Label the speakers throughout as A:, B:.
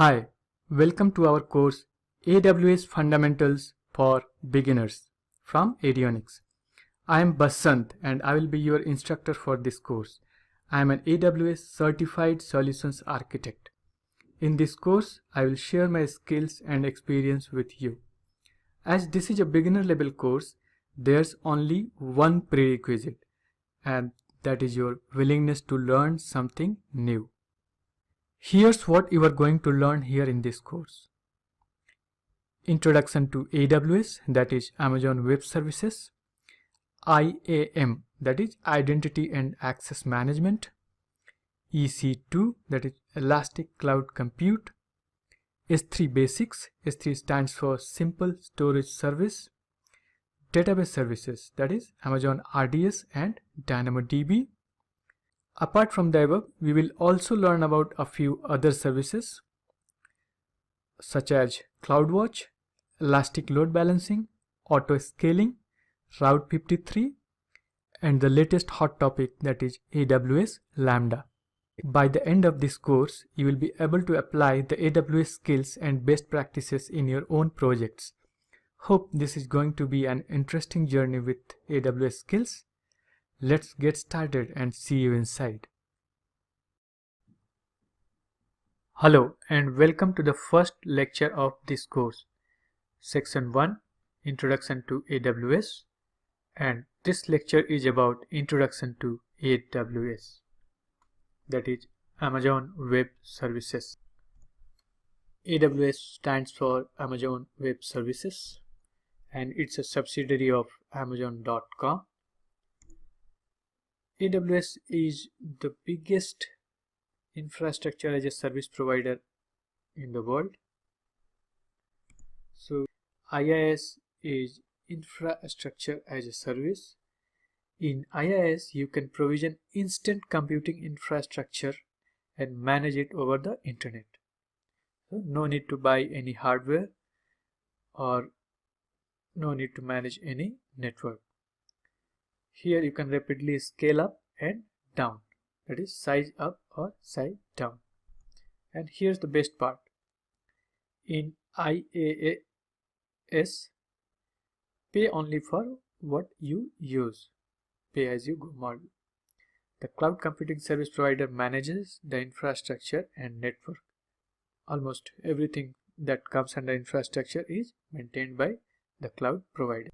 A: Hi, welcome to our course AWS Fundamentals for Beginners from Avionics. I am Basant and I will be your instructor for this course. I am an AWS Certified Solutions Architect. In this course, I will share my skills and experience with you. As this is a beginner level course, there's only one prerequisite, and that is your willingness to learn something new. Here's what you are going to learn here in this course. Introduction to AWS, that is Amazon Web Services. IAM, that is Identity and Access Management. EC2, that is Elastic Cloud Compute. S3 Basics, S3 stands for Simple Storage Service. Database Services, that is Amazon RDS and DynamoDB. Apart from the above, we will also learn about a few other services such as CloudWatch, Elastic Load Balancing, Auto Scaling, Route 53, and the latest hot topic, that is AWS Lambda. By the end of this course, you will be able to apply the AWS skills and best practices in your own projects. Hope this is going to be an interesting journey with AWS skills. Let's get started and see you inside. Hello and welcome to the first lecture of this course, Section 1, Introduction to AWS, and this lecture is about Introduction to AWS, that is Amazon Web Services. AWS stands for Amazon Web Services and it's a subsidiary of Amazon.com. AWS is the biggest infrastructure as a service provider in the world. So IaaS is infrastructure as a service. In IaaS, you can provision instant computing infrastructure and manage it over the internet. So no need to buy any hardware or no need to manage any network. Here you can rapidly scale up and down, that is size up or size down. And here's the best part. In IaaS, pay only for what you use, pay as you go model. The cloud computing service provider manages the infrastructure and network. Almost everything that comes under infrastructure is maintained by the cloud provider.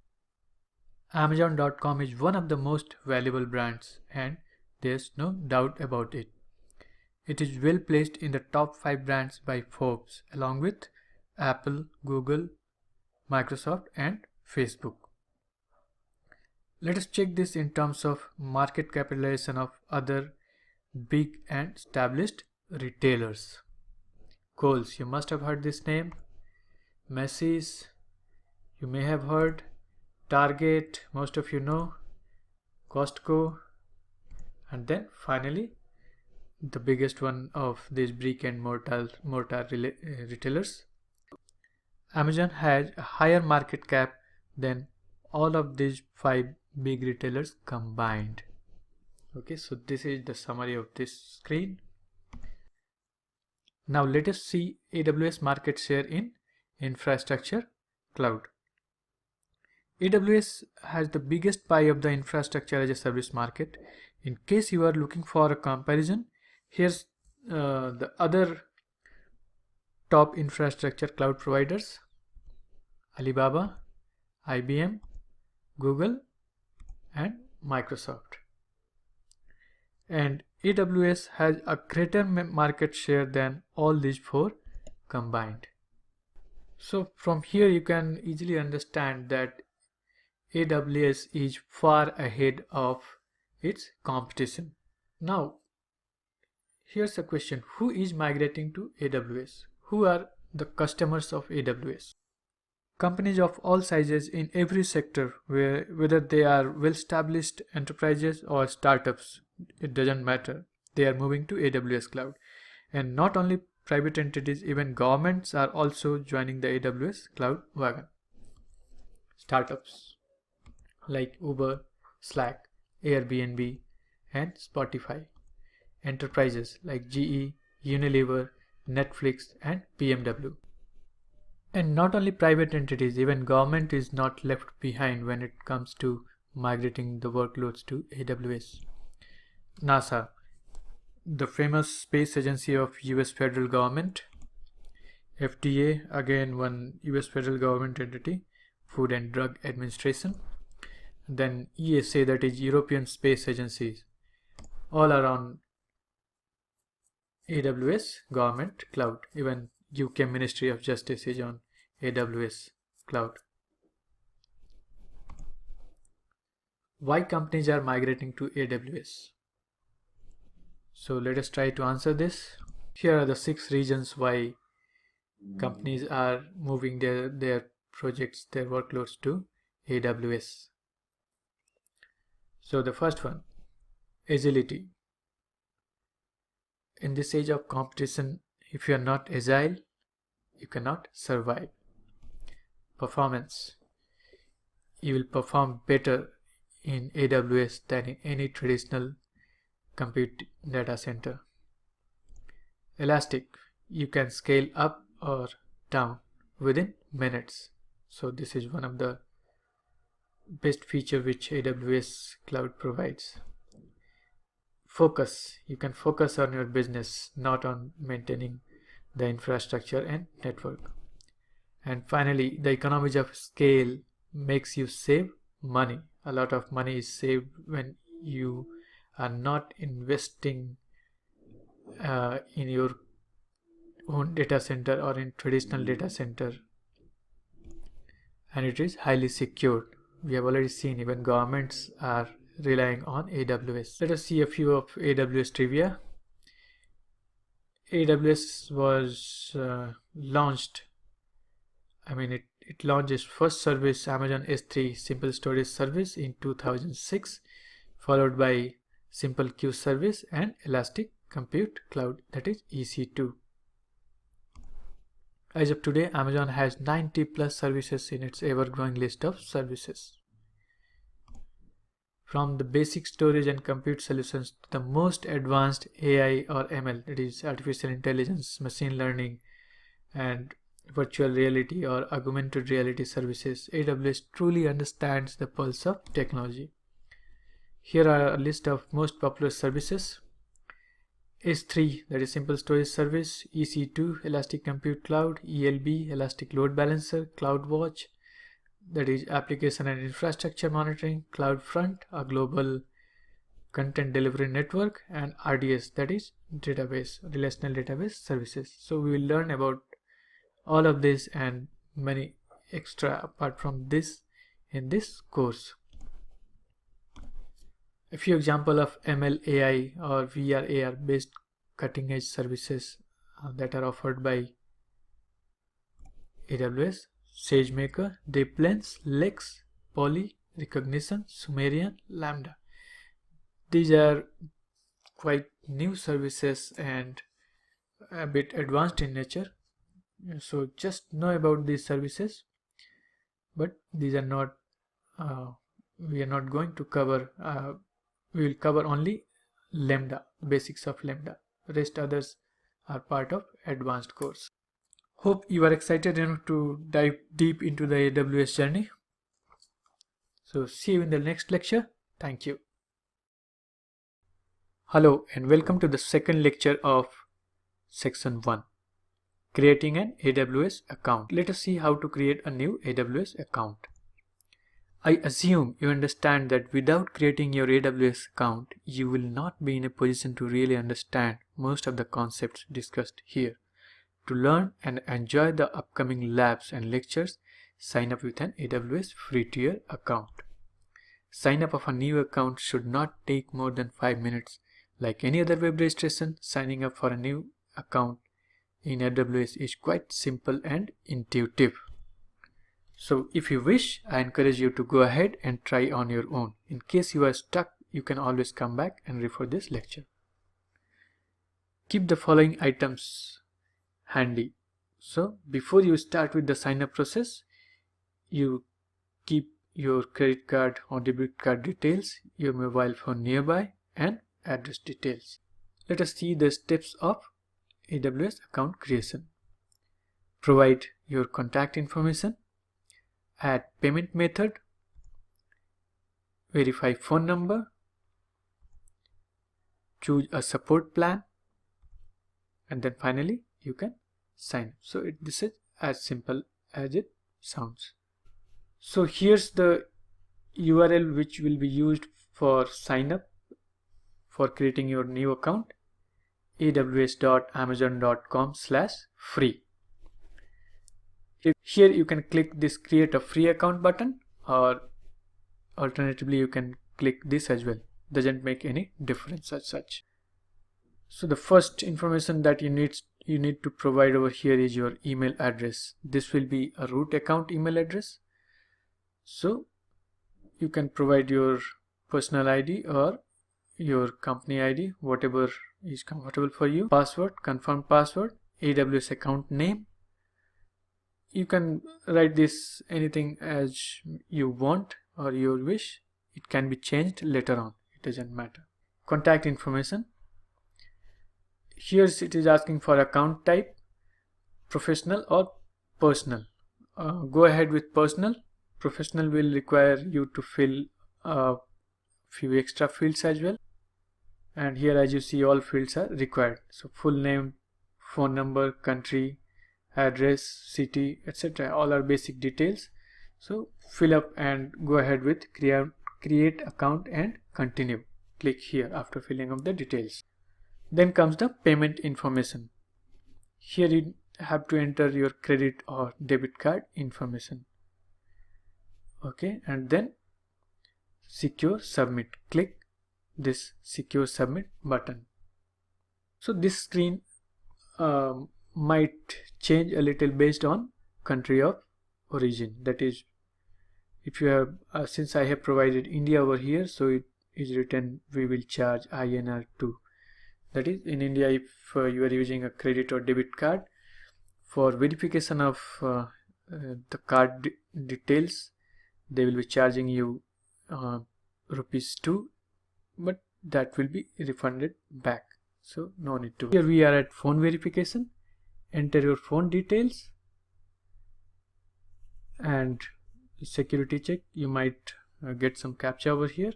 A: Amazon.com is one of the most valuable brands and there's no doubt about it. It is well placed in the top 5 brands by Forbes along with Apple, Google, Microsoft and Facebook. Let us check this in terms of market capitalization of other big and established retailers. Kohl's, you must have heard this name. Macy's, you may have heard. Target, most of you know. Costco, and then finally the biggest one of these brick and mortar retailers. Amazon has a higher market cap than all of these 5 big retailers combined. Okay, so this is the summary of this screen. Now let us see AWS market share in infrastructure cloud. AWS has the biggest pie of the infrastructure as a service market. In case you are looking for a comparison, here's the other top infrastructure cloud providers: Alibaba, IBM, Google and Microsoft. And AWS has a greater market share than all these 4 combined. So from here you can easily understand that AWS is far ahead of its competition. Now here's a question: who is migrating to AWS? Who are the customers of AWS? Companies of all sizes in every sector, whether they are well-established enterprises or startups, it doesn't matter. They are moving to AWS cloud. And not only private entities, even governments are also joining the AWS cloud wagon. Startups like Uber, Slack, Airbnb and Spotify. Enterprises like GE, Unilever, Netflix, and BMW. And not only private entities, even government is not left behind when it comes to migrating the workloads to AWS. NASA, the famous space agency of US federal government. FDA, again one US federal government entity. Food and Drug Administration. Then ESA, that is European Space Agencies. All are on AWS government cloud. Even UK Ministry of Justice is on AWS cloud. Why companies are migrating to AWS? So let us try to answer this. Here are the 6 reasons why companies are moving their projects, their workloads to AWS. So the first one, agility. In this age of competition, if you are not agile, you cannot survive. Performance. You will perform better in AWS than in any traditional compute data center. Elastic. You can scale up or down within minutes. So this is one of the best feature which AWS cloud provides. Focus. You can focus on your business, not on maintaining the infrastructure and network. And finally, the economies of scale makes you save money. A lot of money is saved when you are not investing in your own data center or in traditional data center, and it is highly secured. We have already seen even governments are relying on AWS. Let us see a few of AWS trivia. AWS was launched, it launched its first service, Amazon S3 Simple Storage Service, in 2006, followed by Simple Queue Service and Elastic Compute Cloud, that is EC2. As of today, Amazon has 90 plus services in its ever-growing list of services. From the basic storage and compute solutions to the most advanced AI or ML, that is artificial intelligence, machine learning, and virtual reality or augmented reality services, AWS truly understands the pulse of technology. Here are a list of most popular services. S3, that is Simple Storage Service, EC2, Elastic Compute Cloud, ELB, Elastic Load Balancer, CloudWatch, that is Application and Infrastructure Monitoring, CloudFront, a global content delivery network, and RDS, that is database, relational database services. So we will learn about all of this and many extra apart from this in this course. A few examples of ML AI or VR AR based cutting edge services that are offered by AWS: SageMaker, DeepLens, Lex, Poly, Recognition, Sumerian, Lambda. These are quite new services and a bit advanced in nature. So just know about these services, but these are not, we are not going to cover, we will cover only Lambda, basics of Lambda. Rest others are part of advanced course. Hope you are excited enough to dive deep into the AWS journey. So see you in the next lecture. Thank you. Hello and welcome to the second lecture of section 1. Creating an AWS account. Let us see how to create a new AWS account. I assume you understand that without creating your AWS account, you will not be in a position to really understand most of the concepts discussed here. To learn and enjoy the upcoming labs and lectures, sign up with an AWS free tier account. Sign up of a new account should not take more than 5 minutes. Like any other web registration, signing up for a new account in AWS is quite simple and intuitive. So if you wish, I encourage you to go ahead and try on your own. In case you are stuck, you can always come back and refer this lecture. Keep the following items handy. So before you start with the sign up process, you keep your credit card or debit card details, your mobile phone nearby, and address details. Let us see the steps of AWS account creation. Provide your contact information, add payment method, verify phone number, choose a support plan, and then finally you can sign. So this is as simple as it sounds. So here's the URL which will be used for sign up for creating your new account: aws.amazon.com/free. Here you can click this create a free account button, or alternatively you can click this as well. Doesn't make any difference as such. So the first information that you need to provide over here is your email address. This will be a root account email address. So you can provide your personal ID or your company ID, whatever is comfortable for you. Password, confirmed password, AWS account name. You can write this anything as you want or your wish. It can be changed later on. It doesn't matter. Contact information. Here it is asking for account type, professional or personal. Go ahead with personal. Professional will require you to fill a few extra fields as well. And here, as you see, all fields are required. So full name, phone number, country, address, city, etc. all are basic details. So fill up and go ahead with create account and continue. Click here after filling up the details. Then comes the payment information. Here you have to enter your credit or debit card information. Okay, and then secure submit. Click this secure submit button. So this screen might change a little based on country of origin. That is, if you have since I have provided India over here, so it is written we will charge INR 2. That is, in India, if you are using a credit or debit card, for verification of the card details, they will be charging you ₹2, but that will be refunded back, so no need to. Here we are at phone verification. Enter your phone details and security check. You might get some captcha over here,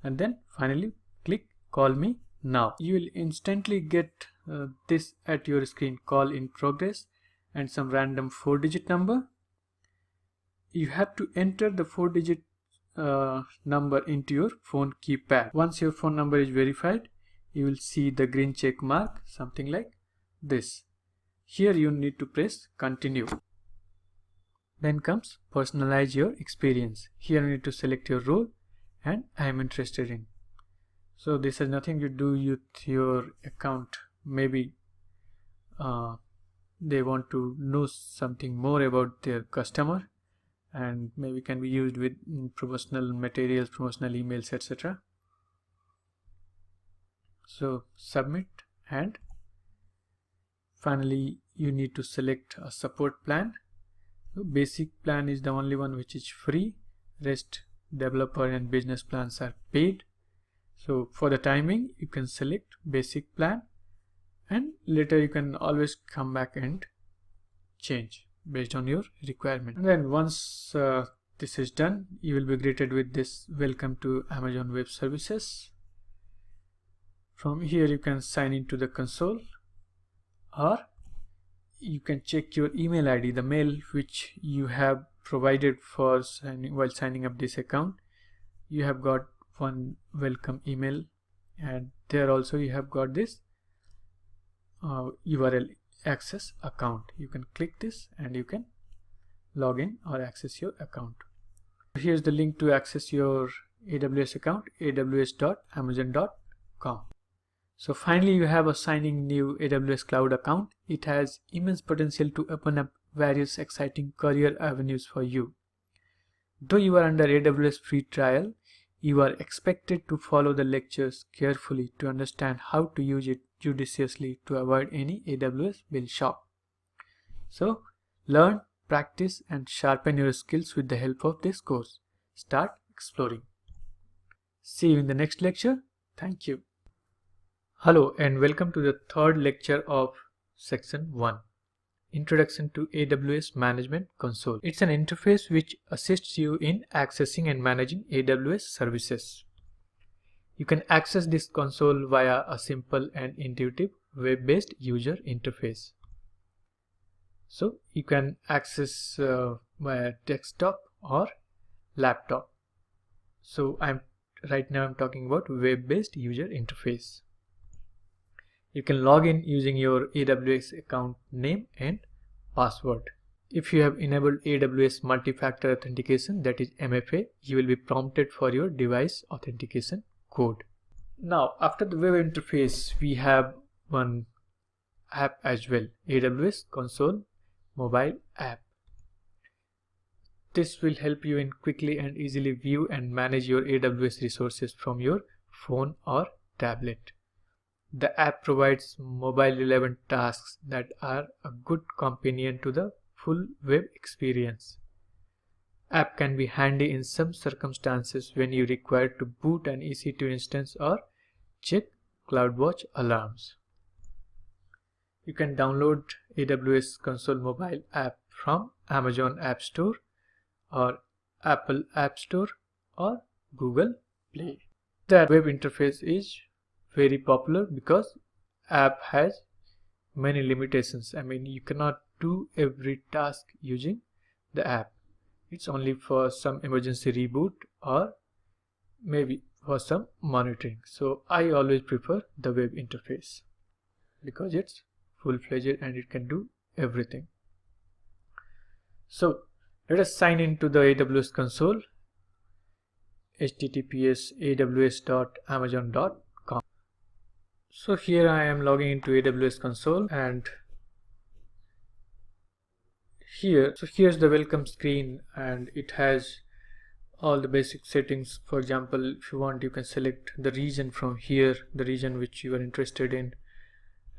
A: and then finally click call me now. You will instantly get this at your screen: call in progress and some random 4-digit number. You have to enter the 4-digit number into your phone keypad. Once your phone number is verified, you will see the green check mark, something like this. Here you need to press continue. Then comes personalize your experience. Here you need to select your role and I am interested in. So this has nothing to do with your account. Maybe they want to know something more about their customer, and maybe can be used with promotional materials, promotional emails, etc. So submit, and finally you need to select a support plan. So basic plan is the only one which is free. Rest developer and business plans are paid. So for the timing you can select basic plan, and later you can always come back and change based on your requirement. And then once this is done, you will be greeted with this welcome to Amazon Web Services. From here you can sign into the console, or you can check your email ID, the mail which you have provided for while signing up this account. You have got one welcome email, and there also you have got this URL access account. You can click this and you can log in or access your account. Here's the link to access your AWS account: aws.amazon.com. So finally you have a signing new AWS cloud account. It has immense potential to open up various exciting career avenues for you. Though you are under AWS free trial, you are expected to follow the lectures carefully to understand how to use it judiciously to avoid any AWS bill shock. So learn, practice and sharpen your skills with the help of this course. Start exploring. See you in the next lecture. Thank you. Hello and welcome to the third lecture of Section 1. Introduction to AWS Management Console. It's an interface which assists you in accessing and managing AWS services. You can access this console via a simple and intuitive web-based user interface. So you can access via desktop or laptop. So right now I'm talking about web-based user interface. You can log in using your AWS account name and password. If you have enabled AWS multi-factor authentication, that is MFA, you will be prompted for your device authentication code. Now, after the web interface, we have one app as well, AWS Console Mobile App. This will help you in quickly and easily view and manage your AWS resources from your phone or tablet. The app provides mobile relevant tasks that are a good companion to the full web experience. App can be handy in some circumstances when you require to boot an EC2 instance or check CloudWatch alarms. You can download AWS Console Mobile App from Amazon App Store or Apple App Store or Google Play. The web interface is very popular because app has many limitations. I mean, you cannot do every task using the app. It's only for some emergency reboot or maybe for some monitoring. So I always prefer the web interface because it's full-fledged and it can do everything. So let us sign into the AWS console. https://aws.amazon.com. So here I am logging into AWS console, and here's the welcome screen, and it has all the basic settings. For example, if you want, you can select the region from here, the region which you are interested in,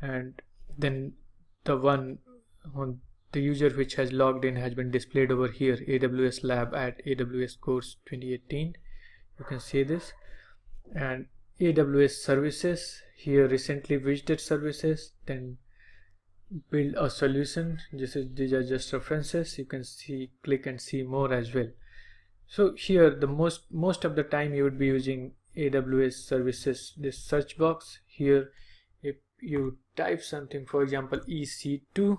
A: and then the one on the user which has logged in has been displayed over here, AWS Lab at AWS Course 2018. You can see this, and AWS services here, recently visited services, then build a solution. These are just references. You can see, click and see more as well. So here the most of the time you would be using AWS services, this search box here. If you type something, for example EC2,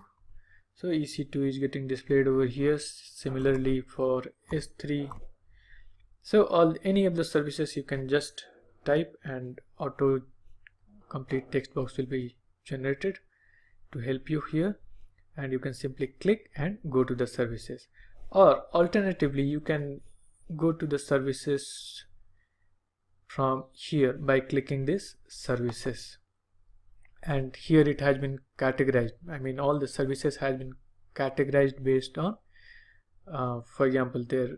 A: so EC2 is getting displayed over here. Similarly for S3. So any of the services you can just type and auto complete text box will be generated to help you here, and you can simply click and go to the services, or alternatively you can go to the services from here by clicking this services, and here it has been categorized. I mean, all the services has been categorized based on for example their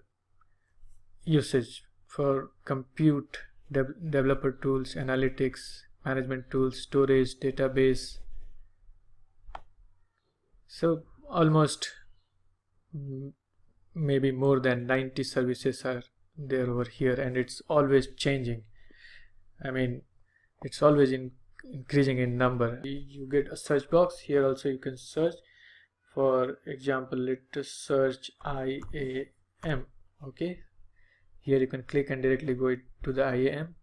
A: usage for compute, developer tools, analytics, management tools, storage, database. So almost maybe more than 90 services are there over here, and it's always changing. I mean, it's always increasing in number. You get a search box here. Also you can search. For example, let us search IAM. Okay, here you can click and directly go to the IAM,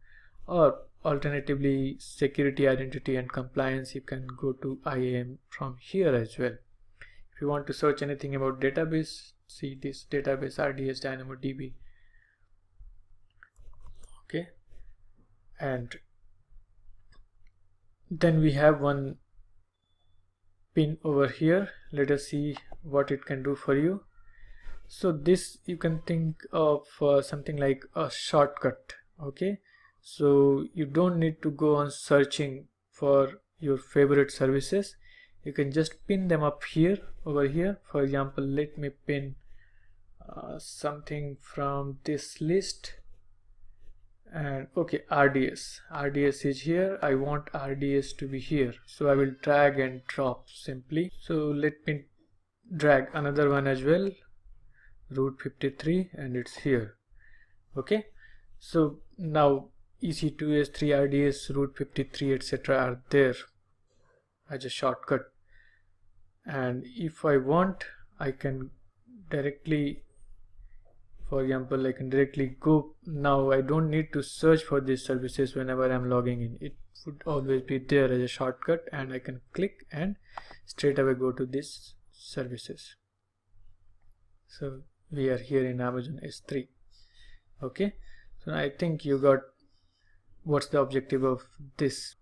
A: or alternatively security, identity and compliance, you can go to IAM from here as well. If you want to search anything about database, see this database RDS DynamoDB. Okay, and then we have one pin over here. Let us see what it can do for you. So this you can think of something like a shortcut. Okay, so you don't need to go on searching for your favorite services. You can just pin them up here, over here. For example, let me pin something from this list, and okay, RDS is here. I want RDS to be here, so I will drag and drop simply. So let me drag another one as well, route 53, and it's here. Okay, so now EC2, S3, RDS, route 53, etc. are there as a shortcut. And if I want, I can directly, for example, I can directly go. Now I don't need to search for these services whenever I'm logging in. It would always be there as a shortcut, and I can click and straight away go to these services. So we are here in Amazon S3. Okay, so I think you got what's the objective of this.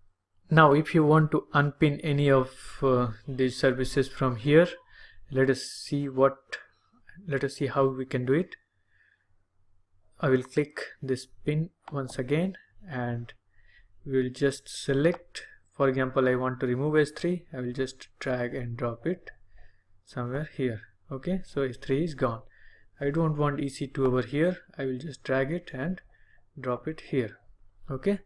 A: Now if you want to unpin any of these services from here, let us see how we can do it. I will click this pin once again, and we will just select, for example, I want to remove S3. I will just drag and drop it somewhere here. Okay, so S3 is gone. I don't want EC2 over here. I will just drag it and drop it here. Okay,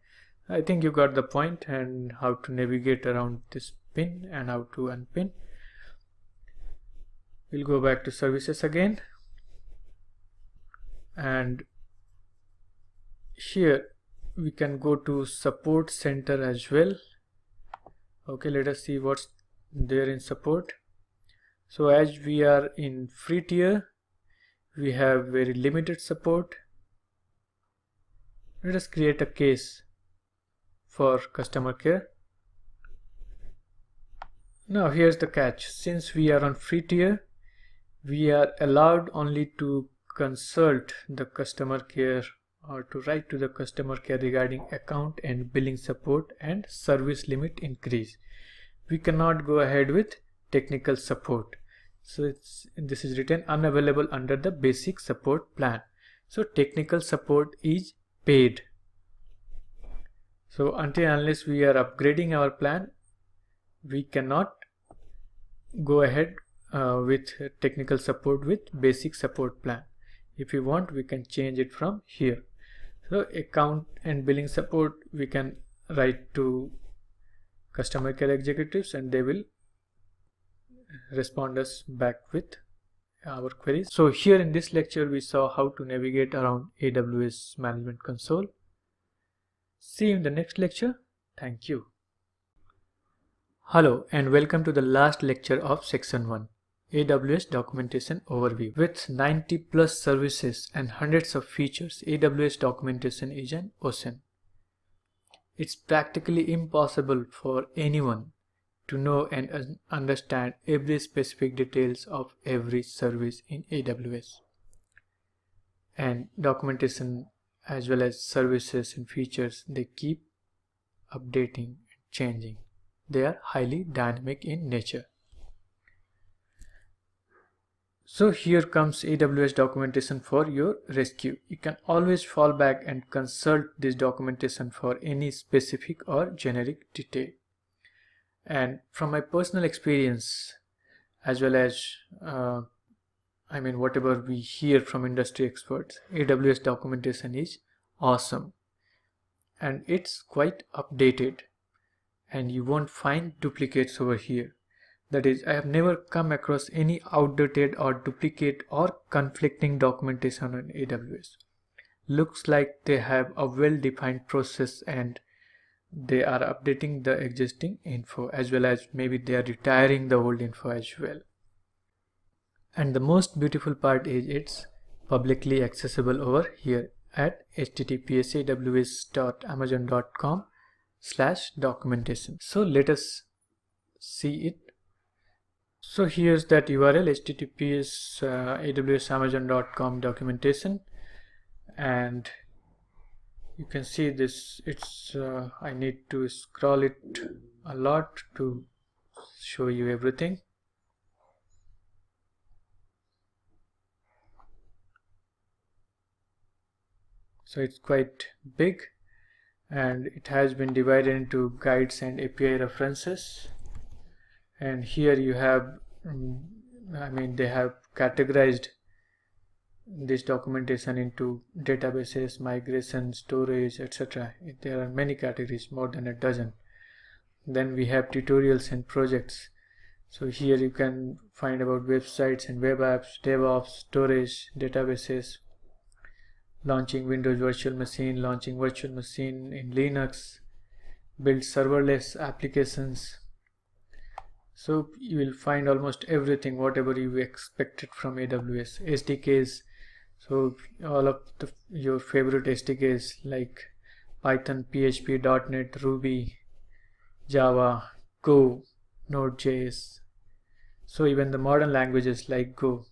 A: I think you got the point and how to navigate around this pin and how to unpin. We'll go back to services again, and here we can go to support center as well. Okay, let us see what's there in support. So as we are in free tier, we have very limited support. Let us create a case for customer care. Now here's the catch. Since we are on free tier, we are allowed only to consult the customer care or to write to the customer care regarding account and billing support and service limit increase. We cannot go ahead with technical support. So this is written unavailable under the basic support plan. So technical support is paid. So until unless we are upgrading our plan, we cannot go ahead with technical support with basic support plan. If we want, we can change it from here. So account and billing support, we can write to customer care executives and they will respond us back with our queries. So here in this lecture we saw how to navigate around AWS Management Console. See you in the next lecture. Thank you. Hello and welcome to the last lecture of section 1, AWS Documentation Overview. With 90 plus services and hundreds of features, AWS documentation is an ocean. It's practically impossible for anyone to know and understand every specific details of every service in AWS. And documentation as well as services and features, they keep updating and changing. They are highly dynamic in nature. So here comes AWS documentation for your rescue. You can always fall back and consult this documentation for any specific or generic detail. And from my personal experience, as well as whatever we hear from industry experts, AWS documentation is awesome and it's quite updated, and you won't find duplicates over here. That is, I have never come across any outdated or duplicate or conflicting documentation on AWS. Looks like they have a well-defined process and they are updating the existing info, as well as maybe they are retiring the old info as well. And the most beautiful part is it's publicly accessible over here at https://aws.amazon.com/documentation. So let us see it. So here's that URL, https aws.amazon.com documentation, and you can see this. It's I need to scroll it a lot to show you everything. So it's quite big and it has been divided into guides and API references. And here you have, they have categorized this documentation into databases, migration, storage, etc. There are many categories, more than a dozen. Then we have tutorials and projects. So here you can find about websites and web apps, DevOps, storage, databases, launching Windows virtual machine, launching virtual machine in Linux, build serverless applications. So you will find almost everything, whatever you expected from AWS. SDKs, so all of your favorite SDKs like Python, PHP, .NET, Ruby, Java, Go, Node.js. So even the modern languages like Go,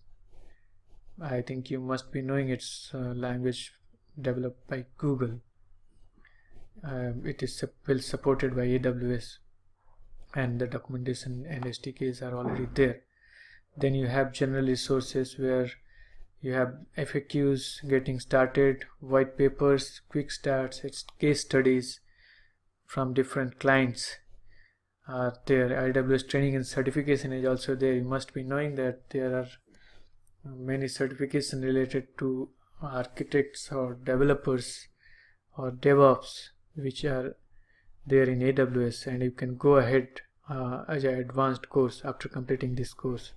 A: I think you must be knowing it's a language developed by Google. It is well supported by AWS, and the documentation and SDKs are already there. Then you have general resources where you have FAQs, getting started, white papers, quick starts, it's case studies from different clients are there. AWS training and certification is also there. You must be knowing that there are many certifications related to architects or developers or DevOps which are there in AWS, and you can go ahead as an advanced course after completing this course.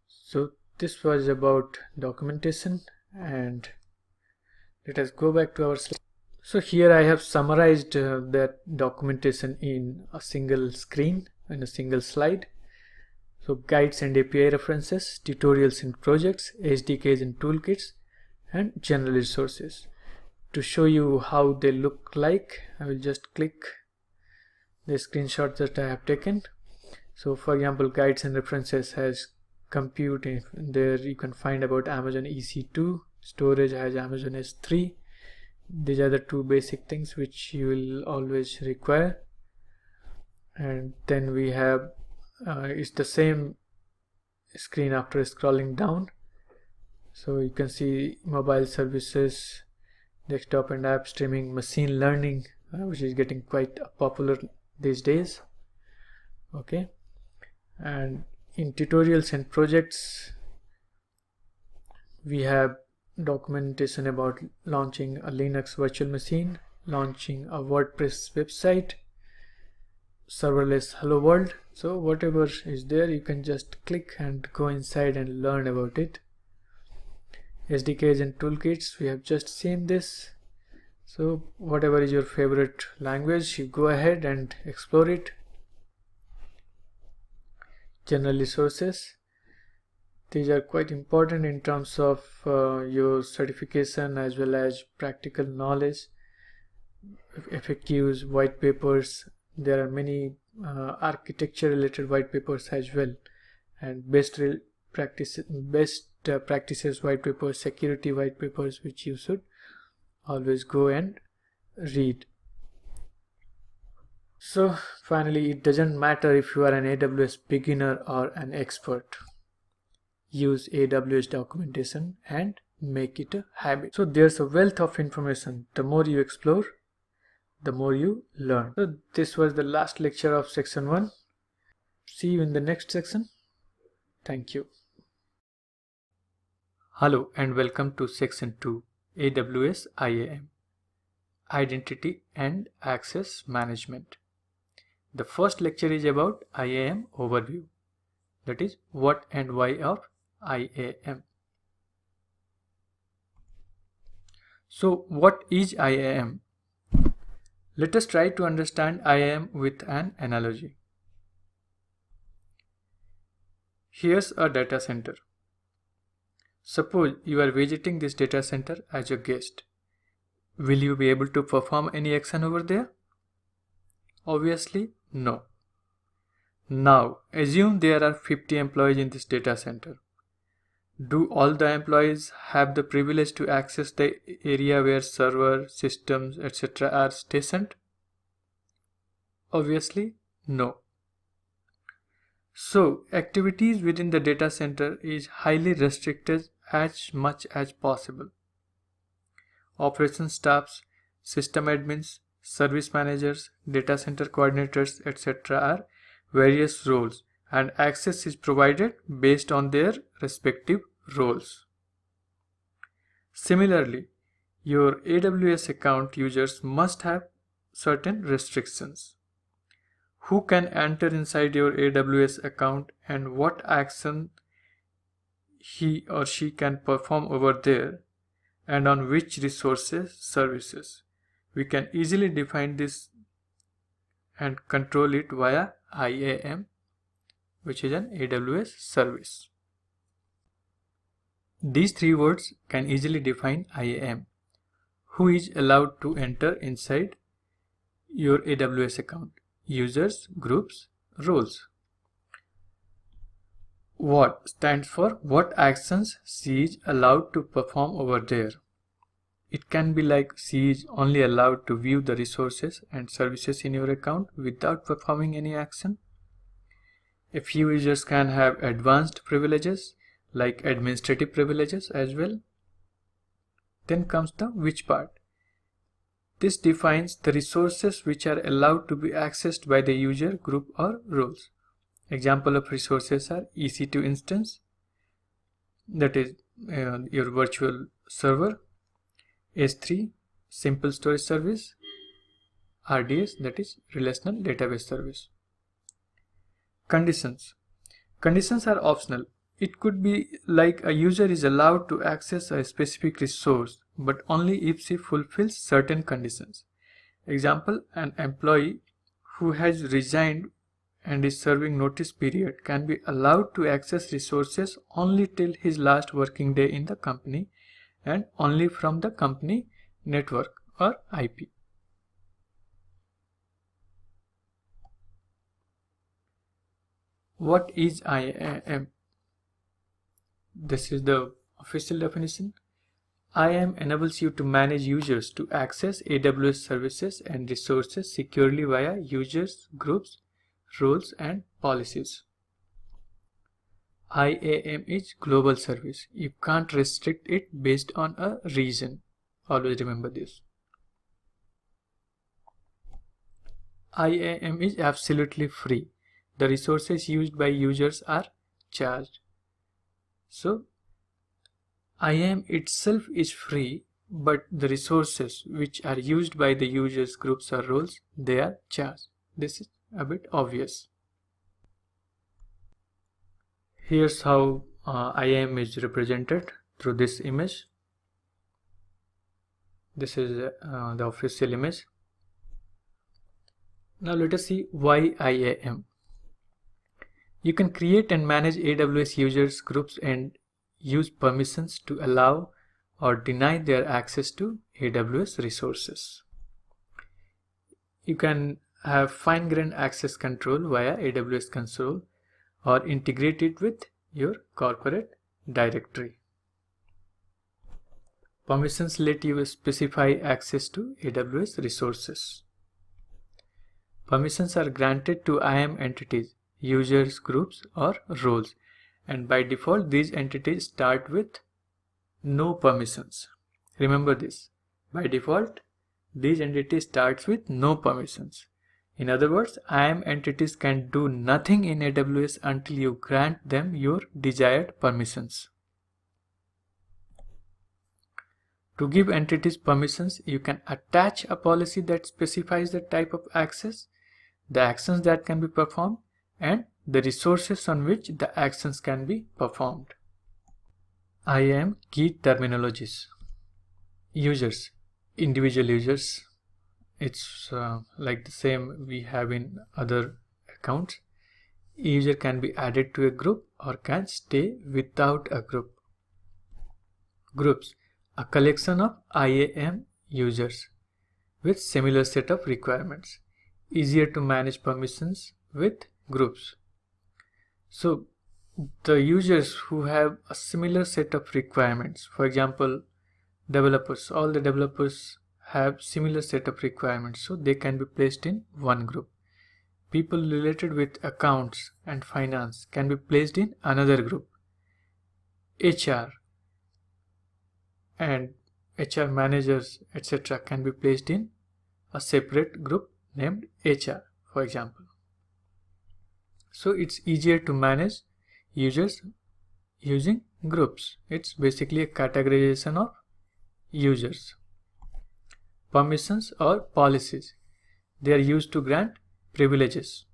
A: So this was about documentation, and let us go back to our slide. So here I have summarized that documentation in a single screen and a single slide. So guides and API references, tutorials and projects, SDKs and toolkits, and general resources. To show you how they look like, I will just click the screenshot that I have taken. So for example, guides and references has compute in there. You can find about Amazon EC2, storage has Amazon S3. These are the two basic things which you will always require. And then we have it's the same screen after scrolling down. So you can see mobile services, desktop and app streaming, machine learning, which is getting quite popular these days. Okay, and in tutorials and projects we have documentation about launching a Linux virtual machine, launching a WordPress website, serverless hello world. So whatever is there, you can just click and go inside and learn about it. SDKs and toolkits, we have just seen this. So whatever is your favorite language, you go ahead and explore it. General resources, these are quite important in terms of your certification as well as practical knowledge. FAQs, white papers, there are many architecture related white papers as well, and best practices white papers, security white papers, which you should always go and read. So finally, it doesn't matter if you are an AWS beginner or an expert. Use AWS documentation and make it a habit. So there's a wealth of information. The more you explore, the more you learn. So this was the last lecture of section 1. See you in the next section. Thank you. Hello and welcome to section 2, AWS IAM, Identity and Access Management. The first lecture is about IAM overview, that is what and why of IAM. So what is IAM? Let us try to understand IAM with an analogy. Here's a data center. Suppose you are visiting this data center as a guest. Will you be able to perform any action over there? Obviously, no. Now, assume there are 50 employees in this data center. Do all the employees have the privilege to access the area where server, systems, etc. are stationed? Obviously, no. So, activities within the data center is highly restricted as much as possible. Operations staffs, system admins, service managers, data center coordinators, etc. are various roles, and access is provided based on their respective roles. Similarly, your AWS account users must have certain restrictions. Who can enter inside your AWS account and what action he or she can perform over there, and on which resources, services. We can easily define this and control it via IAM, which is an AWS service. These three words can easily define IAM. Who is allowed to enter inside your AWS account? Users, groups, roles. What stands for what actions she is allowed to perform over there. It can be like she is only allowed to view the resources and services in your account without performing any action. A few users can have advanced privileges like administrative privileges as well. Then comes the which part. This defines the resources which are allowed to be accessed by the user, group or roles. Example of resources are EC2 instance, that is your virtual server, S3 simple storage service, RDS, that is relational database service. Conditions. Conditions are optional. It could be like a user is allowed to access a specific resource, but only if she fulfills certain conditions. Example, an employee who has resigned and is serving notice period can be allowed to access resources only till his last working day in the company and only from the company network or IP. What is IAM? This is the official definition. IAM enables you to manage users to access AWS services and resources securely via users, groups, roles and policies. IAM is global service. You can't restrict it based on a region. Always remember this. IAM is absolutely free. The resources used by users are charged. So, IAM itself is free, but the resources which are used by the users, groups or roles, they are charged. This is a bit obvious. Here's how IAM is represented through this image. This is the official image. Now let us see why IAM. You can create and manage AWS users, groups and use permissions to allow or deny their access to AWS resources. You can have fine-grained access control via AWS console or integrate it with your corporate directory. Permissions let you specify access to AWS resources. Permissions are granted to IAM entities, users, groups or roles, and by default these entities start with no permissions. Remember this. By default these entities starts with no permissions. In other words, IAM entities can do nothing in AWS until you grant them your desired permissions. To give entities permissions, you can attach a policy that specifies the type of access, the actions that can be performed, and the resources on which the actions can be performed. IAM key terminologies. Users, individual users. It's like the same we have in other accounts. A user can be added to a group or can stay without a group. Groups, a collection of IAM users with similar set of requirements. Easier to manage permissions with groups. So the users who have a similar set of requirements, for example developers, all the developers have similar set of requirements, so they can be placed in one group. People related with accounts and finance can be placed in another group. HR and HR managers etc. can be placed in a separate group named HR, for example. So it's easier to manage users using groups. It's basically a categorization of users. Permissions or policies. They are used to grant privileges.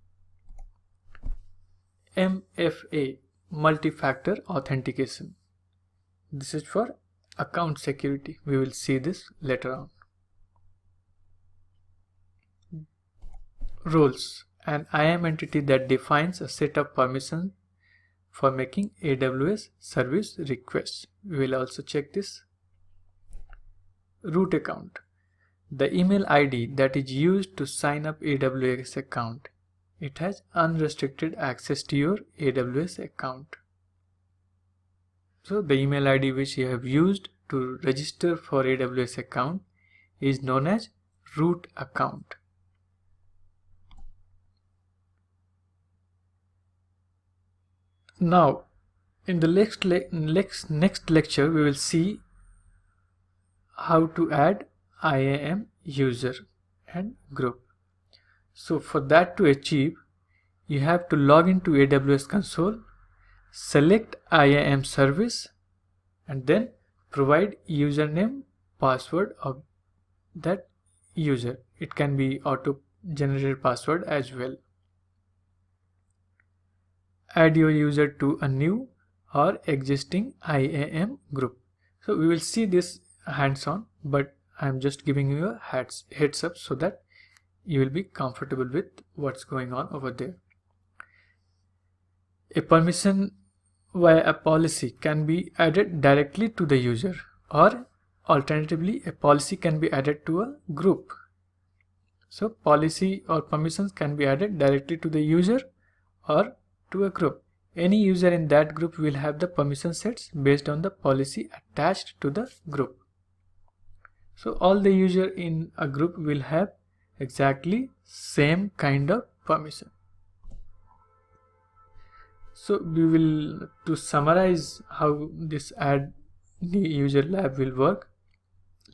A: MFA, multi-factor authentication. This is for account security. We will see this later on. roles, an IAM entity that defines a set of permissions for making AWS service requests. We will also check this. Root account, the email ID that is used to sign up AWS account. It has unrestricted access to your AWS account. So the email ID which you have used to register for AWS account is known as root account. Now in the next lecture we will see how to add IAM user and group. So for that to achieve, you have to log into AWS console, select IAM service, and then provide username, password of that user. It can be auto generated password as well. Add your user to a new or existing IAM group. So we will see this hands-on, but I'm just giving you a heads up so that you will be comfortable with what's going on over there. A permission via a policy can be added directly to the user, or alternatively a policy can be added to a group. So policy or permissions can be added directly to the user or to a group. Any user in that group will have the permission sets based on the policy attached to the group. So all the user in a group will have exactly same kind of permission. So we will, to summarize how this add new user lab will work,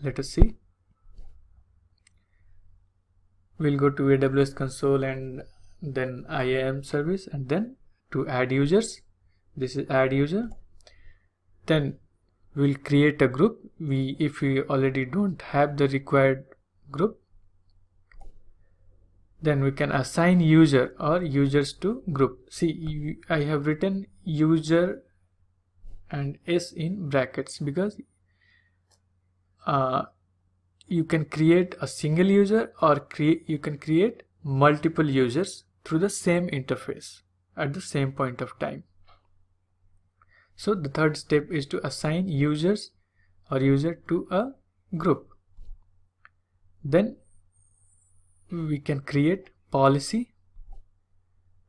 A: let us see. We'll go to AWS console and then IAM service, and then to add users, this is add user. Then we'll create a group. If we already don't have the required group, then we can assign user or users to group. See, I have written user and S in brackets because you can create a single user, or you can create multiple users through the same interface at the same point of time. So the third step is to assign users or user to a group. Then we can create policy,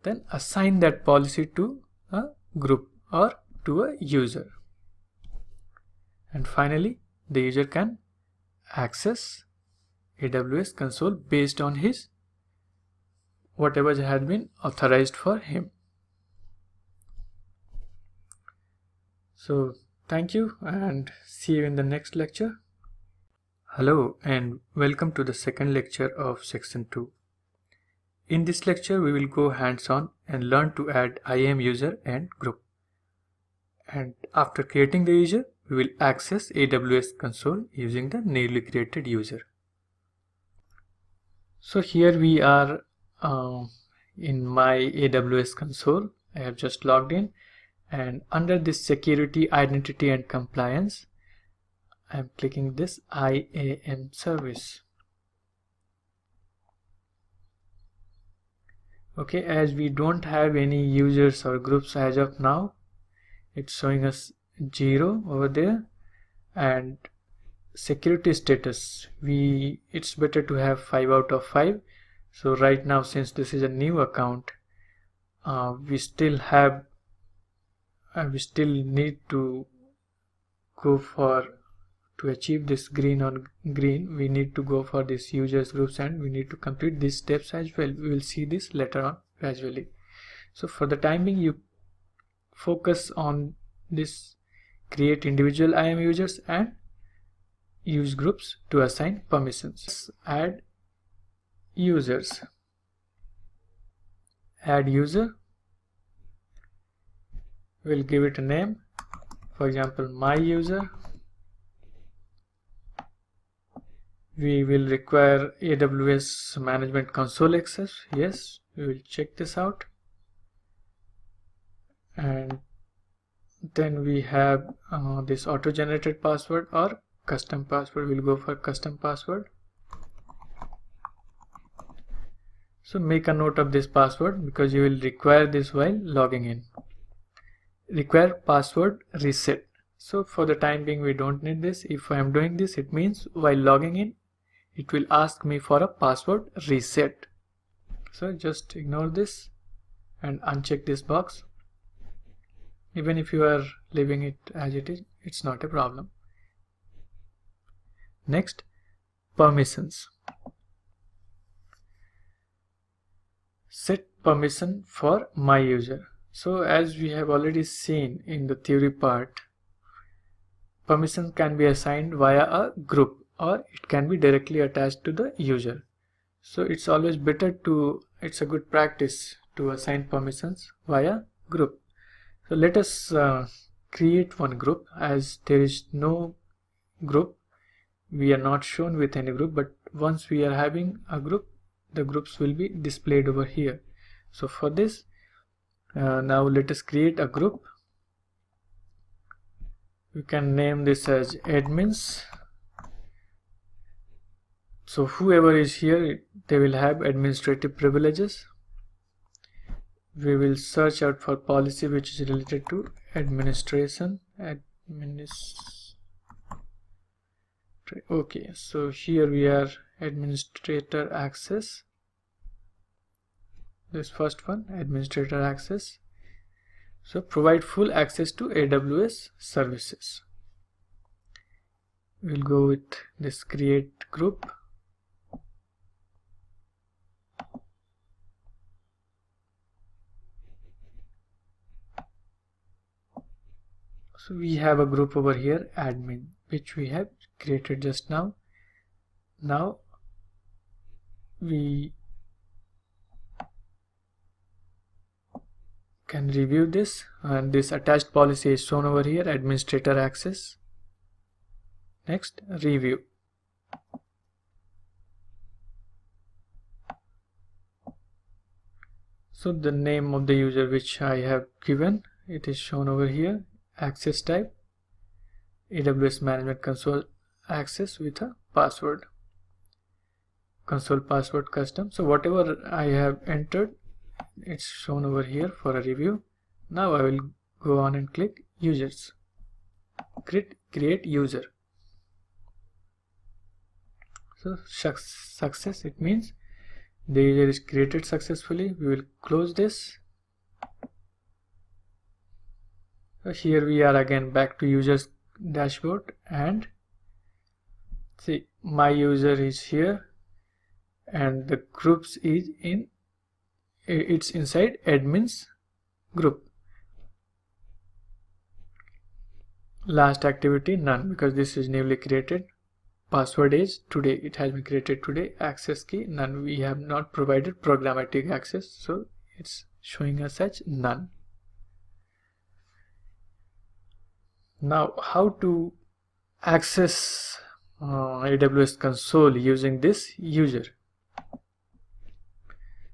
A: then assign that policy to a group or to a user. And finally, the user can access AWS console based on his whatever has been authorized for him. So thank you and see you in the next lecture. Hello and welcome to the second lecture of section 2. In this lecture we will go hands-on and learn to add IAM user and group. And after creating the user, we will access AWS console using the newly created user. So here we are in my AWS console. I have just logged in, and under this security, identity and compliance, I am clicking this IAM service. Okay, as we don't have any users or groups as of now, it's showing us 0 over there. And security status, it's better to have 5 out of 5. So right now, since this is a new account, we still need to go for, to achieve this green on green, we need to go for this users groups, and we need to complete these steps as well. We will see this later on gradually. So for the time being, you focus on this create individual IAM users and use groups to assign permissions. Let's add users. Add user. We'll give it a name, for example my user. We will require AWS management console access. Yes, we will check this out. And then we have this auto generated password or custom password. We'll go for custom password. So make a note of this password because you will require this while logging in. Require password reset. So for the time being we don't need this. If I am doing this, it means while logging in it will ask me for a password reset. So just ignore this and uncheck this box. Even if you are leaving it as it is, it's not a problem. Next, permissions. Set permission for my user. So as we have already seen in the theory part, permission can be assigned via a group or it can be directly attached to the user. So it's always better to, it's a good practice to assign permissions via group. So let us create one group. As there is no group, we are not shown with any group, but once we are having a group, the groups will be displayed over here. So for this, now let us create a group. We can name this as admins. So whoever is here, they will have administrative privileges. We will search out for policy which is related to administration. Okay, so here we are administrator access. This first one, administrator access. So provide full access to AWS services. We'll go with this create group. So we have a group over here, admin, which we have created just now. Now we can review this, and this attached policy is shown over here, administrator access. Next, review. So the name of the user which I have given, it is shown over here. Access type, AWS Management Console access with a password. Console password custom. So whatever I have entered, it's shown over here for a review. Now I will go on and click users. Create user. So success, it means the user is created successfully. We will close this. So here we are again back to users dashboard, and see my user is here and the groups is in, it's inside admins group. Last activity none because this is newly created. Password is today, it has been created today. Access key none, we have not provided programmatic access, so it's showing us such none. Now how to access AWS console using this user.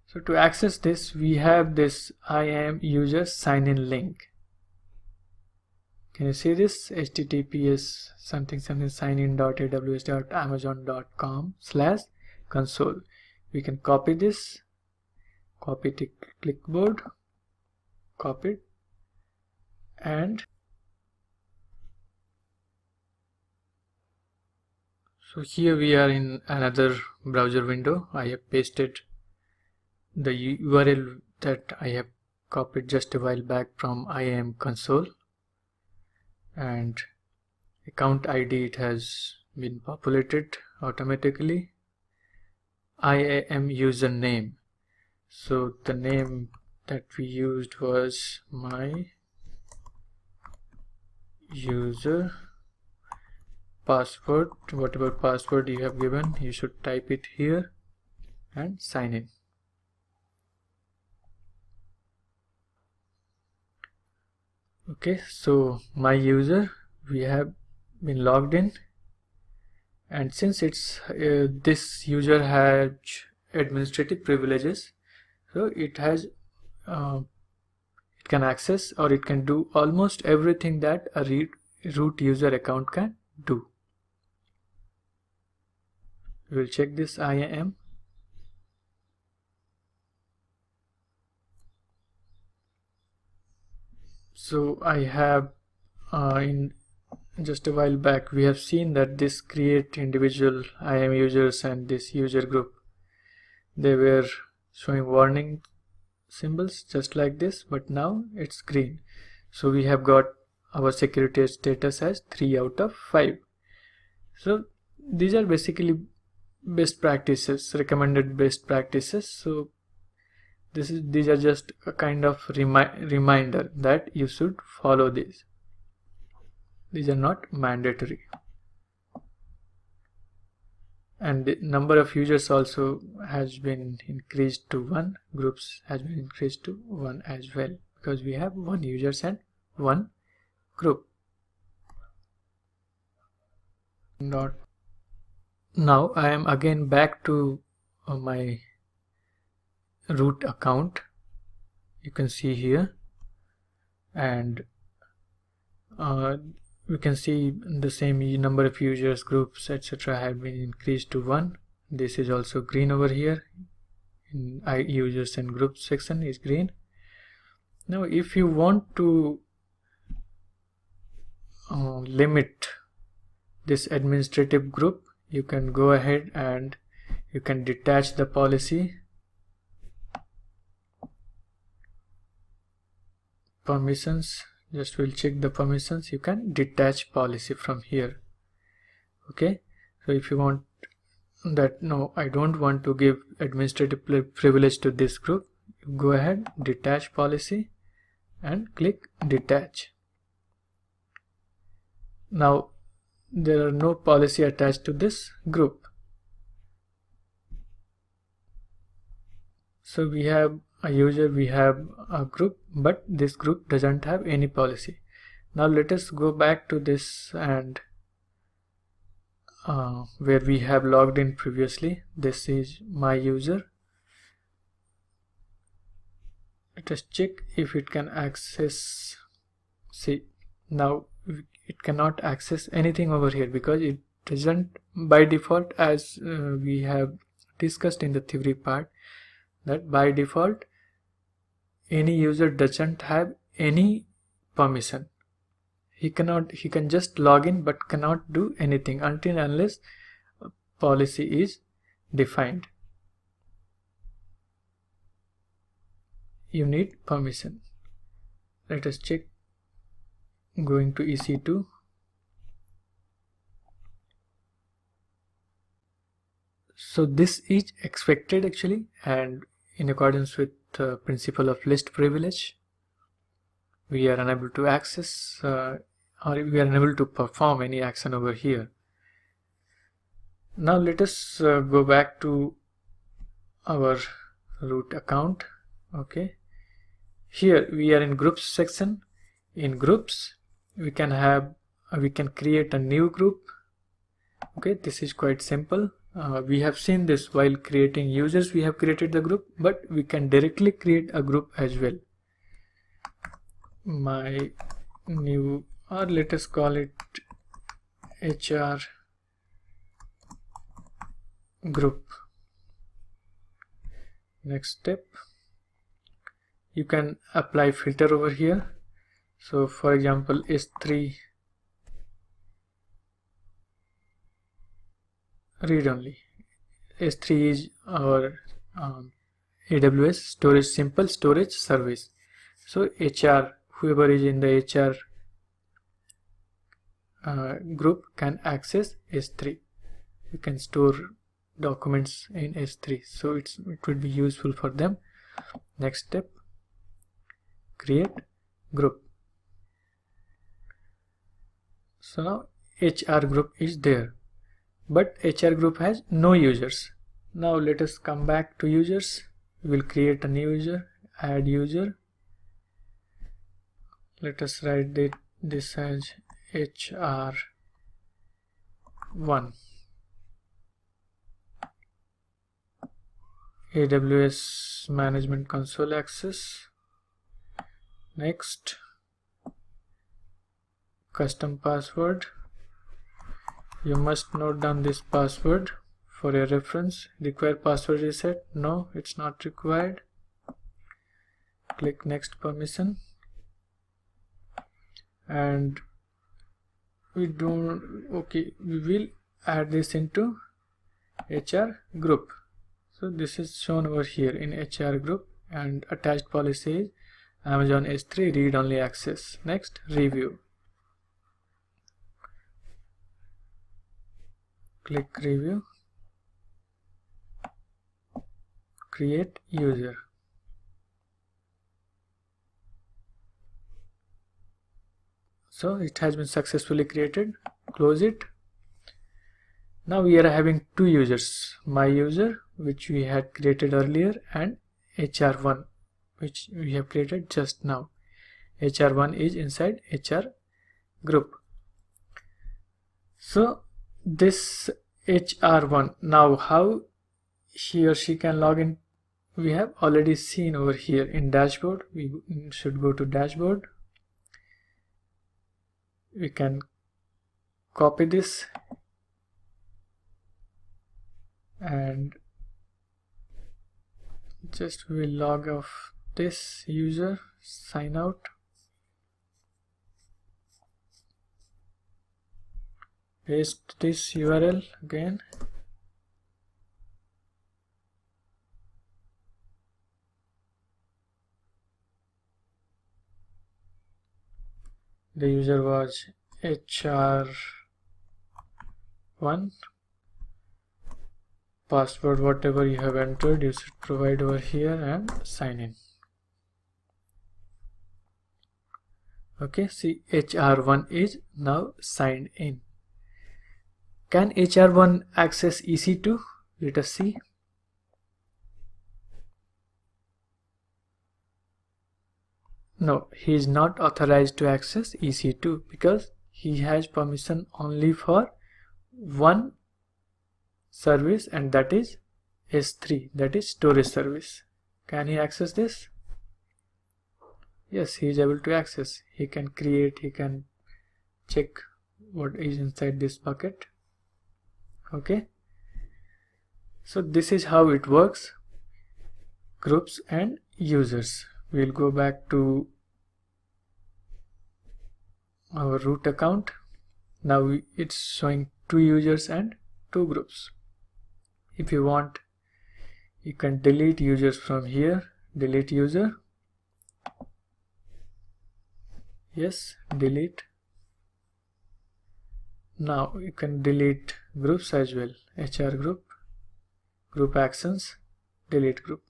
A: So to access this, we have this I am user sign in link. Can you see this? https something signin.aws.amazon.com/console. We can copy this, copy to clipboard, copy it, and so here we are in another browser window. I have pasted the URL that I have copied just a while back from IAM console, and account ID, it has been populated automatically. IAM username, so the name that we used was my user. Password, whatever password you have given, you should type it here and sign in. Okay, so my user, we have been logged in, and since it's this user has administrative privileges, so it has it can access or it can do almost everything that a root user account can do. We will check this IAM. So I have in just a while back we have seen that this create individual IAM users and this user group, they were showing warning symbols just like this, but now it's green. So we have got our security status as 3 out of 5. So these are basically best practices, recommended best practices. So these are just a kind of reminder that you should follow these. These are not mandatory. And the number of users also has been increased to 1. Groups has been increased to 1 as well, because we have 1 users and 1 group. Now I am again back to my root account. You can see here, and we can see the same number of users, groups, etc. have been increased to 1. This is also green over here. In users and groups section is green. Now if you want to limit this administrative group, you can go ahead and you can detach the policy permissions. Just will check the permissions. You can detach policy from here. Okay, so if you want that, no, I don't want to give administrative privilege to this group, you go ahead, detach policy and click detach. Now there are no policy attached to this group. So we have a user, we have a group, but this group doesn't have any policy. Now let us go back to this and where we have logged in previously. This is my user. Let us check if it can access. See, now it cannot access anything over here because it doesn't by default, as we have discussed in the theory part, that by default any user doesn't have any permission. He can just log in but cannot do anything until unless a policy is defined. You need permission. Let us check. Going to EC2. So this is expected actually, and in accordance with the principle of least privilege, we are unable to access or we are unable to perform any action over here. Now let us go back to our root account. Okay, here we are in groups section. In groups we can create a new group. Okay, this is quite simple. We have seen this while creating users. We have created the group, but we can directly create a group as well. My new, or let us call it HR group. Next step, you can apply filter over here. So for example, S3 read only. S3 is our AWS storage, simple storage service. So HR, whoever is in the HR group can access S3. You can store documents in S3, so it would be useful for them. Next step, create group. So now HR group is there, but HR group has no users. Now let us come back to users. We will create a new user, add user. Let us write this as HR1. AWS management console access. Next, custom password. You must note down this password for your reference. Require password reset? No, it's not required. Click next permission. and we don't, okay, we will add this into HR group. So this is shown over here in HR group, and attached policy is Amazon S3 read only access. Next, review. Click review. Create user. So it has been successfully created. Close it. Now we are having two users, my user, which we had created earlier, and HR1, which we have created just now. HR1 is inside HR group. So this HR1, now how he or she can log in, we have already seen over here in dashboard. We should go to dashboard. We can copy this and just we will log off this user, sign out, paste this URL again, the user was HR1, password whatever you have entered you should provide over here and sign in. Okay, see, HR1 is now signed in. Can HR1 access EC2? Let us see. No, he is not authorized to access EC2 because he has permission only for one service, and that is S3, that is storage service. Can he access this? Yes, he is able to access. He can create, he can check what is inside this bucket. Okay, so this is how it works. Groups and users. We'll go back to our root account. Now it's showing two users and two groups. If you want, you can delete users from here. Delete user. Yes, delete. Now you can delete groups as well. HR group, group actions, delete group.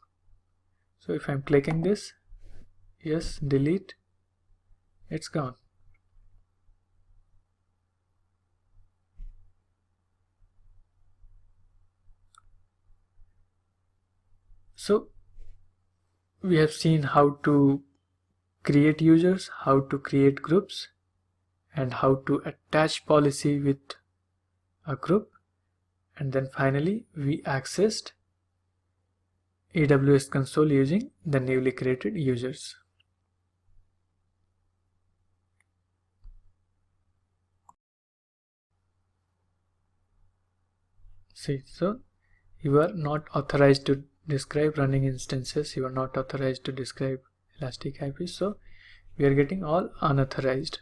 A: So if I'm clicking this, yes, delete, it's gone. So we have seen how to create users, how to create groups, and how to attach policy with a group, and then finally we accessed AWS console using the newly created users. See, so you are not authorized to describe running instances, you are not authorized to describe Elastic IP, so we are getting all unauthorized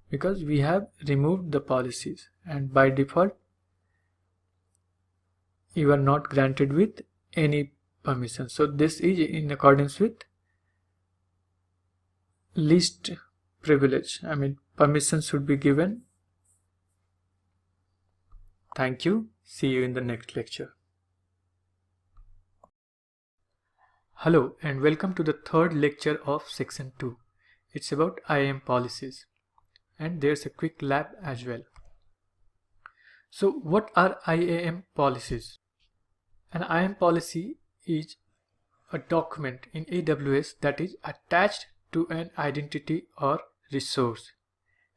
A: because we have removed the policies, and by default you are not granted with any permission. So this is in accordance with least privilege. I mean, permission should be given. Thank you. See you in the next lecture. Hello and welcome to the third lecture of section 2. It's about IAM policies, and there's a quick lab as well. So what are IAM policies? An IAM policy is a document in AWS that is attached to an identity or resource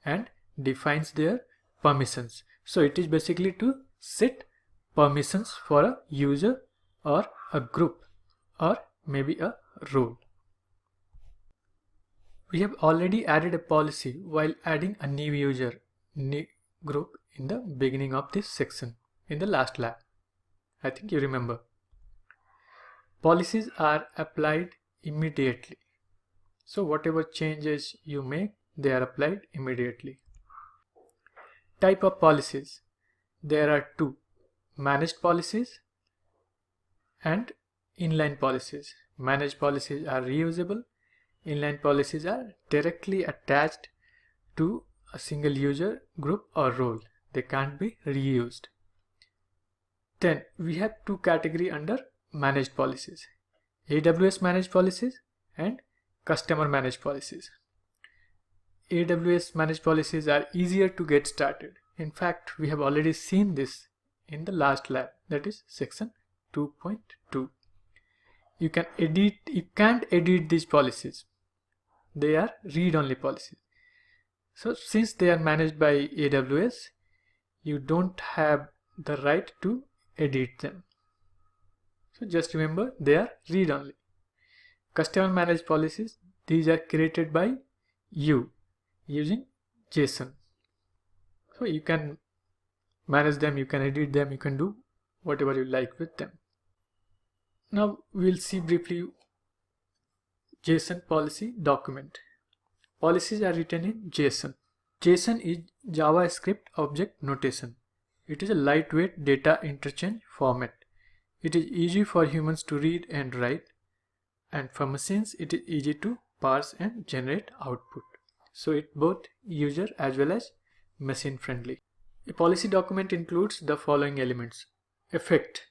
A: and defines their permissions. So it is basically to set permissions for a user or a group or maybe a role. We have already added a policy while adding a new user, new group in the beginning of this section in the last lab. I think you remember. Policies are applied immediately. So whatever changes you make, they are applied immediately. Type of policies. There are two: managed policies and inline policies. Managed policies are reusable. Inline policies are directly attached to a single user group or role. They can't be reused. Then we have two categories under managed policies: AWS managed policies and customer managed policies. AWS managed policies are easier to get started. In fact, we have already seen this in the last lab, that is section 2.2. You can't edit these policies. They are read-only policies. So since they are managed by AWS, you don't have the right to edit them. So just remember, they are read-only. Customer managed policies, these are created by you using JSON. So you can manage them, you can edit them, you can do whatever you like with them. Now we'll see briefly JSON policy document. Policies are written in JSON. JSON is JavaScript object notation. It is a lightweight data interchange format. It is easy for humans to read and write, and for machines it is easy to parse and generate output. So it's both user as well as machine friendly. A policy document includes the following elements: effect,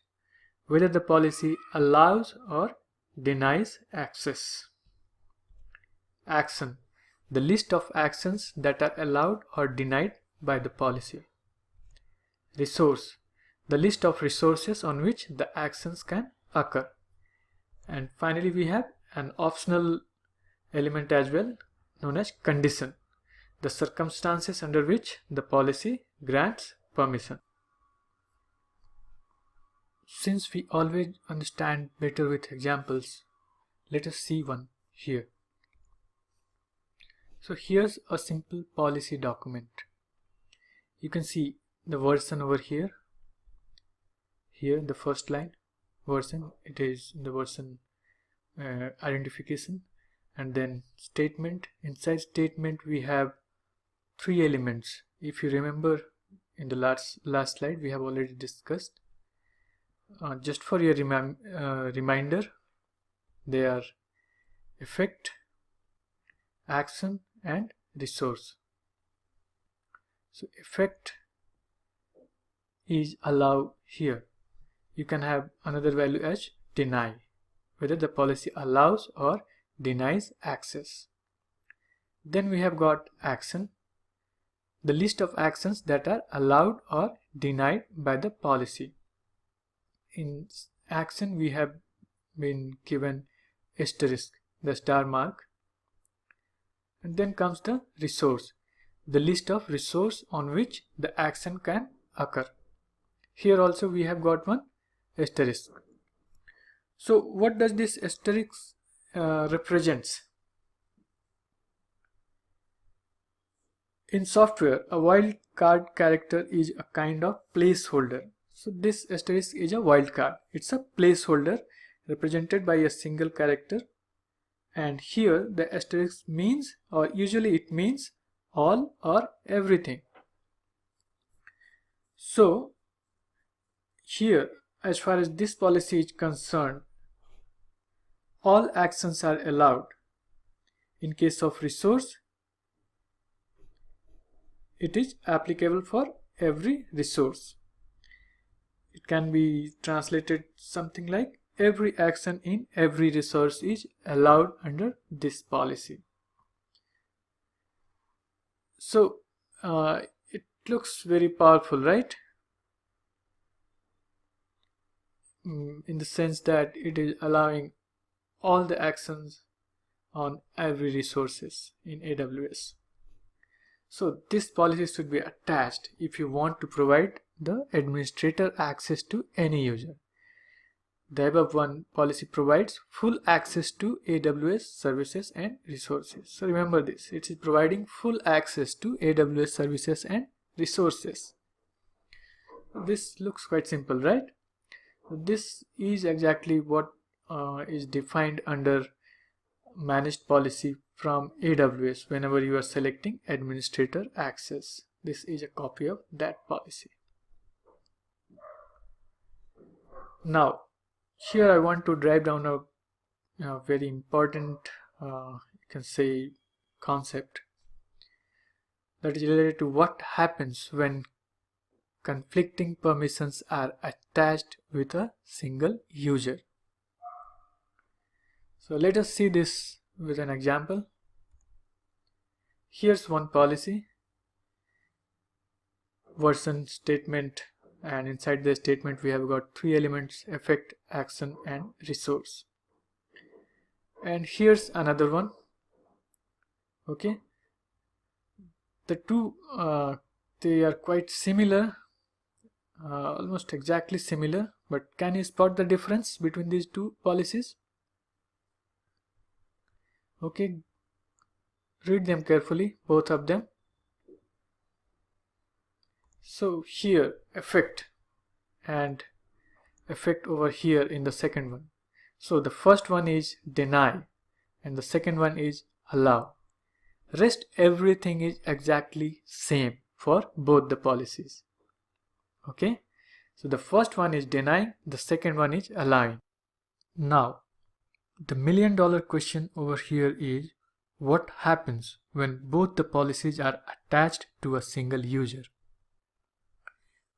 A: whether the policy allows or denies access; action, the list of actions that are allowed or denied by the policy; resource, the list of resources on which the actions can occur; and finally we have an optional element as well known as condition, the circumstances under which the policy grants permission. Since we always understand better with examples, let us see one here. So here's a simple policy document. You can see the version over here. Here in the first line, version, it is the version identification, and then statement. Inside statement we have three elements. If you remember, in the last slide we have already discussed. Just for your reminder, they are effect, action and resource. So effect is allow here. You can have another value as deny, whether the policy allows or denies access. Then we have got action, the list of actions that are allowed or denied by the policy. In action we have been given asterisk, the star mark, and then comes the resource, the list of resource on which the action can occur. Here also we have got one asterisk. So what does this asterisk represents? In software, a wildcard character is a kind of placeholder. So this asterisk is a wildcard. It's a placeholder represented by a single character, and here the asterisk means, or usually it means, all or everything. So here, as far as this policy is concerned, all actions are allowed. In case of resource, it is applicable for every resource. It can be translated something like every action in every resource is allowed under this policy. So it looks very powerful, right? In the sense that it is allowing all the actions on every resources in AWS. So this policy should be attached if you want to provide the administrator access to any user. The above one policy provides full access to AWS services and resources. So remember this, it is providing full access to AWS services and resources. This looks quite simple, right? This is exactly what is defined under managed policy from AWS whenever you are selecting administrator access. This is a copy of that policy. Now, here I want to drive down a very important, you can say, concept that is related to what happens when conflicting permissions are attached with a single user. So let us see this with an example. Here's one policy, version statement, and inside the statement we have got three elements: effect, action, and resource. And here's another one. Okay, the two they are quite similar, almost exactly similar, but can you spot the difference between these two policies? Okay, read them carefully, both of them. So here effect and effect over here in the second one. So the first one is deny and the second one is allow. Rest everything is exactly same for both the policies. Okay, so the first one is denying, the second one is allowing. Now the $1,000,000 question over here is, what happens when both the policies are attached to a single user?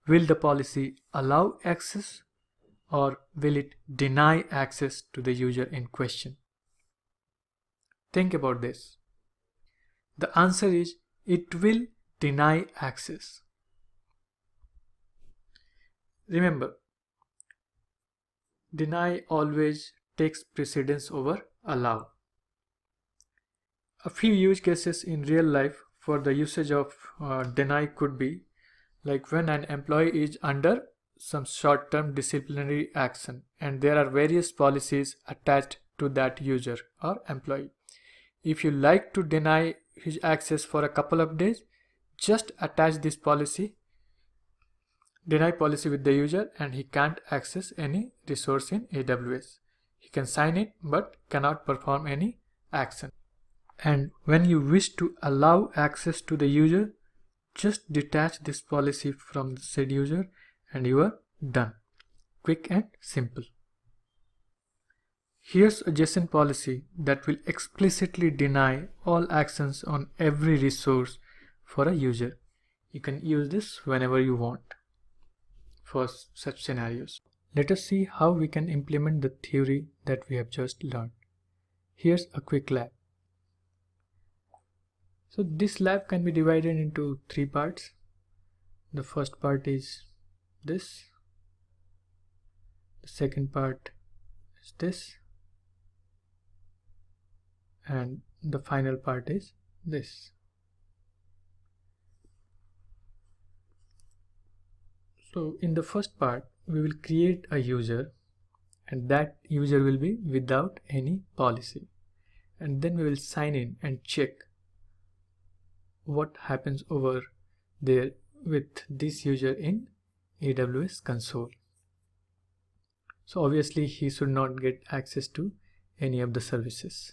A: Will the policy allow access or will it deny access to the user in question? Think about this. The answer is it will deny access. Remember, deny always takes precedence over allow. A few use cases in real life for the usage of deny could be like when an employee is under some short-term disciplinary action and there are various policies attached to that user or employee. If you like to deny his access for a couple of days, just attach this policy, deny policy with the user, and he can't access any resource in AWS. He can sign it but cannot perform any action. And when you wish to allow access to the user, just detach this policy from the said user and you are done. Quick and simple. Here's a JSON policy that will explicitly deny all actions on every resource for a user. You can use this whenever you want for such scenarios. Let us see how we can implement the theory that we have just learned. Here's a quick lab. So this lab can be divided into three parts. The first part is this. The second part is this. And the final part is this. So in the first part, we will create a user and that user will be without any policy. And then we will sign in and check what happens over there with this user in AWS console. So obviously he should not get access to any of the services.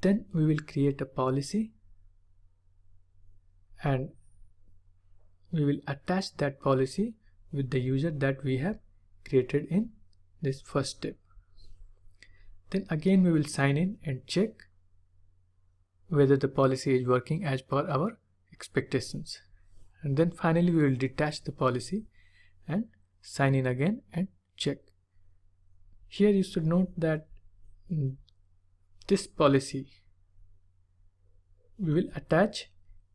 A: Then we will create a policy and we will attach that policy with the user that we have created in this first step. Then again we will sign in and check whether the policy is working as per our expectations. And then finally we will detach the policy and sign in again and check. Here you should note that this policy we will attach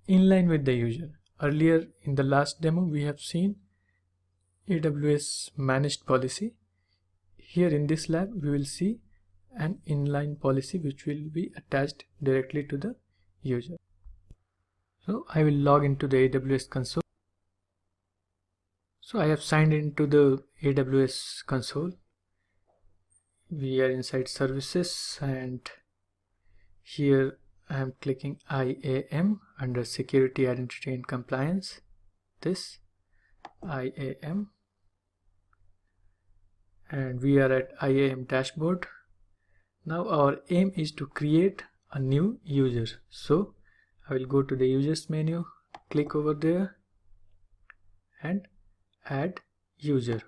A: in line with the user. Earlier in the last demo we have seen AWS managed policy. Here in this lab we will see an inline policy which will be attached directly to the user. So I will log into the AWS console. So I have signed into the AWS console. We are inside services and here I am clicking IAM under security, identity and compliance. This IAM, and we are at IAM dashboard. Now our aim is to create a new user. So I will go to the users menu, click over there and add user.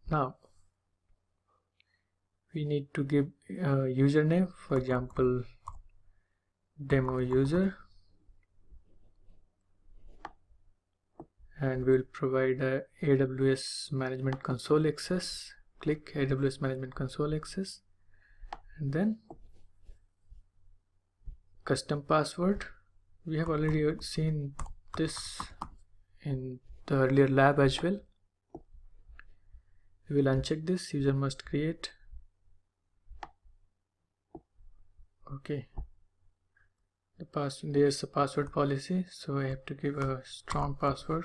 A: Now we need to give a username, for example demo user, and we will provide a AWS management console access. Click AWS management console access and then custom password. We have already seen this in the earlier lab as well. We will uncheck this, user must create. Okay, there's a password policy, so I have to give a strong password.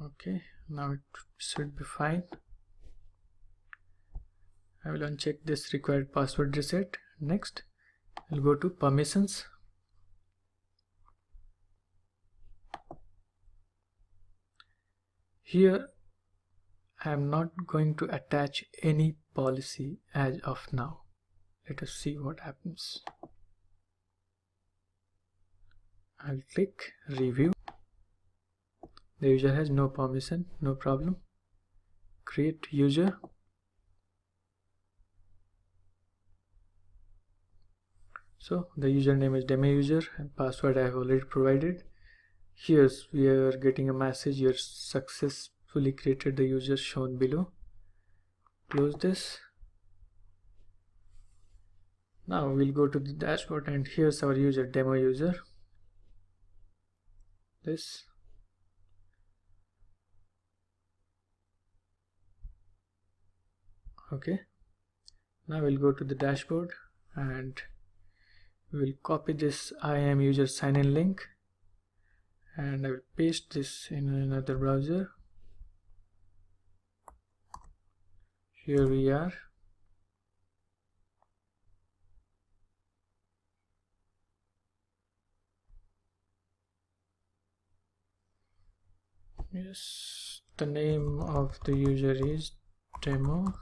A: Okay, now it should be fine. I will uncheck this required password reset. Next, I'll go to permissions. Here I am not going to attach any policy as of now. Let us see what happens. I'll click review. The user has no permission, no problem. Create user. So the username is demo user and password I have already provided. Here we are getting a message, you successfully created the user shown below. Close this. Now we'll go to the dashboard and here's our user, demo user. This. Okay. Now we'll go to the dashboard and we'll copy this I am user sign in link and I will paste this in another browser. Here we are. Yes, the name of the user is demo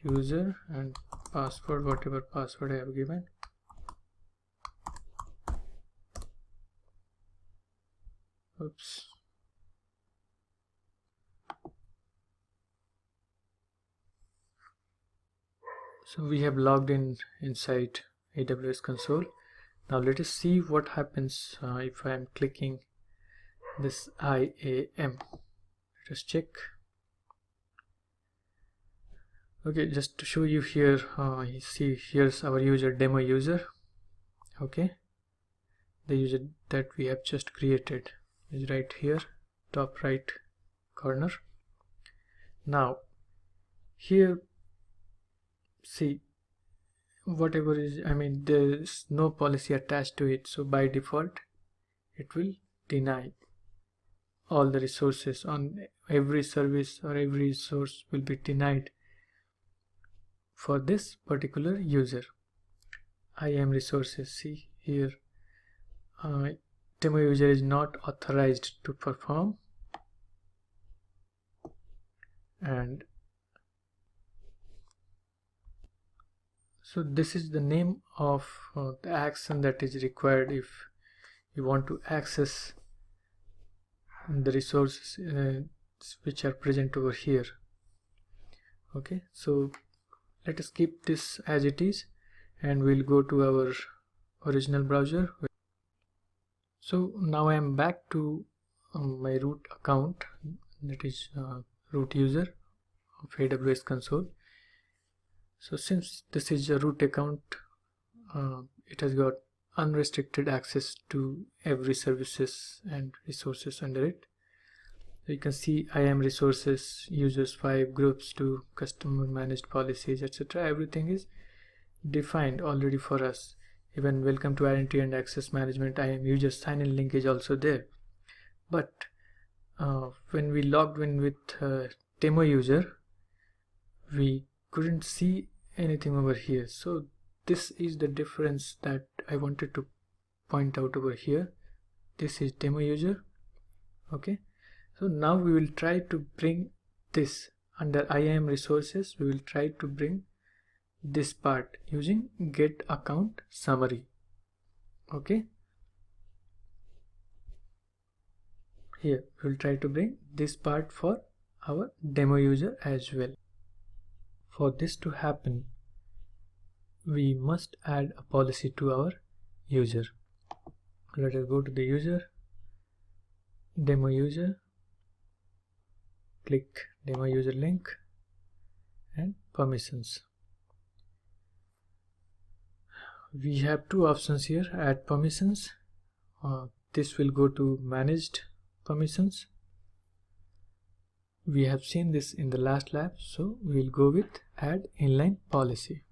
A: user and password, whatever password I have given. Oops. So we have logged in inside AWS console. Now let us see what happens if I am clicking this IAM. Let us check. Okay, just to show you here, you see here's our user, demo user. Okay, the user that we have just created is right here, top right corner. Now here, see, whatever is, there's no policy attached to it, so by default it will deny all the resources on every service, or every resource will be denied for this particular user. IAM resources, see here, demo user is not authorized to perform, and so this is the name of the action that is required if you want to access the resources which are present over here. Okay, so let us keep this as it is and we'll go to our original browser. So now I am back to my root account, that is root user of AWS console. So since this is a root account, it has got unrestricted access to every services and resources under it. So you can see IAM resources, users 5, groups 2, customer managed policies, etc. Everything is defined already for us. Even welcome to identity and access management IAM user sign in link is also there. But when we logged in with demo user, we couldn't see anything over here. So this is the difference that I wanted to point out over here. This is demo user. Okay, so now we will try to bring this under IAM resources, we will try to bring this part using get account summary. Okay, here we will try to bring this part for our demo user as well. For this to happen, we must add a policy to our user. Let us go to the user, demo user, click demo user link and permissions. We have two options here, add permissions. This will go to managed permissions. We have seen this in the last lab, so we will go with add inline policy.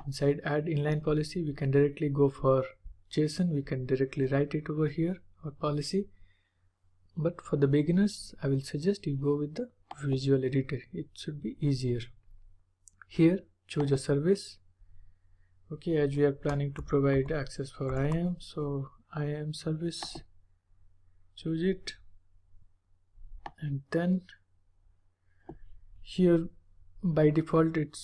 A: Inside add inline policy, we can directly go for JSON. We can directly write it over here, or policy. But for the beginners, I will suggest you go with the visual editor. It should be easier. Here, choose a service. Okay, as we are planning to provide access for IAM, so IAM service, choose it, and then here by default it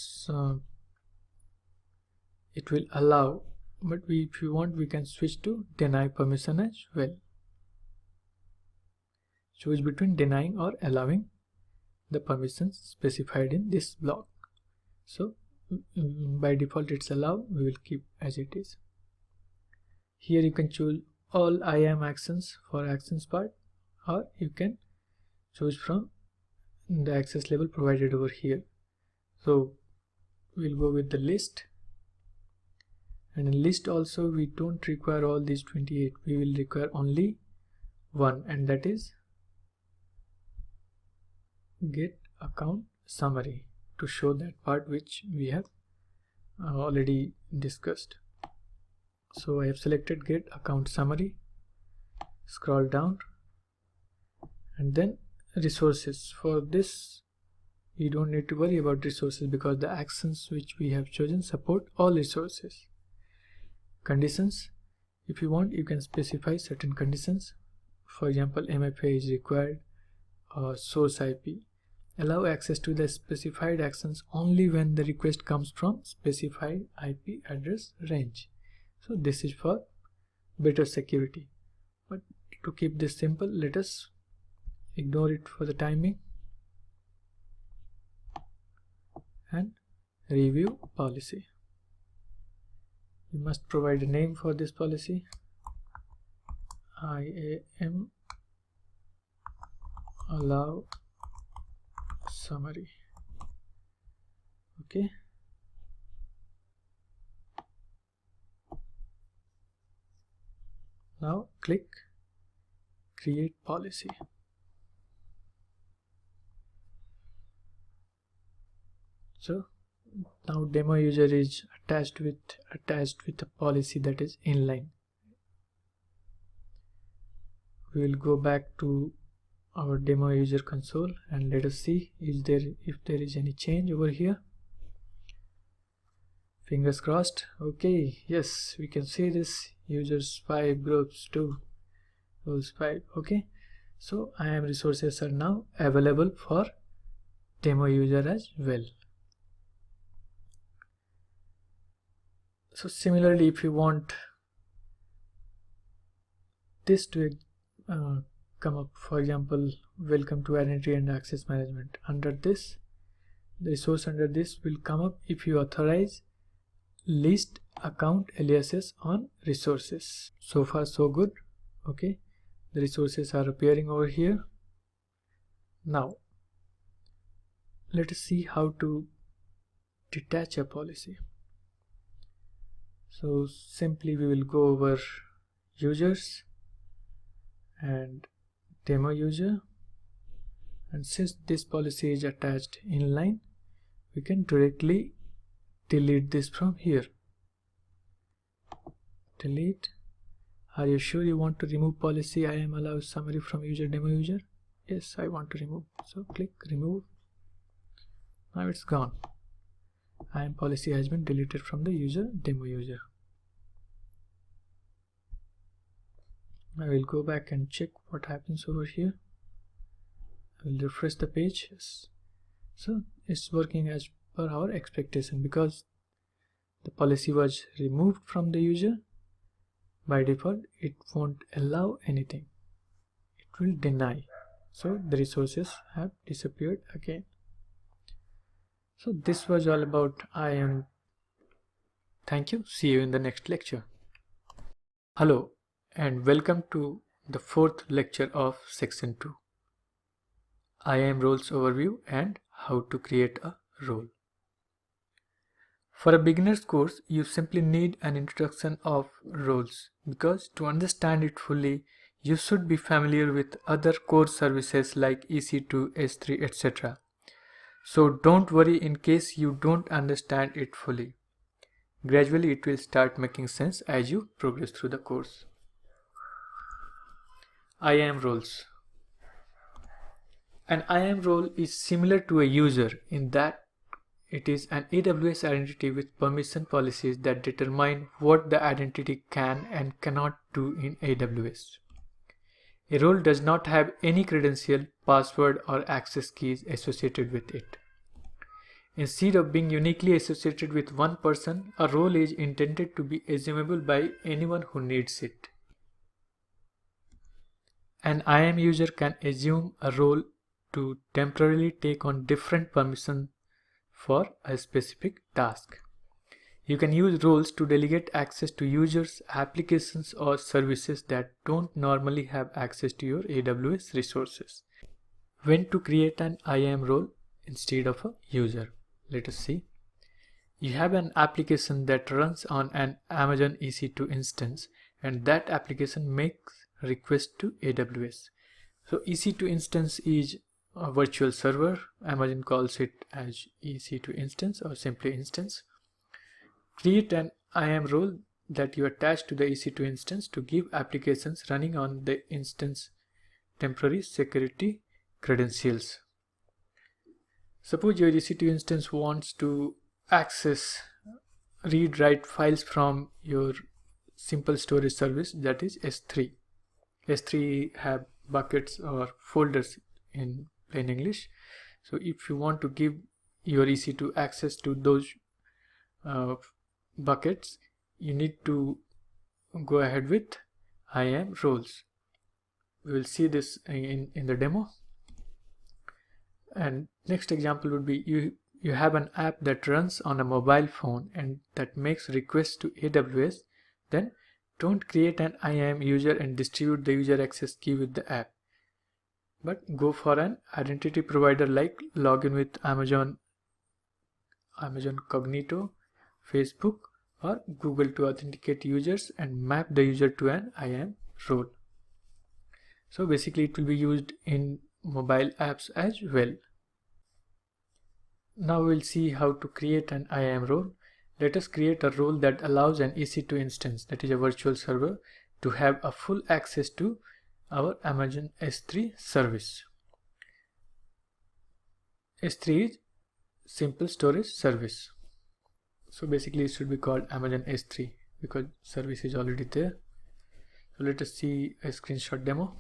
A: will allow, but if you want, we can switch to deny permission as well. Choose between denying or allowing the permissions specified in this block. So by default it's allow, we will keep as it is. Here you can choose all IAM actions for actions part, or you can choose from the access level provided over here. So we'll go with the list, and in list also we don't require all these 28. We will require only one, and that is get account summary, to show that part which we have already discussed. So I have selected get account summary, scroll down, and then resources. For this you don't need to worry about resources because the actions which we have chosen support all resources. Conditions, if you want, you can specify certain conditions. For example, MFA is required, source IP. Allow access to the specified actions only when the request comes from specified IP address range. So this is for better security. But to keep this simple, let us ignore it for the timing and review policy. You must provide a name for this policy. IAM allow summary. Okay, now click create policy. So now demo user is attached with a policy that is inline. We will go back to our demo user console and let us see if there is any change over here. Fingers crossed. Okay, yes, we can see this users 5, groups 2, roles 5. Okay, so IAM resources are now available for demo user as well. So similarly, if you want this to come up, for example, welcome to identity and access management, under this, the resource under this will come up if you authorize list account aliases on resources. So far so good. Okay, the resources are appearing over here. Now let us see how to detach a policy. So simply we will go over users and demo user, and since this policy is attached inline, we can directly delete this from here. Delete. Are you sure you want to remove policy IAM allow summary from user demo user? Yes, I want to remove. So click remove. Now it's gone. IAM policy has been deleted from the user demo user. I will go back and check what happens over here. I will refresh the page. So it's working as per our expectation. Because the policy was removed from the user, by default it won't allow anything, it will deny. So the resources have disappeared again. So this was all about IAM. Thank you. See you in the next lecture. Hello and welcome to the fourth lecture of section 2. IAM roles overview and how to create a role. For a beginner's course, you simply need an introduction of roles, because to understand it fully, you should be familiar with other core services like EC2, S3, etc. So don't worry in case you don't understand it fully. Gradually it will start making sense as you progress through the course. IAM roles. An IAM role is similar to a user in that it is an AWS identity with permission policies that determine what the identity can and cannot do in AWS. A role does not have any credential, password, or access keys associated with it. Instead of being uniquely associated with one person, a role is intended to be assumable by anyone who needs it. An IAM user can assume a role to temporarily take on different permissions for a specific task. You can use roles to delegate access to users, applications, or services that don't normally have access to your AWS resources. When to create an IAM role instead of a user? Let us see. You have an application that runs on an Amazon EC2 instance, and that application makes requests to AWS. So EC2 instance is a virtual server. Amazon calls it as EC2 instance or simply instance. Create an IAM role that you attach to the EC2 instance to give applications running on the instance temporary security credentials. Suppose your EC2 instance wants to access read-write files from your simple storage service, that is S3. S3 have buckets or folders in plain English. So if you want to give your EC2 access to those buckets, you need to go ahead with IAM roles. We will see this in the demo. And next example would be you have an app that runs on a mobile phone and that makes requests to AWS. Then don't create an IAM user and distribute the user access key with the app, but go for an identity provider like login with Amazon Cognito, Facebook, or Google to authenticate users and map the user to an IAM role. So basically it will be used in mobile apps as well. Now we'll see how to create an IAM role. Let us create a role that allows an EC2 instance, that is a virtual server, to have a full access to our Amazon S3 service. S3 is simple storage service. So basically it should be called Amazon S3 because service is already there. So let us see a screenshot demo.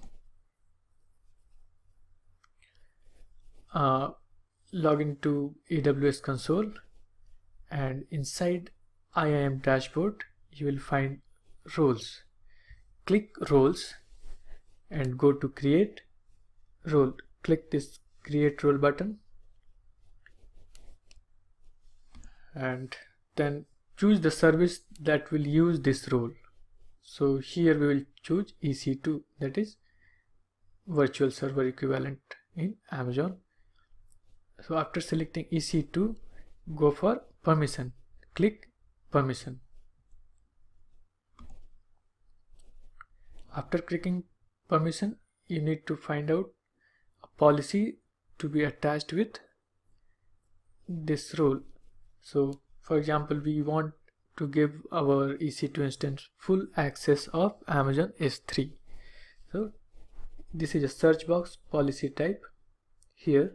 A: Log into AWS console, and inside IAM dashboard you will find roles. Click roles and go to create role. Click this create role button and then choose the service that will use this role. So here we will choose EC2, that is virtual server equivalent in Amazon. So after selecting EC2, go for permission. Click permission. After clicking permission, you need to find out a policy to be attached with this role. So for example, we want to give our EC2 instance full access of Amazon S3. So this is a search box, policy type. Here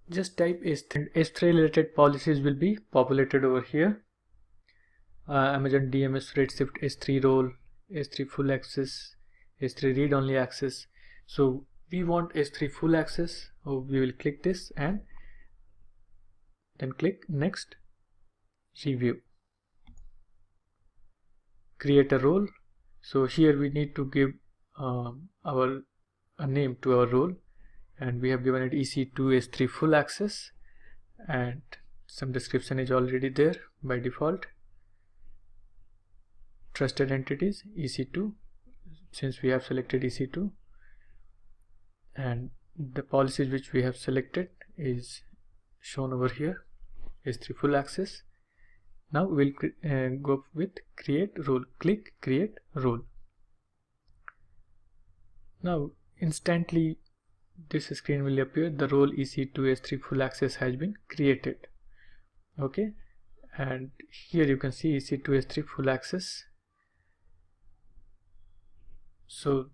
A: just type S3. S3 related policies will be populated over here. Amazon DMS Redshift S3 role, S3 full access, S3 read only access. So we want S3 full access, so we will click this and then click next, review, create a role. So here we need to give a name to our role, and we have given it EC2 S3 full access, and some description is already there by default. Trusted entities EC2, since we have selected EC2, and the policies which we have selected is shown over here, S3 full access. Now we'll go with create role. Click create role. Now instantly this screen will appear. The role EC2 S3 full access has been created. Okay, and here you can see EC2 S3 full access. So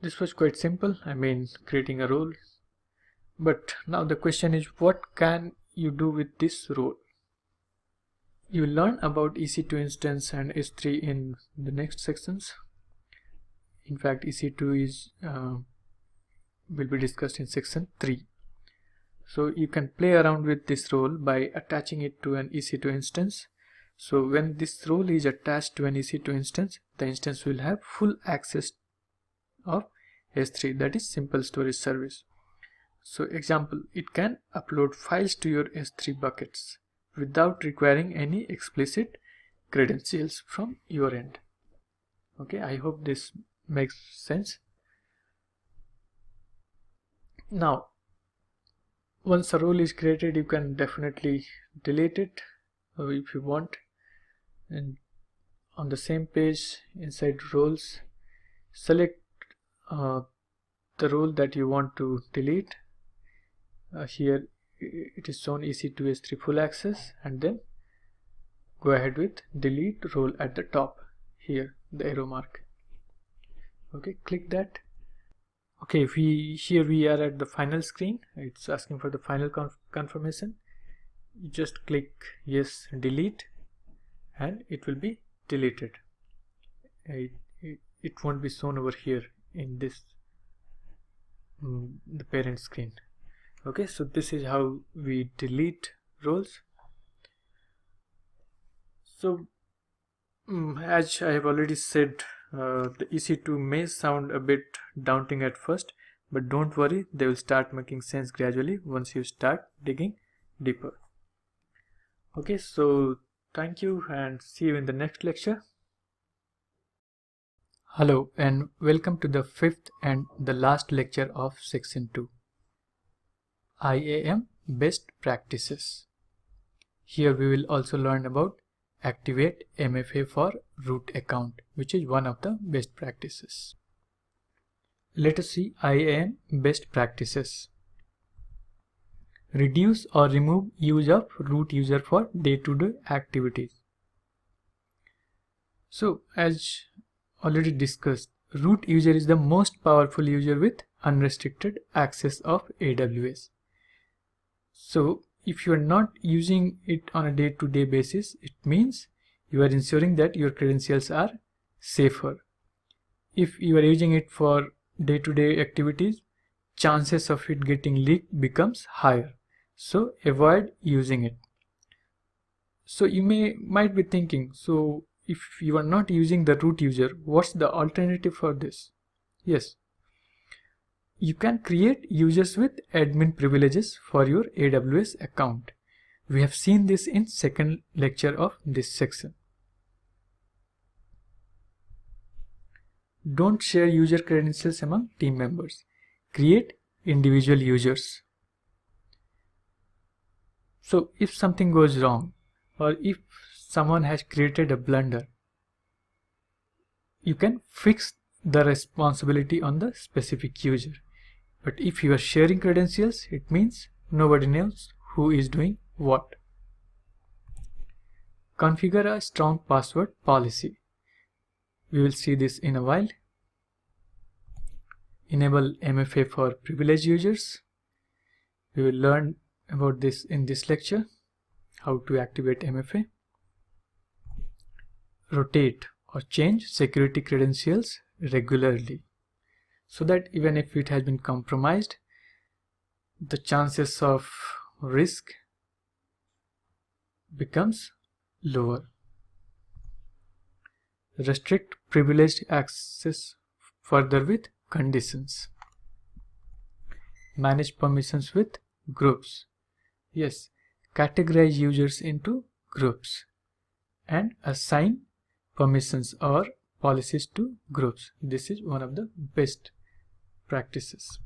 A: this was quite simple, I mean creating a role. But now the question is, what can you do with this role? You will learn about EC2 instance and S3 in the next sections. In fact, EC2 is will be discussed in section 3. So you can play around with this role by attaching it to an EC2 instance. So when this role is attached to an EC2 instance, the instance will have full access of S3, that is simple storage service. So example, it can upload files to your S3 buckets without requiring any explicit credentials from your end. Okay, I hope this makes sense. Now once a role is created, you can definitely delete it if you want, and on the same page inside roles, select the role that you want to delete. Here it is shown EC2 S3 full access, and then go ahead with delete role at the top, here the arrow mark. Okay, click that. Okay, here we are at the final screen. It's asking for the final confirmation. You just click yes, delete, and it will be deleted. It won't be shown over here in this the parent screen. Okay, so this is how we delete roles. So as I have already said, the EC2 may sound a bit daunting at first, but don't worry, they will start making sense gradually once you start digging deeper. Okay, so thank you and see you in the next lecture. Hello and welcome to the fifth and the last lecture of section 2. IAM best practices. Here we will also learn about activate MFA for root account, which is one of the best practices. Let us see IAM best practices. Reduce or remove use of root user for day-to-day activities. So as already discussed, root user is the most powerful user with unrestricted access of AWS. So if you are not using it on a day-to-day basis, it means you are ensuring that your credentials are safer. If you are using it for day-to-day activities, chances of it getting leaked becomes higher. So avoid using it. So you might be thinking, so if you are not using the root user, what's the alternative for this? Yes, you can create users with admin privileges for your AWS account. We have seen this in second lecture of this section. Don't share user credentials among team members. Create individual users. So if something goes wrong, or if someone has created a blunder, you can fix the responsibility on the specific user. But if you are sharing credentials, it means nobody knows who is doing what. Configure a strong password policy. We will see this in a while. Enable MFA for privileged users. We will learn about this in this lecture, how to activate MFA. Rotate or change security credentials regularly. so that even if it has been compromised, the chances of risk becomes lower. Restrict privileged access further with conditions. Manage permissions with groups. Yes, categorize users into groups and assign permissions or policies to groups. This is one of the best practices.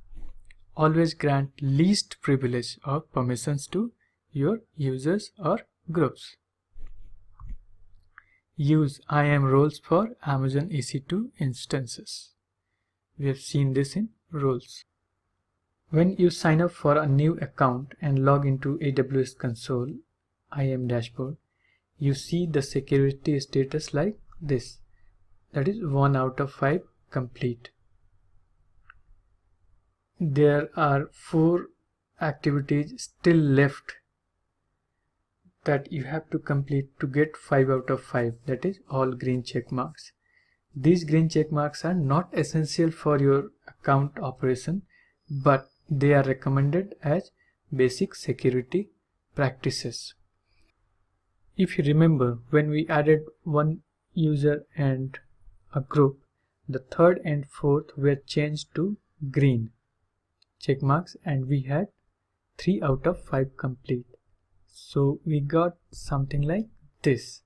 A: Always grant least privilege or permissions to your users or groups. Use IAM roles for Amazon EC2 instances. We have seen this in roles. When you sign up for a new account and log into AWS console IAM dashboard, you see the security status like this. That is 1 out of 5 complete. There are 4 activities still left that you have to complete to get 5 out of 5, that is all green check marks. These green check marks are not essential for your account operation, but they are recommended as basic security practices. If you remember, when we added one user and a group, the third and fourth were changed to green check marks and we had 3 out of 5 complete. So we got something like this.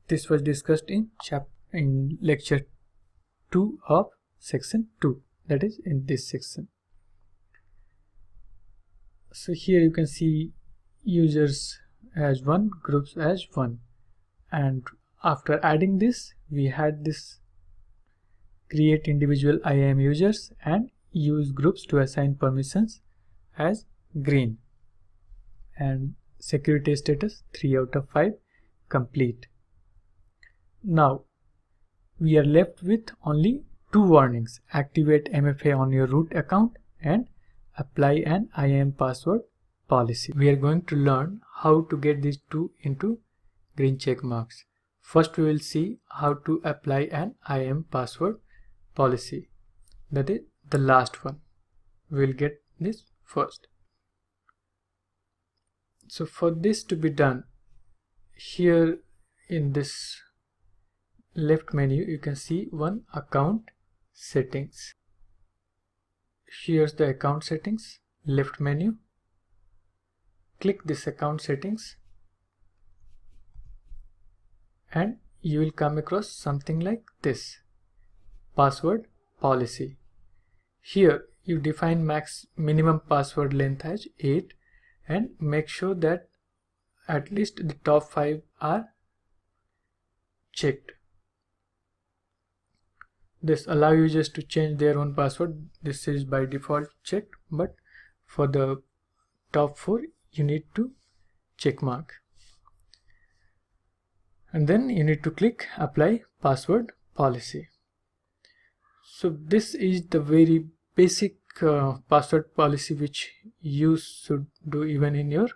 A: This was discussed in lecture 2 of section 2, that is in this section. So here you can see users as 1, groups as 1, and after adding this we had this create individual IAM users and use groups to assign permissions as green, and security status 3 out of 5 complete. Now we are left with only 2 warnings: activate MFA on your root account and apply an IAM password policy. We are going to learn how to get these 2 into green check marks. First we will see how to apply an IAM password policy, that is the last one. We will get this first. So for this to be done, here in this left menu you can see one account settings. Here's the account settings, left menu. Click this account settings and you will come across something like this: password policy. Here you define minimum password length as 8 and make sure that at least the top 5 are checked. This allow users to change their own password. This is by default checked, but for the top 4 you need to check mark. And then you need to click apply password policy. So this is the very basic password policy which you should do even in your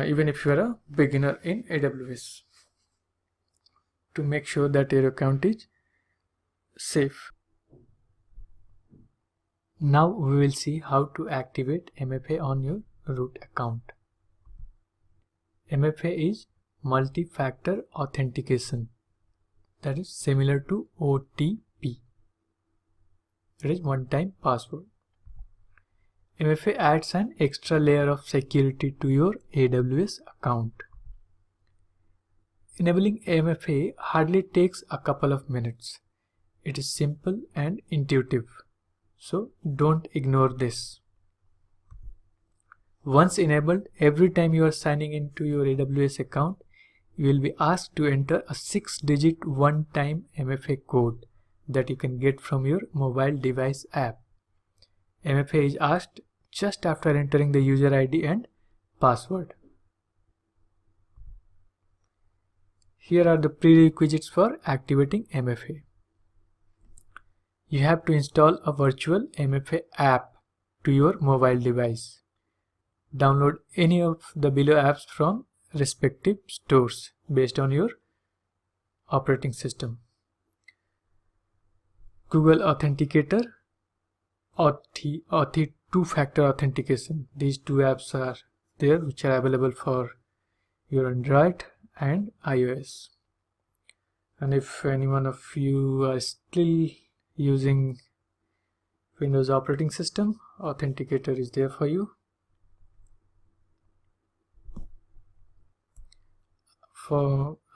A: even if you are a beginner in AWS, to make sure that your account is safe. Now we will see how to activate MFA on your root account. MFA is multi-factor authentication, that is similar to OTP, that is one-time password. MFA adds an extra layer of security to your AWS account. Enabling MFA hardly takes a couple of minutes. It is simple and intuitive, so don't ignore this. Once enabled, every time you are signing into your AWS account, you will be asked to enter a 6-digit one-time MFA code that you can get from your mobile device app. MFA is asked just after entering the user ID and password. Here are the prerequisites for activating MFA. You have to install a virtual MFA app to your mobile device. Download any of the below apps from respective stores based on your operating system. Google Authenticator or two-factor authentication. These two apps are there which are available for your Android and iOS. And if any one of you are still using Windows operating system, Authenticator is there for you.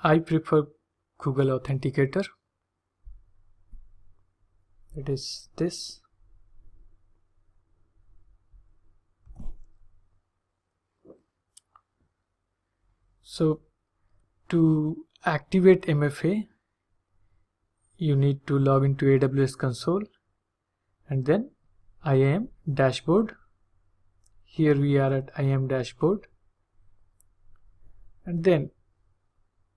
A: I prefer Google Authenticator. It is this. So to activate MFA, you need to log into AWS console and then IAM dashboard. Here we are at IAM dashboard, and then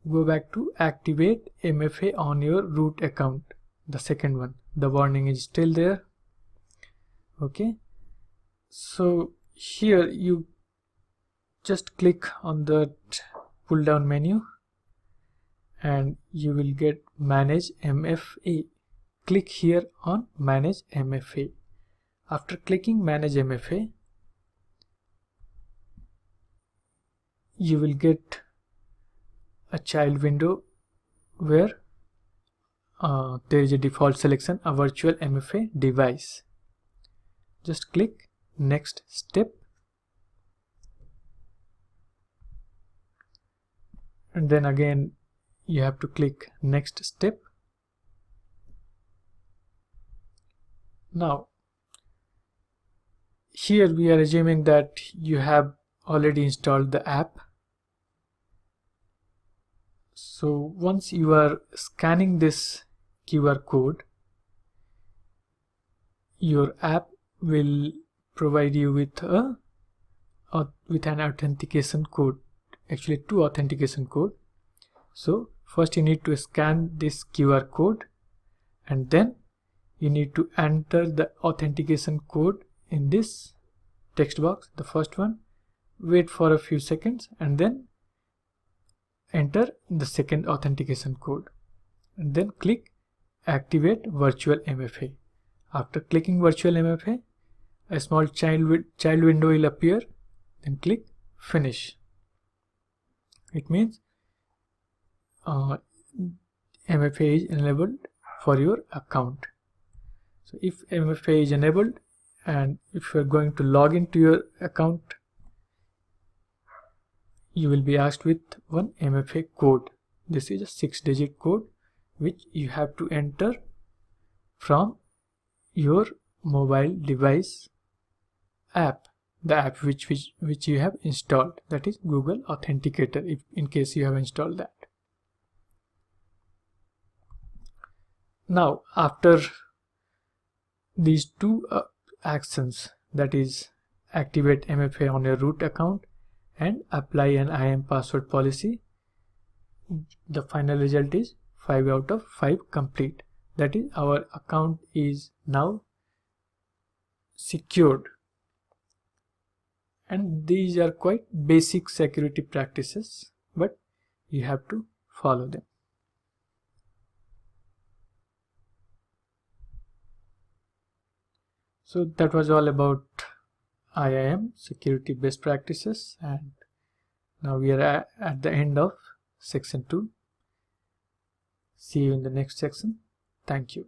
A: go back to activate MFA on your root account, the second one. The warning is still there. Okay, so here you just click on the pull down menu and you will get manage MFA. Click here on manage MFA. After clicking manage MFA, you will get a child window where there is a default selection, a virtual MFA device. Just click next step, and then again you have to click next step. Now here we are assuming that you have already installed the app. So once you are scanning this QR code, your app will provide you with an authentication code, actually two authentication code. So first you need to scan this QR code, and then you need to enter the authentication code in this text box, the first one. Wait for a few seconds and then enter the second authentication code, and then click activate virtual MFA. After clicking virtual MFA, a small child window will appear. Then click finish. It means MFA is enabled for your account. So if MFA is enabled and if you are going to log into your account, you will be asked with one MFA code. This is a 6-digit code which you have to enter from your mobile device app, the app which you have installed, that is Google Authenticator, if in case you have installed that. Now after these two actions, that is activate MFA on your root account and apply an IAM password policy, the final result is 5 out of 5 complete. That is, our account is now secured. And these are quite basic security practices, but you have to follow them. So that was all about IAM security best practices, and now we are at the end of section 2. See you in the next section. Thank you.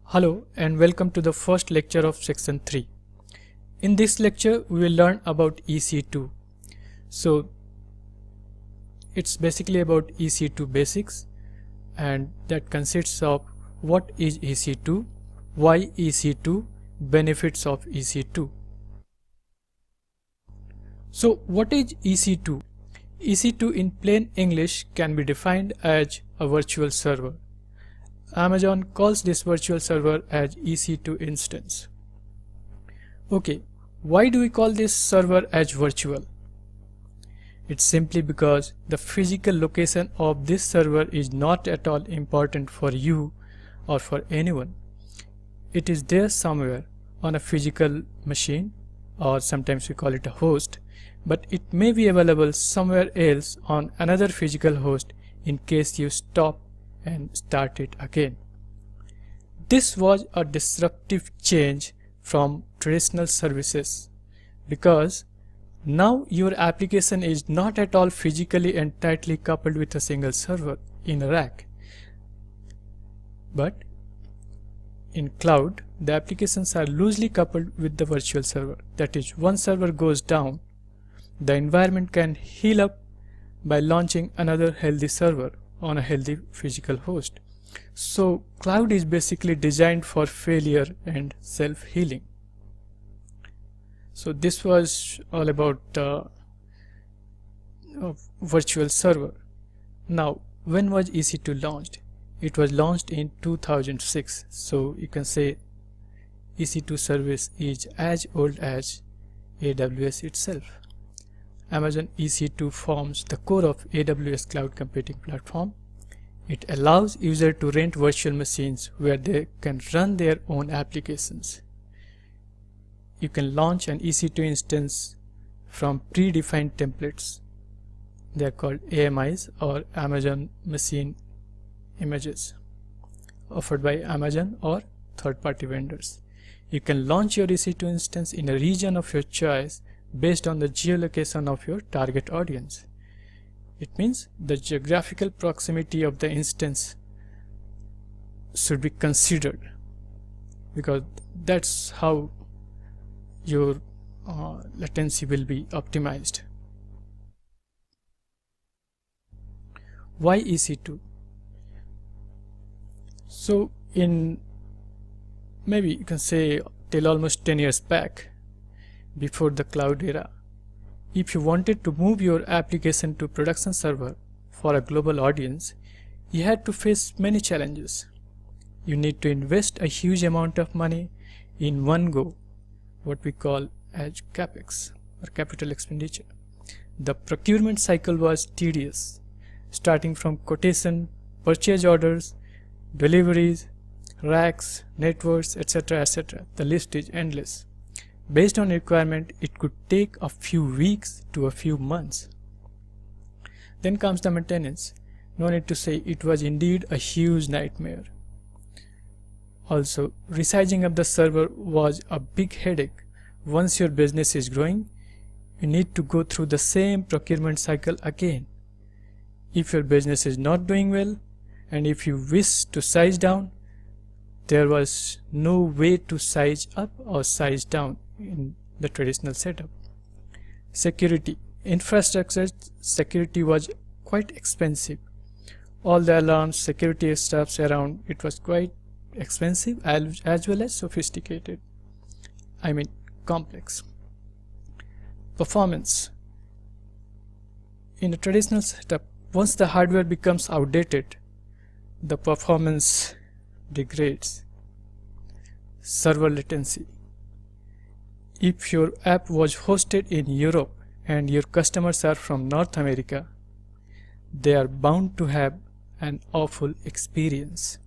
A: Hello and welcome to the first lecture of section 3. In this lecture we will learn about EC2. So it's basically about EC2 basics, and that consists of what is EC2, why EC2, benefits of EC2. So what is EC2? EC2 in plain English can be defined as a virtual server. Amazon calls this virtual server as EC2 instance. Okay, why do we call this server as virtual? It's simply because the physical location of this server is not at all important for you or for anyone. It is there somewhere on a physical machine, or sometimes we call it a host, but it may be available somewhere else on another physical host in case you stop and start it again. This was a disruptive change from traditional services because now your application is not at all physically and tightly coupled with a single server in a rack. But in cloud, the applications are loosely coupled with the virtual server. That is, one server goes down, the environment can heal up by launching another healthy server on a healthy physical host. So cloud is basically designed for failure and self-healing. So this was all about virtual server. Now, when was EC2 launched? It was launched in 2006. So you can say EC2 service is as old as AWS itself. Amazon EC2 forms the core of AWS cloud computing platform. It allows users to rent virtual machines where they can run their own applications. You can launch an EC2 instance from predefined templates. They are called AMIs, or Amazon Machine Images, offered by Amazon or third-party vendors. You can launch your EC2 instance in a region of your choice based on the geolocation of your target audience. It means the geographical proximity of the instance should be considered, because that's how your latency will be optimized. Why EC2? So in maybe you can say till almost 10 years back, before the cloud era, if you wanted to move your application to production server for a global audience, you had to face many challenges. You need to invest a huge amount of money in one go, what we call as CapEx, or capital expenditure. The procurement cycle was tedious, starting from quotation, purchase orders, deliveries, racks, networks, etc. etc. The list is endless. Based on requirement, it could take a few weeks to a few months. Then comes the maintenance. No need to say, it was indeed a huge nightmare. Also, resizing of the server was a big headache. Once your business is growing, you need to go through the same procurement cycle again. If your business is not doing well, and if you wish to size down, there was no way to size up or size down in the traditional setup. Security. Infrastructure security was quite expensive. All the alarms, security stuffs around, it was quite expensive as well as sophisticated. I mean complex. Performance. In a traditional setup, once the hardware becomes outdated, the performance degrades. Server latency. If your app was hosted in Europe and your customers are from North America, they are bound to have an awful experience.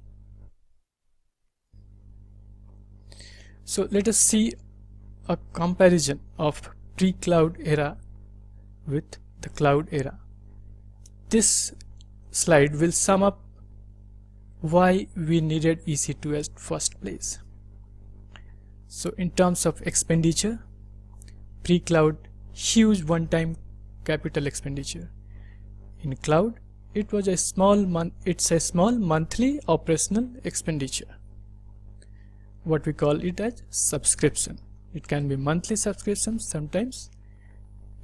A: So let us see a comparison of pre-cloud era with the cloud era. This slide will sum up why we needed EC2 at first place. So in terms of expenditure, pre-cloud, huge one-time capital expenditure. In cloud, it's a small monthly operational expenditure. What we call it as subscription. It can be monthly subscription, sometimes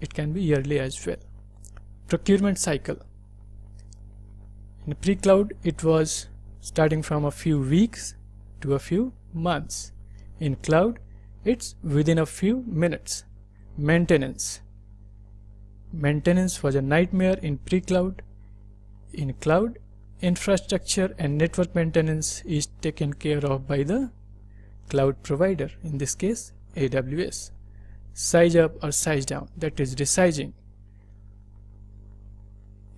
A: it can be yearly as well. Procurement cycle. In pre-cloud, it was starting from a few weeks to a few months. In cloud, it's within a few minutes. Maintenance. Maintenance was a nightmare in pre-cloud. In cloud, infrastructure and network maintenance is taken care of by the cloud provider, in this case AWS. Size up or size down, that is resizing.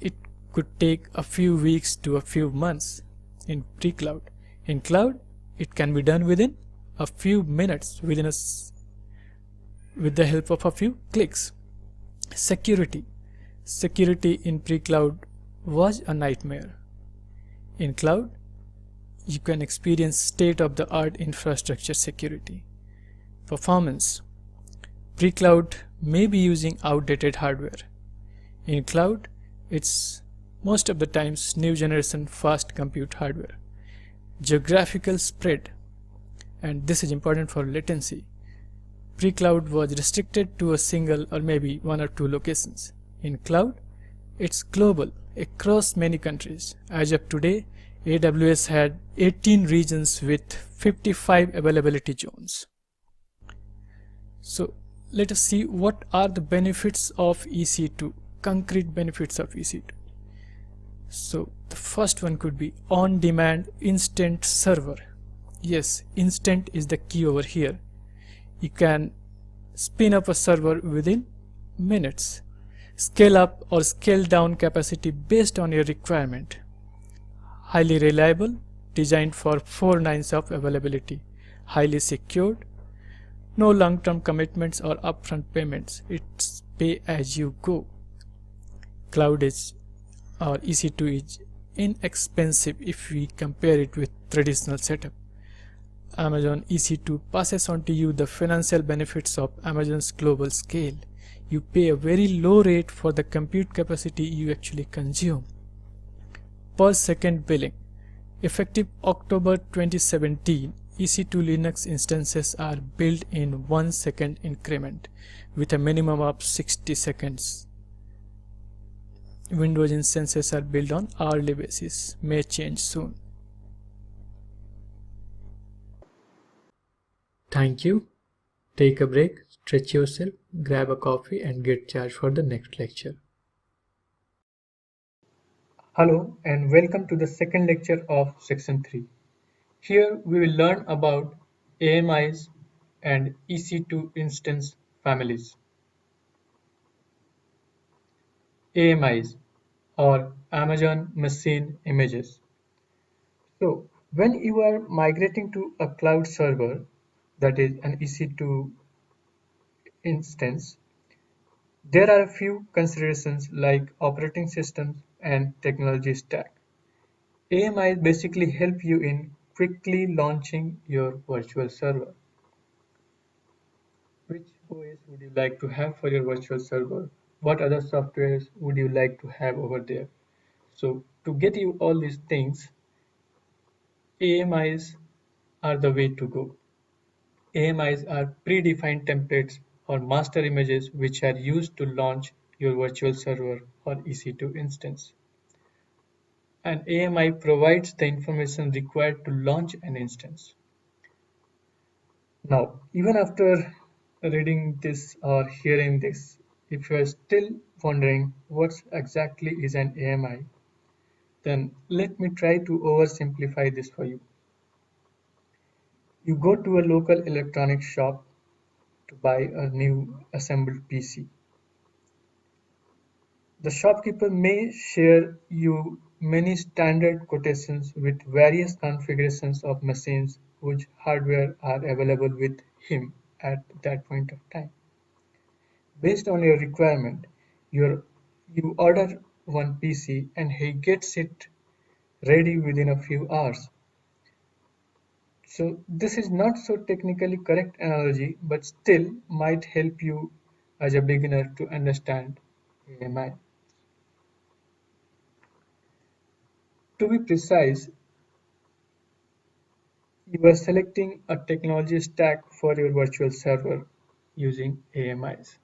A: It could take a few weeks to a few months in pre-cloud. In cloud, it can be done within a few minutes, with the help of a few clicks. Security. Security in pre-cloud was a nightmare. In cloud, you can experience state-of-the-art infrastructure security. Performance. Pre-cloud may be using outdated hardware. In cloud, it's most of the times new generation fast compute hardware. Geographical spread, and this is important for latency. Pre-cloud was restricted to a single or maybe one or two locations. In cloud, it's global across many countries. As of today, AWS had 18 regions with 55 availability zones. So let us see what are the benefits of EC2, concrete benefits of EC2. So the first one could be on-demand instant server. Yes, instant is the key over here. You can spin up a server within minutes. Scale up or scale down capacity based on your requirement. Highly reliable, designed for 4 nines of availability. Highly secured. No long-term commitments or upfront payments. It's pay as you go. Cloud is or EC2 is inexpensive if we compare it with traditional setup. Amazon EC2 passes on to you the financial benefits of Amazon's global scale. You pay a very low rate for the compute capacity you actually consume. Per second billing. Effective October 2017, EC2 Linux instances are built in 1 second increment with a minimum of 60 seconds. Windows instances are built on hourly basis, may change soon. Thank you. Take a break, stretch yourself, grab a coffee and get charged for the next lecture.
B: Hello and welcome to the second lecture of section 3. Here we will learn about AMIs and EC2 instance families. AMIs or Amazon Machine Images. So when you are migrating to a cloud server, that is an EC2 instance, there are a few considerations like operating systems and technology stack. AMIs basically help you in quickly launching your virtual server. Which OS would you like to have for your virtual server? What other softwares would you like to have over there? So to get you all these things, AMIs are the way to go. AMIs are predefined templates or master images which are used to launch your virtual server or EC2 instance. An AMI provides the information required to launch an instance. Now, even after reading this or hearing this, if you are still wondering what exactly is an AMI, then let me try to oversimplify this for you. You go to a local electronics shop to buy a new assembled PC. The shopkeeper may share you many standard quotations with various configurations of machines whose hardware are available with him at that point of time. Based on your requirement, you order one PC and he gets it ready within a few hours. So this is not so technically correct analogy, but still might help you as a beginner to understand AMI. To be precise, you are selecting a technology stack for your virtual server using AMIs.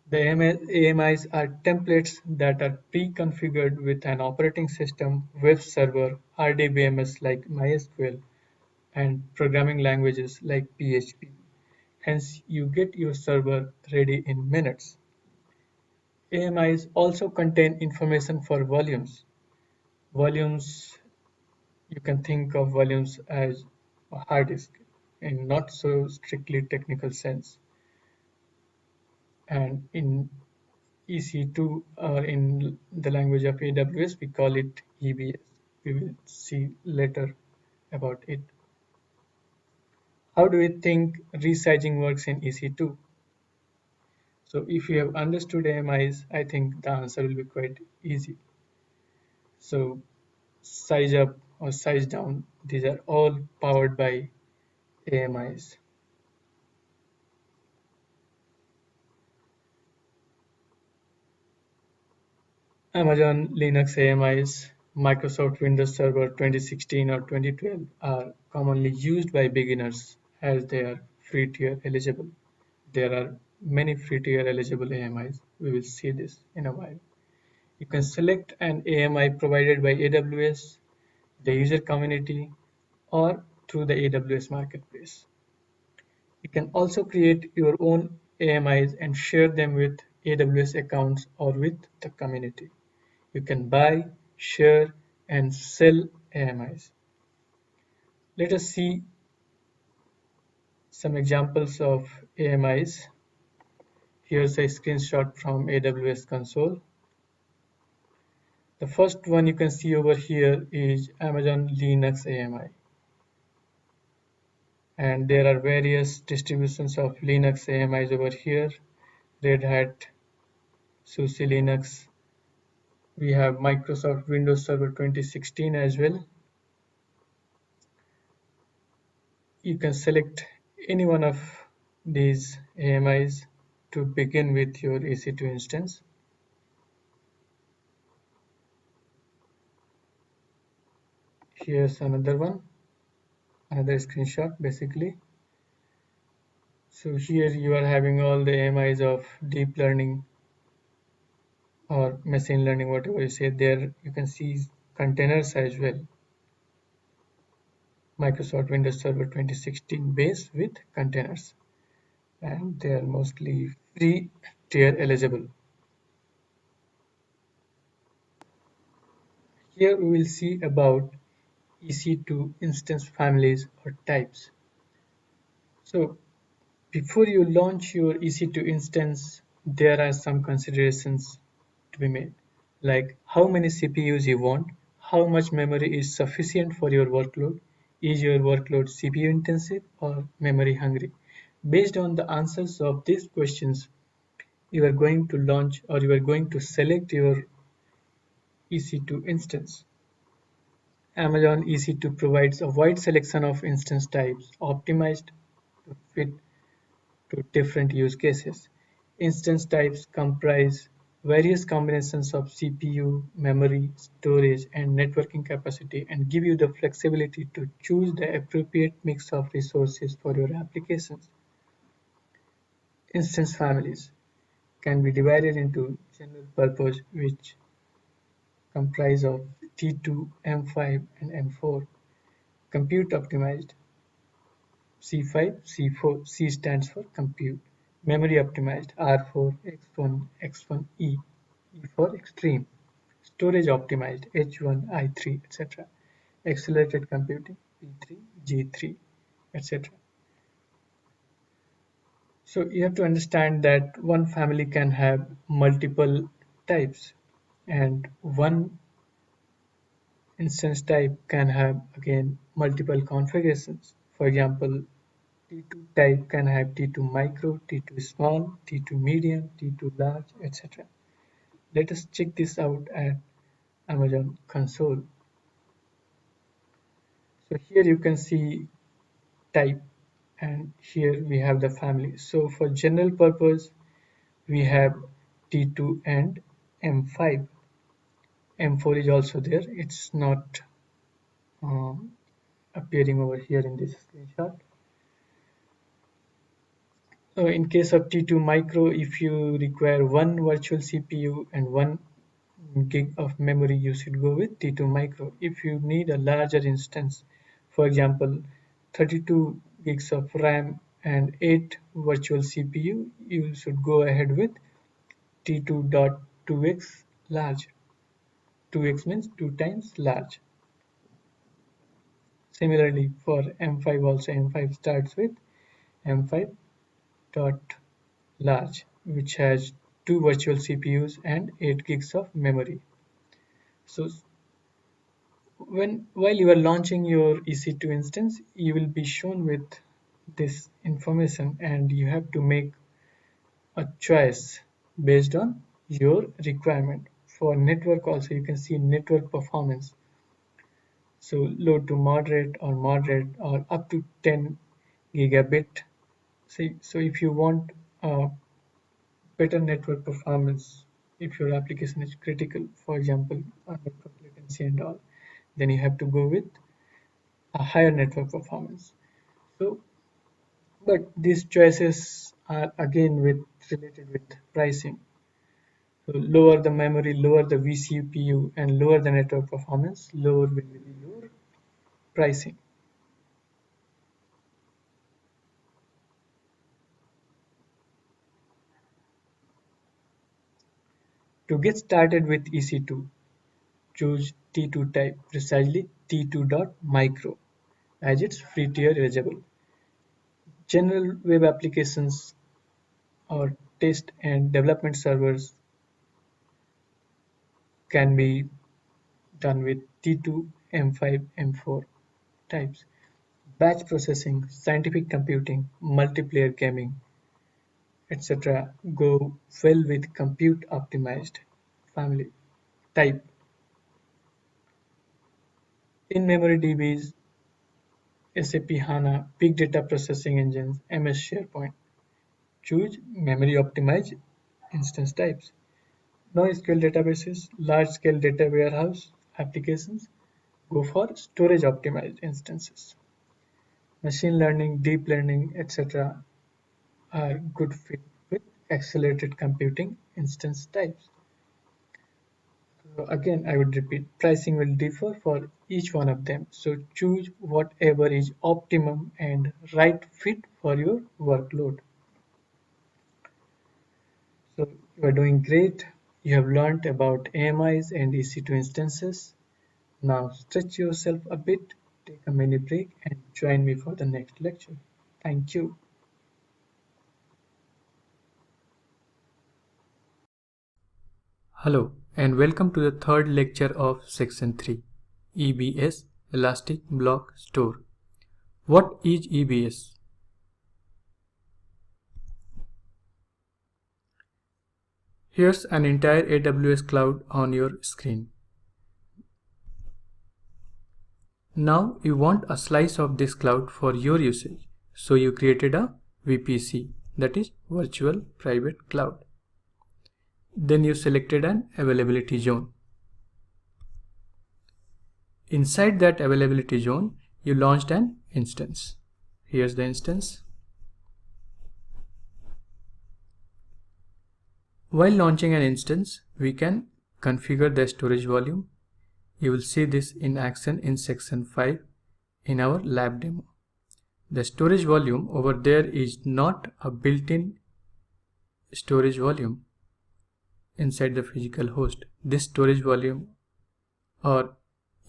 B: The AMIs are templates that are pre-configured with an operating system, web server, RDBMS like MySQL, and programming languages like PHP. Hence, you get your server ready in minutes. AMIs also contain information for volumes. Volumes, you can think of volumes as a hard disk in not so strictly technical sense. And in EC2 or in the language of AWS, we call it EBS. We will see later about it. How do we think resizing works in EC2? So if you have understood AMIs, I think the answer will be quite easy. So size up or size down. These are all powered by AMIs. Amazon Linux AMIs, Microsoft Windows Server 2016 or 2012 are commonly used by beginners as they are free tier eligible. There are many free tier eligible AMIs. We will see this in a while. You can select an AMI provided by AWS, the user community, or through the AWS marketplace. You can also create your own AMIs and share them with AWS accounts or with the community. You can buy, share, and sell AMIs. Let us see some examples of AMIs. Here's a screenshot from AWS console. The first one you can see over here is Amazon Linux AMI. And there are various distributions of Linux AMIs over here. Red Hat, SUSE Linux. We have Microsoft Windows Server 2016 as well. You can select any one of these AMIs to begin with your EC2 instance. Here's another one, another screenshot basically. So here you are having all the AMIs of deep learning or machine learning, whatever you say. There you can see containers as well. Microsoft Windows Server 2016 base with containers, and they are mostly free tier eligible. Here we will see about EC2 instance families or types. So before you launch your EC2 instance, there are some considerations to be made, like how many CPUs you want, how much memory is sufficient for your workload, is your workload CPU intensive or memory hungry. Based on the answers of these questions, you are going to launch or you are going to select your EC2 instance. Amazon EC2 provides a wide selection of instance types optimized to fit to different use cases. Instance types comprise various combinations of CPU, memory, storage, and networking capacity and give you the flexibility to choose the appropriate mix of resources for your applications. Instance families can be divided into general purpose, which comprise of T2, M5, and M4, compute optimized, C5, C4, C stands for compute, memory optimized, R4, X1, X1E, E for extreme, storage optimized, H1, I3, etc., accelerated computing, P3, G3, etc. So you have to understand that one family can have multiple types, and one instance type can have again multiple configurations. For example, T2 type can have T2 micro, T2 small, T2 medium, T2 large, etc. Let us check this out at Amazon console. So here you can see type, and here we have the family. So for general purpose, we have T2 and M5. M4 is also there. It's not appearing over here in this screenshot. In case of T2 micro, if you require one virtual CPU and 1 gig of memory, you should go with T2 micro. If you need a larger instance, for example 32 gigs of RAM and 8 virtual CPU, you should go ahead with T2.2x large. 2x means 2 times large. Similarly for M5 also, M5 starts with M5 dot large, which has 2 virtual CPUs and 8 gigs of memory. So while you are launching your EC2 instance, you will be shown with this information, and you have to make a choice based on your requirement. For network also, you can see network performance. So low to moderate or up to 10 gigabit. See, so if you want better network performance, if your application is critical, for example, network latency and all, then you have to go with a higher network performance. So, but these choices are again related with pricing. So lower the memory, lower the vCPU, and lower the network performance, lower will be your pricing. To get started with EC2, choose T2 type, precisely T2.micro, as it's free tier eligible. General web applications or test and development servers can be done with T2, M5, M4 types. Batch processing, scientific computing, multiplayer gaming, etc. go well with compute optimized family type. In-memory DBs, SAP HANA, big data processing engines, MS SharePoint. Choose memory optimized instance types. NoSQL databases, large-scale data warehouse applications, go for storage optimized instances. Machine learning, deep learning, etc. are good fit with accelerated computing instance types. So again, I would repeat, pricing will differ for each one of them. So choose whatever is optimum and right fit for your workload. So you are doing great. You have learned about AMIs and EC2 instances. Now stretch yourself a bit, take a mini break, and join me for the next lecture. Thank you.
A: Hello and welcome to the third lecture of section 3, EBS, Elastic Block Store. What is EBS? Here's an entire AWS cloud on your screen. Now you want a slice of this cloud for your usage, so you created a VPC, that is Virtual Private Cloud. Then you selected an availability zone. Inside that availability zone, you launched an instance. Here's the instance. While launching an instance, we can configure the storage volume. You will see this in action in section 5 in our lab demo. The storage volume over there is not a built-in storage volume inside the physical host. This storage volume or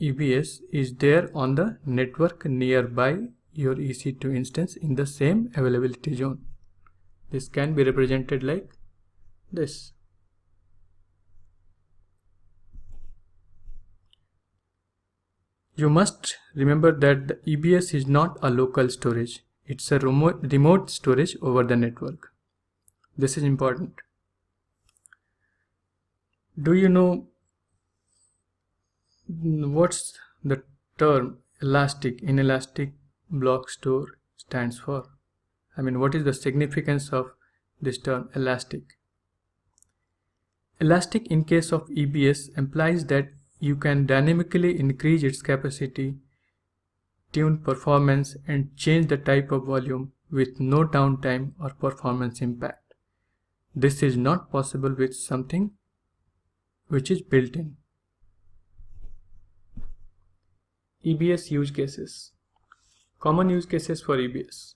A: EBS is there on the network nearby your EC2 instance in the same availability zone. This can be represented like this. You must remember that the EBS is not a local storage. It's a remote storage over the network. This is important. Do you know what's the term elastic in Elastic Block Store stands for? I mean, what is the significance of this term elastic? Elastic in case of EBS implies that you can dynamically increase its capacity, tune performance, and change the type of volume with no downtime or performance impact. This is not possible with something which is built in. EBS use cases. Common use cases for EBS: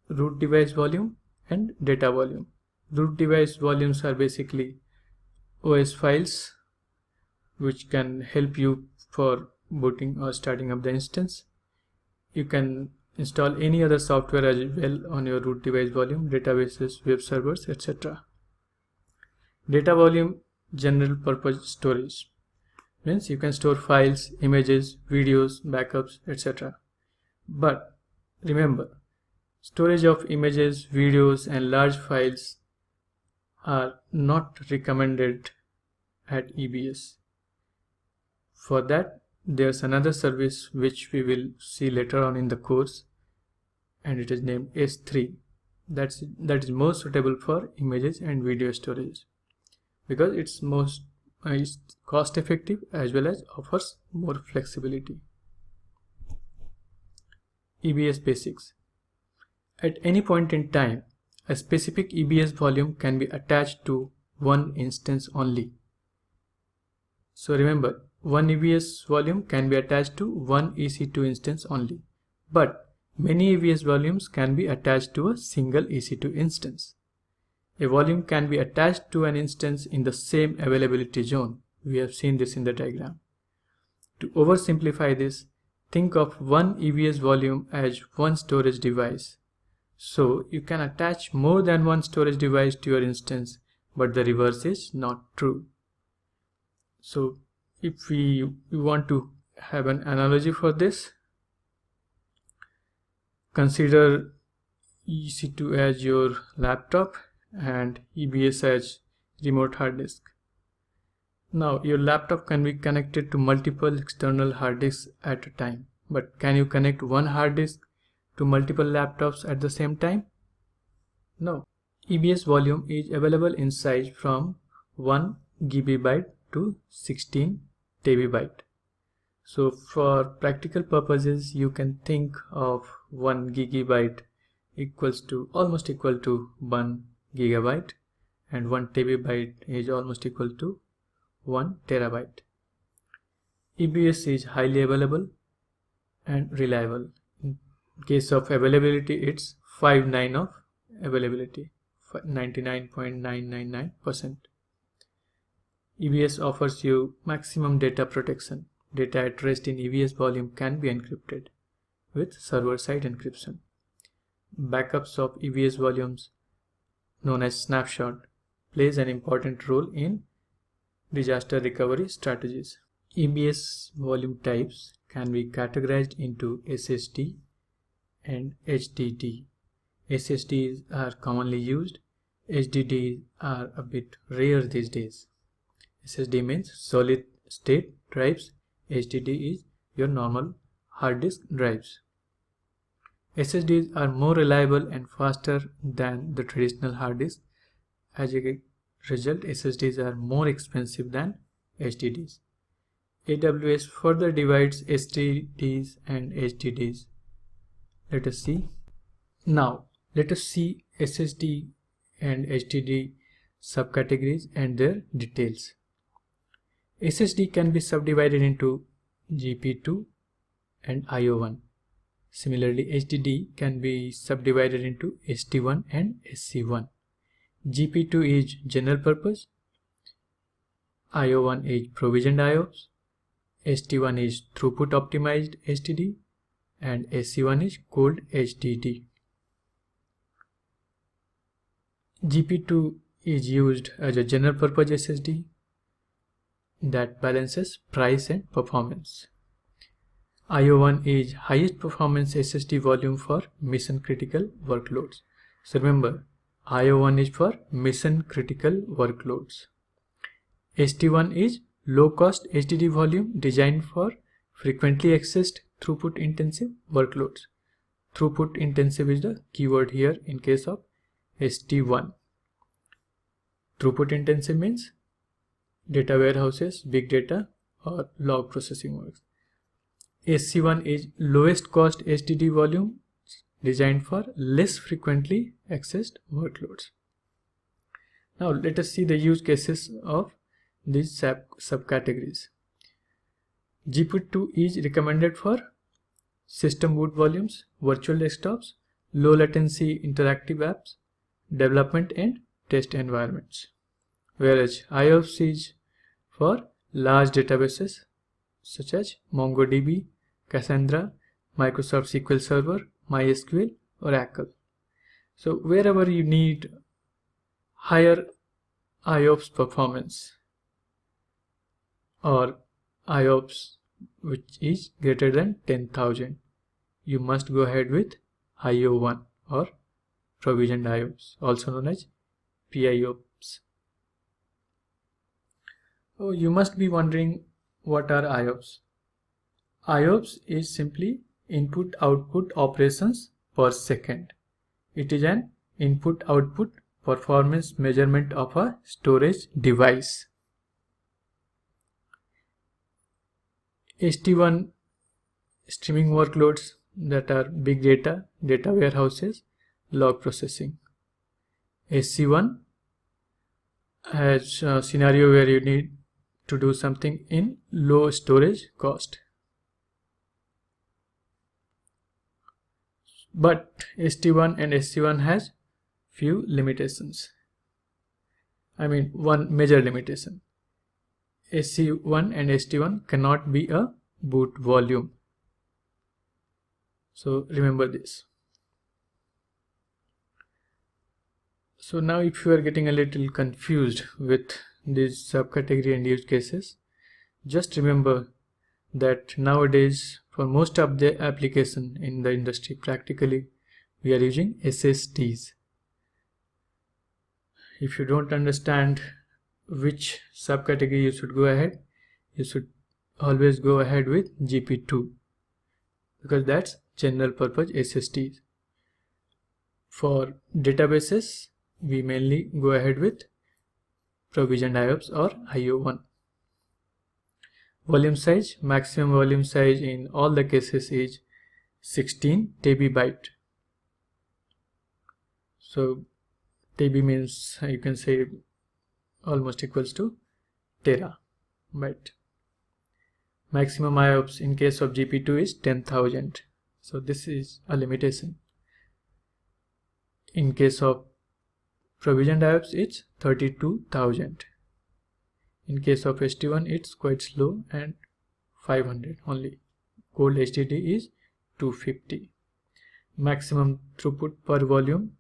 A: root device volume and data volume. Root device volumes are basically OS files which can help you for booting or starting up the instance. You can install any other software as well on your root device volume, databases, web servers, etc. Data volume, general purpose storage, means you can store files, images, videos, backups, etc. But remember, storage of images, videos, and large files are not recommended at EBS. For that, there's another service which we will see later on in the course, and it is named S3. That is more suitable for images and video storage because it's cost effective as well as offers more flexibility. EBS basics. At any point in time, a specific EBS volume can be attached to one instance only. So remember, one EBS volume can be attached to one EC2 instance only, but many EBS volumes can be attached to a single EC2 instance. A volume can be attached to an instance in the same availability zone. We have seen this in the diagram. To oversimplify this, think of one EBS volume as one storage device. So you can attach more than one storage device to your instance, but the reverse is not true. So if we want to have an analogy for this, consider EC2 as your laptop and EBS as remote hard disk. Now your laptop can be connected to multiple external hard disks at a time, but can you connect one hard disk to multiple laptops at the same time? No. EBS volume is available in size from 1 GB to 16 TB. So for practical purposes, you can think of 1 GB almost equal to 1 GB, and 1 TB is almost equal to 1 TB. EBS is highly available and reliable. In case of availability, it's 5/9 of availability, 99.999%. EBS offers you maximum data protection. Data at rest in EBS volume can be encrypted with server-side encryption. Backups of EBS volumes, known as snapshot, plays an important role in disaster recovery strategies. EBS volume types can be categorized into SSD and HDD. SSDs are commonly used. HDDs are a bit rare these days. SSD means solid state drives. HDD is your normal hard disk drives. SSDs are more reliable and faster than the traditional hard disk. As a result, SSDs are more expensive than HDDs. AWS further divides SSDs and HDDs. Let us see. Now, let us see SSD and HDD subcategories and their details. SSD can be subdivided into GP2 and IO1. Similarly, HDD can be subdivided into ST1 and SC1. GP2 is general purpose, IO1 is provisioned IOPS, ST1 is throughput optimized HDD, and SC1 is cold HDD. GP2 is used as a general purpose SSD that balances price and performance. IO1 is highest performance SSD volume for mission critical workloads. So remember, IO1 is for mission critical workloads. ST1 is low cost HDD volume designed for frequently accessed throughput intensive workloads. Throughput intensive is the keyword here in case of ST1. Throughput intensive means data warehouses, big data, or log processing works. SC1 is lowest cost HDD volume designed for less frequently accessed workloads. Now let us see the use cases of these subcategories. GP2 is recommended for system boot volumes, virtual desktops, low latency interactive apps, development and test environments. Whereas IOPS is for large databases such as MongoDB, Cassandra, Microsoft SQL Server, MySQL, Oracle. So wherever you need higher IOPS performance or IOPS which is greater than 10,000, you must go ahead with IO1 or provisioned IOPS, also known as PIOPS. Oh, you must be wondering, what are IOPS? IOPS is simply input-output operations per second. It is an input-output performance measurement of a storage device. ST1 streaming workloads, that are big data, data warehouses, log processing. SC1 has a scenario where you need to do something in low storage cost. But ST1 and SC1 has few limitations. I mean, one major limitation. SC1 and ST1 cannot be a boot volume. So remember this. So now if you are getting a little confused with these subcategory and use cases, just remember that nowadays for most of the application in the industry, practically we are using SSDs. If you don't understand which subcategory you should go ahead, you should always go ahead with GP2, because that's general purpose SSDs. For databases, we mainly go ahead with provisioned IOPS or IO1. Volume size, maximum volume size in all the cases is 16 TB. So TB means you can say almost equals to terabyte. Maximum IOPS in case of GP2 is 10,000. So this is a limitation. In case of provisioned IOPS, it's 32,000. In case of ST1, it's quite slow and 500 only. Cold HDD is 250. Maximum throughput per volume.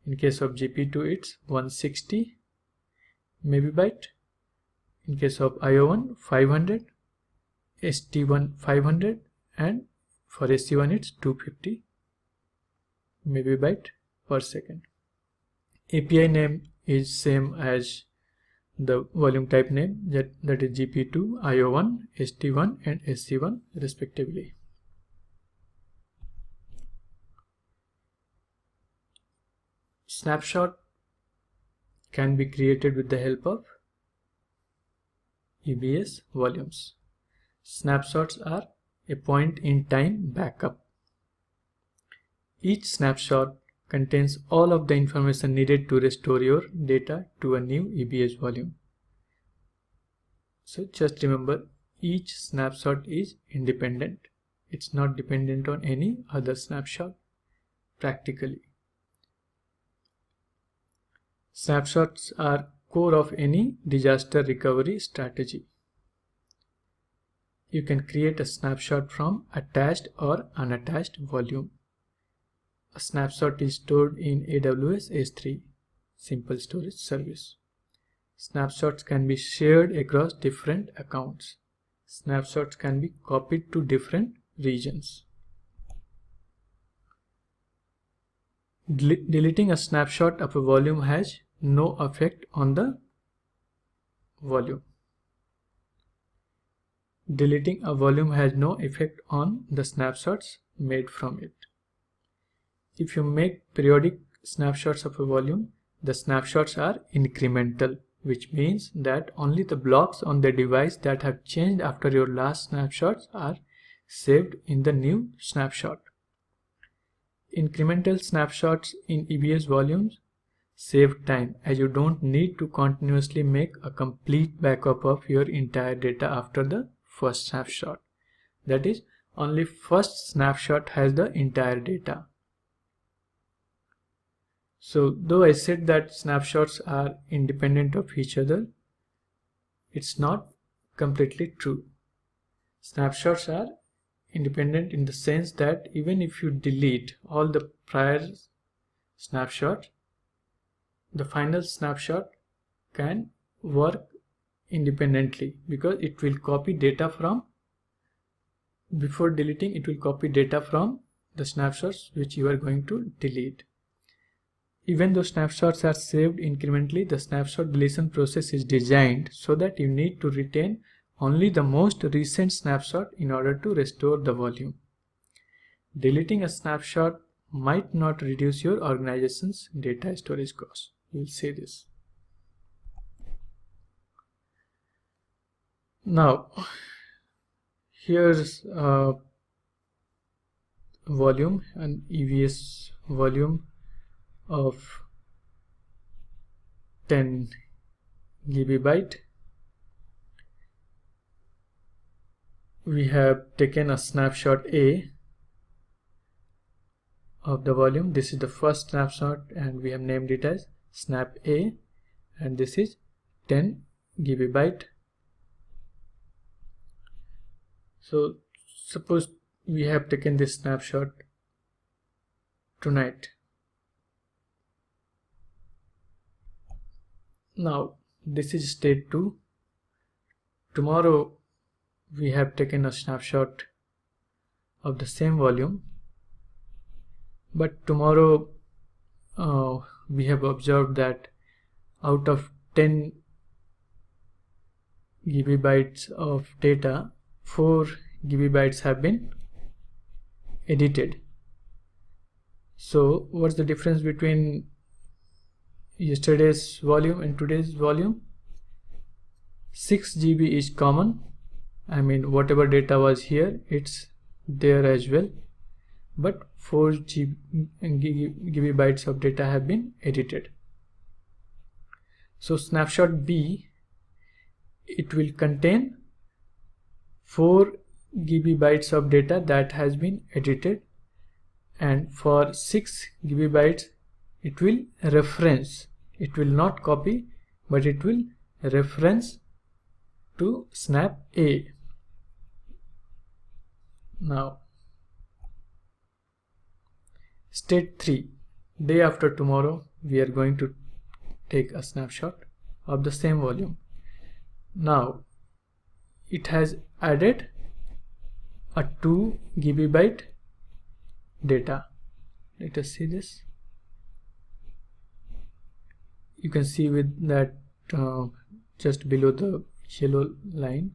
A: In case of GP2, it's 160 MB. In case of IO1, 500. ST1 500, and for SC1 it's 250 MB per second. API name is same as the volume type name, that is GP2, IO1, ST1 and SC1 respectively. Snapshot can be created with the help of EBS volumes. Snapshots are a point-in-time backup. Each snapshot contains all of the information needed to restore your data to a new EBS volume. So just remember, each snapshot is independent. It's not dependent on any other snapshot practically. Snapshots are core of any disaster recovery strategy. You can create a snapshot from attached or unattached volume. A snapshot is stored in AWS S3, Simple Storage Service. Snapshots can be shared across different accounts. Snapshots can be copied to different regions. Deleting a snapshot of a volume has no effect on the volume. Deleting a volume has no effect on the snapshots made from it. If you make periodic snapshots of a volume, the snapshots are incremental, which means that only the blocks on the device that have changed after your last snapshots are saved in the new snapshot. Incremental snapshots in EBS volumes save time, as you don't need to continuously make a complete backup of your entire data after the first snapshot. That is, only first snapshot has the entire data. So though I said that snapshots are independent of each other, it's not completely true. Snapshots are independent in the sense that even if you delete all the prior snapshots, the final snapshot can work independently, because it will copy data from, before deleting it will copy data from the snapshots which you are going to delete. Even though snapshots are saved incrementally, the snapshot deletion process is designed so that you need to retain only the most recent snapshot in order to restore the volume. Deleting a snapshot might not reduce your organization's data storage costs. You will see this. Now, here's volume, an EVS volume of 10 GB. We have taken a snapshot A of the volume. This is the first snapshot and we have named it as snap A, and this is 10 GB. So suppose we have taken this snapshot tonight. Now this is state 2. Tomorrow we have taken a snapshot of the same volume, but tomorrow we have observed that out of 10 GB of data, 4 GB have been edited. So what's the difference between yesterday's volume and today's volume? 6 GB is common. I mean, whatever data was here, it's there as well, but 4 GB of data have been edited. So snapshot B, it will contain 4 GB of data that has been edited, and for 6 GB it will reference. It will not copy, but it will reference to snap A. Now state 3, day after tomorrow we are going to take a snapshot of the same volume. Now it has added a 2 GB data. Let us see this. You can see with that just below the yellow line,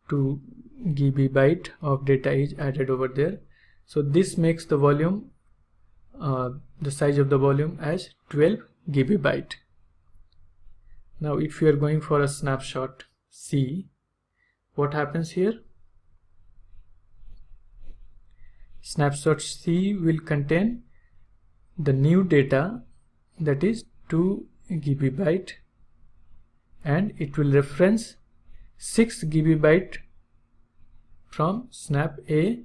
A: 2 GB of data is added over there. So this makes the volume, the size of the volume as 12 GB. Now if you are going for a snapshot C, what happens here? Snapshot C will contain the new data, that is 2 GB, and it will reference 6 GB from snap A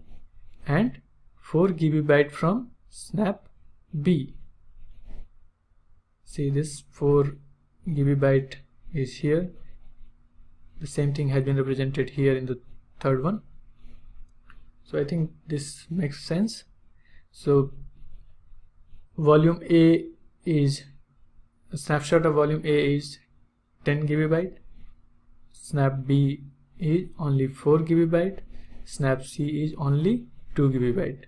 A: and 4 GB from snap B. See, this 4 GB is here. The same thing has been represented here in the third one. So I think this makes sense. So volume A is, a snapshot of volume A is 10 GB, snap B is only 4 GB, snap C is only 2 GB.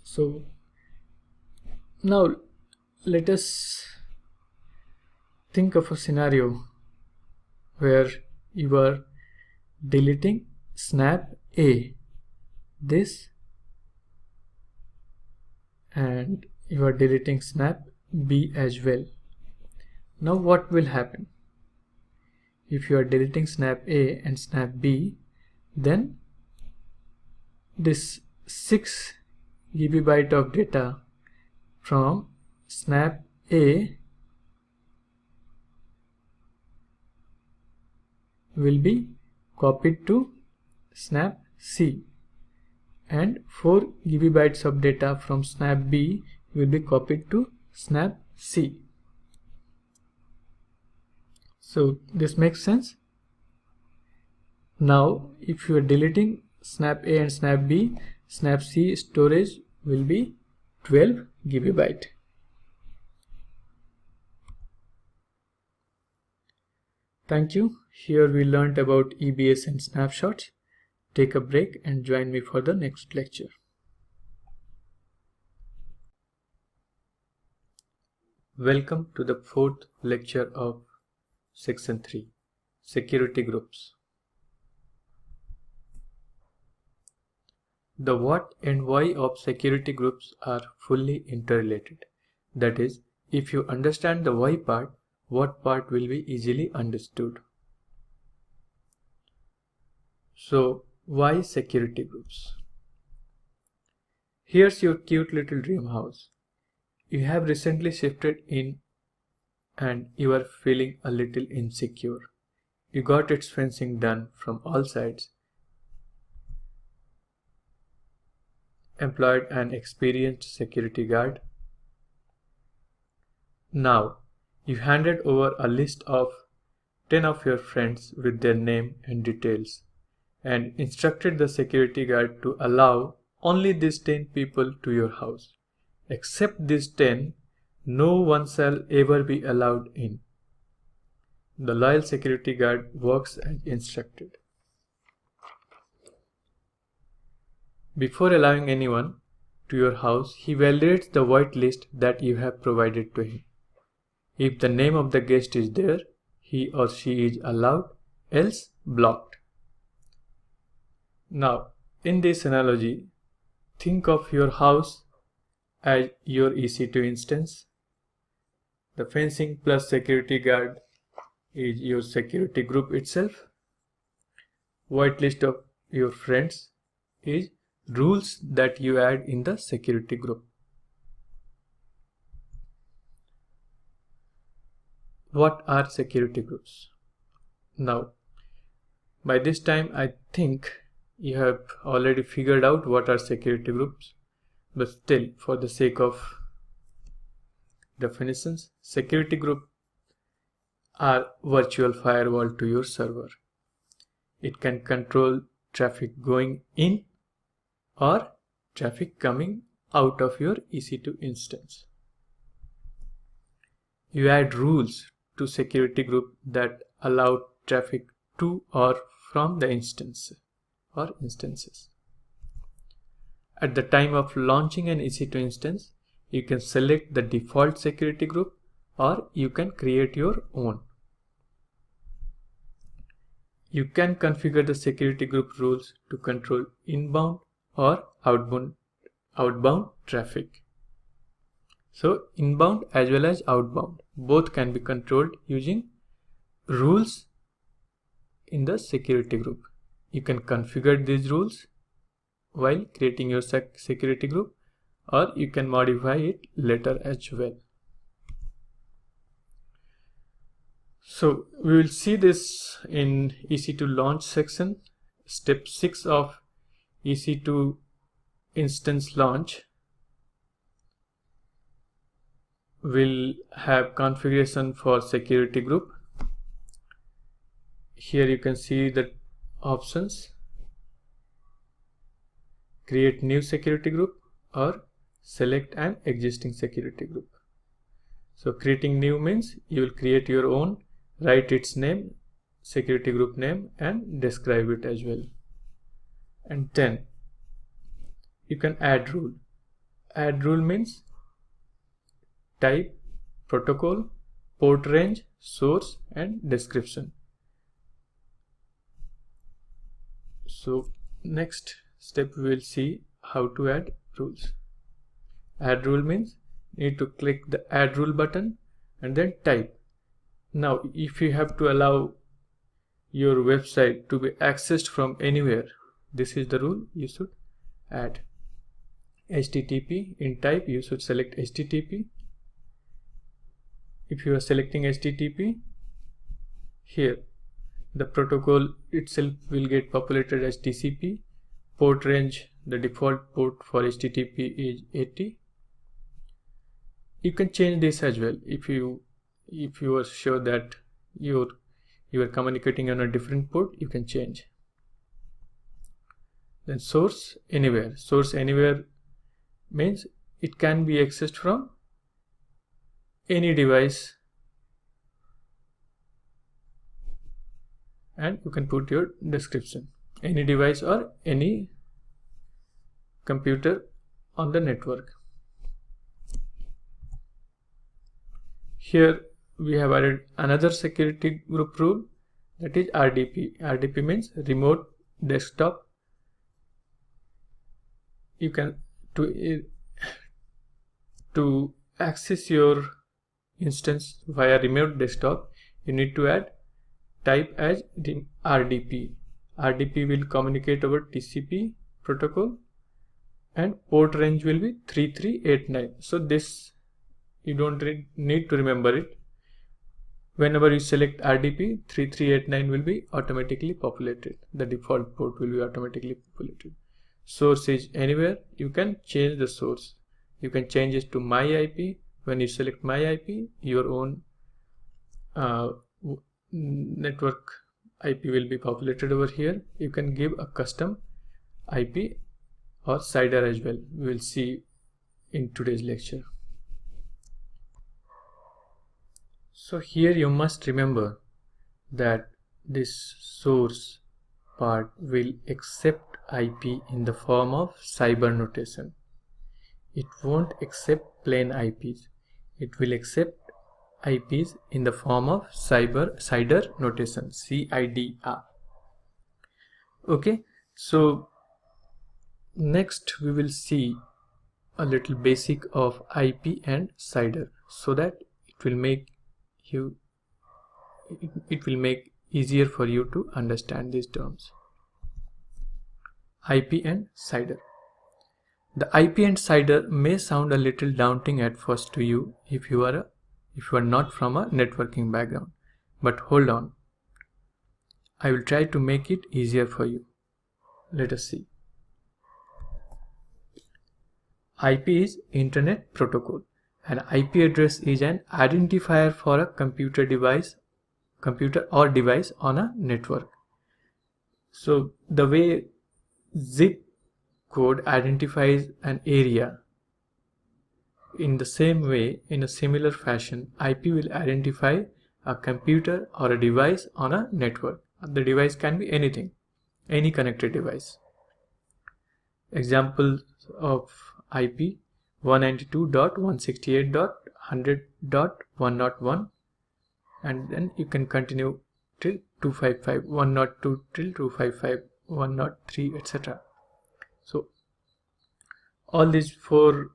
A: So now let us think of a scenario where you are deleting snap A, this, and you are deleting snap B as well. Now what will happen? If you are deleting snap A and snap B, then this 6 GB of data from snap A will be copied to snap C, and 4 GB of data from snap B will be copied to snap C. So this makes sense. Now if you are deleting snap A and snap B, snap C storage will be 12 GB. Thank you. Here we learnt about EBS and snapshots. Take a break and join me for the next lecture. Welcome to the fourth lecture of Section 3. Security Groups. The what and why of security groups are fully interrelated. That is, if you understand the why part, what part will be easily understood. So, why security groups? Here's your cute little dream house. You have recently shifted in and you are feeling a little insecure. You got its fencing done from all sides, employed an experienced security guard. Now, you handed over a list of 10 of your friends with their name and details and instructed the security guard to allow only these 10 people to your house. Except these 10, no one shall ever be allowed in. The loyal security guard works as instructed. Before allowing anyone to your house, he validates the white list that you have provided to him. If the name of the guest is there, he or she is allowed, else blocked. Now, in this analogy, think of your house as your EC2 instance. The fencing plus security guard is your security group itself. Whitelist of your friends is rules that you add in the security group. What are security groups? Now, by this time I think you have already figured out what are security groups, but still, for the sake of definitions, security group are virtual firewall to your server. It can control traffic going in or traffic coming out of your EC2 instance. You add rules to security group that allow traffic to or from the instance or instances. At the time of launching an EC2 instance, you can select the default security group or you can create your own. You can configure the security group rules to control inbound or outbound traffic. So inbound as well as outbound, both can be controlled using rules in the security group. You can configure these rules while creating your security group, or you can modify it later as well. So we will see this in EC2 launch section. Step 6 of EC2 instance launch will have configuration for security group. Here you can see the options: create new security group or select an existing security group. So creating new means you will create your own, write its name, security group name, and describe it as well. And then you can add rule. Add rule means type, protocol, port range, source, and description. So next step we will see how to add rules. Add rule means you need to click the add rule button and then type. Now if you have to allow your website to be accessed from anywhere, this is the rule you should add. HTTP, in type you should select HTTP. If you are selecting HTTP, here the protocol itself will get populated as TCP. Port range, the default port for HTTP is 80. You can change this as well if you are sure that you are communicating on a different port, you can change. Then source anywhere. Source anywhere means it can be accessed from any device, and you can put your description: any device or any computer on the network. Here we have added another security group rule, that is RDP. RDP means remote desktop. You can to access your instance via remote desktop, you need to add type as RDP. RDP will communicate over TCP protocol and port range will be 3389. So this you don't need to remember it. Whenever you select RDP, 3389 will be automatically populated. The default port will be automatically populated. Source is anywhere. You can change the source. You can change it to my IP. When you select my IP, your own network IP will be populated over here. You can give a custom IP or CIDR as well. We will see in today's lecture. So here you must remember that this source part will accept IP in the form of cyber notation. It won't accept plain IPs. It will accept IPs in the form of CIDR notation, CIDR. Okay, so next we will see a little basic of IP and CIDR, so that it will make easier for you to understand these terms. IP and CIDR. The IP and CIDR may sound a little daunting at first to you if you are not from a networking background, but hold on. I will try to make it easier for you. Let us see. IP is Internet Protocol. An IP address is an identifier for a computer or device on a network. So the way zip code identifies an area, in the same way, in a similar fashion, IP will identify a computer or a device on a network. The device can be anything, any connected device. Examples of IP: 192.168.100.101, and then you can continue till 255, 102 till 255, 103, etc. So all these four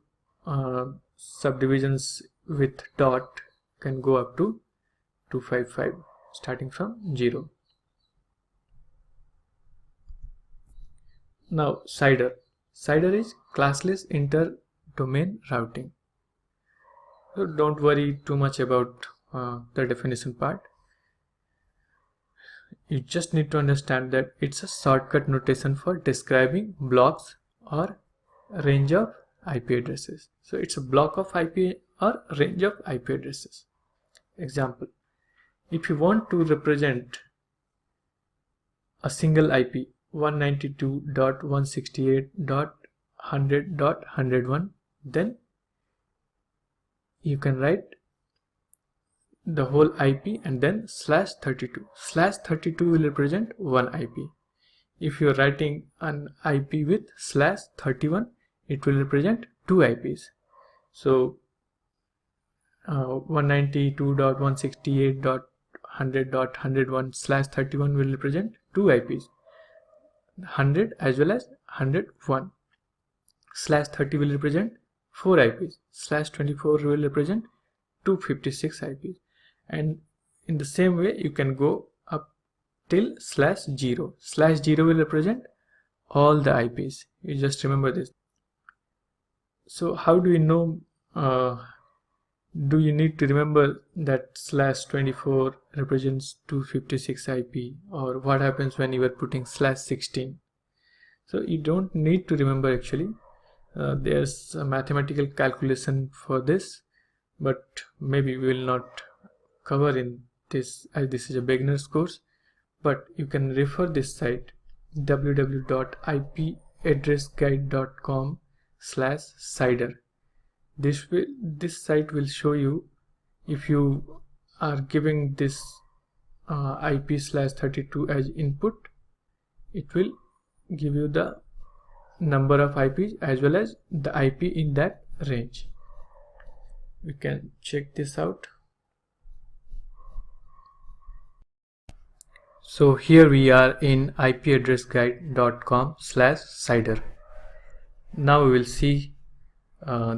A: subdivisions with dot can go up to 255, starting from 0. Now CIDR. CIDR is classless inter-domain routing. So don't worry too much about the definition part. You just need to understand that it's a shortcut notation for describing blocks or range of IP addresses. So it's a block of IP or range of IP addresses. Example: if you want to represent a single IP, 192.168.100.101, then you can write the whole IP and then /32. /32 will represent one IP. If you are writing an IP with /31, it will represent two IPs. So 192.168.100.101/31 will represent two IPs, 100 as well as 101. /30 will represent 4 IPs. /24 will represent 256 IPs. And in the same way, you can go up till /0. /0 will represent all the IPs. You just remember this. So how do you know? Do you need to remember that /24 represents 256 IP, or what happens when you are putting /16? So you don't need to remember actually. There's a mathematical calculation for this, but maybe we will not cover in this, as this is a beginner's course. But you can refer this site, www.ipaddressguide.com/CIDR. This site will show you, if you are giving this IP /32 as input, it will give you the number of IPs as well as the IP in that range. We can check this out. So here we are in ipaddressguide.com/cider. Now we will see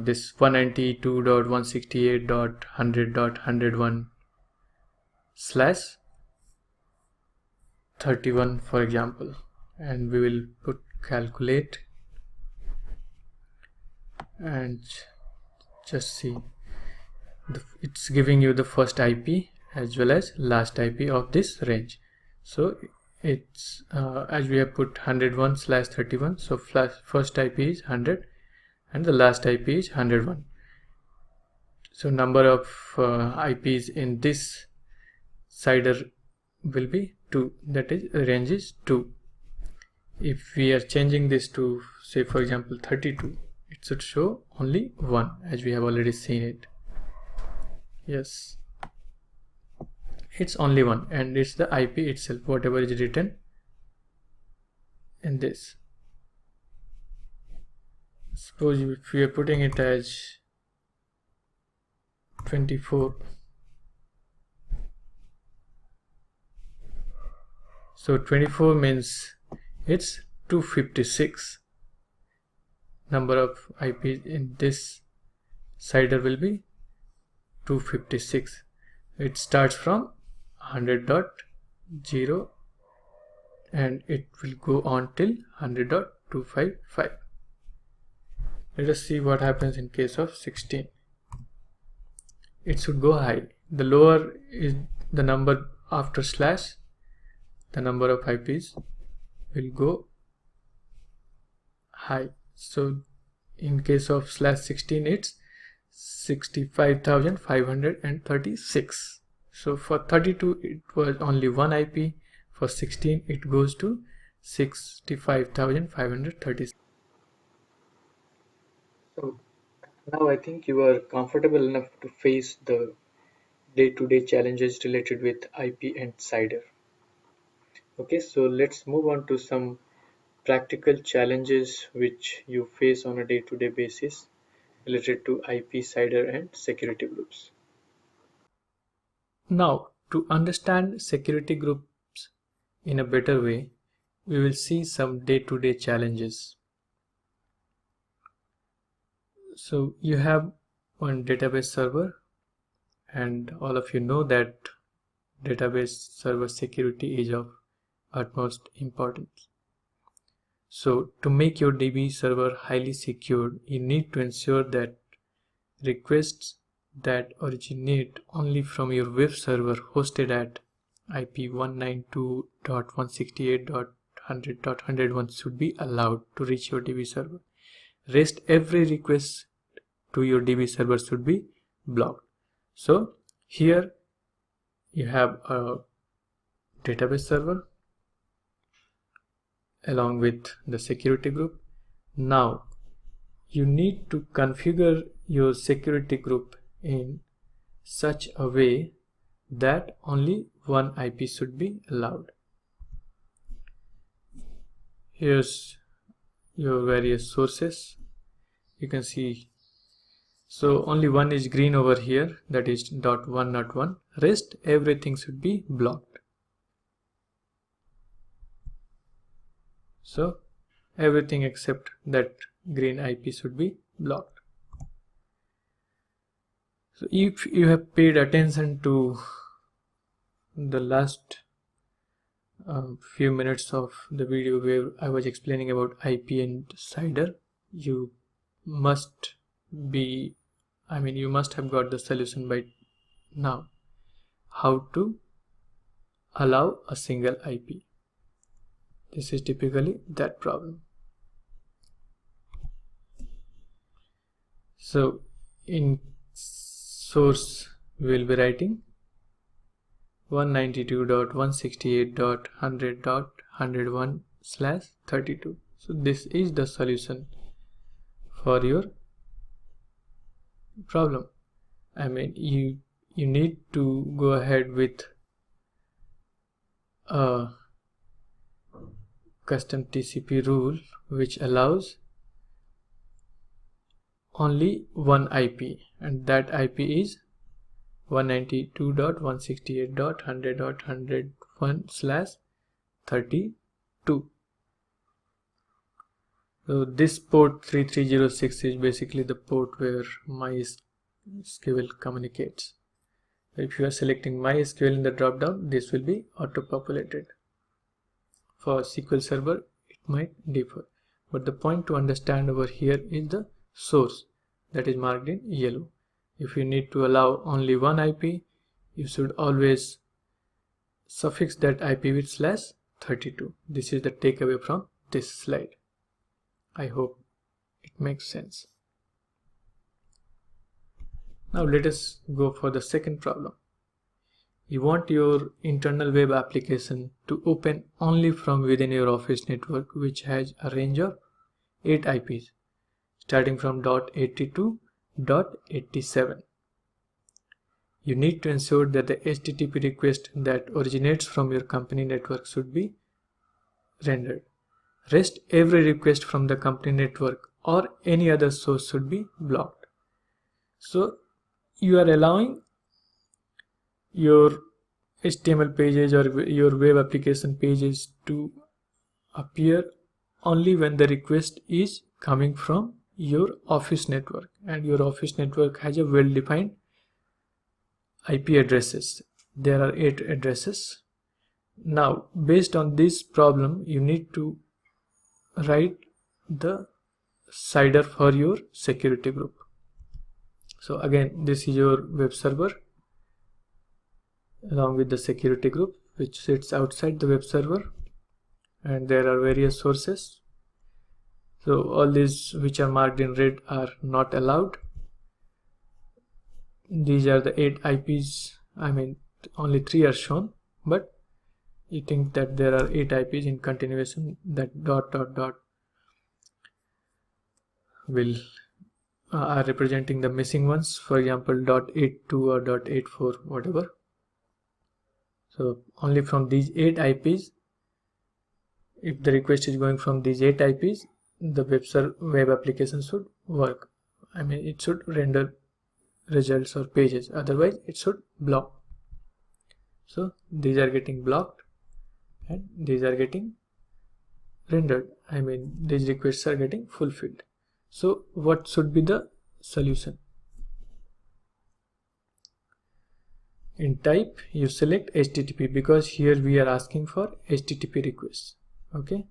A: this 192.168.100.100/31, for example, and we will put calculate and just see it's giving you the first IP as well as last IP of this range. So it's as we have put 101/31, so first IP is 100 and the last IP is 101. So number of IPs in this cider will be 2, that is range is 2. If we are changing this to, say for example, 32, it should show only 1, as we have already seen it. Yes, it's only 1, and it's the IP itself, whatever is written in this. Suppose if we are putting it as 24, so 24 means it's 256. Number of IPs in this cider will be 256. It starts from 100.0 and it will go on till 100.255. Let us see what happens in case of 16. It should go high. The lower is the number after slash, the number of IPs will go high. So in case of /16, it's 65,536. So for 32 it was only 1 IP. For 16 it goes to 65,536.
B: So now I think you are comfortable enough to face the day-to-day challenges related with IP and cider. Okay, so let's move on to some practical challenges which you face on a day-to-day basis related to IP, cider, and security groups.
A: Now, to understand security groups in a better way, we will see some day-to-day challenges. So you have one database server, and all of you know that database server security is of utmost importance. So to make your DB server highly secured, you need to ensure that requests that originate only from your web server hosted at IP 192.168.100.101 should be allowed to reach your DB server. Rest every request to your DB server should be blocked. So here you have a database server along with the security group. Now you need to configure your security group in such a way that only one IP should be allowed. Here's your various sources. You can see, so only one is green over here, that is .1.1. Rest everything should be blocked. So everything except that green IP should be blocked. So if you have paid attention to the last few minutes of the video where I was explaining about IP and cider, you must have got the solution by now. How to allow a single IP. This is typically that problem. So in source we will be writing 192.168.100.101/32. So this is the solution for your problem. You need to go ahead with a custom TCP rule which allows only one IP, and that IP is 192.168.100.101/32. 32. So this port 3306 is basically the port where MySQL communicates. If you are selecting MySQL in the drop down, this will be auto populated. For SQL Server, it might differ, but the point to understand over here is the source that is marked in yellow. If you need to allow only one IP, you should always suffix that IP with /32. This is the takeaway from this slide. I hope it makes sense. Now let us go for the second problem. You want your internal web application to open only from within your Office network, which has a range of 8 IPs starting from .80 to .87. You need to ensure that the HTTP request that originates from your company network should be rendered. Rest every request from the company network or any other source should be blocked. So you are allowing your HTML pages or your web application pages to appear only when the request is coming from your Office network, and your Office network has a well-defined IP addresses. There are 8 addresses. Now, based on this problem, you need to write the CIDR for your security group. So again, this is your web server along with the security group, which sits outside the web server, and there are various sources. So all these which are marked in red are not allowed. These are the 8 IPs. I mean, only 3 are shown, but you think that there are 8 IPs in continuation, that ... will are representing the missing ones, for example .82 or .84, whatever. So only from these 8 IPs, if the request is going from these 8 IPs, the web application should work. I mean, it should render results or pages, otherwise it should block. So these are getting blocked and these are getting rendered. I mean, these requests are getting fulfilled. So what should be the solution? In type, you select HTTP, because here we are asking for HTTP requests. Okay,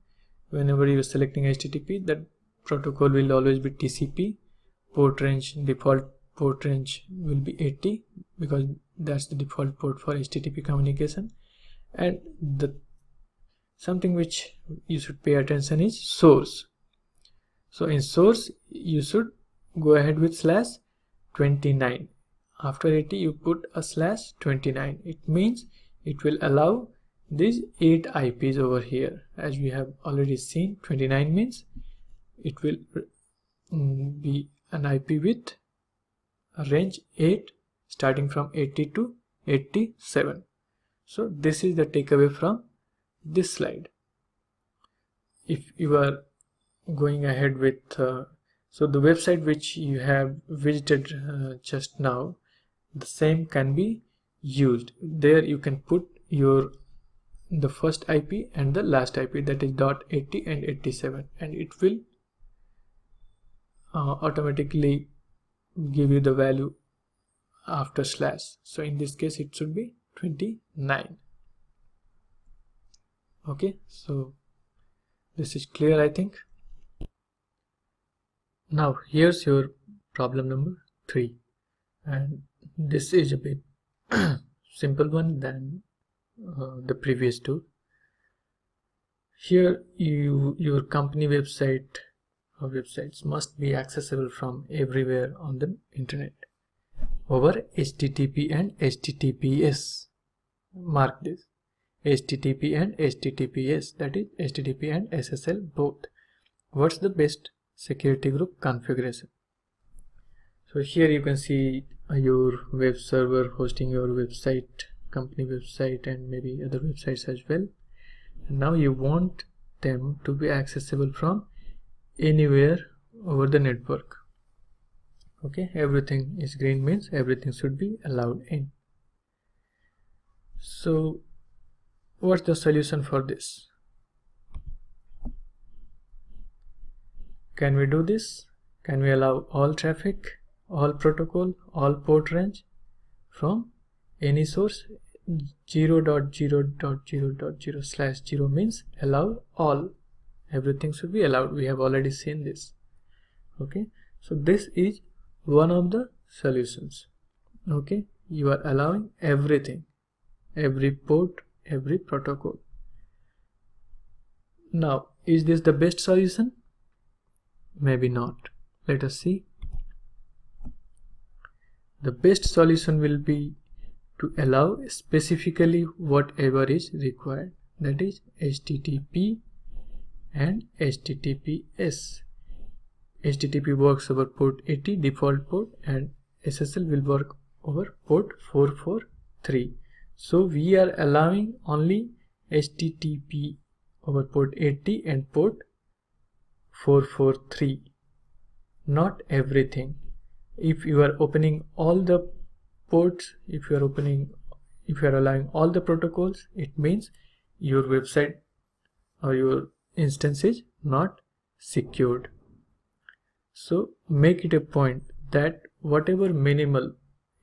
A: whenever you are selecting HTTP, that protocol will always be TCP. Port range, default port range will be 80, because that's the default port for HTTP communication. And something which you should pay attention is source. So in source, you should go ahead with /29. After 80, you put a /29. It means it will allow these 8 IPs over here. As we have already seen, 29 means it will be an IP with a range 8 starting from 80 to 87. So this is the takeaway from this slide. If you are going ahead with so the website which you have visited just now, the same can be used. There you can put the first IP and the last IP, that is .80 and 87, and it will automatically give you the value after slash. So in this case it should be 29. Okay, so this is clear, I think. Now here's your problem number 3, and this is a bit simple one than the previous two. Here your company website or websites must be accessible from everywhere on the internet over HTTP and HTTPS. Mark this, HTTP and HTTPS, that is HTTP and SSL both. What's the best security group configuration? So here you can see your web server hosting your website, company website, and maybe other websites as well. And now you want them to be accessible from anywhere over the network. Okay, everything is green means everything should be allowed in. So what's the solution for this? Can we do this? Can we allow all traffic, all protocol, all port range from any source? 0.0.0.0/0 means allow all. Everything should be allowed. We have already seen this. Okay, so this is one of the solutions. Okay, you are allowing everything, every port, every protocol. Now, is this the best solution? Maybe not. Let us see. The best solution will be to allow specifically whatever is required, that is HTTP and HTTPS. HTTP works over port 80 default port, and SSL will work over port 443. So we are allowing only HTTP over port 80 and port 443, not everything. If you are opening all the ports, if you are allowing all the protocols, it means your website or your instance is not secured. So make it a point that whatever minimal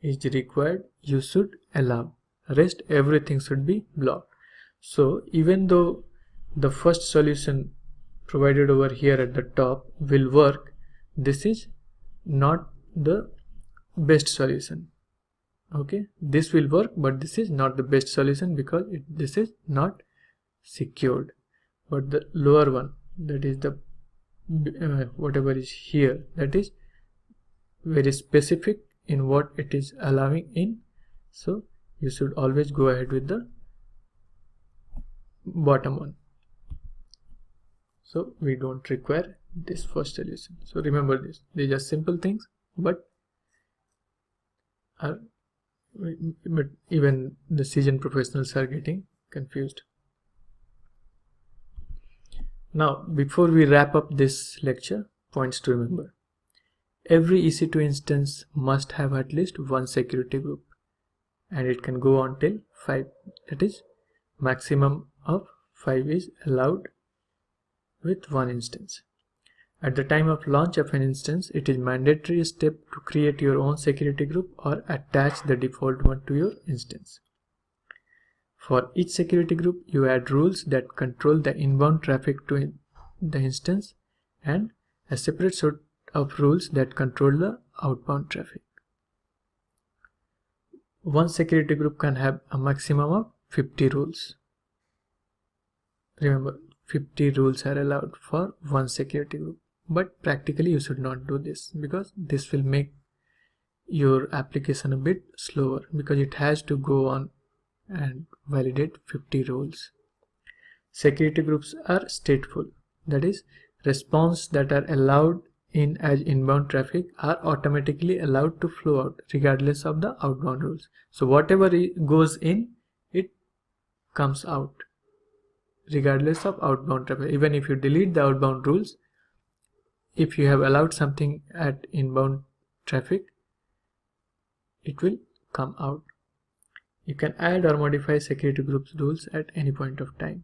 A: is required, you should allow. Rest everything should be blocked. So even though the first solution provided over here at the top will work, this is not the best solution. Okay, this will work, but this is not the best solution because this is not secured. But the lower one, that is the whatever is here, that is very specific in what it is allowing in. So you should always go ahead with the bottom one. So we don't require this first solution. So remember this. These are simple things, but even the seasoned professionals are getting confused. Now, before we wrap up this lecture, points to remember. Every EC2 instance must have at least one security group, and it can go on till 5. That is, maximum of 5 is allowed with one instance. At the time of launch of an instance, it is mandatory step to create your own security group or attach the default one to your instance. For each security group, you add rules that control the inbound traffic to the instance and a separate set of rules that control the outbound traffic. One security group can have a maximum of 50 rules. Remember, 50 rules are allowed for one security group. But practically you should not do this because this will make your application a bit slower because it has to go on and validate 50 rules. Security groups are stateful, that is, response that are allowed in as inbound traffic are automatically allowed to flow out regardless of the outbound rules. So whatever goes in, it comes out regardless of outbound traffic. Even if you delete the outbound rules, if you have allowed something at inbound traffic, it will come out. You can add or modify security groups rules at any point of time.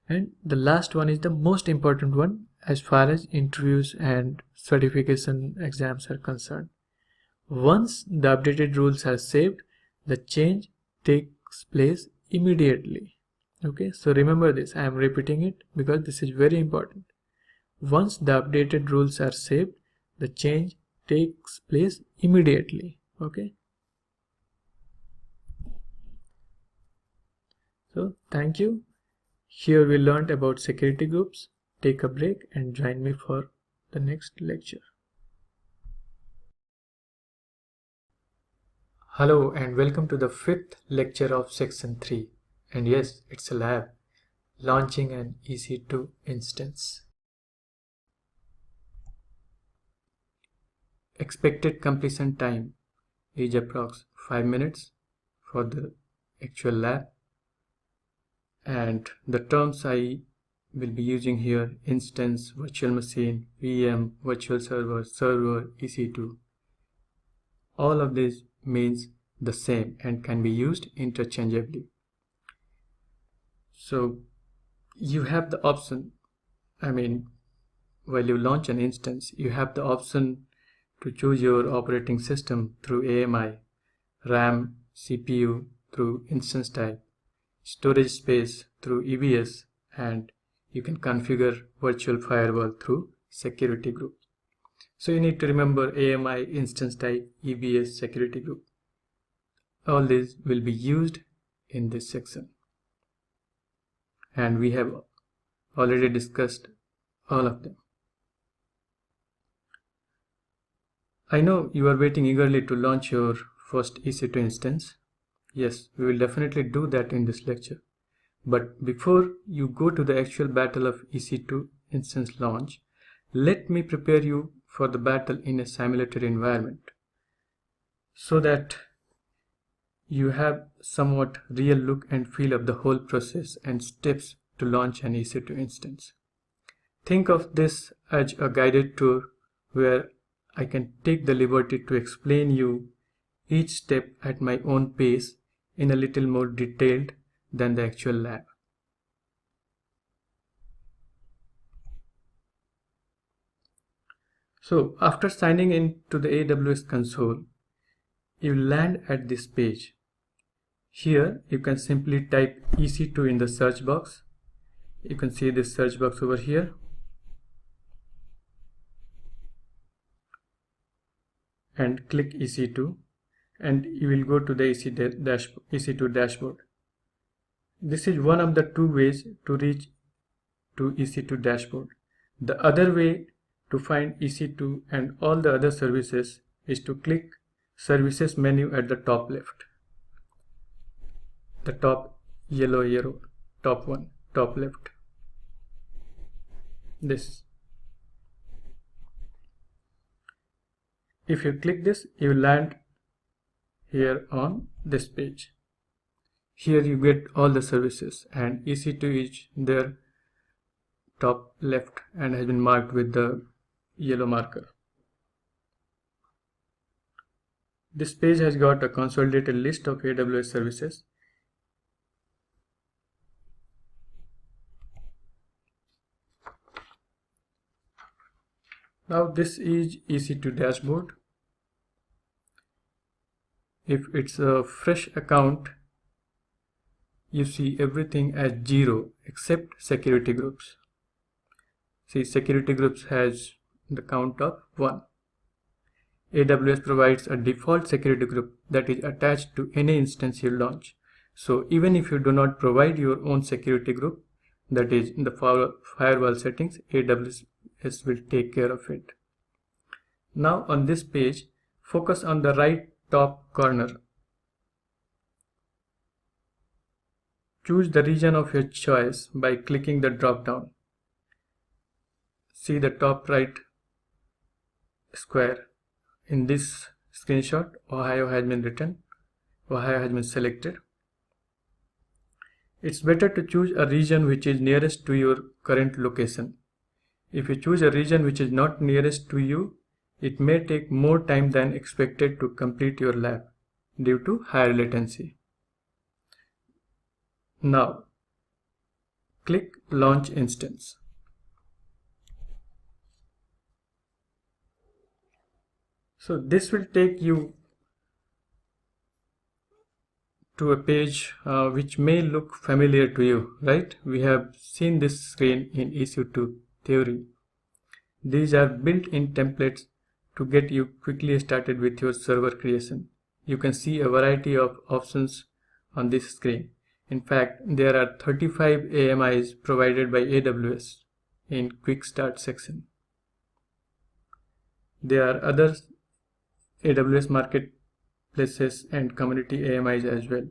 A: And the last one is the most important one as far as interviews and certification exams are concerned. Once the updated rules are saved, the change takes place immediately. Okay, so remember this. I am repeating it because this is very important. Once the updated rules are saved, the change takes place immediately. Okay. So thank you. Here we learned about security groups. Take a break and join me for the next lecture. Hello and welcome to the 5th lecture of section 3. And yes, it's a lab. Launching an EC2 instance. Expected completion time is approx 5 minutes for the actual lab, and the terms I will be using here: instance, virtual machine, VM, virtual server, server, EC2. All of this means the same and can be used interchangeably. So you have the option, while you launch an instance, you have the option to choose your operating system through AMI, RAM, CPU through instance type, storage space through EBS, and you can configure virtual firewall through security group. So you need to remember AMI, instance type, EBS, security group. All these will be used in this section. And we have already discussed all of them. I know you are waiting eagerly to launch your first EC2 instance. Yes, we will definitely do that in this lecture. But before you go to the actual battle of EC2 instance launch, let me prepare you for the battle in a simulatory environment so that you have somewhat real look and feel of the whole process and steps to launch an EC2 instance. Think of this as a guided tour where I can take the liberty to explain you each step at my own pace in a little more detailed than the actual lab. So after signing in to the AWS console, you land at this page. Here you can simply type EC2 in the search box. You can see this search box over here. And click EC2 and you will go to the EC2 dashboard. This is one of the two ways to reach to EC2 dashboard. The other way to find EC2 and all the other services is to click services menu at the top left. The top yellow arrow, top one, top left. This. If you click this, you will land here on this page. Here you get all the services and EC2 is there top left and has been marked with the yellow marker. This page has got a consolidated list of AWS services. Now this is EC2 dashboard. If it's a fresh account, you see everything as 0 except security groups. See, security groups has the count of 1. AWS provides a default security group that is attached to any instance you launch. So even if you do not provide your own security group, that is in the firewall settings, AWS will take care of it. Now on this page, focus on the right top corner. Choose the region of your choice by clicking the drop down. See the top right square. In this screenshot, Ohio has been selected. It's better to choose a region which is nearest to your current location. If you choose a region which is not nearest to you, it may take more time than expected to complete your lab due to higher latency. Now, click Launch Instance. So this will take you to a page which may look familiar to you, right? We have seen this screen in EC2 theory. These are built-in templates to get you quickly started with your server creation. You can see a variety of options on this screen. In fact, there are 35 AMIs provided by AWS in Quick Start section. There are other AWS marketplaces and community AMIs as well.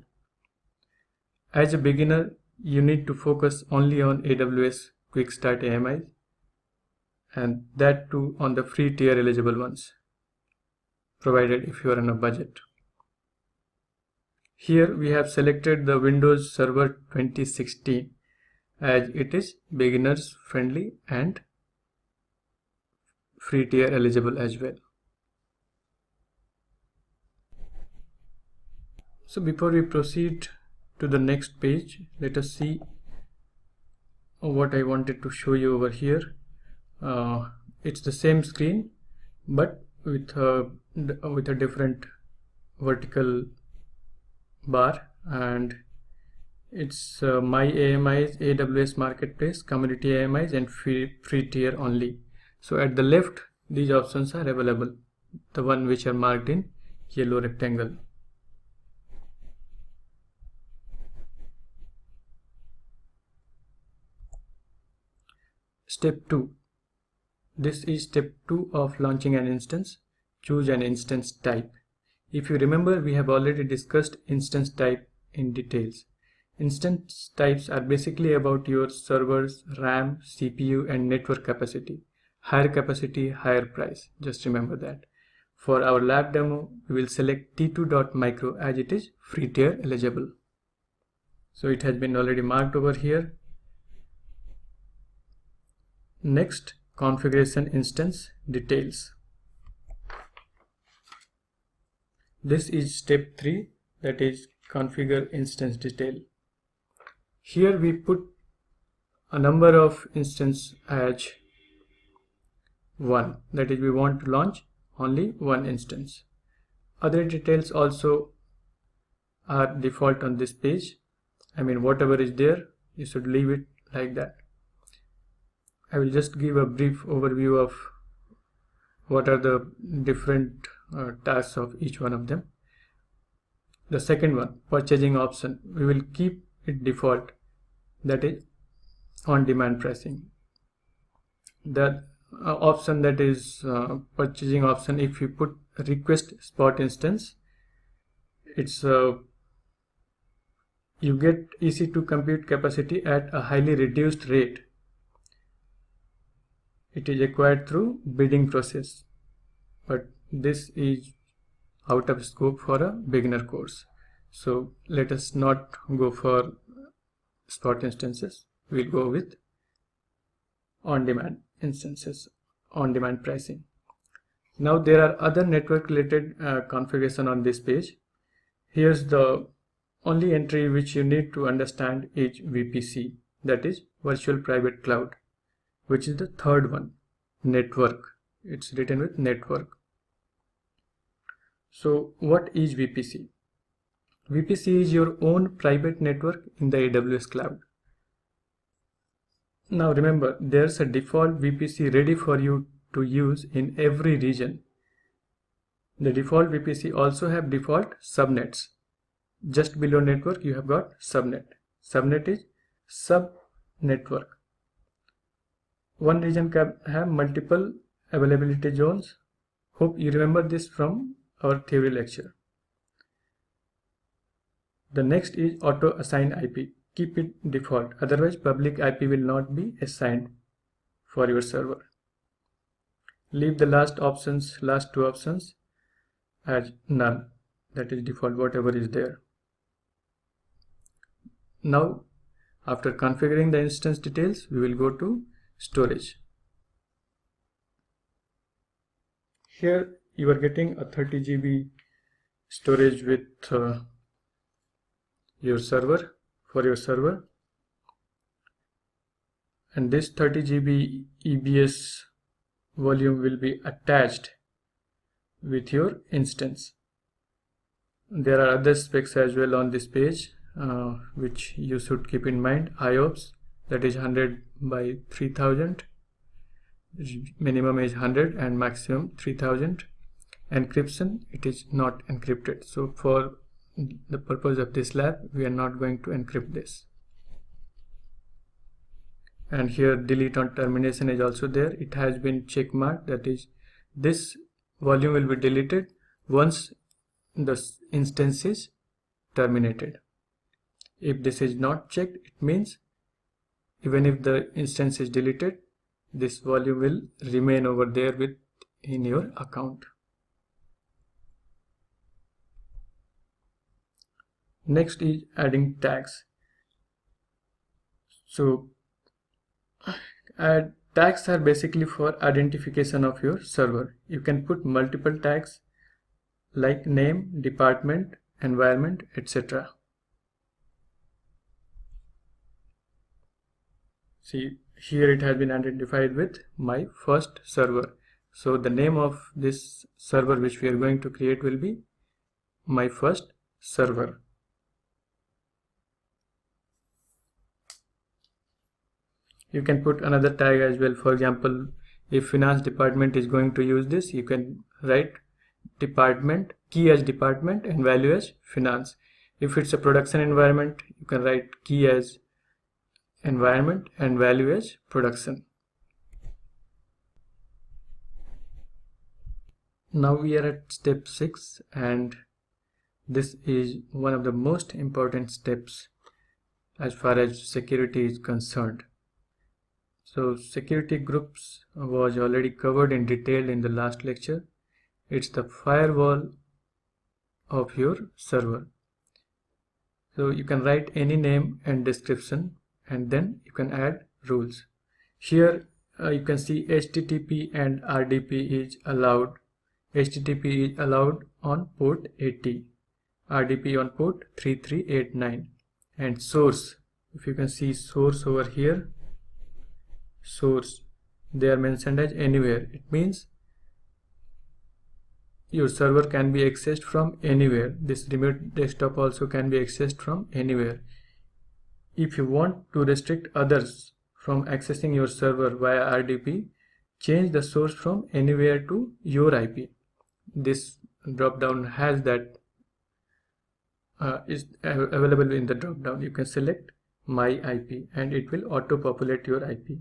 A: As a beginner, you need to focus only on AWS Quick Start AMIs, and that too on the free tier eligible ones, provided if you are on a budget. Here we have selected the Windows Server 2016 as it is beginners friendly and free tier eligible as well. So before we proceed to the next page, let us see what I wanted to show you over here. It's the same screen but with a different vertical bar, and it's my AMIs, AWS Marketplace, Community AMIs, and free tier only. So at the left, these options are available, the one which are marked in yellow rectangle. Step 2. This is step 2 of launching an instance. Choose an instance type. If you remember, we have already discussed instance type in details. Instance types are basically about your servers, RAM, CPU, and network capacity. Higher capacity, higher price. Just remember that. For our lab demo, we will select t2.micro as it is free tier eligible. So it has been already marked over here. Next, configuration instance details. This is step 3, that is configure instance detail. Here we put a number of instance as 1, that is we want to launch only one instance. Other details also are default on this page. I mean, whatever is there, you should leave it like that. I will just give a brief overview of what are the different tasks of each one of them. The second one, purchasing option, we will keep it default, that is on-demand pricing. The option that is purchasing option, if you put request spot instance, it's you get EC2 compute capacity at a highly reduced rate. It is acquired through bidding process, but this is out of scope for a beginner course. So let us not go for spot instances. We'll go with on-demand instances, on-demand pricing. Now there are other network related configuration on this page. Here's the only entry which you need to understand is VPC, that is virtual private cloud, which is the third one, network. It's written with network. So what is VPC? VPC is your own private network in the AWS cloud. Now remember, there's a default VPC ready for you to use in every region. The default VPC also have default subnets. Just below network you have got subnet. Subnet is sub-network. One region can have multiple availability zones. Hope you remember this from our theory lecture. The next is auto assign IP. Keep it default, otherwise public IP will not be assigned for your server. Leave the last two options as none, that is default, whatever is there. Now after configuring the instance details, we will go to storage. Here you are getting a 30 GB storage with your server, for your server, and this 30 GB EBS volume will be attached with your instance. There are other specs as well on this page which you should keep in mind. IOPS, that is 100 by 3000, minimum is 100 and maximum 3000. Encryption, it is not encrypted, so for the purpose of this lab we are not going to encrypt this. And here delete on termination is also there. It has been check marked, that is this volume will be deleted once the instance is terminated. If this is not checked, it means even if the instance is deleted, this volume will remain over there in your account. Next is adding tags. So tags are basically for identification of your server. You can put multiple tags like name, department, environment, etc. See, here it has been identified with my first server. So the name of this server which we are going to create will be my first server. You can put another tag as well. For example, if finance department is going to use this, you can write department, key as department and value as finance. If it's a production environment, you can write key as environment and value as production. Now we are at step 6, and this is one of the most important steps as far as security is concerned. So security groups was already covered in detail in the last lecture. It's the firewall of your server. So you can write any name and description, and then you can add rules. Here you can see HTTP and RDP is allowed. HTTP is allowed on port 80, RDP on port 3389, and source, if you can see source over here, source, they are mentioned as anywhere. It means your server can be accessed from anywhere. This remote desktop also can be accessed from anywhere. If you want to restrict others from accessing your server via RDP, change the source from anywhere to your IP. This drop down has that is available in the drop down. You can select my IP and it will auto populate your IP.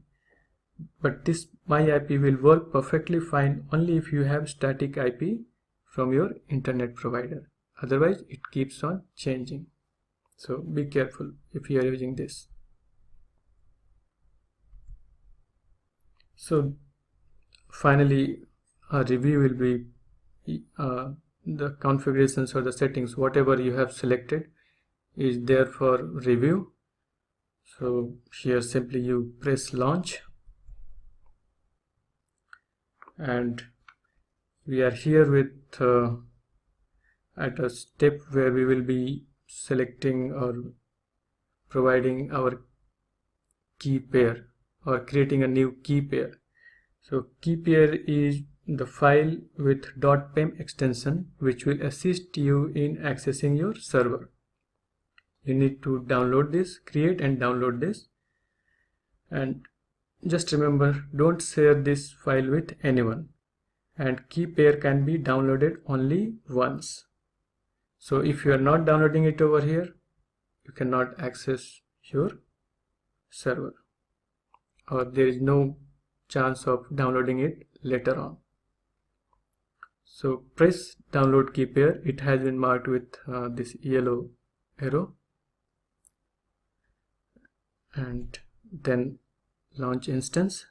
A: But this my IP will work perfectly fine only if you have static IP from your internet provider. Otherwise it keeps on changing. So be careful if you are using this. So finally a review will be the configurations or the settings, whatever you have selected is there for review. So here simply you press launch, and we are here with at a step where we will be selecting or providing our key pair or creating a new key pair. So key pair is the file with .pem extension which will assist you in accessing your server. You need to download this, create and download this, and just remember, don't share this file with anyone, and key pair can be downloaded only once. So if you are not downloading it over here, you cannot access your server, or there is no chance of downloading it later on. So press download key pair. It has been marked with this yellow arrow, and then launch instance.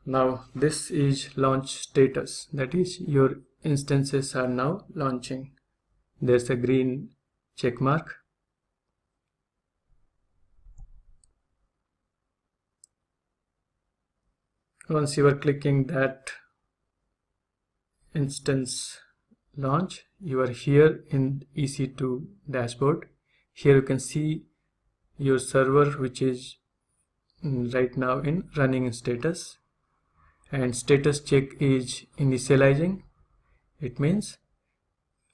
A: Now this is launch status, that is your instances are now launching. There's a green check mark. Once you are clicking that instance launch, you are here in EC2 dashboard. Here you can see your server which is right now in running status, and status check is initializing. It means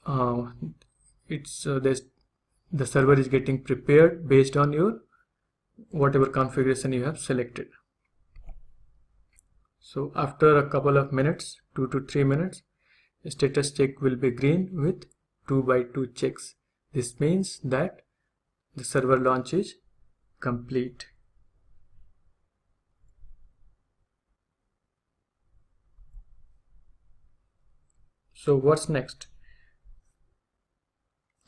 A: the server is getting prepared based on your whatever configuration you have selected. So after a couple of minutes, 2 to 3 minutes, status check will be green with 2x2 checks. This means that the server launch is complete. So what's next?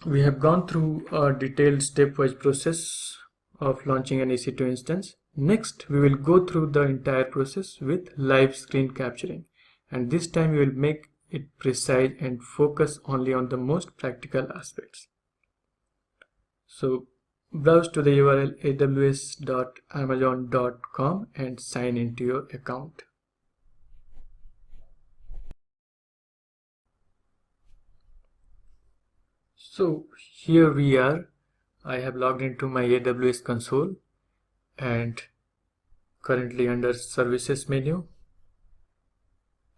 A: We have gone through a detailed stepwise process of launching an EC2 instance. Next, we will go through the entire process with live screen capturing, and this time we will make it precise and focus only on the most practical aspects. So browse to the URL aws.amazon.com and sign into your account. So here we are I have logged into my AWS console and currently under services menu.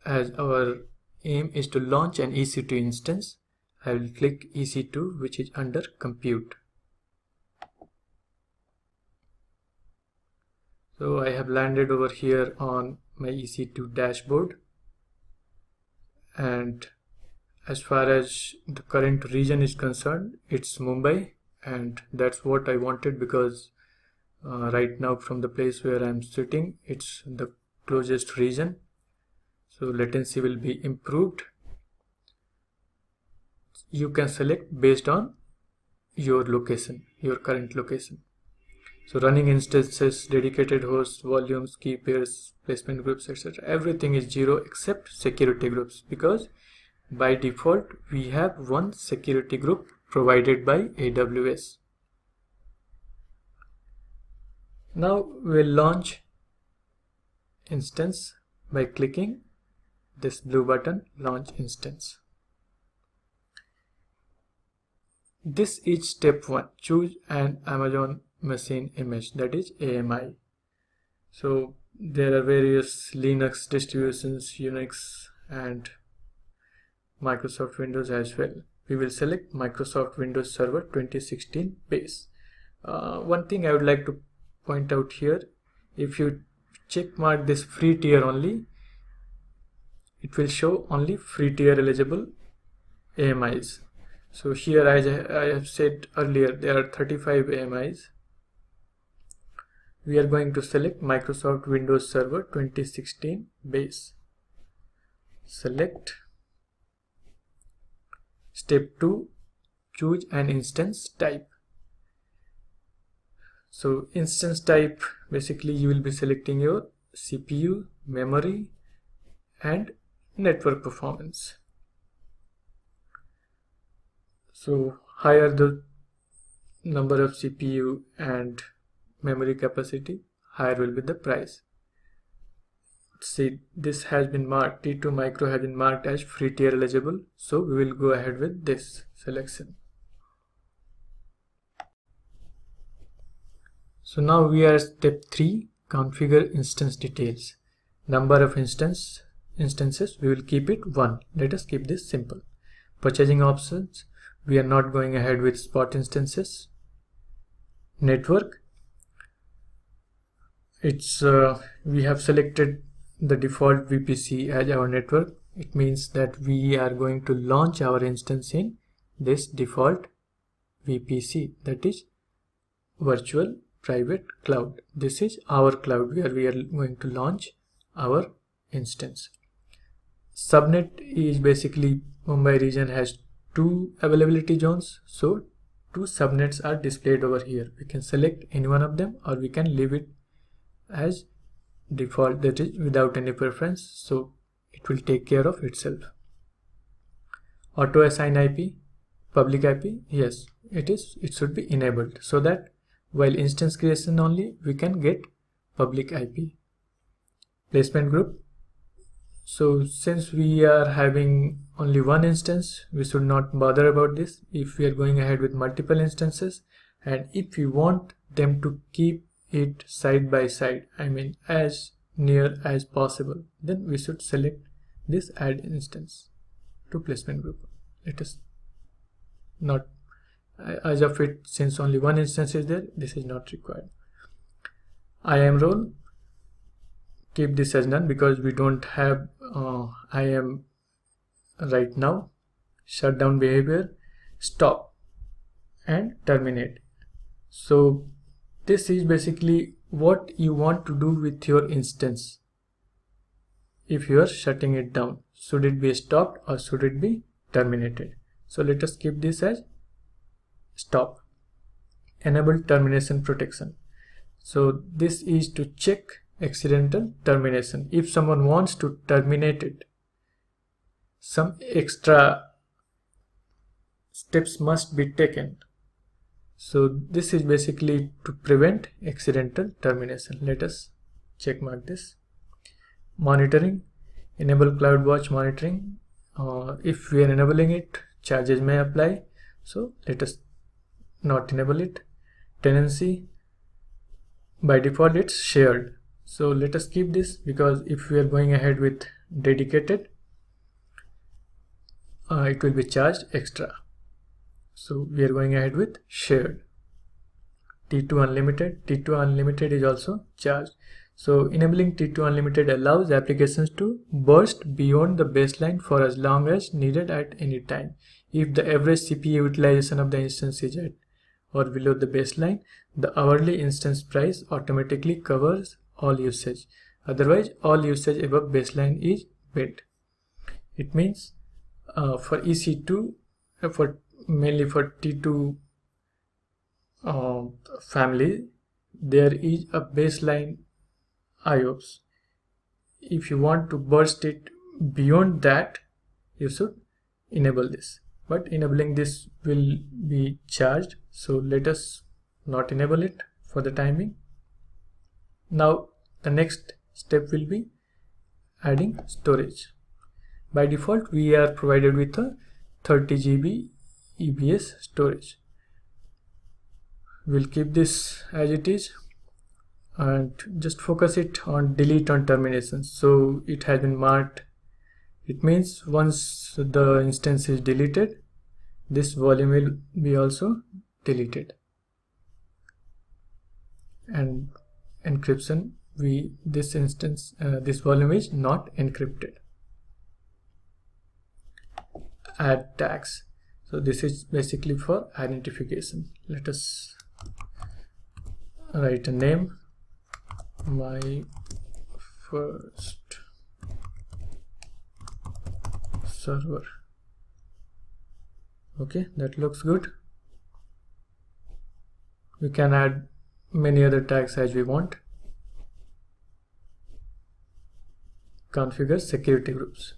A: As our aim is to launch an EC2 instance, I will click EC2, which is under compute. So I have landed over here on my EC2 dashboard, and as far as the current region is concerned, it's Mumbai, and that's what I wanted because right now from the place where I'm sitting, it's the closest region, so latency will be improved. You can select based on your location, your current location. So running instances, dedicated hosts, volumes, key pairs, placement groups, etc. Everything is 0 except security groups, because by default we have one security group provided by AWS. Now we'll launch instance by clicking this blue button, launch instance. This is step 1. Choose an Amazon machine image, that is AMI. So there are various Linux distributions, Unix and Microsoft Windows as well. We will select Microsoft Windows Server 2016 base. One thing I would like to point out here, if you check mark this free tier only, it will show only free tier eligible AMIs. So here, as I have said earlier, there are 35 AMIs. We are going to select Microsoft Windows Server 2016 base. Select. Step 2, choose an instance type. So instance type, basically you will be selecting your CPU, memory and network performance. So higher the number of CPU and memory capacity, higher will be the price. See, this has been marked, T2 Micro has been marked as free tier eligible, so we will go ahead with this selection. So now we are at step 3, configure instance details. Number of instances, we will keep it 1. Let us keep this simple. Purchasing options, we are not going ahead with spot instances. Network, we have selected the default VPC as our network. It means that we are going to launch our instance in this default VPC, that is virtual private cloud. This is our cloud where we are going to launch our instance. Subnet is basically Mumbai region has 2 availability zones, so 2 subnets are displayed over here. We can select any one of them or we can leave it as default, that is without any preference, so it will take care of itself. Auto assign IP, public IP, yes, it should be enabled, so that while instance creation only we can get public IP. Placement group, so since we are having only one instance, we should not bother about this. If we are going ahead with multiple instances and if we want them to keep it side by side, I mean as near as possible, then we should select this add instance to placement group. Let us not, as of it, since only one instance is there, this is not required. IAM role, keep this as none because we don't have IAM right now. Shutdown behavior, stop and terminate. So this is basically what you want to do with your instance. If you are shutting it down, should it be stopped or should it be terminated? So let us keep this as stop. Enable termination protection. So this is to check accidental termination. If someone wants to terminate it, some extra steps must be taken. So this is basically to prevent accidental termination. Let us check mark this. Monitoring, enable CloudWatch monitoring. If we are enabling it, charges may apply. So let us not enable it. Tenancy, by default it's shared, so let us keep this, because if we are going ahead with dedicated, it will be charged extra. So we are going ahead with shared. T2 unlimited is also charged. So enabling T2 unlimited allows applications to burst beyond the baseline for as long as needed at any time. If the average CPU utilization of the instance is at or below the baseline, the hourly instance price automatically covers all usage. Otherwise, all usage above baseline is billed. It means for EC2, mainly for T2 family, there is a baseline IOPS. If you want to burst it beyond that, you should enable this, but enabling this will be charged, so let us not enable it for the timing. Now the next step will be adding storage. By default we are provided with a 30 GB EBS storage. We'll keep this as it is and just focus it on delete on termination. So it has been marked. It means once the instance is deleted, this volume will be also deleted. And encryption, this volume is not encrypted. Add tags. So this is basically for identification. Let us write a name, my first server. Okay, that looks good. We can add many other tags as we want. Configure security groups.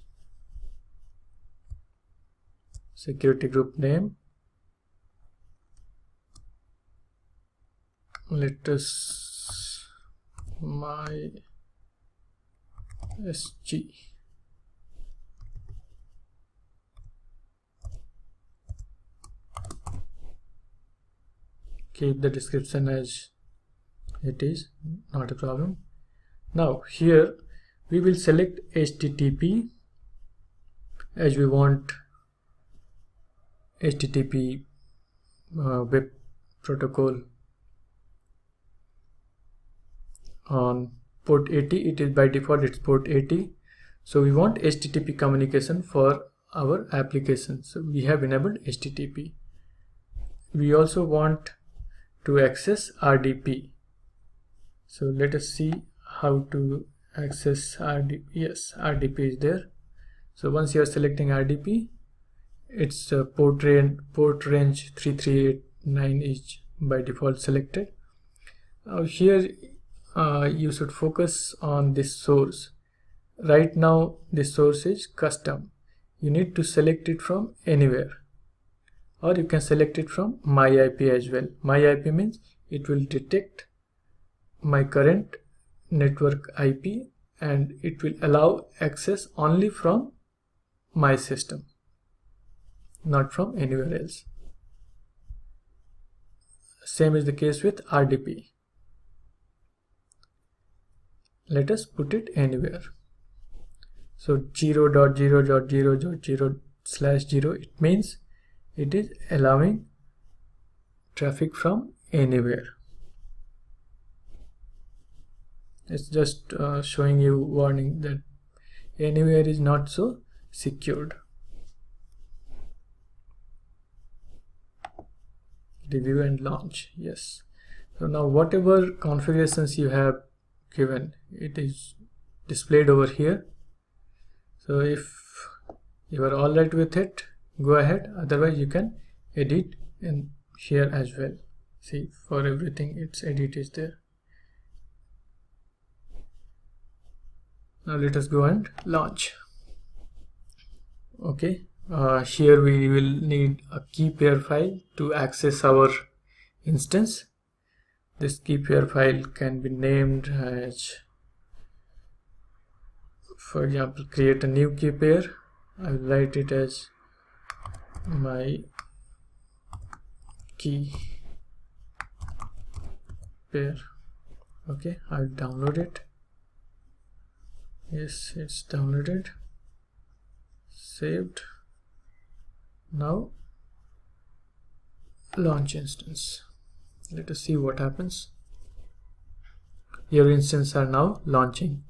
A: Security group name, let us my SG. Keep the description as it is, not a problem. Now here we will select HTTP, as we want HTTP web protocol on port 80. It is by default, it's port 80. So we want HTTP communication for our application, so we have enabled HTTP. We also want to access RDP. So let us see how to access RDP. Yes, RDP is there. So once you are selecting RDP, its port range 3389 is by default selected. Here you should focus on this source. Right now this source is custom. You need to select it from anywhere, or you can select it from my IP as well. My IP means it will detect my current network IP and it will allow access only from my system, not from anywhere else. Same is the case with RDP. Let us put it anywhere. So 0.0.0.0/0, it means it is allowing traffic from anywhere. It's just showing you warning that anywhere is not so secured. Review and launch. Yes. So now whatever configurations you have given, it is displayed over here. So if you are alright with it, go ahead. Otherwise you can edit in here as well. See, for everything its edit is there. Now let us go and launch. Okay, here we will need a key pair file to access our instance. This key pair file can be named as, for example, create a new key pair. I will write it as my key pair. Okay, I'll download it. Yes, it's downloaded, saved. Now launch instance. Let us see what happens. Your instances are now launching.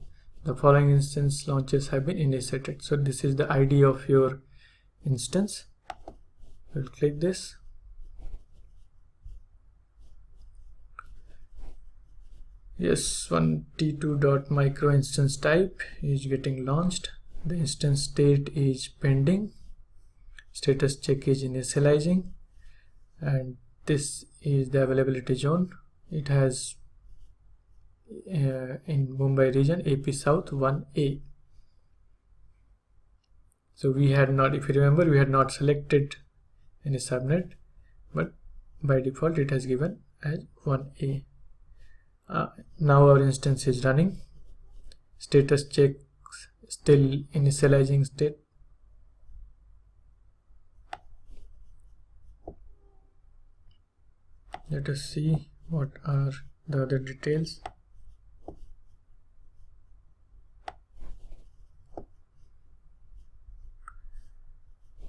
A: The following instance launches have been initiated. So this is the ID of your instance. We'll click this. Yes, one t2.micro instance type is getting launched. The instance state is pending. Status check is initializing. And this is the availability zone. It has in Mumbai region AP South 1A. So we had not, if you remember, we had not selected any subnet, but by default it has given as 1A. Now our instance is running. Status check still initializing state. Let us see what are the other details.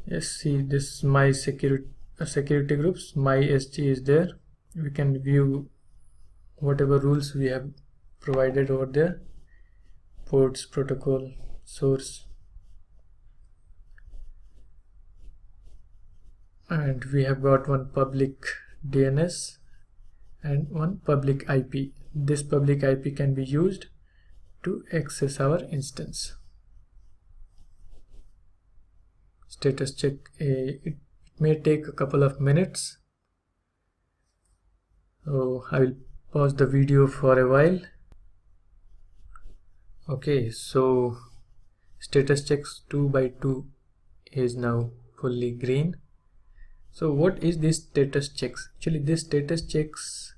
A: Yes, see this my security groups, my SG is there. We can view whatever rules we have provided over there, ports, protocol, source, and we have got one public DNS and one public IP. This public IP can be used to access our instance. Status check, it may take a couple of minutes, so I will pause the video for a while. Okay, so status checks 2x2 is now fully green. So what is this status checks? Actually, this status checks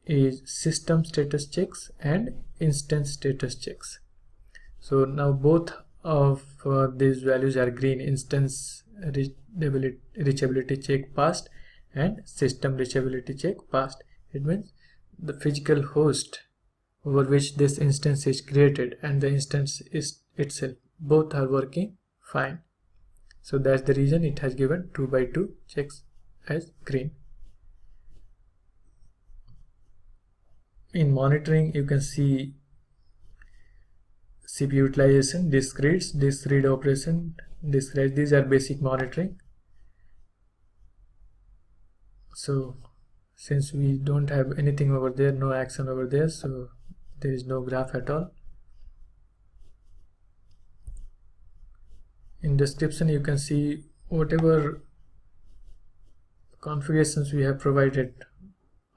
A: is system status checks and instance status checks. So now both of these values are green. Instance reachability check passed and system reachability check passed. It means the physical host over which this instance is created and the instance is itself, both are working fine. So that's the reason it has given 2x2 checks as green. In monitoring, you can see CPU utilization, disk reads, disk read operation, disk write. These are basic monitoring. So since we don't have anything over there, no action over there, so there is no graph at all. In description, you can see whatever configurations we have provided,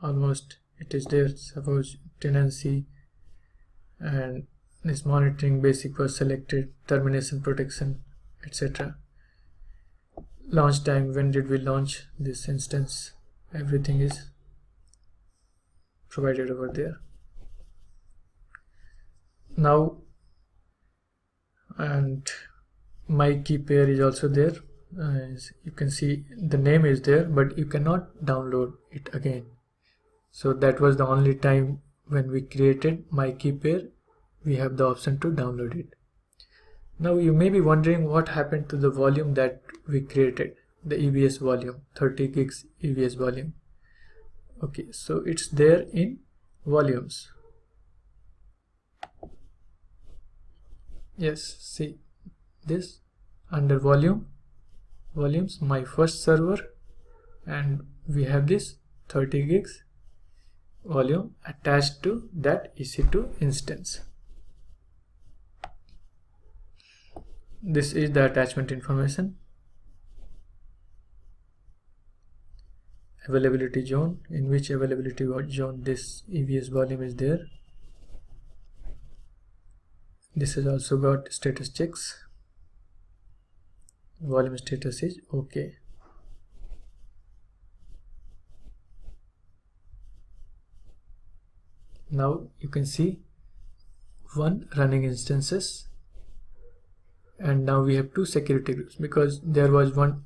A: almost it is there. Suppose tenancy and this monitoring basic was selected, termination protection, etc. Launch time, when did we launch this instance, everything is provided over there. Now, and my key pair is also there. As you can see, the name is there, but you cannot download it again. So that was the only time when we created my key pair, we have the option to download it. Now you may be wondering what happened to the volume that we created, the EVS volume, 30 gigs EVS volume. Okay, so it's there in volumes. Yes, see this under volumes, my first server, and we have this 30 gigs volume attached to that EC2 instance. This is the attachment information. Availability zone, in which availability zone this EVS volume is there. This has also got status checks. Volume status is OK. Now you can see one running instances, and now we have two security groups, because there was one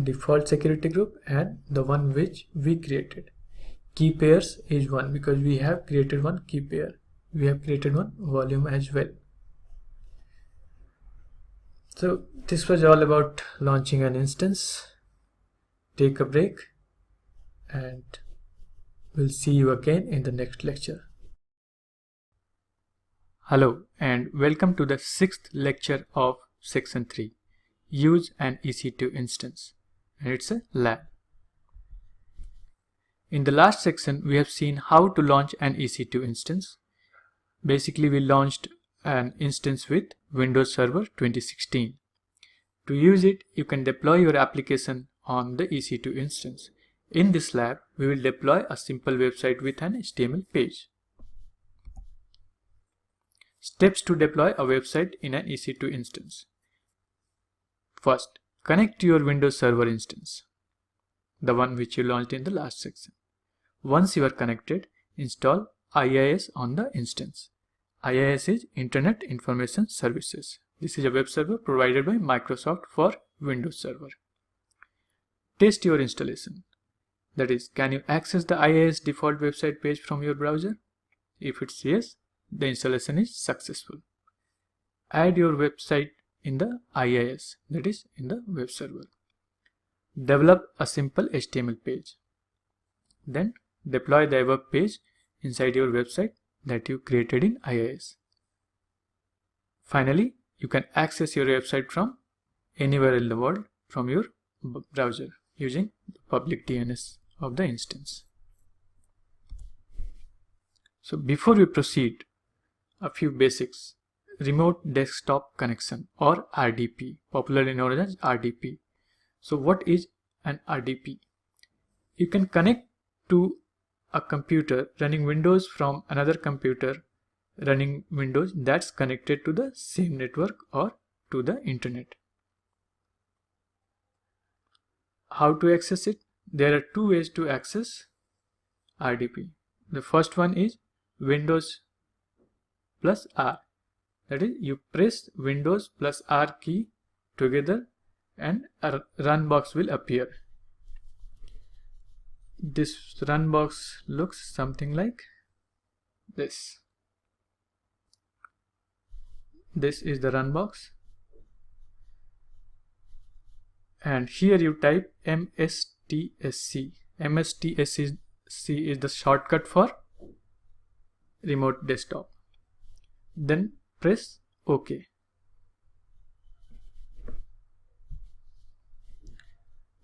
A: default security group and the one which we created. Key pairs is 1 because we have created one key pair. We have created one volume as well. So this was all about launching an instance. Take a break and we'll see you again in the next lecture. Hello and welcome to the 6th lecture of section 3. Use an EC2 instance, and it's a lab. In the last section we have seen how to launch an EC2 instance. Basically we launched an instance with Windows Server 2016. To use it, you can deploy your application on the EC2 instance. In this lab, we will deploy a simple website with an HTML page. Steps to deploy a website in an EC2 instance. First, connect to your Windows Server instance, the one which you launched in the last section. Once you are connected, install IIS on the instance. IIS is Internet Information Services. This is a web server provided by Microsoft for Windows Server. Test your installation. That is, can you access the IIS default website page from your browser? If it's yes, the installation is successful. Add your website in the IIS, that is, in the web server. Develop a simple HTML page. Then deploy the above page inside your website that you created in IIS. Finally, you can access your website from anywhere in the world from your browser using the public DNS of the instance. So before we proceed, a few basics. Remote desktop connection or RDP, popularly known as RDP. So what is an RDP? You can connect to a computer running Windows from another computer running Windows that's connected to the same network or to the internet. How to access it? There are two ways to access RDP. The first one is Windows plus R. That is, you press Windows plus R key together and a run box will appear. This run box looks something like this. This is the run box, and here you type MSTSC. MSTSC is the shortcut for remote desktop. Then press OK.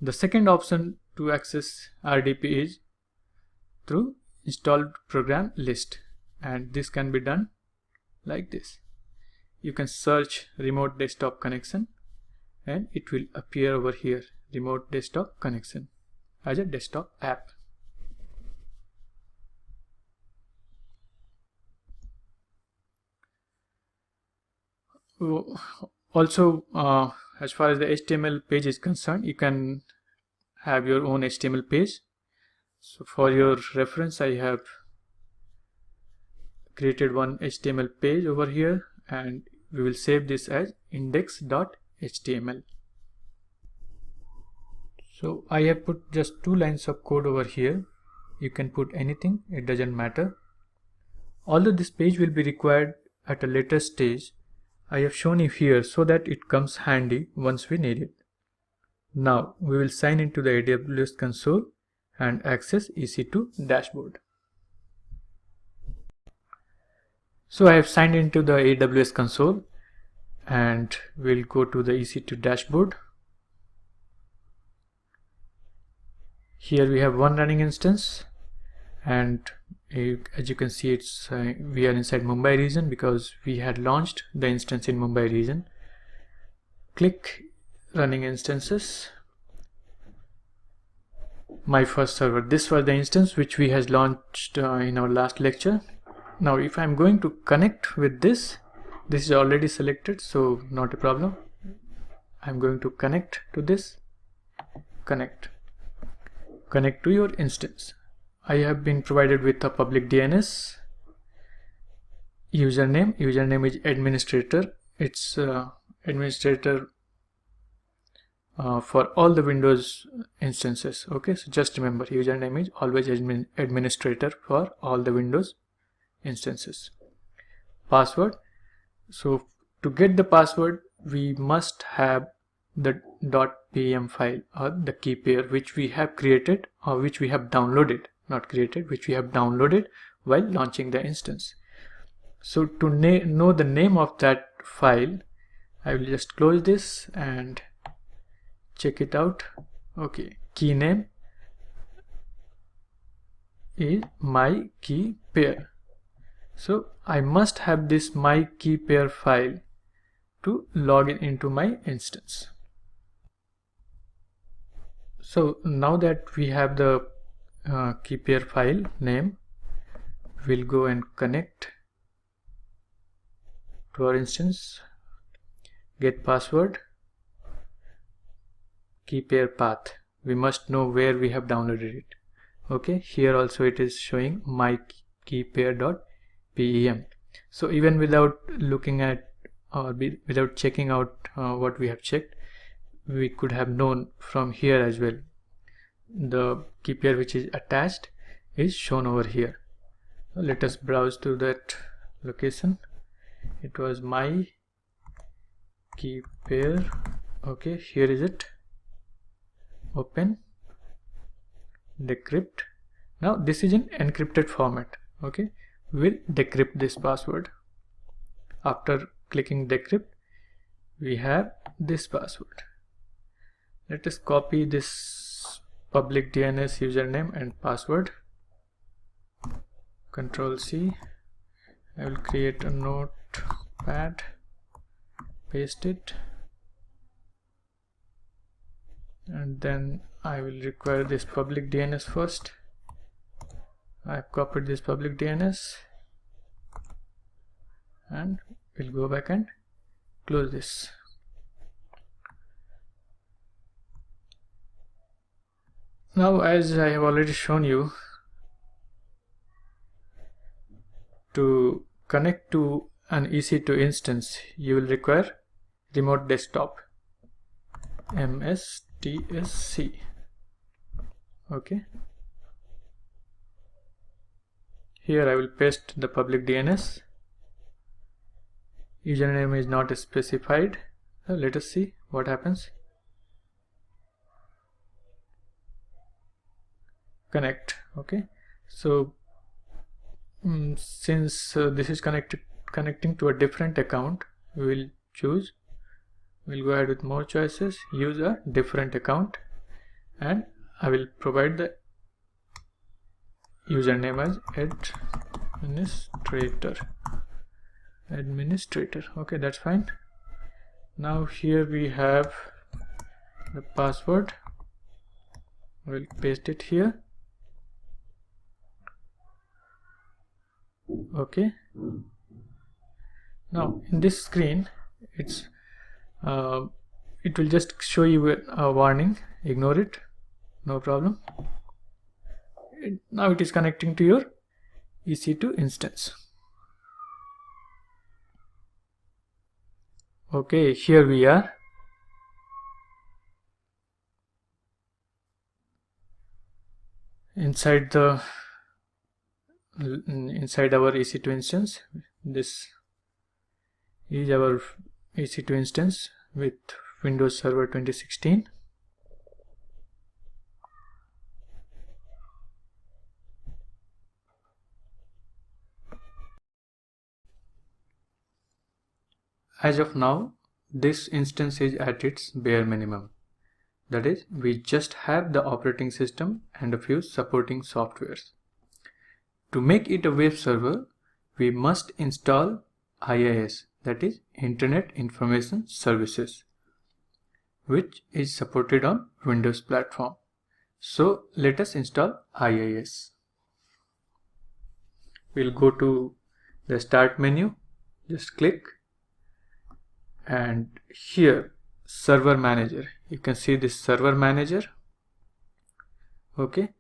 A: The second option to access RDP is through installed program list, and this can be done like this. You can search remote desktop connection and it will appear over here, remote desktop connection, as a desktop app. Also, as far as the HTML page is concerned, you can have your own HTML page. So for your reference, I have created one HTML page over here, and we will save this as index.html. So I have put just 2 lines of code over here. You can put anything, it doesn't matter. Although this page will be required at a later stage, I have shown you here so that it comes handy once we need it. Now we will sign into the AWS console and access EC2 dashboard. So I have signed into the AWS console and we'll go to the EC2 dashboard. Here we have one running instance, and as you can see, it's we are inside Mumbai region because we had launched the instance in Mumbai region. Click running instances. My first server. This was the instance which we has launched in our last lecture. Now if I'm going to connect with this is already selected, so not a problem. I'm going to connect to this. Connect to your instance. I have been provided with a public DNS. Username is administrator. It's administrator for all the Windows instances. Okay, so just remember, username is always administrator for all the Windows instances. Password. So to get the password, we must have the .pem file or the key pair which we have created or which we have downloaded, not created, which we have downloaded while launching the instance. So to know the name of that file, I will just close this and check it out. Okay, key name is my key pair. So I must have this my key pair file to log in into my instance. So now that we have the key pair file name, we'll go and connect to our instance, get password, key pair path. We must know where we have downloaded it. Okay, here also it is showing my key pair.pem. So even without looking at or without checking out what we have checked, we could have known from here as well. The key pair which is attached is shown over here. So let us browse to that location. It was my key pair. Okay, here is it. Open, decrypt. Now this is in encrypted format. Okay, we'll decrypt this password. After clicking decrypt, we have this password. Let us copy this public DNS username and password. Control C. I will create a notepad, paste it, and then I will require this public DNS first. I've copied this public DNS and we'll go back and close this. Now, as I have already shown you, to connect to an EC2 instance, you will require remote desktop, MSTSC. Okay, here I will paste the public DNS. Username is not specified. So let us see what happens. Connect. Okay, so since this is connecting to a different account, we'll go ahead with more choices, use a different account, and I will provide the username as administrator. Okay, that's fine. Now here we have the password. We'll paste it here. Okay, now in this screen it will just show you a warning. Ignore it, no problem. Now it is connecting to your EC2 instance. Okay, here we are. Inside our EC2 instance. This is our EC2 instance with Windows Server 2016. As of now, this instance is at its bare minimum. That is, we just have the operating system and a few supporting softwares. To make it a web server, we must install IIS, that is Internet Information Services, which is supported on Windows platform. So let us install IIS. We'll go to the Start menu, just click, and here Server Manager. You can see this Server Manager. Okay,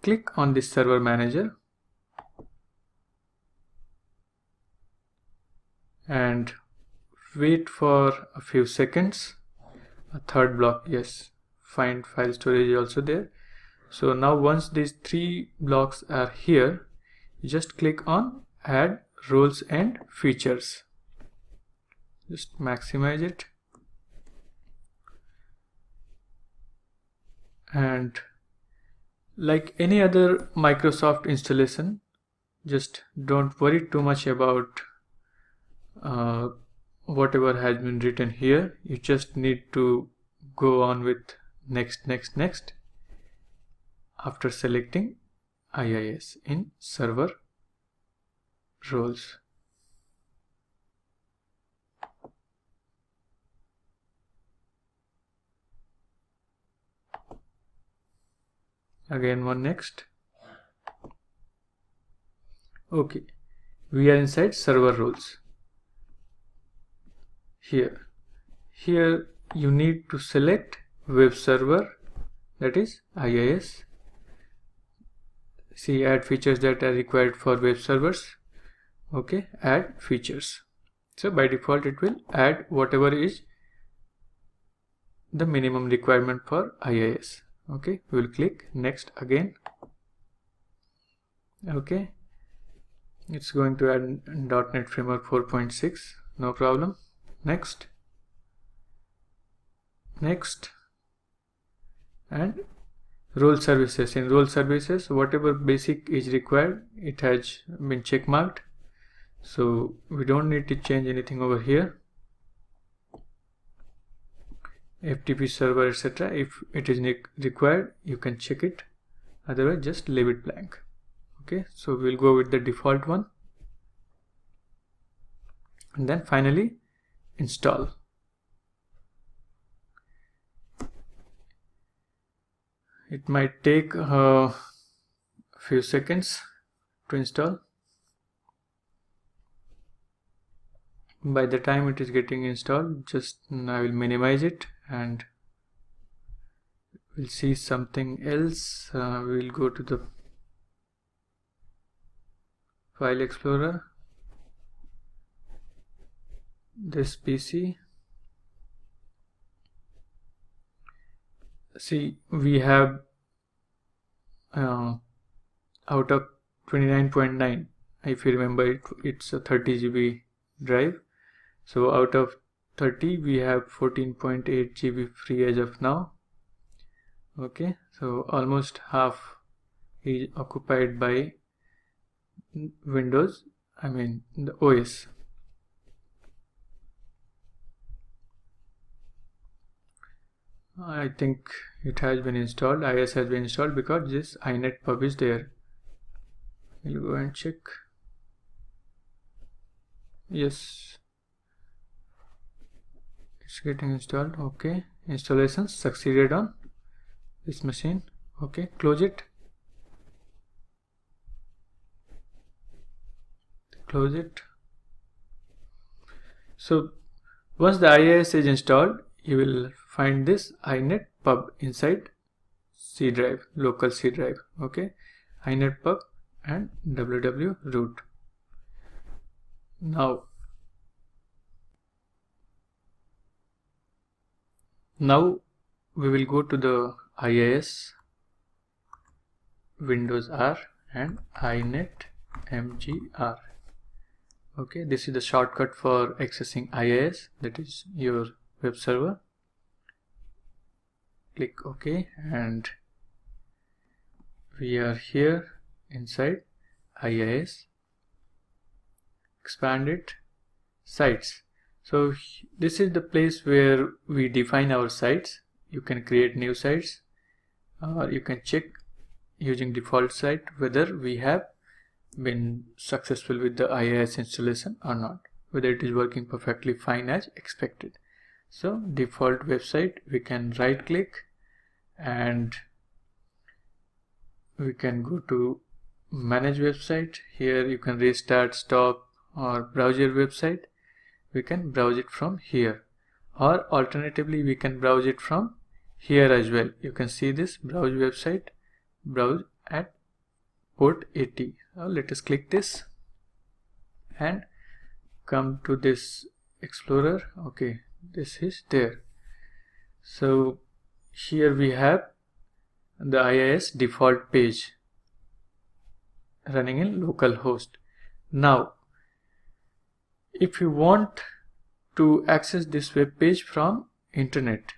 A: click on this Server Manager and wait for a few seconds a third block, yes, find file storage is also there. So now once these 3 blocks are here, you just click on add roles and features. Just maximize it, and like any other Microsoft installation, just don't worry too much about whatever has been written here. You just need to go on with next, next, next after selecting IIS in server roles. Again one next. Okay, we are inside server roles. Here you need to select web server, that is IIS. See, add features that are required for web servers. Okay, add features. So by default it will add whatever is the minimum requirement for IIS. Okay, we will click next again. Okay, it's going to add .NET Framework 4.6, no problem. Next, and role services. In role services, whatever basic is required, it has been check marked, so we don't need to change anything over here. FTP server, etc. If it is required, you can check it, otherwise just leave it blank. Okay, so we'll go with the default one, and then finally install. It might take a few seconds to install. By the time it is getting installed, just I will minimize it and we'll see something else. We'll go to the File Explorer, this PC. See, we have out of 29.9, if you remember it's a 30 GB drive. So out of 30 we have 14.8 GB free as of now. Okay, so almost half is occupied by Windows, I mean the OS. I think it has been installed, IIS has been installed, because this inet pub is there. We'll go and check. Yes, it's getting installed. Okay, installation succeeded on this machine. Okay, close it. Close it. So once the IIS is installed, you will find this inet pub inside C drive, local C drive. Okay, inet pub and www root. Now we will go to the IIS Windows R and inet mgr. Okay, this is the shortcut for accessing IIS, that is your web server. Click OK, and we are here inside IIS. Expand it, sites. So this is the place where we define our sites. You can create new sites, or you can check using default site whether we have been successful with the IIS installation or not, whether it is working perfectly fine as expected. So default website, we can right click and we can go to manage website. Here you can restart, stop, or browse your website. We can browse it from here, or alternatively we can browse it from here as well. You can see this browse website, browse at port 80. Now let us click this and come to this Explorer. Okay, this is there. So here we have the IIS default page running in localhost. Now if you want to access this web page from internet,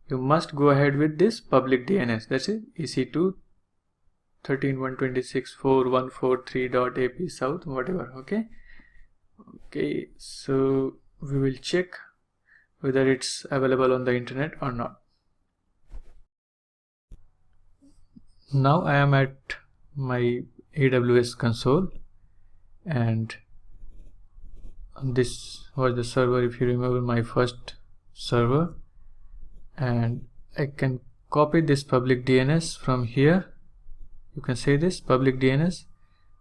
A: you must go ahead with this public DNS, that's it, EC2 13.126.4.143.ap south, whatever. Okay, so we will check whether it's available on the internet or not. Now I am at my AWS console, and this was the server, if you remember, my first server, and I can copy this public DNS from here. You can say this public DNS.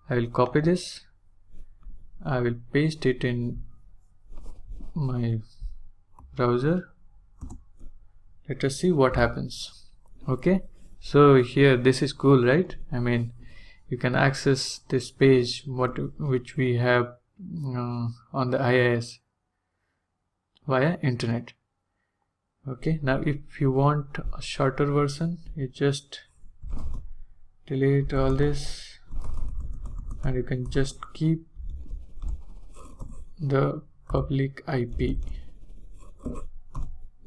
A: I will copy this, I will paste it in my browser. Let us see what happens. Okay, so here this is cool, right? I mean, you can access this page which we have on the IIS via internet. Okay, now if you want a shorter version, you just delete all this and you can just keep the public IP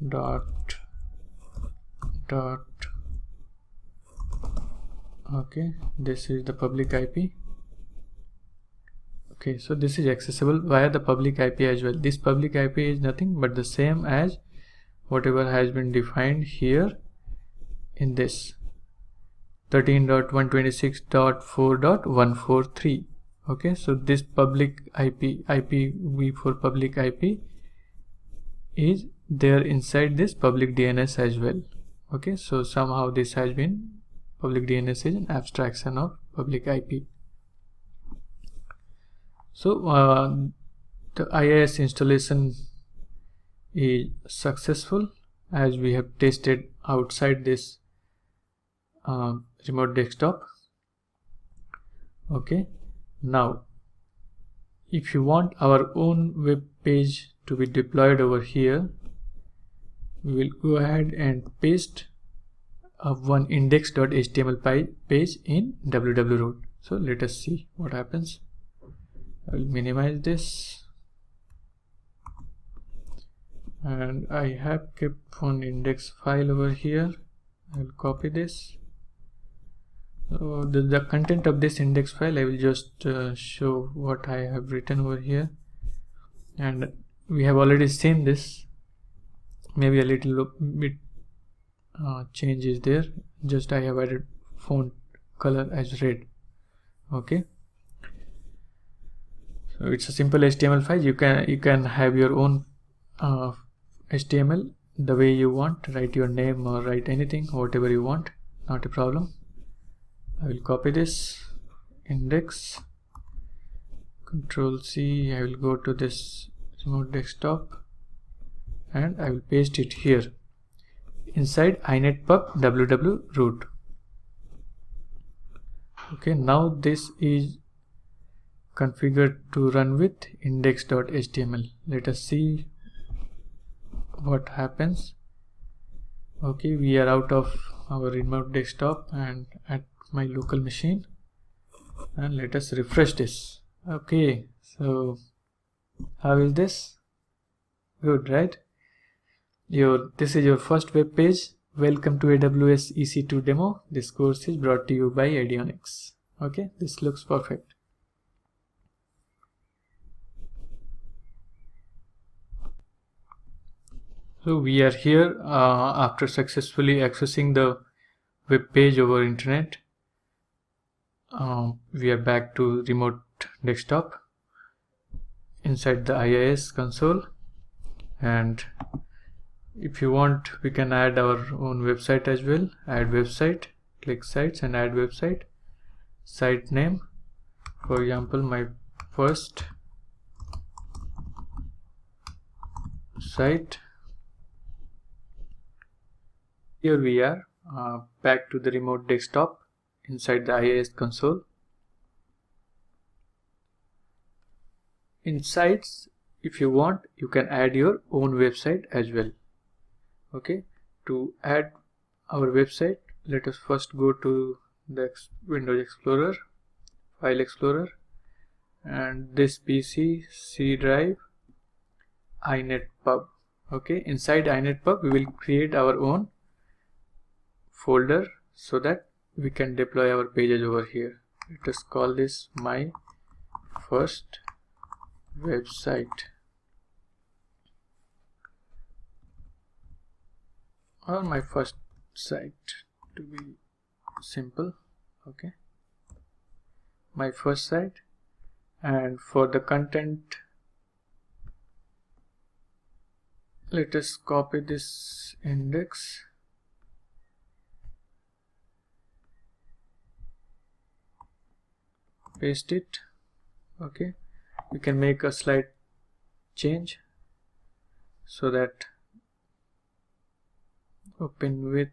A: dot. Okay, this is the public IP. Okay, so this is accessible via the public IP as well. This public IP is nothing but the same as whatever has been defined here in this 13.126.4.143. okay, so this public IPv for public IP is there inside this public DNS as well. Okay, so somehow this has been, public DNS is an abstraction of public IP. So the IIS installation is successful, as we have tested outside this remote desktop. Okay, now if you want our own web page to be deployed over here, we will go ahead and paste one index.html page in www root. So let us see what happens. I will minimize this, and I have kept one index file over here. I will copy this. So the content of this index file, I will just show what I have written over here, and we have already seen this. Maybe a little bit change is there, just I have added font color as red. Okay, so it's a simple HTML file. You can have your own HTML the way you want, write your name or write anything, whatever you want, not a problem. I will copy this index, Control C, I will go to this remote desktop and I will paste it here inside inetpub www root. Okay, now this is configured to run with index.html. Let us see what happens. Okay, we are out of our remote desktop and at my local machine, and let us refresh this. Okay, so how is this? Good, right? This is your first web page. Welcome to AWS EC2 demo. This course is brought to you by Avionics. Okay, this looks perfect. So we are here after successfully accessing the web page over internet. We are back to remote desktop inside the IIS console, and if you want, we can add our own website as well. Add website, click sites and add website. Site name, for example, my first site. Here we are back to the remote desktop inside the IIS console. In sites, if you want, you can add your own website as well. Okay, to add our website, let us first go to the Windows Explorer, File Explorer, and this PC, C drive, inetpub. Okay, inside inetpub we will create our own folder so that we can deploy our pages over here. Let us call this my first website, or my first site to be simple. Okay, my first site. And for the content, let us copy this index, paste it. Okay, we can make a slight change so that open with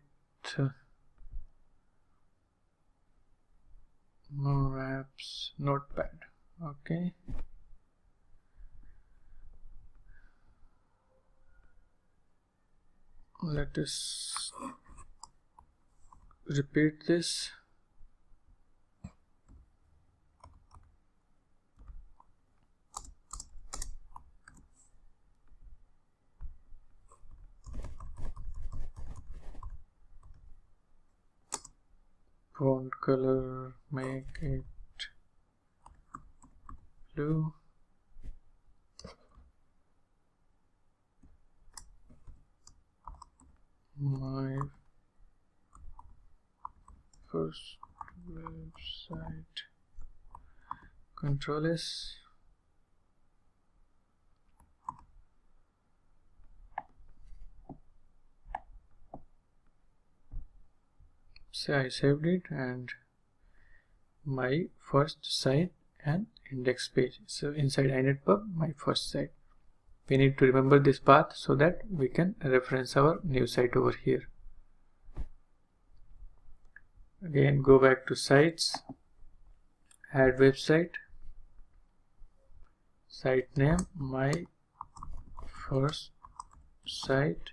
A: more apps, notepad. Okay, let us repeat this. Font color, make it blue. My first website, Control S. So I saved it, and my first site and index page. So inside inetpub, my first site. We need to remember this path so that we can reference our new site over here. Again, go back to sites, add website, site name, my first site,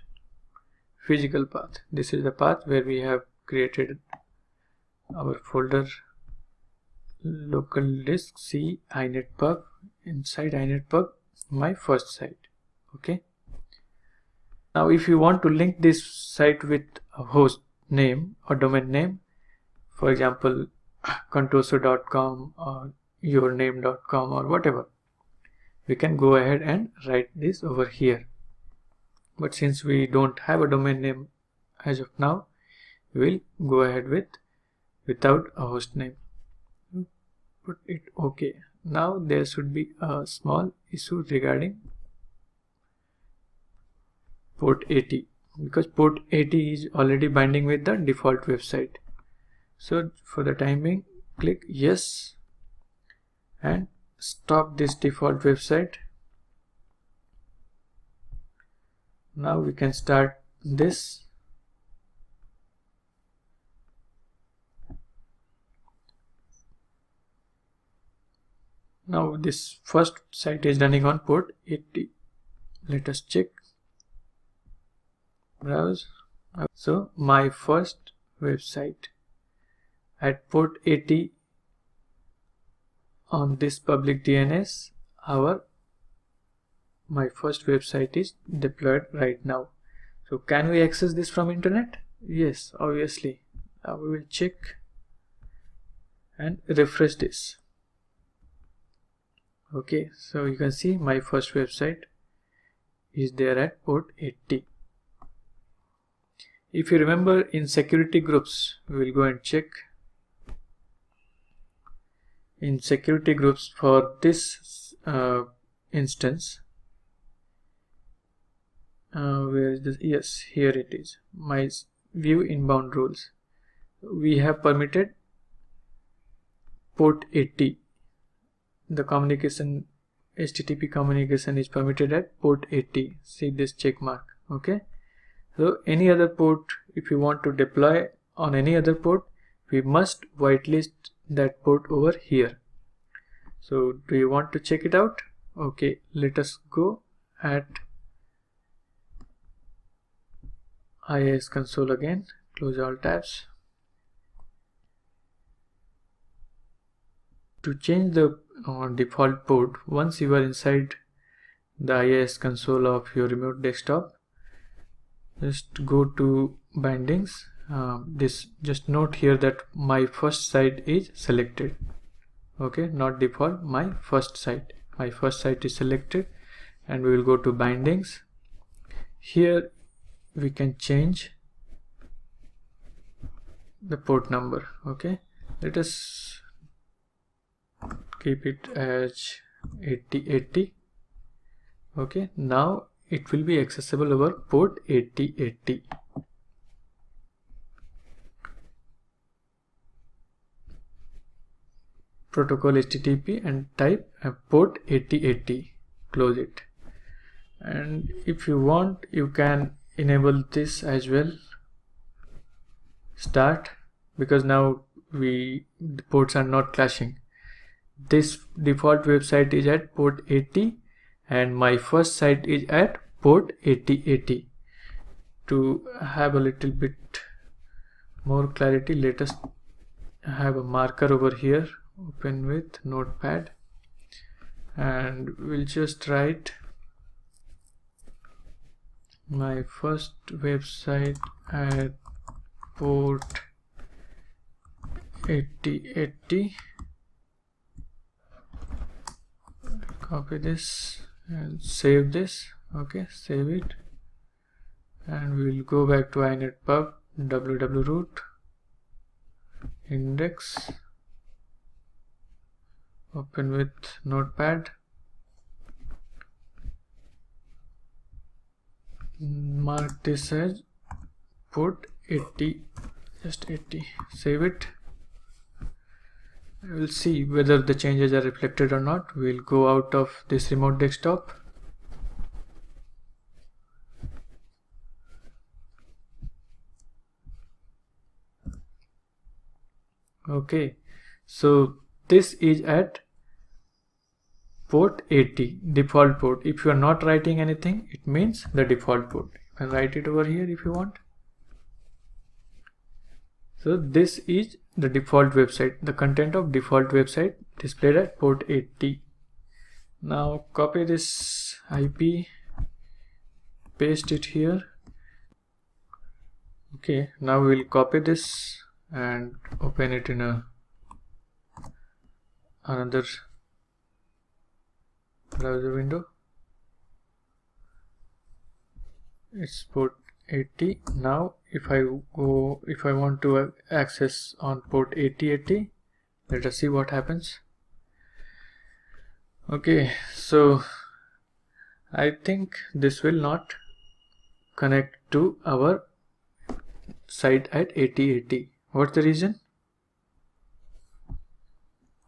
A: physical path. This is the path where we have created our folder, local disk C inetpub, inside inetpub, my first site. Okay, now if you want to link this site with a host name or domain name, for example contoso.com or yourname.com or whatever, we can go ahead and write this over here. But since we don't have a domain name as of now, we will go ahead without a host name. Put it OK. Now there should be a small issue regarding port 80, because port 80 is already binding with the default website. So for the time being, click yes and stop this default website. Now we can start this. Now this first site is running on port 80. Let us check. Browse. So my first website at port 80 on this public DNS, my first website is deployed right now. So can we access this from internet? Yes, obviously. Now we will check and refresh this. Okay, so you can see my first website is there at port 80. If you remember, in security groups, we will go and check. In security groups for this instance, where is this? Yes, here it is. My view inbound rules. We have permitted port 80. The communication, HTTP communication is permitted at port 80. See this check mark. Okay. So any other port, if you want to deploy on any other port, we must whitelist that port over here. So do you want to check it out? Okay, let us go at IIS console again, close all tabs. To change the default port, once you are inside the IIS console of your remote desktop, just go to bindings. Just note here that my first site is selected. Okay, not default, my first site is selected, and we will go to bindings. Here we can change the port number. Okay, let us keep it as 8080. Okay, now it will be accessible over port 8080. Protocol HTTP and type port 8080, close it. And if you want, you can enable this as well, start, because now the ports are not clashing. This default website is at port 80 and my first site is at port 8080. To have a little bit more clarity, let us have a marker over here, open with notepad, and we'll just write my first website at port 8080. Copy this and save this. Okay, save it, and we will go back to inetpub www root index, open with notepad, mark this as port 80, just 80, save it. We'll see whether the changes are reflected or not. We'll go out of this remote desktop. Okay, so this is at port 80, default port. If you are not writing anything, it means the default port. You can write it over here if you want. So this is the default website, the content of default website displayed at port 80. Now copy this IP, paste it here. Okay, now we'll copy this and open it in another browser window. It's port 80. Now if I want to access on port 8080, let us see what happens. Okay, so I think this will not connect to our site at 8080. What's the reason?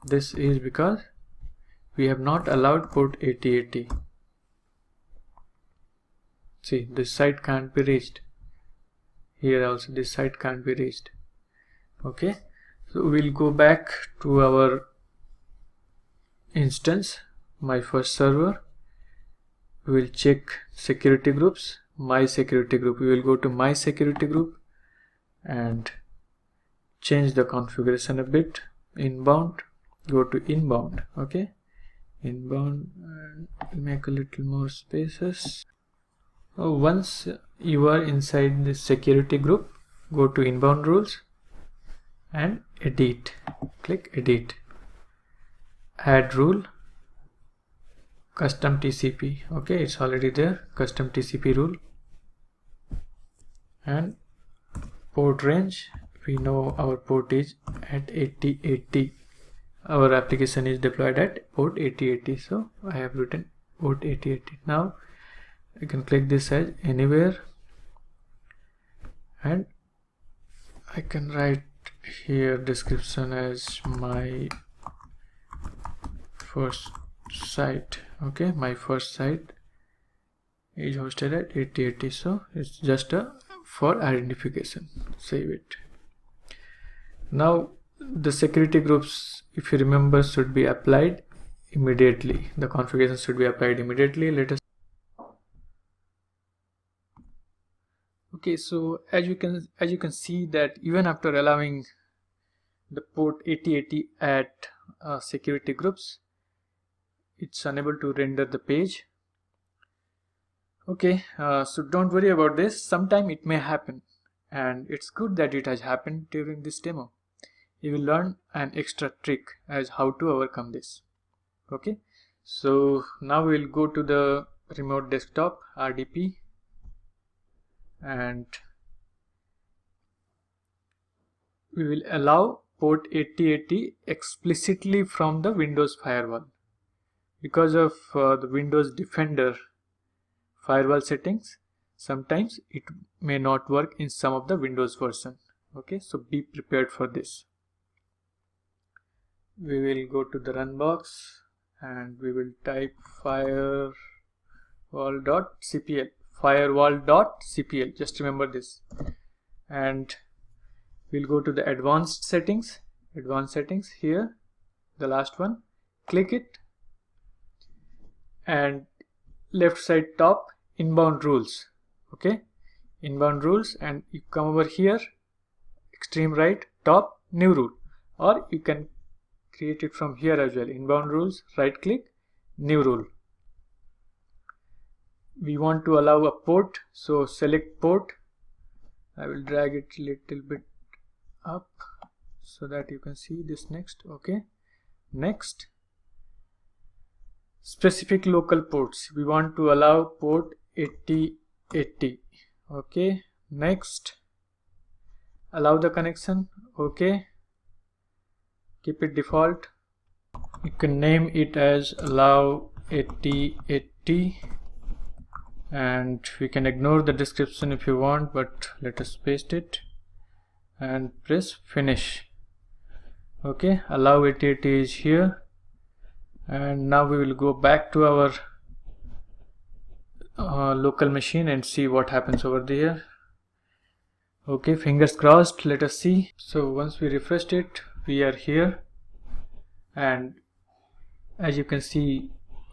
A: This is because we have not allowed port 8080. See, this site can't be reached. Here also this site can't be reached. Okay, so we'll go back to our instance, my first server. We will check security groups, my security group. We will go to my security group and change the configuration a bit. Inbound, go to inbound. Okay, inbound, and make a little more spaces. Once you are inside the security group, go to inbound rules and edit. Click edit, add rule, custom TCP. Okay, it's already there, custom TCP rule, and port range. We know our port is at 8080. Our application is deployed at port 8080, so I have written port 8080. Now you can click this as anywhere, and I can write here description as my first site. Okay, my first site is hosted at 8080, so it's just for identification. Save it. Now the security groups, if you remember, should be applied immediately. The configuration should be applied immediately. Let us Okay, so as you can see that even after allowing the port 8080 at security groups, it's unable to render the page. Okay, so don't worry about this. Sometime it may happen, and it's good that it has happened during this demo. You will learn an extra trick as how to overcome this. Okay, so now we'll go to the remote desktop RDP, and we will allow port 8080 explicitly from the Windows firewall. Because of the Windows Defender firewall settings, sometimes it may not work in some of the Windows version. Okay, so be prepared for this. We will go to the run box and we will type firewall.cpl, just remember this, and we'll go to the advanced settings here, the last one, click it, and left side top, inbound rules. Okay, inbound rules, and you come over here, extreme right top, new rule, or you can create it from here as well. Inbound rules, right click, new rule. We want to allow a port, so select port. I will drag it a little bit up so that you can see this next. Okay, next, specific local ports, we want to allow port 8080. Okay, next, allow the connection. Okay, keep it default. You can name it as allow 8080, and we can ignore the description if you want, but let us paste it and press finish. Okay, allow 8080 is here, and now we will go back to our local machine and see what happens over there. Okay, fingers crossed, let us see. So once we refreshed it, we are here, and as you can see,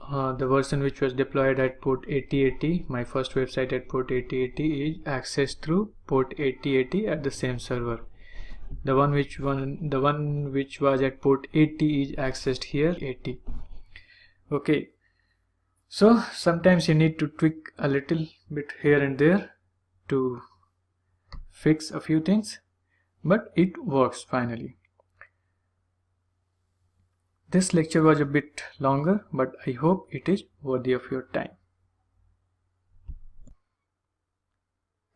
A: the version which was deployed at port 8080, my first website at port 8080, is accessed through port 8080 at the same server. The one which was at port 80 is accessed here 80. Okay, so sometimes you need to tweak a little bit here and there to fix a few things, but it works finally. This lecture was a bit longer, but I hope it is worthy of your time.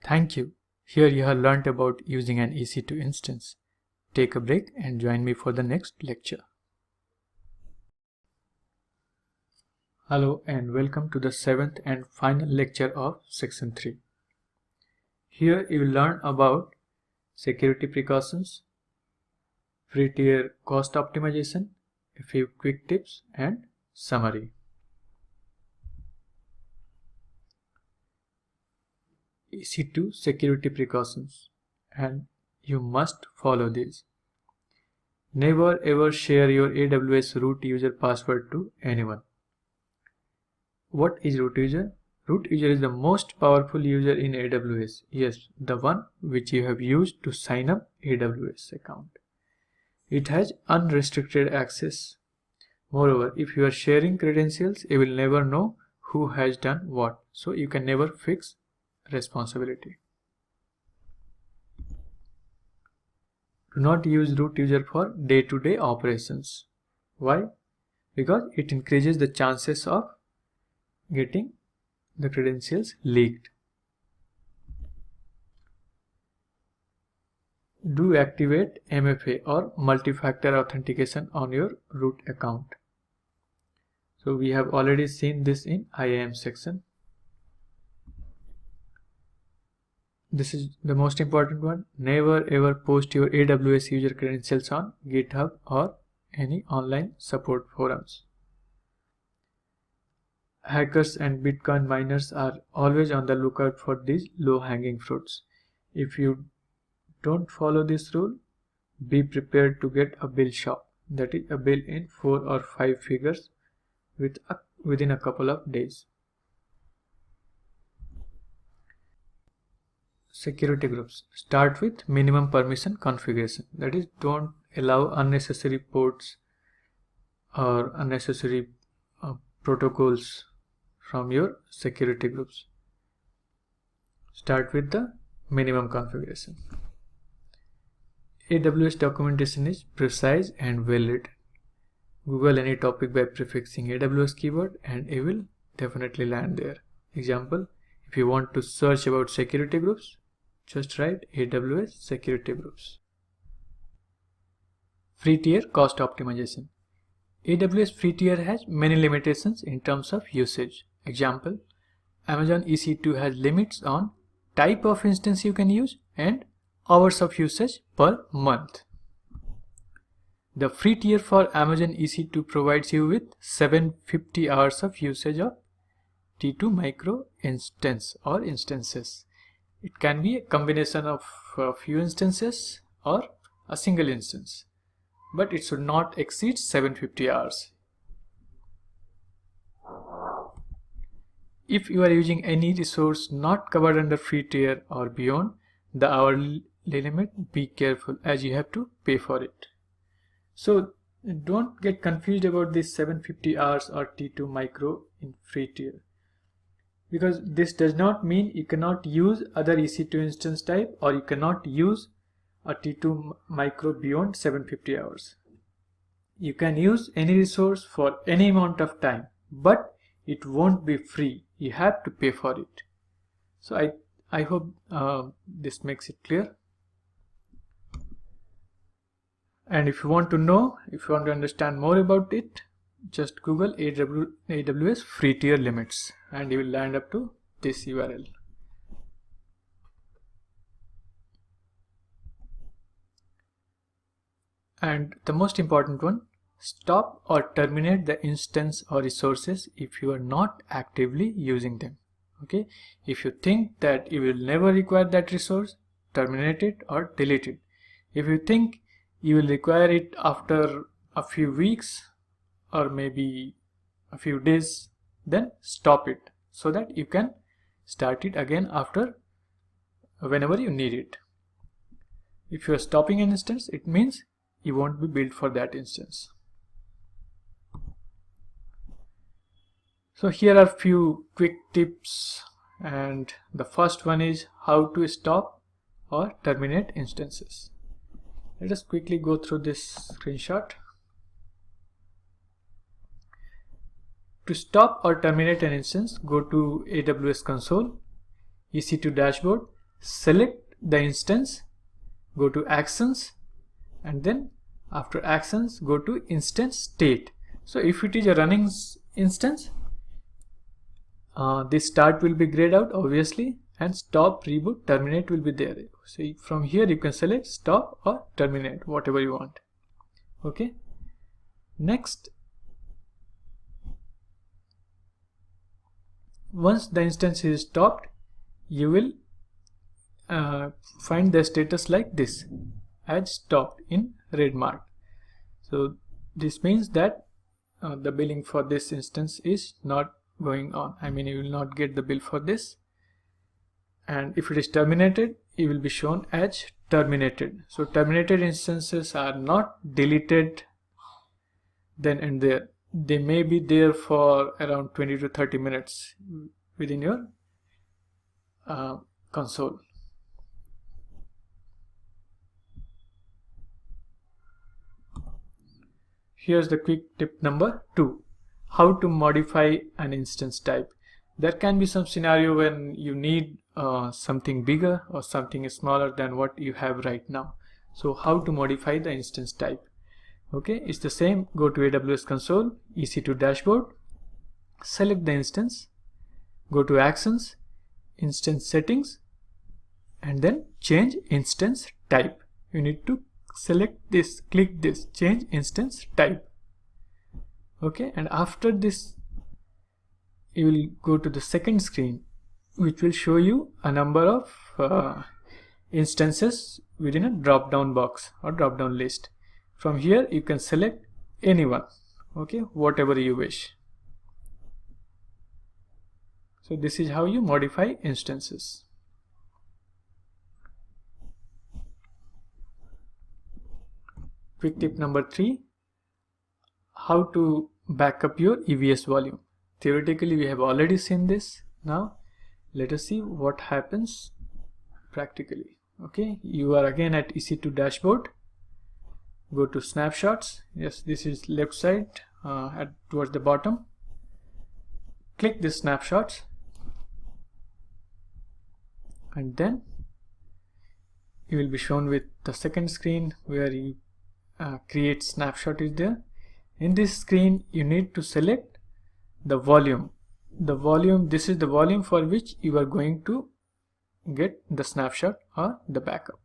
A: Thank you. Here you have learnt about using an EC2 instance. Take a break and join me for the next lecture. Hello and welcome to the 7th and final lecture of section 3. Here you will learn about security precautions, free tier cost optimization, a few quick tips, and summary. EC2 security precautions, and you must follow these. Never ever share your AWS root user password to anyone. What is root user? Root user is the most powerful user in AWS. Yes, the one which you have used to sign up AWS account. It has unrestricted access. Moreover, if you are sharing credentials, you will never know who has done what, so you can never fix responsibility. Do not use root user for day-to-day operations. Why? Because it increases the chances of getting the credentials leaked. Do activate MFA or multi-factor authentication on your root account. So we have already seen this in IAM section. This is the most important one. Never ever post your AWS user credentials on GitHub or any online support forums. Hackers and Bitcoin miners are always on the lookout for these low-hanging fruits. If you don't follow this rule, be prepared to get a bill shock, that is a bill in 4 or 5 figures within a couple of days. security groups. Start with minimum permission configuration. That is, don't allow unnecessary ports or unnecessary protocols from your security groups. Start with the minimum configuration. AWS documentation is precise and well written. Google any topic by prefixing AWS keyword and it will definitely land there. Example, if you want to search about security groups, just write AWS security groups. Free tier cost optimization. AWS free tier has many limitations in terms of usage. Example, Amazon EC2 has limits on type of instance you can use and hours of usage per month. The free tier for Amazon EC2 provides you with 750 hours of usage of T2 micro instance or instances. It can be a combination of a few instances or a single instance, but it should not exceed 750 hours. If you are using any resource not covered under free tier or beyond the hourly limit, be careful as you have to pay for it. So don't get confused about this 750 hours or T2 micro in free tier, because this does not mean you cannot use other EC2 instance type or you cannot use a T2 micro beyond 750 hours. You can use any resource for any amount of time, but it won't be free. You have to pay for it. So I hope this makes it clear. And if you want to understand more about it, just Google AWS free tier limits and you will land up to this URL. And the most important one, stop or terminate the instance or resources if you are not actively using them. Okay, if you think that you will never require that resource, terminate it or delete it. If you think you will require it after a few weeks or maybe a few days, then stop it so that you can start it again after whenever you need it. If you are stopping an instance, it means you won't be billed for that instance. So here are few quick tips, and the first one is how to stop or terminate instances. Let us quickly go through this screenshot. To stop or terminate an instance, go to AWS console, EC2 dashboard, select the instance, go to actions, and then after actions go to instance state. So if it is a running instance, this start will be grayed out obviously, and stop, reboot, terminate will be there. So from here you can select stop or terminate, whatever you want. Okay, next, once the instance is stopped, you will find the status like this, as stopped in red mark. So this means that the billing for this instance is not going on. I mean, you will not get the bill for this. And if it is terminated, it will be shown as terminated. So terminated instances are not deleted then and there. They may be there for around 20 to 30 minutes within your console. Here's the quick tip number 2. How to modify an instance type. There can be some scenario when you need something bigger or something smaller than what you have right now. So how to modify the instance type? Okay, it's the same. Go to AWS console, EC2 dashboard, select the instance, go to actions, instance settings, and then change instance type. You need to select this, click this, change instance type. Okay, and after this you will go to the second screen, which will show you a number of instances within a drop down box or drop down list. From here you can select anyone, okay, whatever you wish. So this is how you modify instances. Quick tip number 3, how to back up your EVS volume. Theoretically, we have already seen this. Now, let us see what happens practically. Okay, you are again at EC2 dashboard. Go to snapshots. Yes, this is left side towards the bottom. Click this snapshots, and then you will be shown with the second screen where you create snapshot is there. In this screen, you need to select the volume. This is the volume for which you are going to get the snapshot or the backup.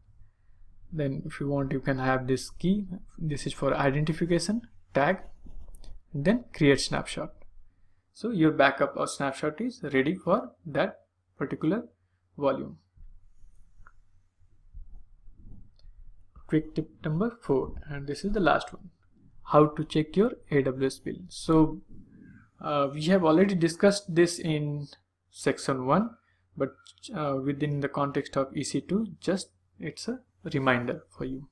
A: Then if you want, you can have this key. This is for identification tag, and then create snapshot. So your backup or snapshot is ready for that particular volume. Quick tip number 4, and this is the last one, how to check your AWS bill. So we have already discussed this in section 1, but within the context of EC2, just it's a reminder for you.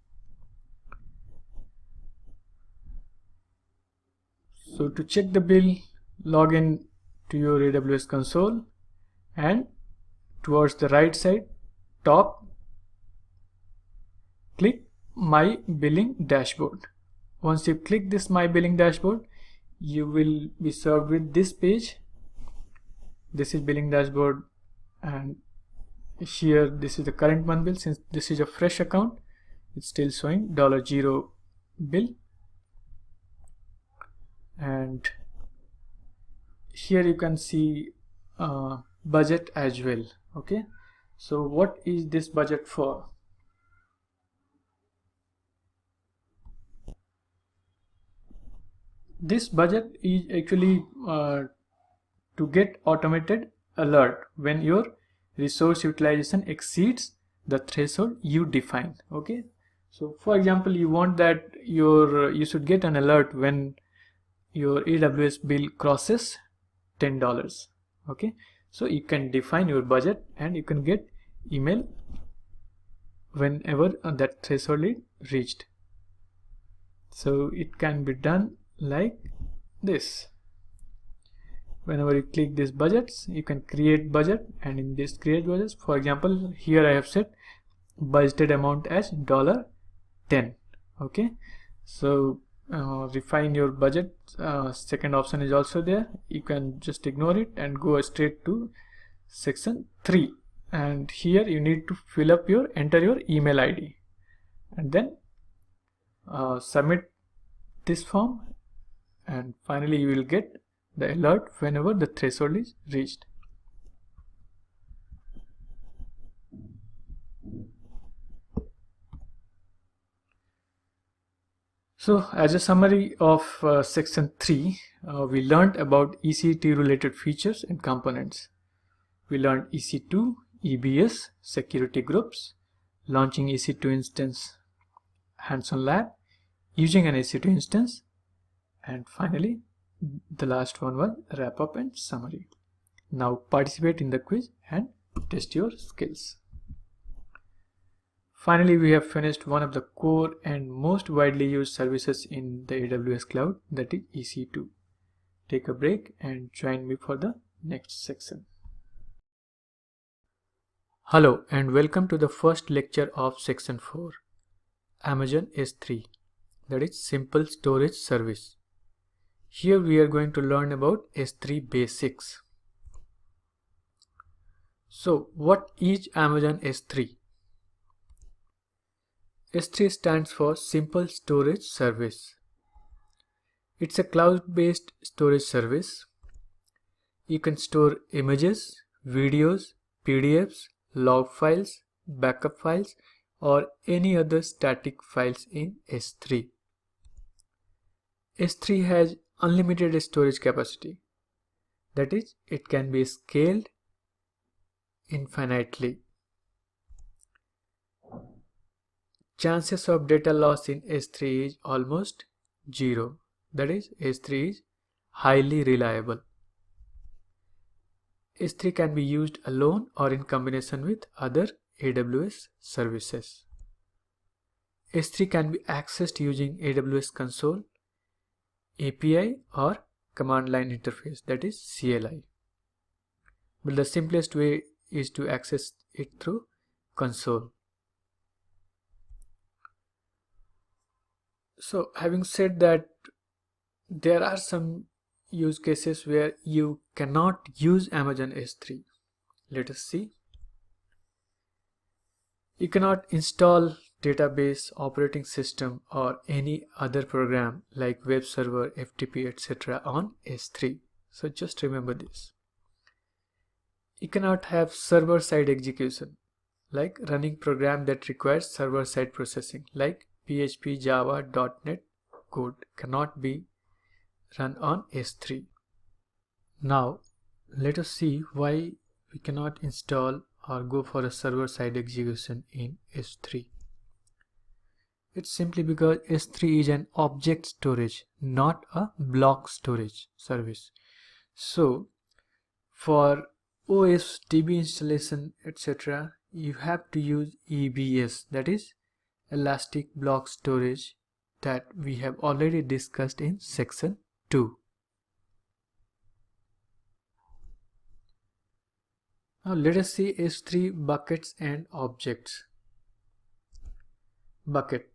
A: So to check the bill, log in to your AWS console, and towards the right side top, click My Billing Dashboard. Once you click this My Billing Dashboard, you will be served with this page. This is Billing Dashboard, and here this is the current month bill. Since this is a fresh account, it's still showing $0 bill, and here you can see budget as well. Okay, so what is this budget for? This budget is actually to get automated alert when your resource utilization exceeds the threshold you define. Okay, so for example, you want that you should get an alert when your AWS bill crosses $10. Okay, so you can define your budget and you can get email whenever that threshold is reached. So it can be done like this. Whenever you click these budgets, you can create budget, and in this create budgets, for example, here I have set budgeted amount as $10. Okay, so refine your budget. Second option is also there. You can just ignore it and go straight to section 3, and here you need to enter your email ID, and then submit this form, and finally you will get the alert whenever the threshold is reached. So as a summary of section 3, we learned about EC2 related features and components. We learned EC2, EBS, security groups, launching EC2 instance hands-on lab, using an EC2 instance, and finally the last one was wrap up and summary. Now participate in the quiz and test your skills. Finally, we have finished one of the core and most widely used services in the AWS cloud, that is EC2. Take a break and join me for the next section. Hello and welcome to the first lecture of section 4, Amazon S3, that is Simple Storage Service. Here we are going to learn about S3 basics. So what is Amazon S3? S3 stands for Simple Storage Service. It's a cloud-based storage service. You can store images, videos, PDFs, log files, backup files, or any other static files in S3. S3 has unlimited storage capacity. That is, it can be scaled infinitely. Chances of data loss in S3 is almost 0. That is, S3 is highly reliable. S3 can be used alone or in combination with other AWS services. S3 can be accessed using AWS console, API or command line interface, that is CLI. But the simplest way is to access it through console. So having said that, there are some use cases where you cannot use Amazon S3. Let us see. You cannot install database, operating system or any other program like web server, FTP, etc. on S3. So just remember this. You cannot have server-side execution, like running program that requires server-side processing, like PHP, Java, .NET code cannot be run on S3. Now let us see why we cannot install or go for a server-side execution in S3. It's simply because S3 is an object storage, not a block storage service. So for OS, DB installation, etc., you have to use EBS, that is Elastic Block Storage, that we have already discussed in section 2. Now let us see S3 buckets and objects. Bucket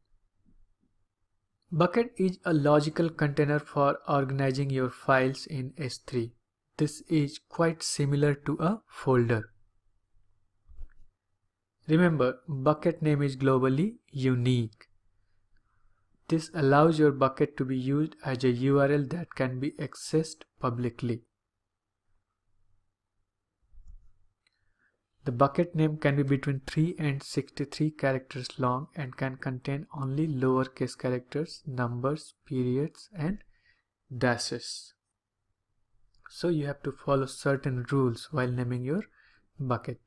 A: is a logical container for organizing your files in S3. This is quite similar to a folder. Remember, bucket name is globally unique. This allows your bucket to be used as a URL that can be accessed publicly. The bucket name can be between 3 and 63 characters long and can contain only lowercase characters, numbers, periods, and dashes. So you have to follow certain rules while naming your bucket.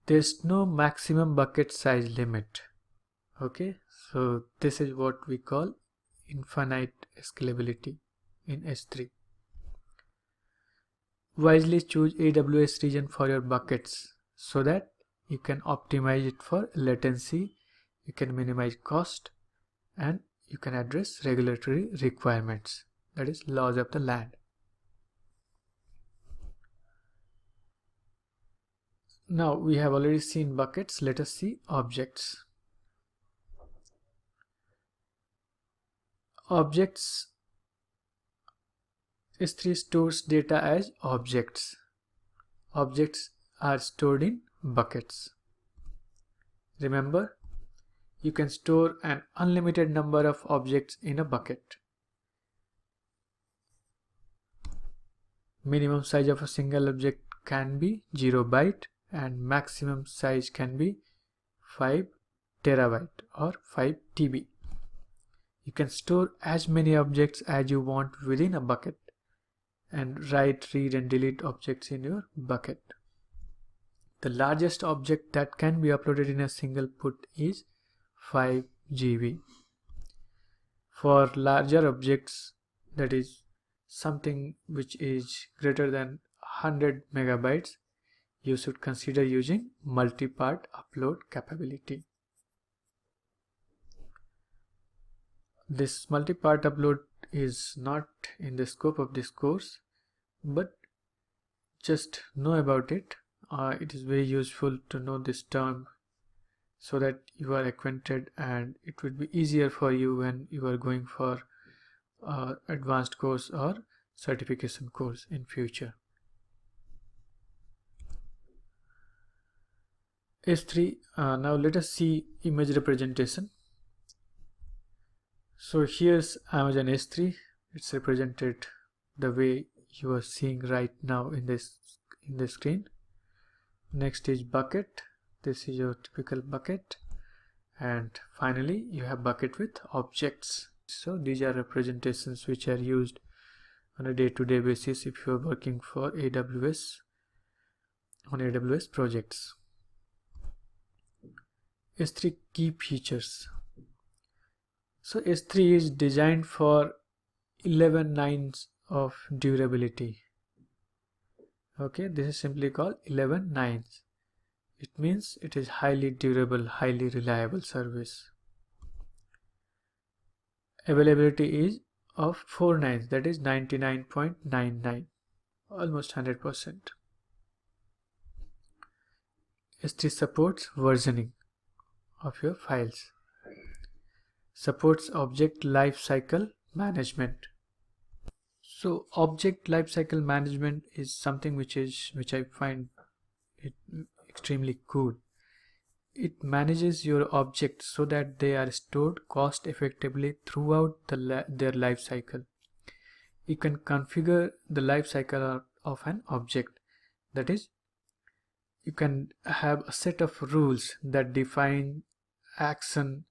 A: There's no maximum bucket size limit. Okay, so this is what we call infinite scalability in S3. Wisely choose AWS region for your buckets so that you can optimize it for latency, you can minimize cost, and you can address regulatory requirements, that is laws of the land. Now we have already seen buckets, let us see objects. Objects, S3 stores data as objects. Objects are stored in buckets. Remember, you can store an unlimited number of objects in a bucket. Minimum size of a single object can be 0 byte and maximum size can be 5 terabyte or 5 TB. You can store as many objects as you want within a bucket and write, read and delete objects in your bucket. The largest object that can be uploaded in a single put is 5 GB. For larger objects, that is something which is greater than 100 megabytes, you should consider using multi-part upload capability. This multi-part upload is not in the scope of this course, but just know about it. It is very useful to know this term so that you are acquainted and it will be easier for you when you are going for advanced course or certification course in future. S3, now let us see image representation. So here's Amazon S3. It's represented the way you are seeing right now in the screen. Next is bucket. This is your typical bucket, and finally you have bucket with objects. So these are representations which are used on a day-to-day basis if you are working for AWS on AWS projects. S3 key features. So S3 is designed for 11 nines of durability. Okay, this is simply called 11 nines. It means it is highly durable, highly reliable service. Availability is of 4 nines, that is 99.99, almost 100%. S3 supports versioning of your files. Supports object lifecycle management. So object lifecycle management is something which I find it extremely cool. It manages your objects so that they are stored cost effectively throughout their life cycle. You can configure the life cycle of an object. That is, you can have a set of rules that define action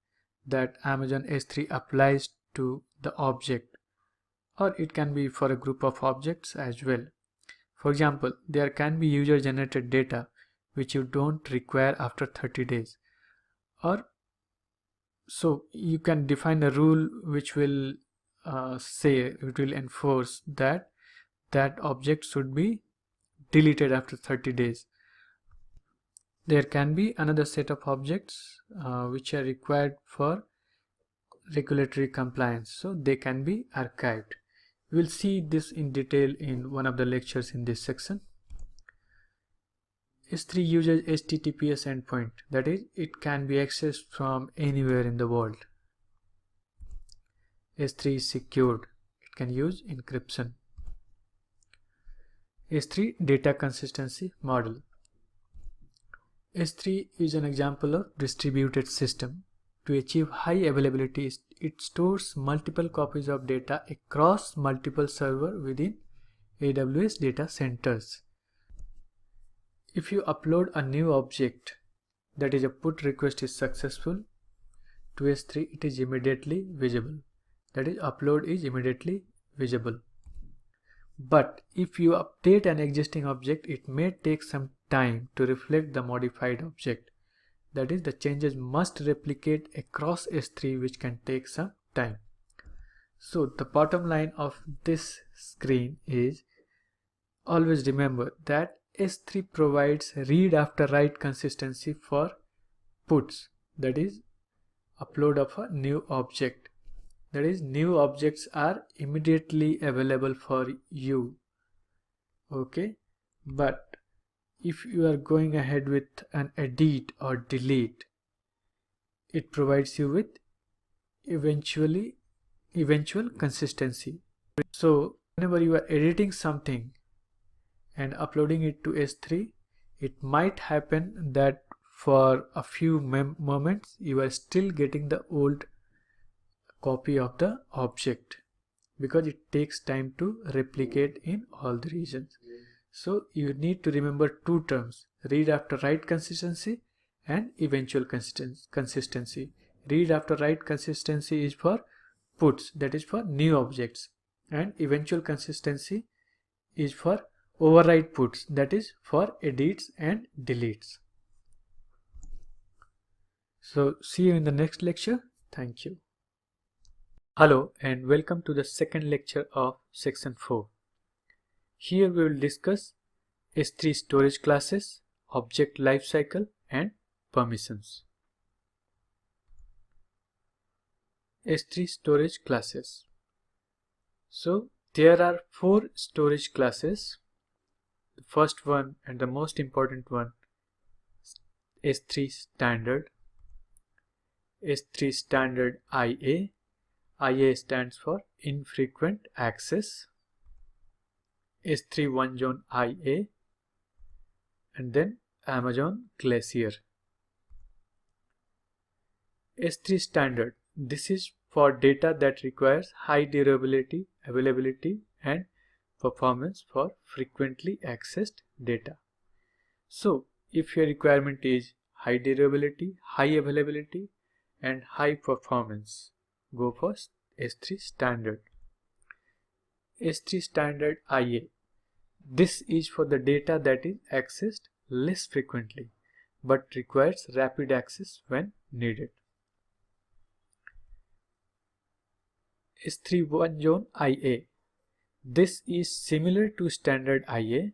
A: that Amazon S3 applies to the object, or it can be for a group of objects as well. For example, there can be user generated data which you don't require after 30 days, or so you can define a rule which will it will enforce that object should be deleted after 30 days. There can be another set of objects which are required for regulatory compliance, so they can be archived. We will see this in detail in one of the lectures in this section. S3 uses HTTPS endpoint, that is, it can be accessed from anywhere in the world. S3 is secured, it can use encryption. S3 data consistency model. S3 is an example of distributed system. To achieve high availability, it stores multiple copies of data across multiple servers within AWS data centers. If you upload a new object, that is, a put request is successful, to S3 it is immediately visible. That is, upload is immediately visible. But if you update an existing object, it may take some time to reflect the modified object. That is, the changes must replicate across S3, which can take some time. So the bottom line of this screen is, always remember that S3 provides read after write consistency for puts, that is, upload of a new object. That is, new objects are immediately available for you. Okay, but if you are going ahead with an edit or delete, it provides you with eventual consistency. So whenever you are editing something and uploading it to S3, it might happen that for a few moments you are still getting the old copy of the object, because it takes time to replicate in all the regions. So you need to remember two terms: read after write consistency and eventual consistency. Read after write consistency is for puts, that is for new objects, and eventual consistency is for override puts, that is for edits and deletes. So see you in the next lecture. Thank you. Hello and welcome to the second lecture of section 4. Here we will discuss S3 storage classes, object lifecycle and permissions. S3 storage classes. So there are 4 storage classes. The first one and the most important one, S3 standard. S3 standard IA. IA stands for infrequent access. S3 one zone IA, and then Amazon Glacier. S3 standard, this is for data that requires high durability, availability and performance for frequently accessed data. So if your requirement is high durability, high availability and high performance, go for S3 standard. S3 standard IA. This is for the data that is accessed less frequently but requires rapid access when needed. S3 one zone IA. This is similar to standard IA,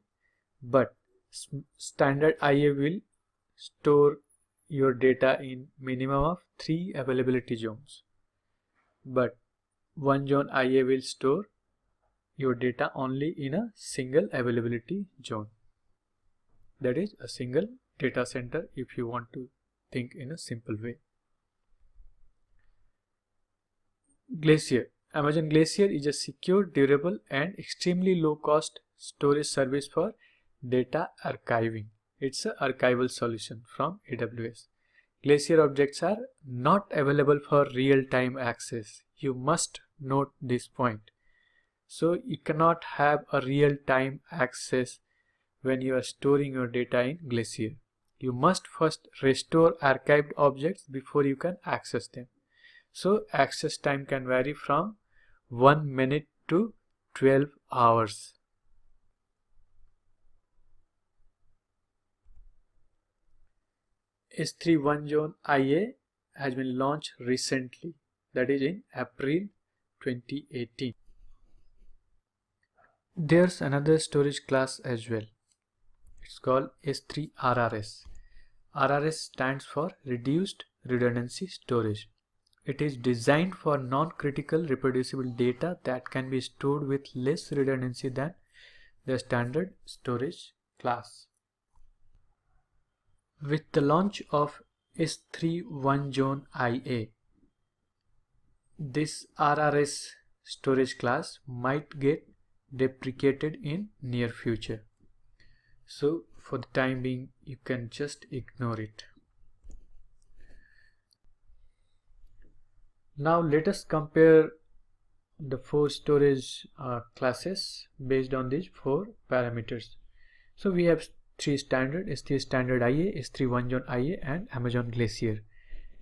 A: but standard IA will store your data in minimum of 3 availability zones, but one zone IA will store your data only in a single availability zone. That is a single data center if you want to think in a simple way. Glacier. Amazon Glacier is a secure, durable, and extremely low-cost storage service for data archiving. It's an archival solution from AWS. Glacier objects are not available for real-time access. You must note this point. So you cannot have a real-time access when you are storing your data in Glacier. You must first restore archived objects before you can access them. So access time can vary from 1 minute to 12 hours. S3 one zone IA has been launched recently, that is in April 2018. There's another storage class as well. It's called S3 RRS. RRS stands for Reduced Redundancy Storage. It is designed for non-critical reproducible data that can be stored with less redundancy than the standard storage class. With the launch of S3 one zone IA, this RRS storage class might get deprecated in near future. So for the time being, you can just ignore it. Now let us compare the 4 storage classes based on these 4 parameters. So we have 3 standard, S3 standard IA, S3 one zone IA, and Amazon Glacier,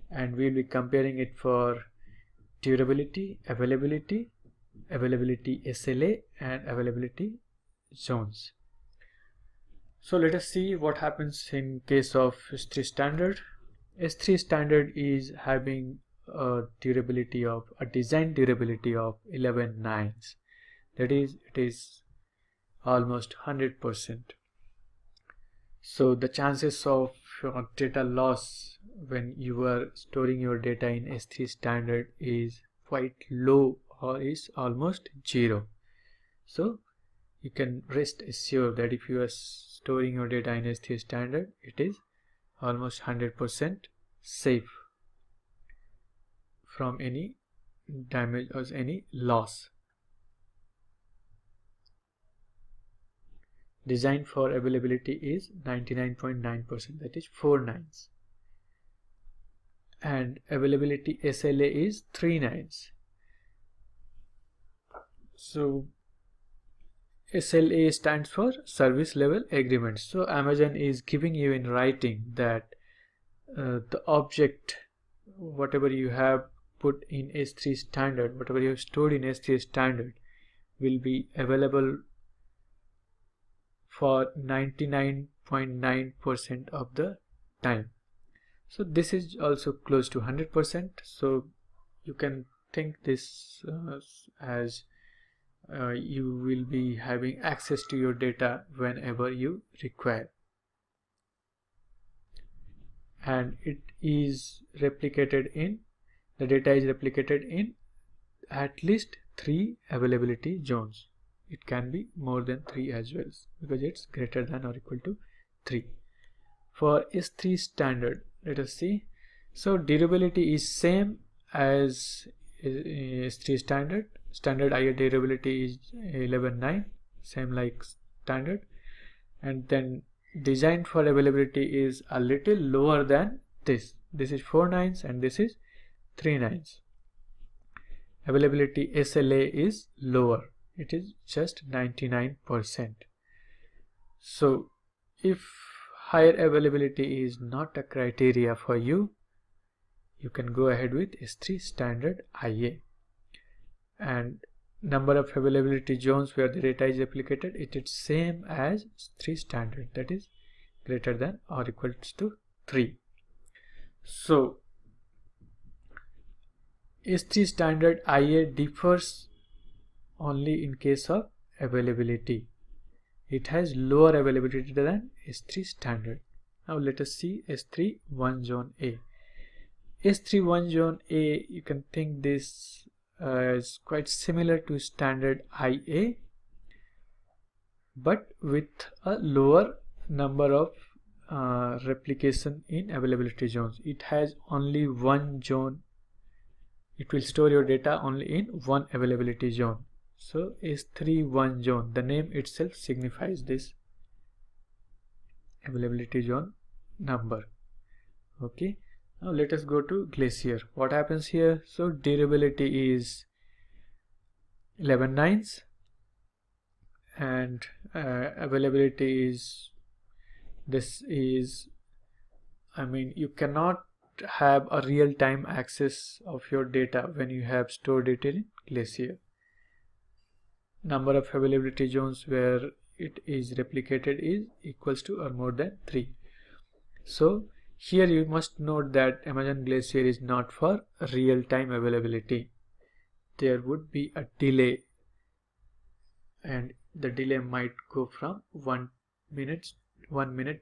A: and we will be comparing it for durability, availability SLA, and availability zones. So let us see what happens in case of S3 standard. S3 standard is having a durability of a design durability of 11 nines. That is, it is almost 100%. So the chances of data loss when you are storing your data in S3 standard is quite low, or is almost 0. So you can rest assured that if you are storing your data in S3 standard, it is almost 100% safe from any damage or any loss. Design for availability is 99.9%, that is 4 nines, and availability SLA is 3 nines. So SLA stands for service level agreement. So Amazon is giving you in writing that the object, whatever you have put in S3 standard, whatever you have stored in S3 standard, will be available for 99.9% of the time. So this is also close to 100%. So you can think this as you will be having access to your data whenever you require, and it is replicated in, the data is replicated in at least 3 availability zones. It can be more than 3 as well, because it's greater than or equal to 3. For S3 standard, let us see. So durability is same as S3 standard. Standard IA durability is 11.9, same like standard, and then designed for availability is a little lower than this. This is 4 nines and this is 3 nines. Availability SLA is lower, it is just 99%. So if higher availability is not a criteria for you, you can go ahead with S3 standard IA. And number of availability zones where the data is replicated, it is same as 3 standard, that is greater than or equals to 3. So S3 standard IA differs only in case of availability. It has lower availability than S3 standard. Now let us see S3 1 zone A. S3 1 zone A, you can think this is quite similar to standard IA, but with a lower number of replication in availability zones. It has only one zone. It will store your data only in one availability zone. So S3 1 zone, the name itself signifies this availability zone number. Okay, now let us go to Glacier. What happens here? So durability is 11 nines and availability is, this is, I mean, you cannot have a real-time access of your data when you have stored it in Glacier. Number of availability zones where it is replicated is equals to or more than 3. So here you must note that Amazon Glacier is not for real-time availability. There would be a delay, and the delay might go from 1 minute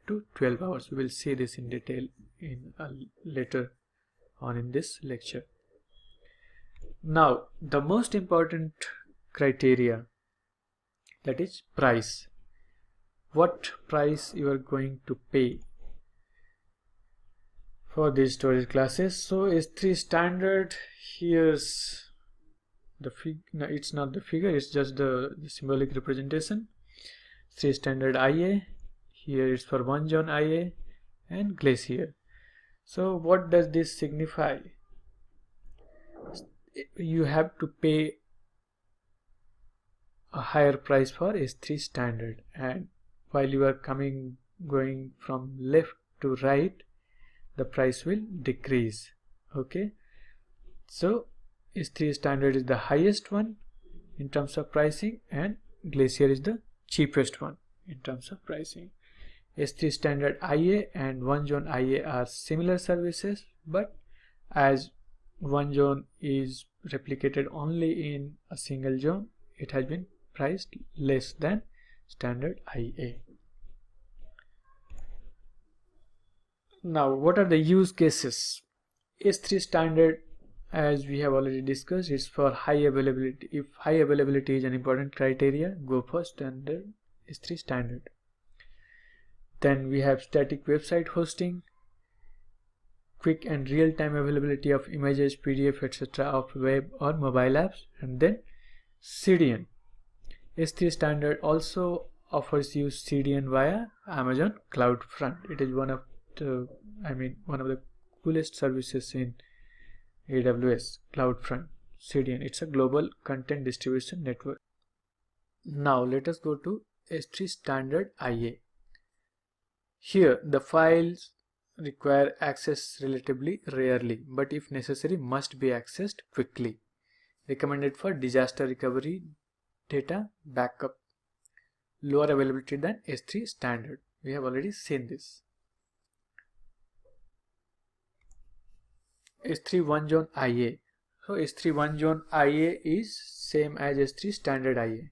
A: to 12 hours. We will see this in detail in later on in this lecture. Now the most important criteria, that is price. What price you are going to pay for these storage classes? So S3 standard, here's the no, it's not the figure, it's just the symbolic representation. 3 standard IA, here it's for 1 zone IA and Glacier. So what does this signify? You have to pay a higher price for S3 standard, and while you are going from left to right, the price will decrease. Okay, so S3 standard is the highest one in terms of pricing and Glacier is the cheapest one in terms of pricing. S3 standard IA and 1 zone IA are similar services, but as 1 zone is replicated only in a single zone, it has been priced less than standard IA. Now what are the use cases? S3 standard, as we have already discussed, is for high availability. If high availability is an important criteria, go for standard S3 standard. Then we have static website hosting, quick and real-time availability of images, PDF, etc. of web or mobile apps, and then CDN. S3 standard also offers you CDN via Amazon CloudFront. It is one of the coolest services in AWS, CloudFront CDN. It's a global content distribution network. Now let us go to S3 standard IA. Here the files require access relatively rarely, but if necessary must be accessed quickly. Recommended for disaster recovery, data backup. Lower availability than S3 standard. We have already seen this. S3 1 zone IA. So S3 1 zone IA is same as S3 standard IA,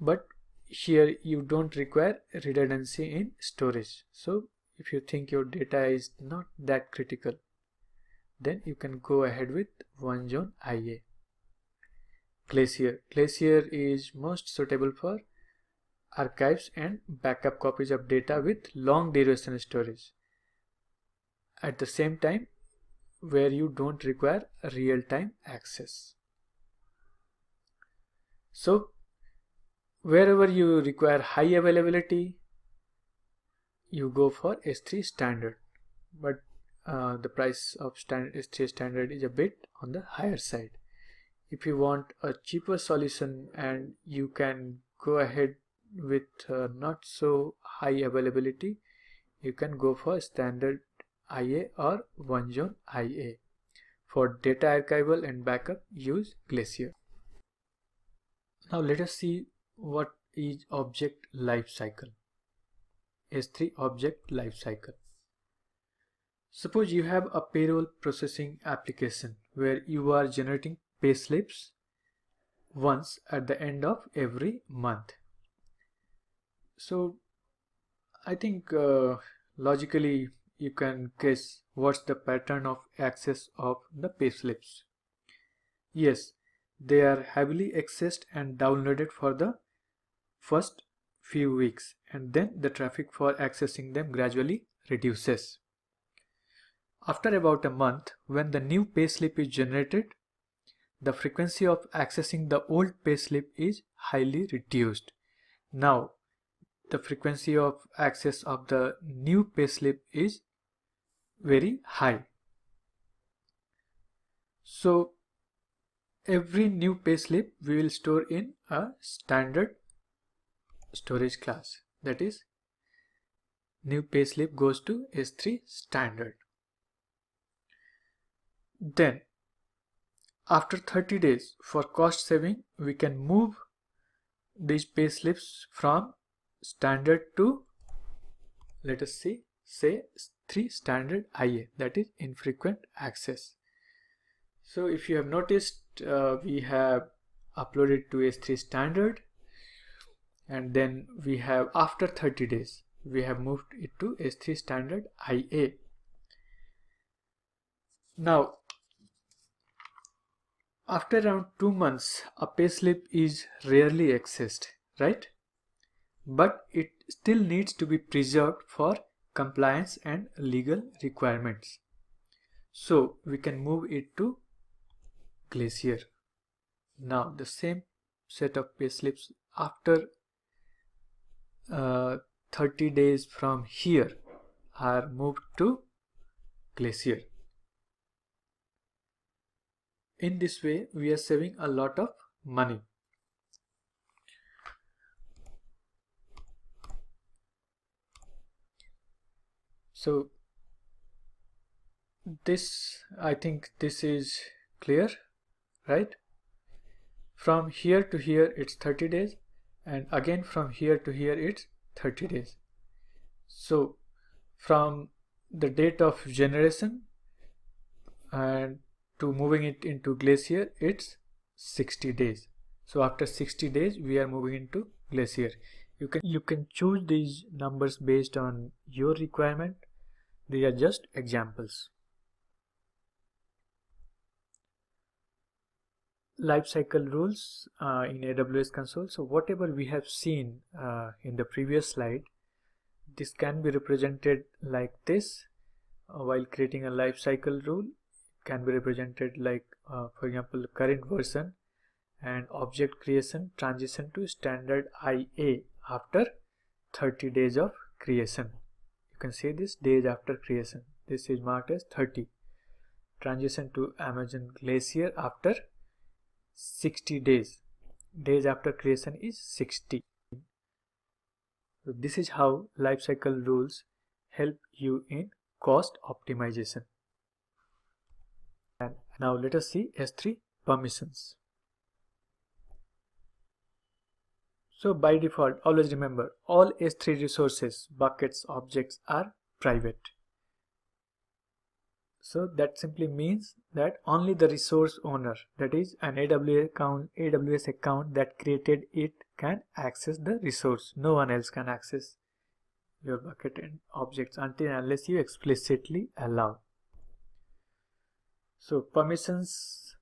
A: but here you don't require redundancy in storage. So if you think your data is not that critical, then you can go ahead with 1 zone IA. Glacier. Glacier is most suitable for archives and backup copies of data with long duration storage. At the same time, where you don't require real-time access. So wherever you require high availability, you go for S3 standard, but the price of S3 standard is a bit on the higher side. If you want a cheaper solution and you can go ahead with not so high availability, you can go for standard IA or 1 zone IA. For data archival and backup, use Glacier. Now let us see what is object lifecycle. S3 object lifecycle. Suppose you have a payroll processing application where you are generating pay slips once at the end of every month. So I think logically you can guess what's the pattern of access of the payslips. Yes, they are heavily accessed and downloaded for the first few weeks, and then the traffic for accessing them gradually reduces. After about a month, when the new payslip is generated, the frequency of accessing the old payslip is highly reduced. Now, the frequency of access of the new payslip is very high. So, every new payslip we will store in a standard storage class. That is, new payslip goes to S3 standard. Then, after 30 days, for cost saving, we can move these payslips from standard to, let us see, say 3 standard IA, that is infrequent access. So if you have noticed, we have uploaded to S3 standard, and then we have, after 30 days, we have moved it to S3 standard IA. Now, after around 2 months, a payslip is rarely accessed, right? But it still needs to be preserved for compliance and legal requirements. So we can move it to Glacier. Now the same set of payslips after 30 days from here are moved to Glacier. In this way, we are saving a lot of money. So this, I think this is clear, right? From here to here it's 30 days, and again from here to here it's 30 days. So from the date of generation and to moving it into Glacier, it's 60 days. So after 60 days we are moving into Glacier. You can choose these numbers based on your requirement. They are just examples. Lifecycle rules in AWS console. So whatever we have seen in the previous slide, this can be represented like this. While creating a lifecycle rule, it can be represented like, for example, current version and object creation transition to standard IA after 30 days of creation. You can say this days after creation. This is marked as 30. Transition to Amazon Glacier after 60 days. Days after creation is 60. So this is how lifecycle rules help you in cost optimization. And now let us see S3 permissions. So by default, always remember, all S3 resources, buckets, objects are private. So that simply means that only the resource owner, that is an AWS account that created it, can access the resource. No one else can access your bucket and objects unless you explicitly allow. So permissions,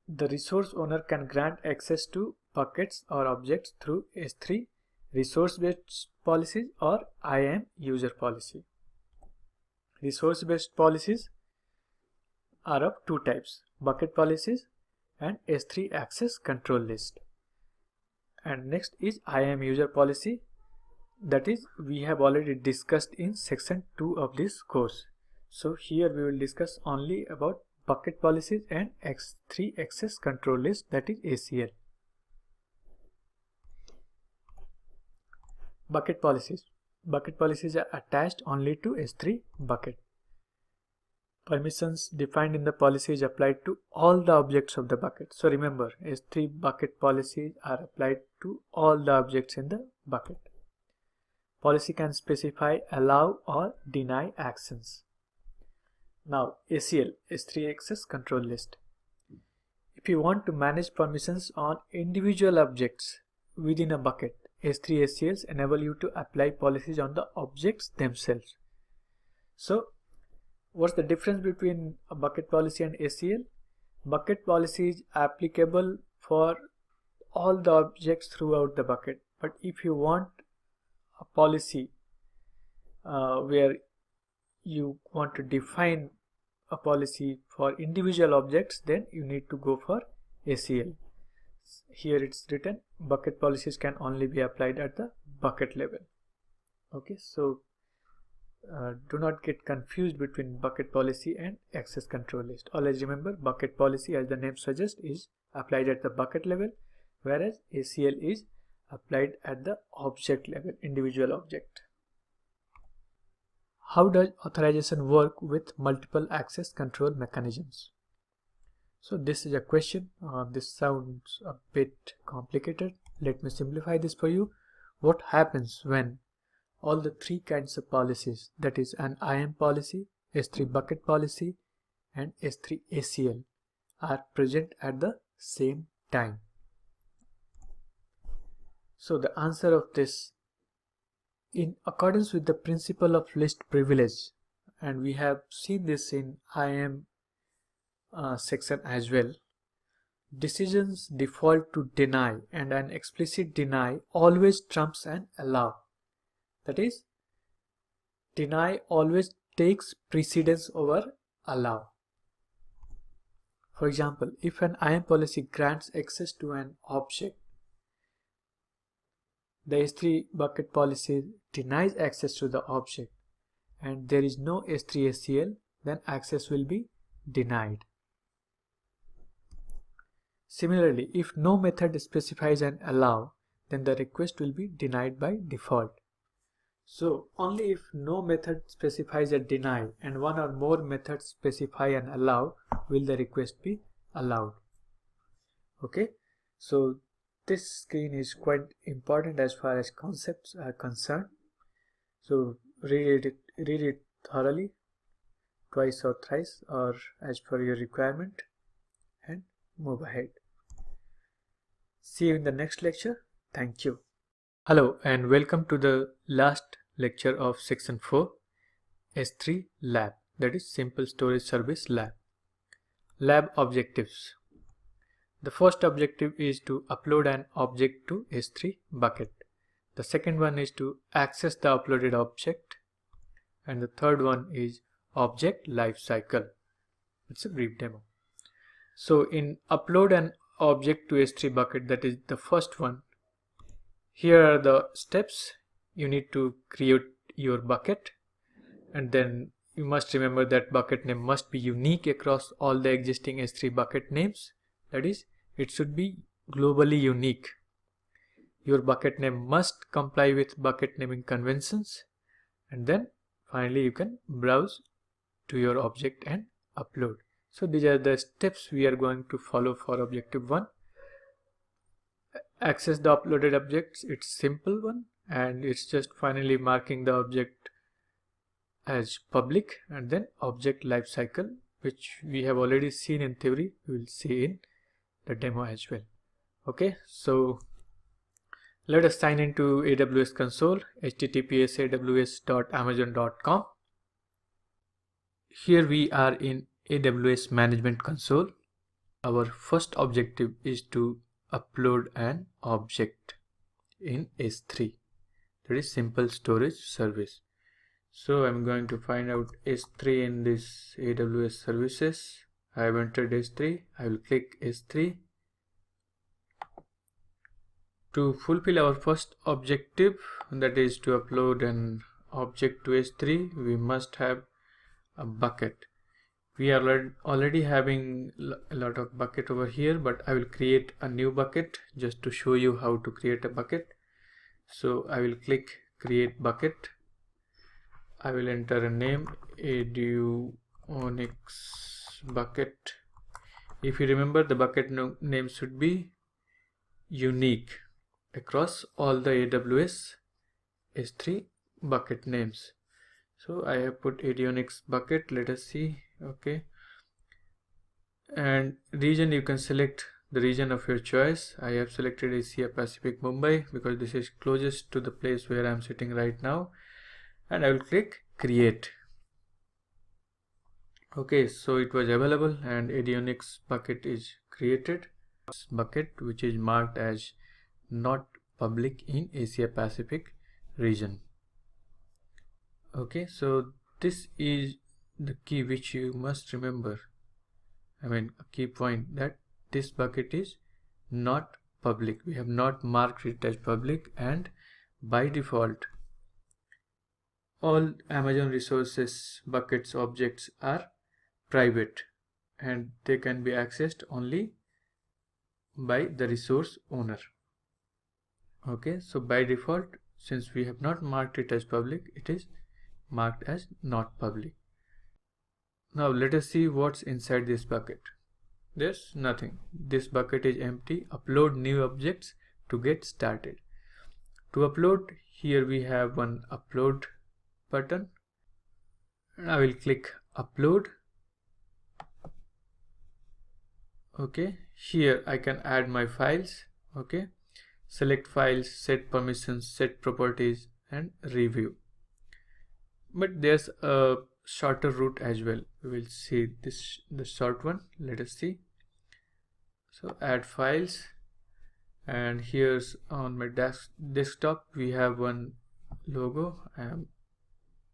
A: the resource owner can grant access to buckets or objects through S3 resource-based policies or IAM user policy. Resource-based policies are of two types: bucket policies and S3 access control list. And next is IAM user policy, that is we have already discussed in section 2 of this course. So here we will discuss only about bucket policies and S3 access control list, that is ACL. Bucket policies. Bucket policies are attached only to S3 bucket. Permissions defined in the policy is applied to all the objects of the bucket. So remember, S3 bucket policies are applied to all the objects in the bucket. Policy can specify allow or deny actions. Now ACL, S3 access control list. If you want to manage permissions on individual objects within a bucket, S3 ACLs enable you to apply policies on the objects themselves. So what's the difference between a bucket policy and ACL? Bucket policy is applicable for all the objects throughout the bucket, but if you want a policy where you want to define a policy for individual objects, then you need to go for ACL. Here it's written bucket policies can only be applied at the bucket level. Okay, so do not get confused between bucket policy and access control list. Always remember, bucket policy, as the name suggests, is applied at the bucket level, whereas ACL is applied at the object level, individual object. How does authorization work with multiple access control mechanisms? So this is a question. This sounds a bit complicated. Let me simplify this for you. What happens when all the three kinds of policies, that is an IAM policy, S3 bucket policy and S3 ACL, are present at the same time? So the answer of this, in accordance with the principle of least privilege, and we have seen this in IAM section as well, decisions default to deny, and an explicit deny always trumps an allow. That is, deny always takes precedence over allow. For example, if an IAM policy grants access to an object, the S3 bucket policy denies access to the object, and there is no S3 ACL, then access will be denied. Similarly, if no method specifies an allow, then the request will be denied by default. So only if no method specifies a deny and one or more methods specify an allow will the request be allowed. Okay, so this screen is quite important as far as concepts are concerned. So read it thoroughly, twice or thrice, or as per your requirement, and move ahead. See you in the next lecture. Thank you. Hello and welcome to the last lecture of section 4, S3 Lab, that is Simple Storage Service Lab. Lab objectives. The first objective is to upload an object to S3 bucket. The second one is to access the uploaded object, and the third one is object lifecycle. It's a brief demo. So in upload an object to S3 bucket, that is the first one, here are the steps. You need to create your bucket, and then you must remember that bucket name must be unique across all the existing S3 bucket names. That is, it should be globally unique. Your bucket name must comply with bucket naming conventions, and then finally you can browse to your object and upload. So these are the steps we are going to follow for objective 1. Access the uploaded objects, it's simple one, and it's just finally marking the object as public, and then object lifecycle, which we have already seen in theory, we will see in the demo as well. Okay, so let us sign into AWS console, https://aws.amazon.com. Here we are in AWS management console. Our first objective is to upload an object in S3, that is simple storage service. So I'm going to find out S3 in this AWS services. I have entered S3. I will click S3. To fulfill our first objective, that is to upload an object to S3, we must have a bucket. We are already having a lot of bucket over here, but I will create a new bucket just to show you how to create a bucket. So I will click create bucket. I will enter a name, AWS bucket. If you remember, the bucket name should be unique across all the AWS S3 bucket names. So I have put AWS bucket. Let us see. Okay, and region you can select the region of your choice. I have selected Asia Pacific Mumbai because this is closest to the place where I am sitting right now, and I will click create. Okay, so it was available and avionics bucket is created. Bucket which is marked as not public in Asia Pacific region. Okay, so this is the key which you must remember. I mean, a key point that this bucket is not public. We have not marked it as public, and by default all Amazon resources buckets objects are private and they can be accessed only by the resource owner. Okay, so by default, since we have not marked it as public, it is marked as not public. Now let us see what's inside this bucket. There's nothing. This bucket is empty. Upload new objects to get started. To upload, here we have one upload button. I will click upload. Okay, here I can add my files. Okay, select files, set permissions, set properties, and review. But there's a shorter route as well. We will see the short one. Let us see. So add files, and here's on my desktop we have one logo. I am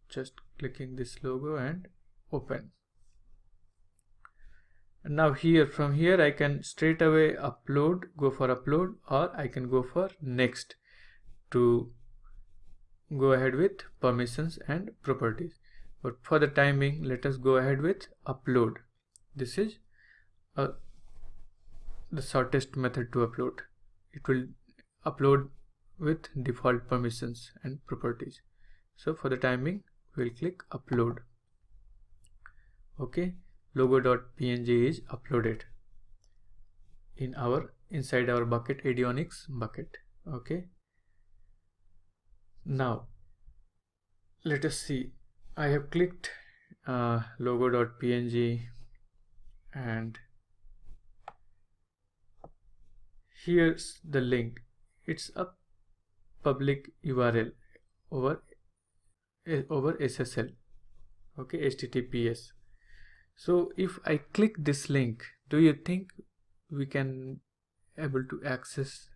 A: just clicking this logo and open. And now here, from here I can straight away go for upload, or I can go for next to go ahead with permissions and properties. But for the time being, let us go ahead with upload. This is the shortest method to upload. It will upload with default permissions and properties. So for the time being, we'll click upload. Okay, logo.png is uploaded inside our bucket, avionics bucket. Okay, now let us see. I have clicked logo.png, and here's the link. It's a public URL over SSL. Okay, HTTPS. So if I click this link, do you think we can able to access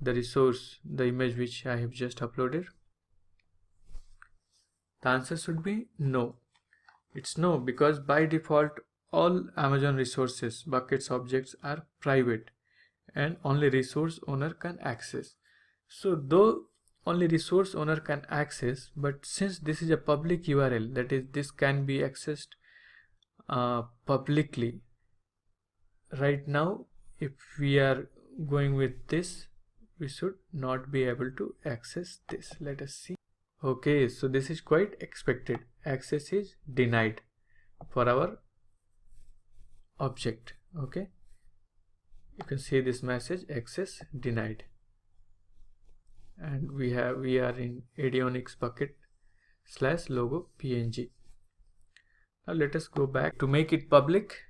A: the resource, the image which I have just uploaded? The answer should be no. It's no, because by default all Amazon resources buckets objects are private and only resource owner can access. So though only resource owner can access, but since this is a public URL, that is, this can be accessed publicly. Right now, if we are going with this, we should not be able to access this. Let us see. Okay, so this is quite expected. Access is denied for our object. Okay, you can see this message, access denied, and we are in avionics bucket / logo png. Now let us go back. To make it public,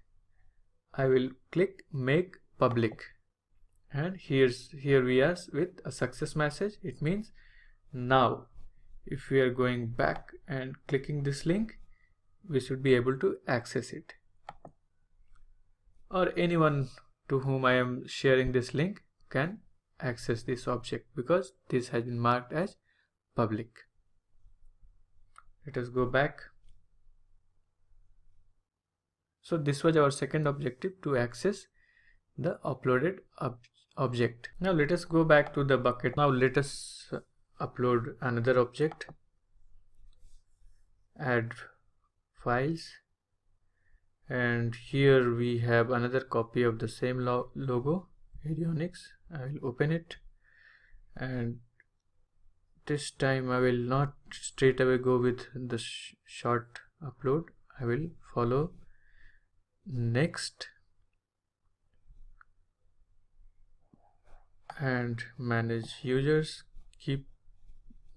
A: I will click make public, and here we are with a success message. It means now if we are going back and clicking this link, we should be able to access it, or anyone to whom I am sharing this link can access this object because this has been marked as public. Let us go back. So this was our second objective, to access the uploaded object. Now let us go back to the bucket. Now let us upload another object. Add files, and here we have another copy of the same logo, avionics. I will open it, and this time I will not straight away go with the short upload. I will follow next and manage users, keep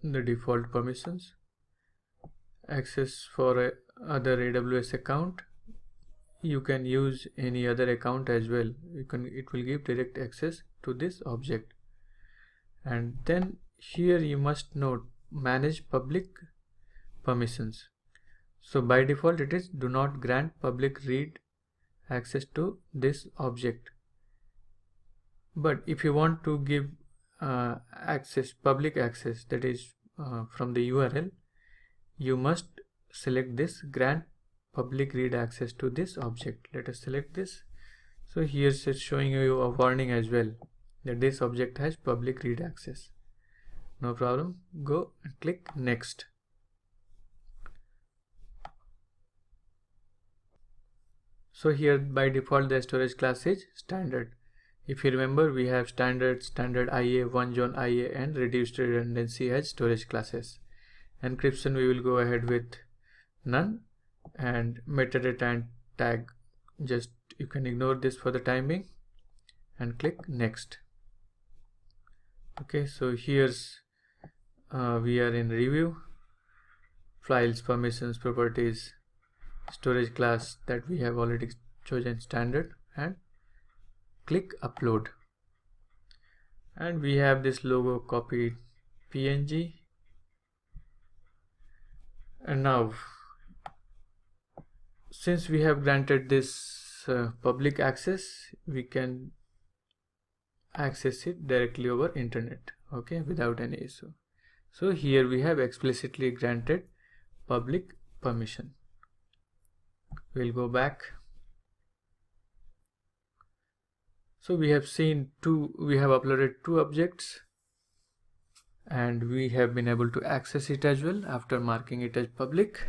A: the default permissions, access for other AWS account, you can use any other account as well. It will give direct access to this object. And then here you must note manage public permissions. So by default it is do not grant public read access to this object. But if you want to give public access, that is from the URL, you must select this grant public read access to this object. Let us select this. So here it's showing you a warning as well that this object has public read access. No problem. Go and click next. So here by default the storage class is standard. If you remember, we have standard IA, one zone IA, and reduced redundancy as storage classes. Encryption we will go ahead with none, and metadata and tag, just you can ignore this for the time being and click next. Okay, so here's we are in review, files, permissions, properties, storage class that we have already chosen standard, and click upload. And we have this logo copied PNG. And now since we have granted this public access, we can access it directly over internet, okay, without any issue. So here we have explicitly granted public permission. We'll go back. So we have uploaded two objects, and we have been able to access it as well after marking it as public.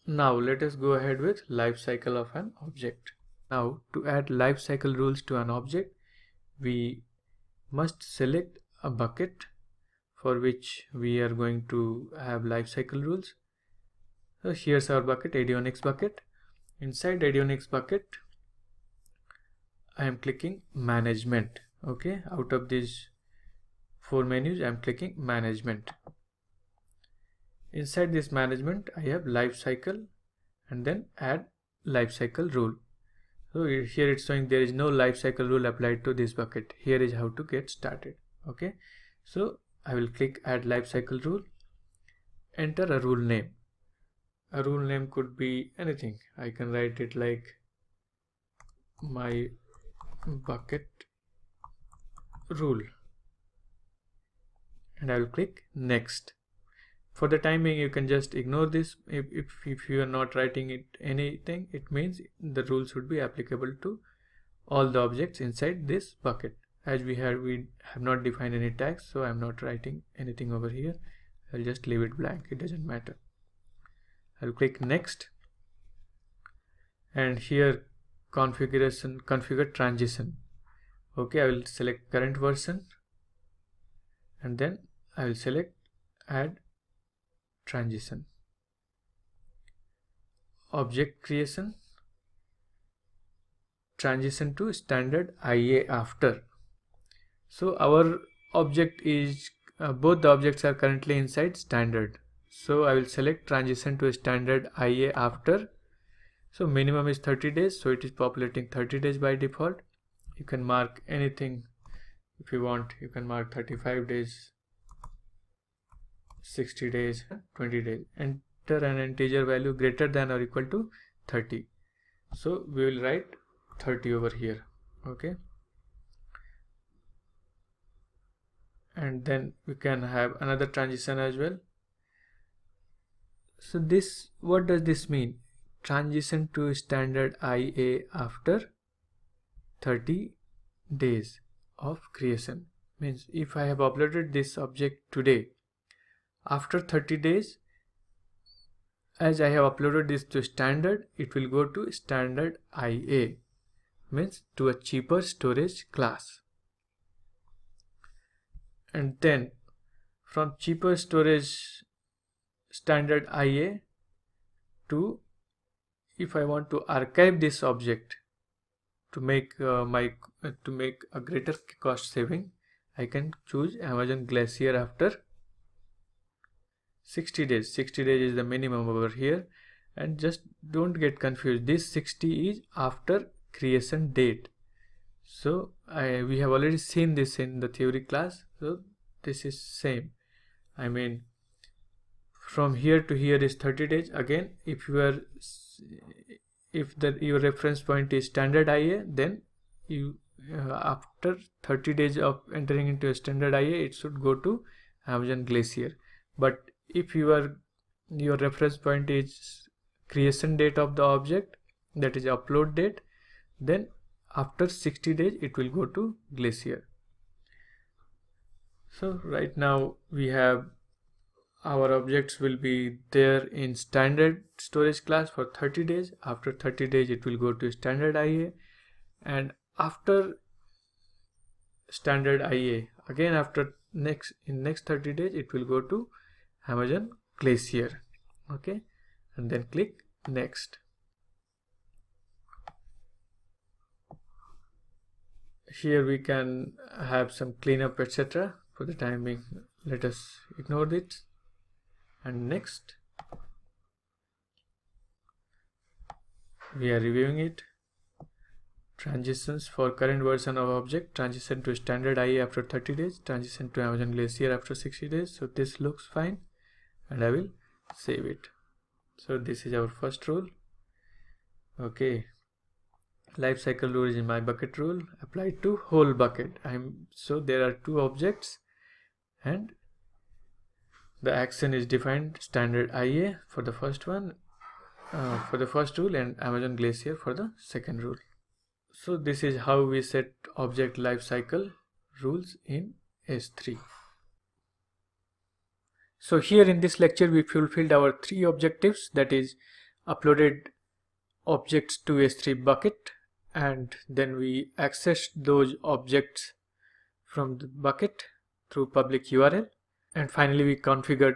A: Now let us go ahead with life cycle of an object. Now to add life cycle rules to an object, we must select a bucket for which we are going to have life cycle rules. So here's our bucket, avionics bucket. Inside avionics bucket, I am clicking management. Okay, out of these four menus, I am clicking management. Inside this management, I have life cycle and then add life cycle rule. So here it's showing there is no life cycle rule applied to this bucket. Here is how to get started. Okay, so I will click add life cycle rule, enter a rule name. A rule name could be anything. I can write it like my bucket rule, and I will click next. For the time being, you can just ignore this. If you are not writing it anything, it means the rules would be applicable to all the objects inside this bucket. As we have not defined any tags, so I am not writing anything over here. I'll just leave it blank, it doesn't matter. I'll click next, and here configure transition. Okay, I will select current version, and then I will select add transition. Object creation, transition to standard IA after. So our object is both the objects are currently inside standard, so I will select transition to standard IA after. So minimum is 30 days, so it is populating 30 days by default. You can mark anything if you want. You can mark 35 days, 60 days, 20 days. Enter an integer value greater than or equal to 30. So we will write 30 over here. Okay, and then we can have another transition as well. So this, what does this mean? Transition to standard IA after 30 days of creation. Means if I have uploaded this object today, after 30 days, as I have uploaded this to standard, it will go to standard IA, means to a cheaper storage class. And then from cheaper storage standard IA to, if I want to archive this object to make a greater cost saving, I can choose Amazon Glacier after 60 days. 60 days is the minimum over here, And just don't get confused, this 60 is after creation date. So we have already seen this in the theory class, so this is same. I mean, from here to here is 30 days. Again, if your reference point is standard IA, then you after 30 days of entering into a standard IA, it should go to Amazon Glacier. But if your reference point is creation date of the object, that is upload date, then after 60 days it will go to Glacier. So right now we have our objects will be there in standard storage class for 30 days. After 30 days it will go to standard IA, and after standard IA, again after next 30 days it will go to Amazon Glacier. Okay, and then click next. Here we can have some cleanup, etc. For the time being, let us ignore it. And next, we are reviewing it. Transitions for current version of object, transition to standard IA after 30 days, transition to Amazon Glacier after 60 days. So this looks fine, and I will save it. So this is our first rule. Okay, life cycle rule is in my bucket rule, applied to whole bucket. So there are two objects, and the action is defined standard IA for the first one, for the first rule, and Amazon Glacier for the second rule. So this is how we set object lifecycle rules in S3. So here in this lecture we fulfilled our three objectives, that is uploaded objects to S3 bucket, and then we accessed those objects from the bucket through public URL, and finally we configured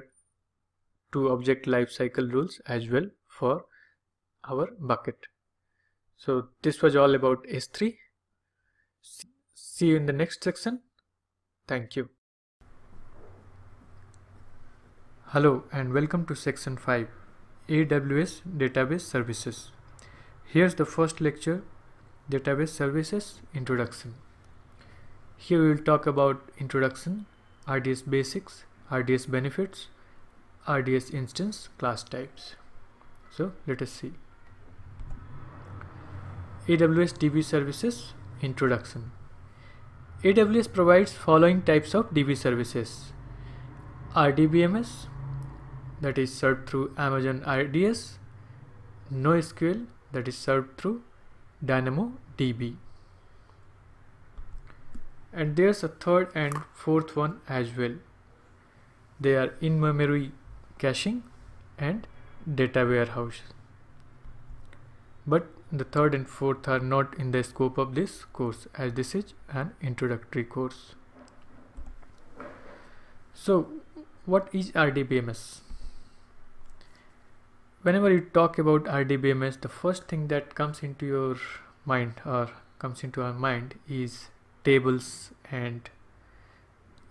A: two object lifecycle rules as well for our bucket. So this was all about S3. See you in the next section. Thank you. Hello and welcome to section 5, AWS Database Services. Here's the first lecture, Database Services Introduction. Here we will talk about introduction, RDS basics, RDS benefits, RDS instance class types. So let us see. AWS DB Services Introduction. AWS provides following types of DB services: RDBMS, that is served through Amazon RDS; NoSQL, that is served through DynamoDB. And there's a third and fourth one as well. They are in-memory caching and data warehouse. But the third and fourth are not in the scope of this course, as this is an introductory course. So what is RDBMS? Whenever you talk about RDBMS, the first thing that comes into your mind or comes into our mind is tables and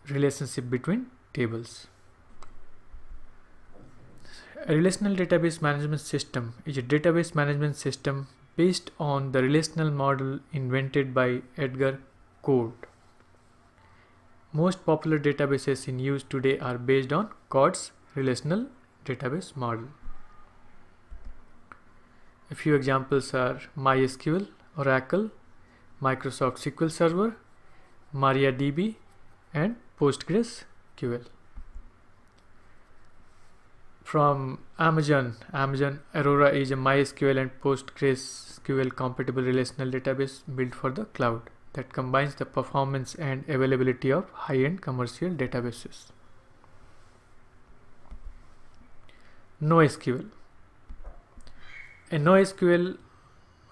A: relationship between tables. A relational database management system is a database management system based on the relational model invented by Edgar Code. Most popular databases in use today are based on Code's relational database model. A few examples are MySQL, Oracle, Microsoft SQL Server, MariaDB, and PostgreSQL. From Amazon Aurora is a MySQL and PostgreSQL compatible relational database built for the cloud that combines the performance and availability of high-end commercial databases. NoSQL. A NoSQL,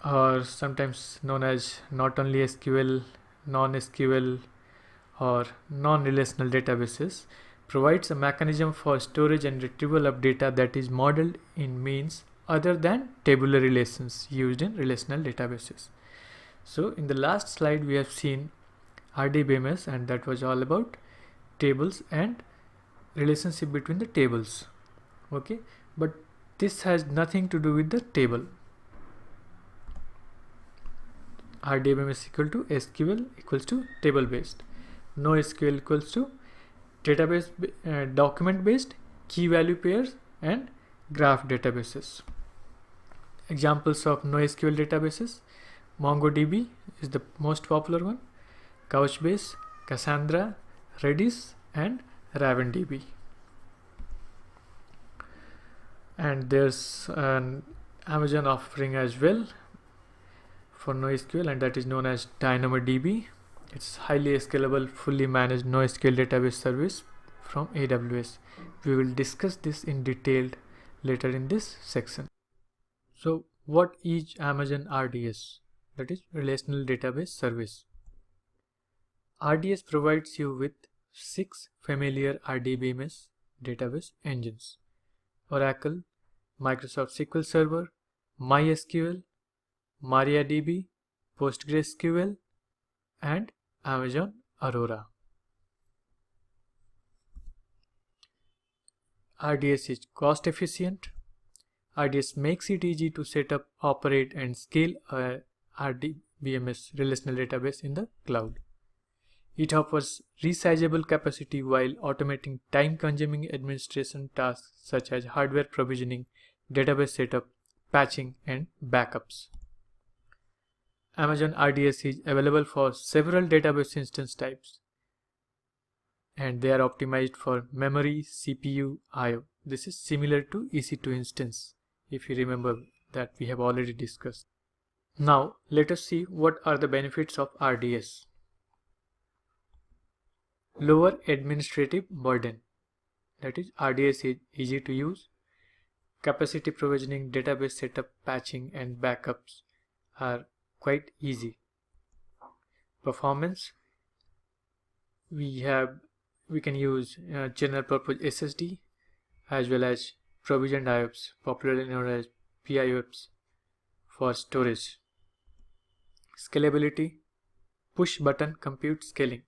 A: or sometimes known as not only SQL, non-SQL, or non-relational databases, provides a mechanism for storage and retrieval of data that is modeled in means other than tabular relations used in relational databases. So in the last slide we have seen RDBMS, and that was all about tables and relationship between the tables. Okay, but This has nothing to do with the table. RDBMS is equal to SQL equals to table based. NoSQL equals to database document based, key value pairs and graph databases. Examples of NoSQL databases: MongoDB is the most popular one, Couchbase, Cassandra, Redis and RavenDB. And there's an Amazon offering as well for NoSQL, and that is known as DynamoDB. It's highly scalable, fully managed NoSQL database service from AWS. We will discuss this in detail later in this section. So what is Amazon RDS? That is Relational Database Service. RDS provides you with 6 familiar RDBMS database engines: Oracle, Microsoft SQL Server, MySQL, MariaDB, PostgreSQL and Amazon Aurora. RDS is cost efficient. RDS makes it easy to set up, operate and scale a RDBMS relational database in the cloud. It offers resizable capacity while automating time-consuming administration tasks such as hardware provisioning, database setup, patching and backups. Amazon RDS is available for several database instance types, and they are optimized for memory, CPU, I/O. This is similar to EC2 instance, if you remember that we have already discussed. Now let us see what are the benefits of RDS. Lower administrative burden. That is, RDS is easy to use. Capacity provisioning, database setup, patching and backups are quite easy. Performance, we can use general purpose SSD as well as provisioned IOPS, popularly known as PIOPS, for storage. Scalability, push button compute scaling.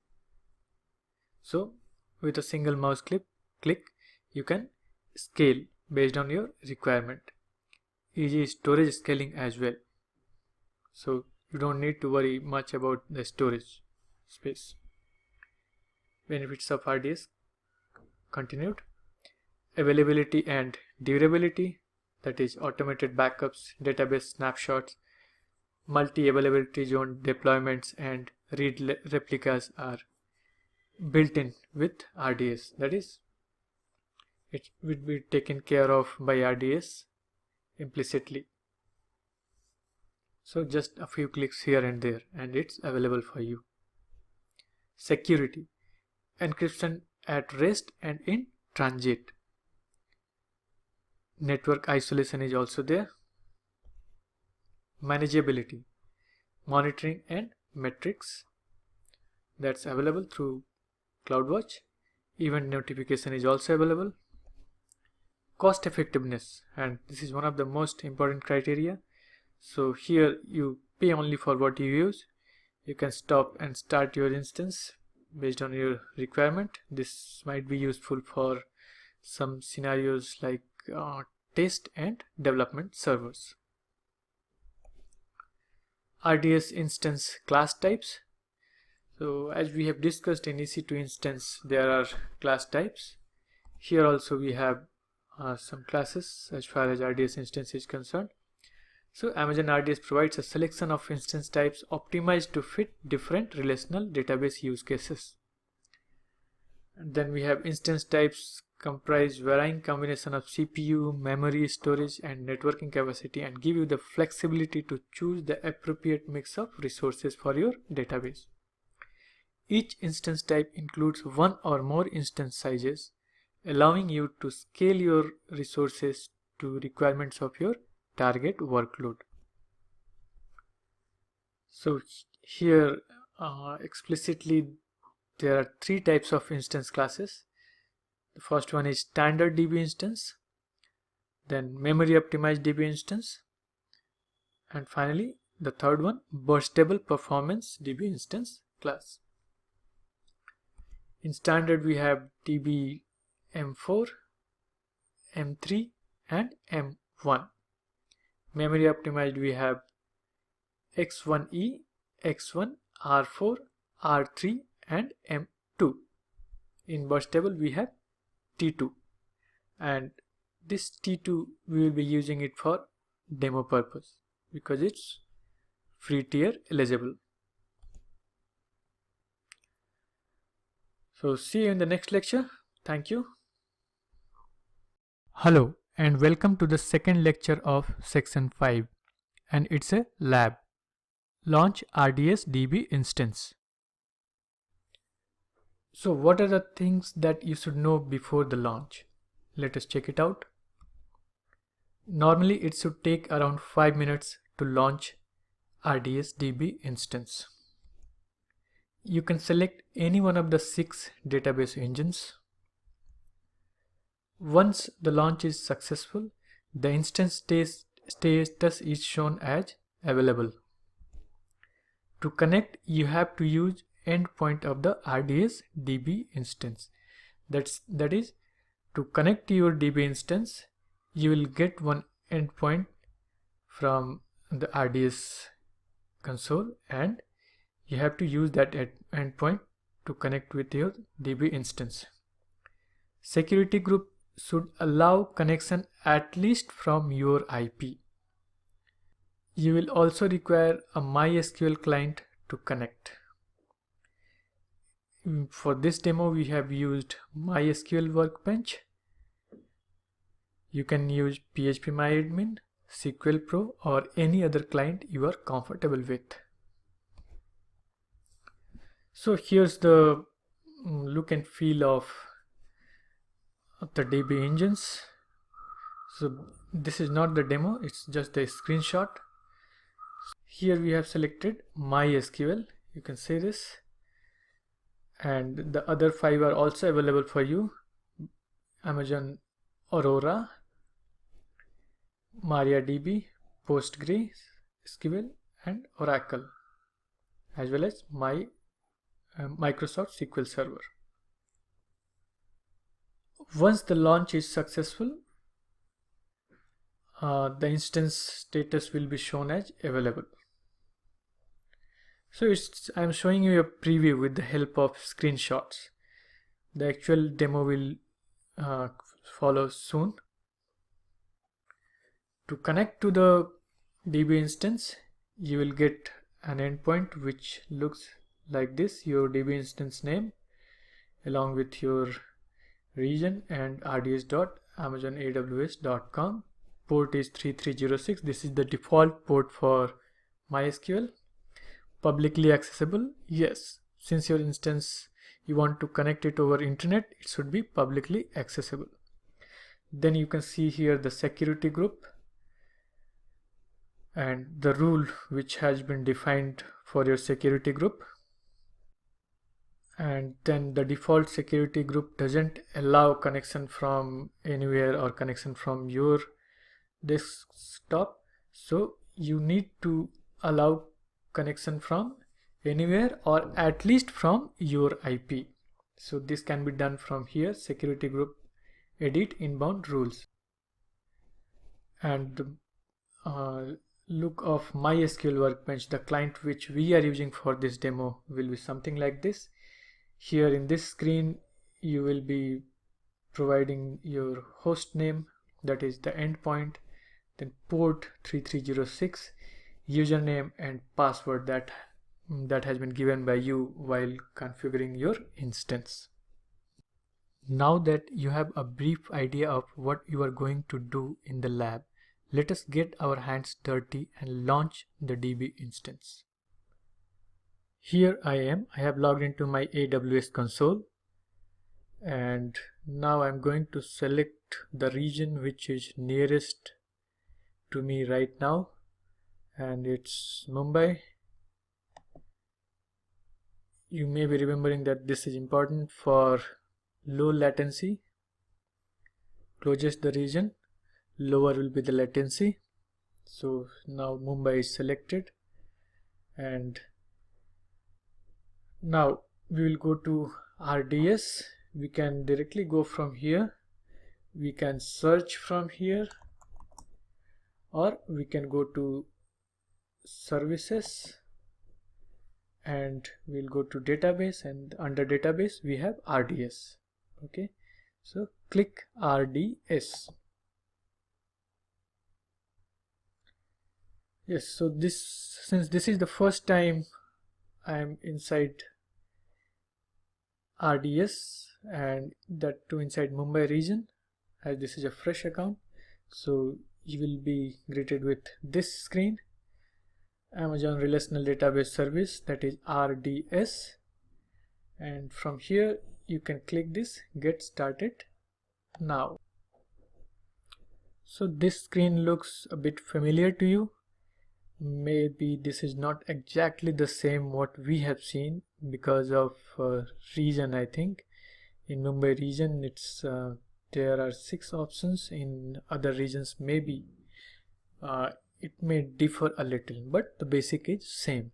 A: So with a single mouse click you can scale based on your requirement. Easy storage scaling as well, so you don't need to worry much about the storage space. Benefits of RDS continued. Availability and durability, that is automated backups, database snapshots, multi-availability zone deployments and read replicas are built in with RDS. That is, it will be taken care of by RDS implicitly. So just a few clicks here and there and it's available for you. Security, encryption at rest and in transit. Network isolation is also there. Manageability, monitoring and metrics, that's available through CloudWatch. Event notification is also available. Cost effectiveness, and this is one of the most important criteria. So here you pay only for what you use. You can stop and start your instance based on your requirement. This might be useful for some scenarios like test and development servers. RDS instance class types. So as we have discussed in EC2 instance, there are class types. Here also we have some classes as far as RDS instance is concerned. So Amazon RDS provides a selection of instance types optimized to fit different relational database use cases. And then we have instance types comprise varying combination of CPU, memory, storage and networking capacity and give you the flexibility to choose the appropriate mix of resources for your database. Each instance type includes one or more instance sizes, allowing you to scale your resources to requirements of your target workload. So here explicitly there are 3 types of instance classes. The first one is standard DB instance, then memory optimized DB instance, and finally the third one, burstable performance DB instance class. In standard we have DB M4, M3 and 1. Memory optimized, we have X1E, X1, R4, R3 and M2. In burst table we have T2, and this T2 we will be using it for demo purpose because it's free tier eligible. So see you in the next lecture. Thank you. Hello and welcome to the second lecture of section 5, and it's a lab. Launch RDS DB instance. So what are the things that you should know before the launch? Let us check it out. Normally it should take around 5 minutes to launch RDS DB instance. You can select any one of the 6 database engines. Once the launch is successful, the instance status is shown as available. To connect, you have to use endpoint of the RDS DB instance. That is, to connect to your DB instance, you will get one endpoint from the RDS console, and you have to use that endpoint to connect with your DB instance. Security group should allow connection at least from your IP. You will also require a MySQL client to connect. For this demo we have used MySQL Workbench. You can use phpMyAdmin, SQL Pro or any other client you are comfortable with. So here's the look and feel of the DB engines. So this is not the demo, it's just a screenshot. Here we have selected MySQL, you can see this, and the other 5 are also available for you: Amazon Aurora, MariaDB, PostgreSQL and Oracle, as well as Microsoft SQL Server. Once the launch is successful, the instance status will be shown as available. So I am showing you a preview with the help of screenshots. The actual demo will follow soon. To connect to the DB instance, you will get an endpoint which looks like this: your DB instance name along with your region and rds.amazonaws.com. Port is 3306. This is the default port for MySQL. Publicly accessible, yes, since your instance you want to connect it over internet, it should be publicly accessible. Then you can see here the security group and the rule which has been defined for your security group. And then the default security group doesn't allow connection from anywhere or connection from your desktop, so you need to allow connection from anywhere or at least from your IP. So this can be done from here: security group, edit inbound rules. And the look of MySQL Workbench, the client which we are using for this demo, will be something like this. Here in this screen you will be providing your host name, that is the endpoint, then port 3306, username and password that has been given by you while configuring your instance. Now that you have a brief idea of what you are going to do in the lab, let us get our hands dirty and launch the DB instance. Here I am. I have logged into my AWS console, and now I'm going to select the region which is nearest to me right now, and it's Mumbai. You may be remembering that this is important for low latency. Closest the region, lower will be the latency. So now Mumbai is selected, and now we will go to RDS. We can directly go from here. We can search from here. or we can go to services and we'll go to database, and under database we have RDS. Okay, so click RDS. Yes, so since this is the first time I am inside RDS, and that too inside Mumbai region, as this is a fresh account, so you will be greeted with this screen, Amazon Relational Database Service, that is RDS, and from here you can click this Get Started Now. So this screen looks a bit familiar to you. Maybe this is not exactly the same what we have seen because of region. I think in Mumbai region it's there are 6 options. In other regions maybe it may differ a little, but the basic is same.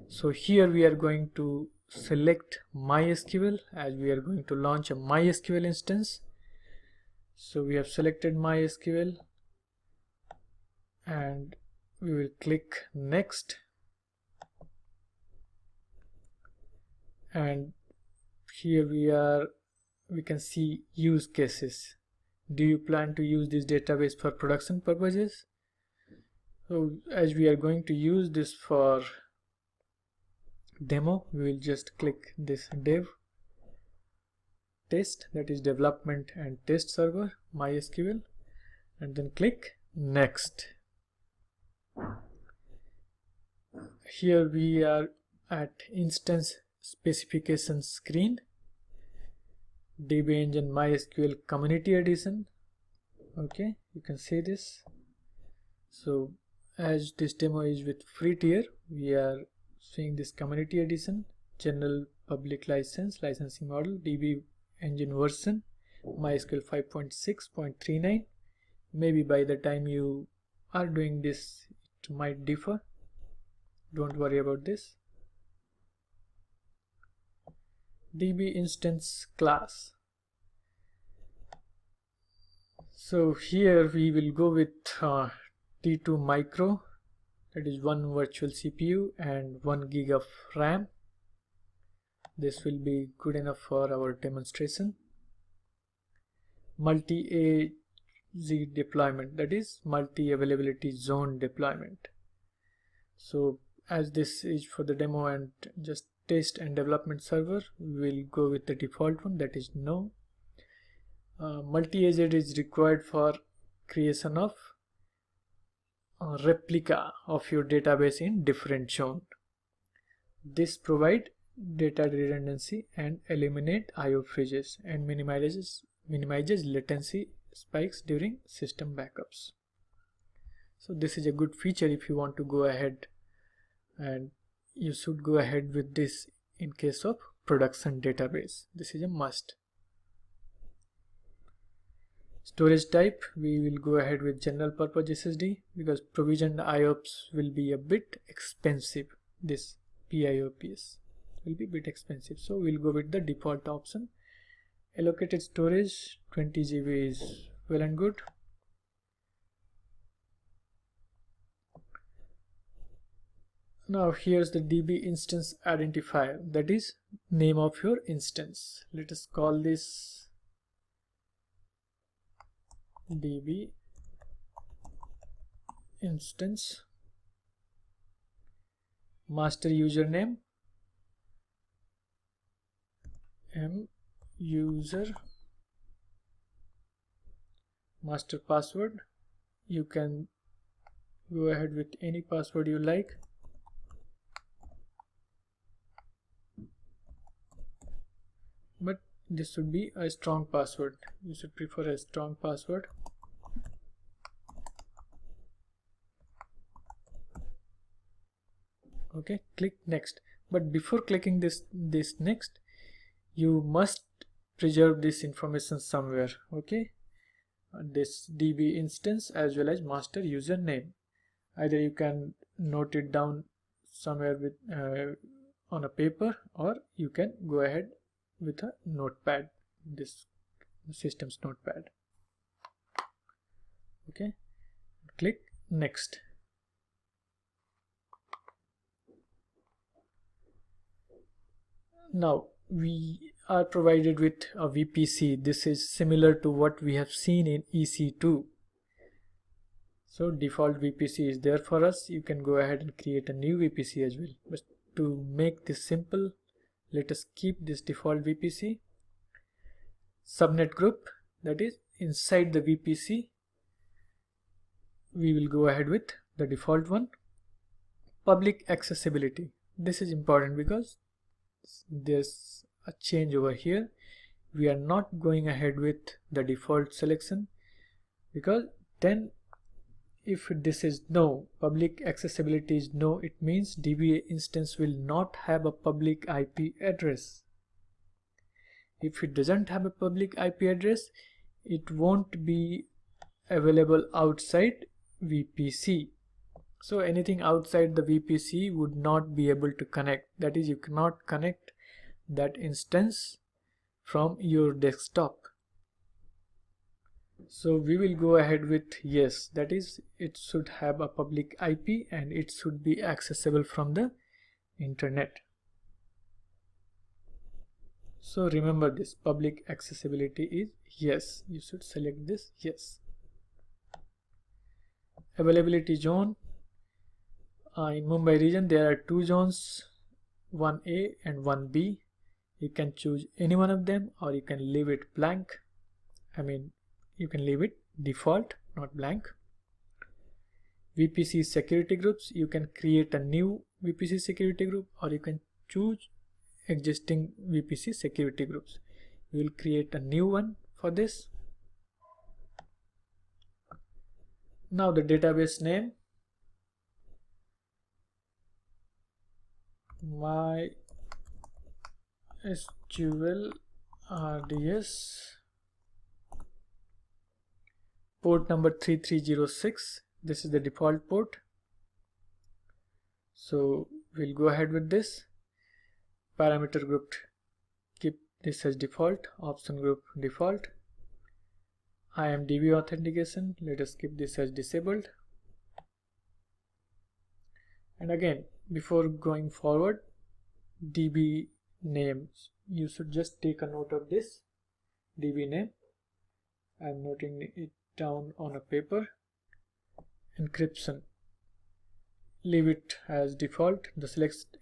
A: So here we are going to select MySQL, as we are going to launch a MySQL instance. So we have selected MySQL and we will click next, and here we can see use cases. Do you plan to use this database for production purposes? So as we are going to use this for demo, we will just click this dev test, that is development and test server MySQL, and then click next. Here we are at instance specification screen, DB Engine MySQL Community Edition. Okay, you can see this. So as this demo is with free tier, we are seeing this Community Edition, general public licensing model, DB Engine version MySQL 5.6.39. maybe by the time you are doing this it might differ. Don't worry about this. DB instance class. So here we will go with T2 micro, that is 1 virtual CPU and 1 gig of RAM. This will be good enough for our demonstration. Multi-AZ deployment, that is multi-availability zone deployment. So as this is for the demo and just test and development server, we will go with the default one, that is no. Multi-AZ is required for creation of replica of your database in different zone. This provide data redundancy and eliminate IO freezes and minimizes latency spikes during system backups. So this is a good feature if you want to go ahead, and you should go ahead with this in case of production database. This is a must. Storage type, we will go ahead with general purpose SSD because provisioned IOPS will be a bit expensive. This PIOPS will be a bit expensive, so we'll go with the default option. Allocated storage 20 GB is well and good. Now here's the DB instance identifier, that is name of your instance. Let us call this DB instance. Master username user. Master password, you can go ahead with any password you like. But this should be a strong password. You should prefer a strong password. Okay, click next. But before clicking this next, you must preserve this information somewhere. Okay, this DB instance as well as master username. Either you can note it down somewhere with on a paper, or you can go ahead with a notepad, this system's notepad. Okay, click Next. Now we are provided with a VPC. This is similar to what we have seen in EC2. So default VPC is there for us. You can go ahead and create a new VPC as well. But to make this simple, let us keep this default VPC. Subnet group, that is inside the VPC, we will go ahead with the default one. Public accessibility. This is important because there's a change over here. We are not going ahead with the default selection, because then if this is no, public accessibility is no, it means DB instance will not have a public IP address. If it doesn't have a public IP address, it won't be available outside VPC. So anything outside the VPC would not be able to connect. That is, you cannot connect that instance from your desktop. So we will go ahead with yes, that is, it should have a public IP and it should be accessible from the internet. So remember this, public accessibility is yes. You should select this yes. Availability zone. In Mumbai region there are two zones, 1A and 1B. You can choose any one of them, or you can leave it blank. You can leave it default, not blank. VPC security groups. You can create a new VPC security group, or you can choose existing VPC security groups. We will create a new one for this. Now the database name, MySQL RDS, port number 3306. This is the default port. So we'll go ahead with this. Parameter group, keep this as default. Option group default. IMDB authentication, let us keep this as disabled. And again, before going forward, DB names, you should just take a note of this DB name. I'm noting it down on a paper. Encryption, leave it as default. The select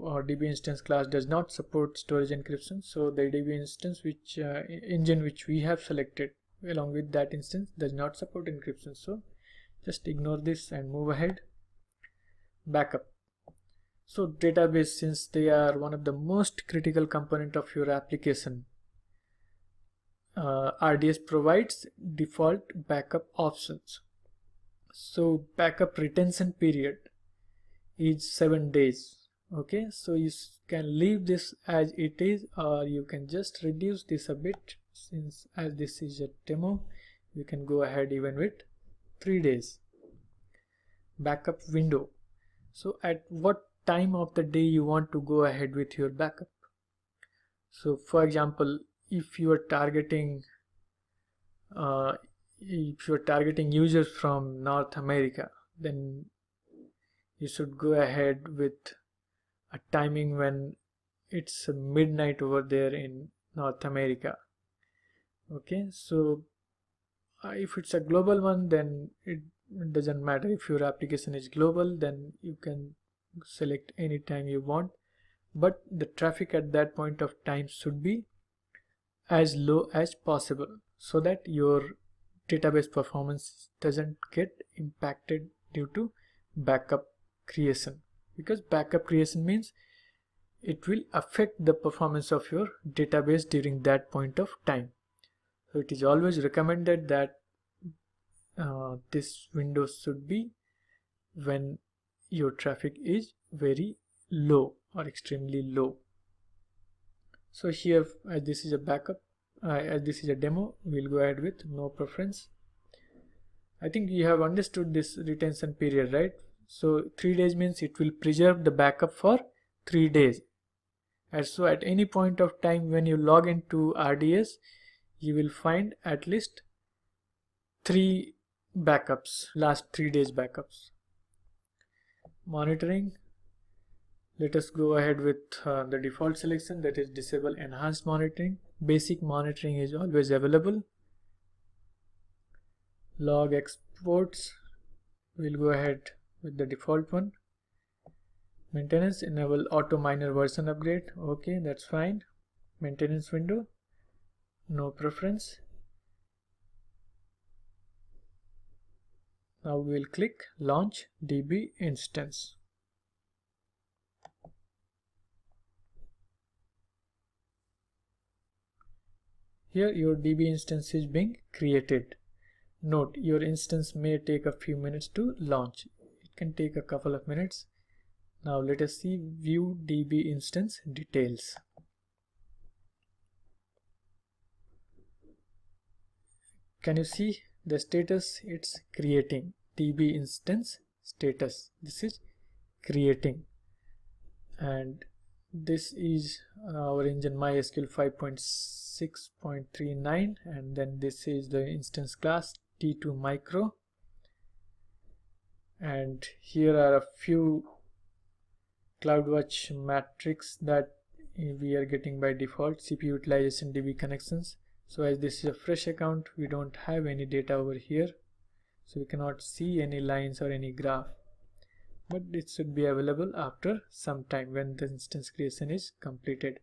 A: or DB instance class does not support storage encryption, so the DB instance engine which we have selected along with that instance does not support encryption, so just ignore this and move ahead. Backup. So database, since they are one of the most critical component of your application, RDS provides default backup options. So backup retention period is 7 days. Okay, so you can leave this as it is, or you can just reduce this a bit, since as this is a demo, you can go ahead even with 3 days. Backup window. So at what time of the day you want to go ahead with your backup. So for example, if you are targeting users from North America, then you should go ahead with a timing when it's midnight over there in North America. Okay, so if it's a global one, then it doesn't matter. If your application is global, then you can select any time you want, but the traffic at that point of time should be as low as possible, so that your database performance doesn't get impacted due to backup creation, because backup creation means it will affect the performance of your database during that point of time. So it is always recommended that this window should be when your traffic is very low or extremely low. So here, as this is a backup, as this is a demo, we'll go ahead with no preference. I think you have understood this retention period, right? So 3 days means it will preserve the backup for 3 days. And so at any point of time when you log into RDS, you will find at least 3 backups, last 3 days backups. Monitoring, let us go ahead with the default selection, that is disable enhanced monitoring. Basic monitoring is always available. Log exports, we'll go ahead with the default one. Maintenance, enable auto minor version upgrade, okay, that's fine. Maintenance window, no preference. Now we will click launch DB instance. Here your DB instance is being created. Note, your instance may take a few minutes to launch. It can take a couple of minutes. Now let us see view DB instance details. Can you see the status? It's creating. DB instance status. This is creating. And this is our engine MySQL 5.6.39, and then this is the instance class T2 micro, and here are a few CloudWatch metrics that we are getting by default. CPU utilization, DB connections. So as this is a fresh account, we don't have any data over here, so we cannot see any lines or any graph, but it should be available after some time when the instance creation is completed.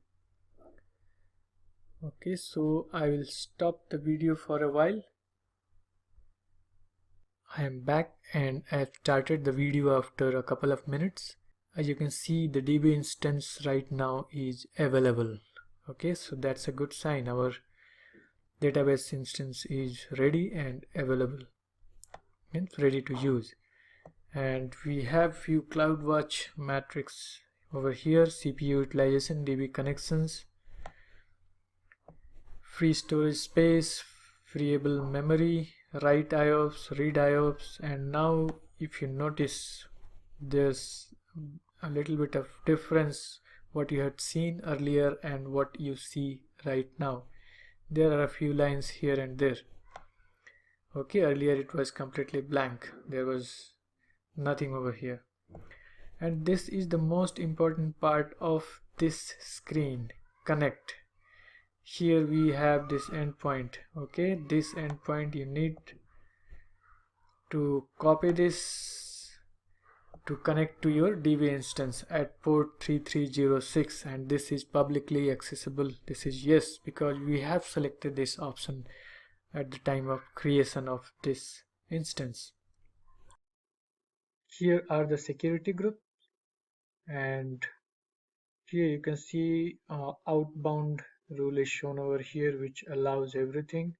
A: Okay, so I will stop the video for a while. I am back and I have started the video after a couple of minutes. As you can see, the DB instance right now is available. Okay, so that's a good sign. Our database instance is ready and available and ready to use. And we have few CloudWatch metrics over here: CPU utilization, DB connections, free storage space, freeable memory, write IOPS, read IOPS. And now if you notice, there's a little bit of difference what you had seen earlier and what you see right now. There are a few lines here and there. Okay, earlier it was completely blank, there was nothing over here. And this is the most important part of this screen: connect. Here we have this endpoint. Okay, this endpoint, you need to copy this to connect to your DB instance at port 3306, and this is publicly accessible. This is yes, because we have selected this option at the time of creation of this instance.
B: Here are the security groups, and here you can see outbound rule is shown over here, which allows everything,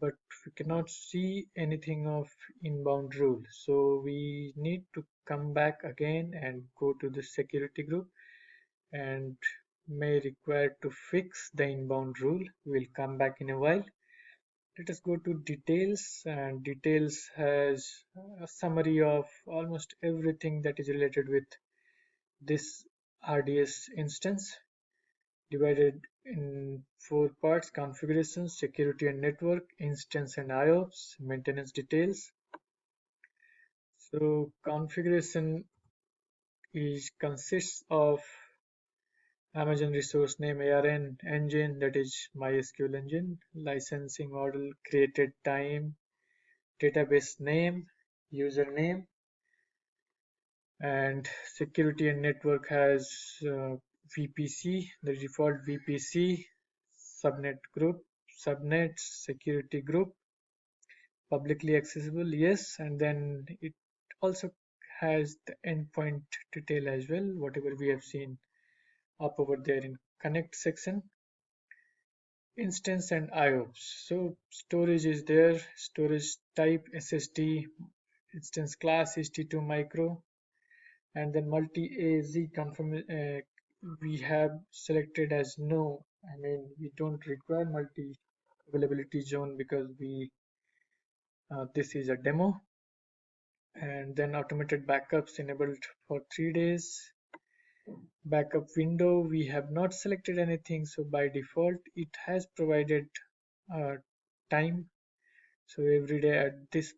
B: but we cannot see anything of inbound rule. So we need to come back again and go to the security group, and may require to fix the inbound rule. We'll come back in a while. Let us go to details, and details has a summary of almost everything that is related with this RDS instance, divided in 4 parts: configuration, security and network, instance and IOPS, maintenance details. So configuration consists of Amazon resource name, ARN, engine, that is MySQL engine, licensing model, created time, database name, username, and security and network has VPC, the default VPC, subnet group, subnets, security group, publicly accessible, yes, and then it also has the endpoint detail as well, whatever we have seen up over there in connect section. Instance and IOPS. So storage is there, storage type SSD, instance class is T2 micro, and then multi-AZ confirm we have selected as no. I mean, we don't require multi availability zone because we this is a demo. And then automated backups enabled for 3 days. Backup window, we have not selected anything, so by default it has provided time. So every day at this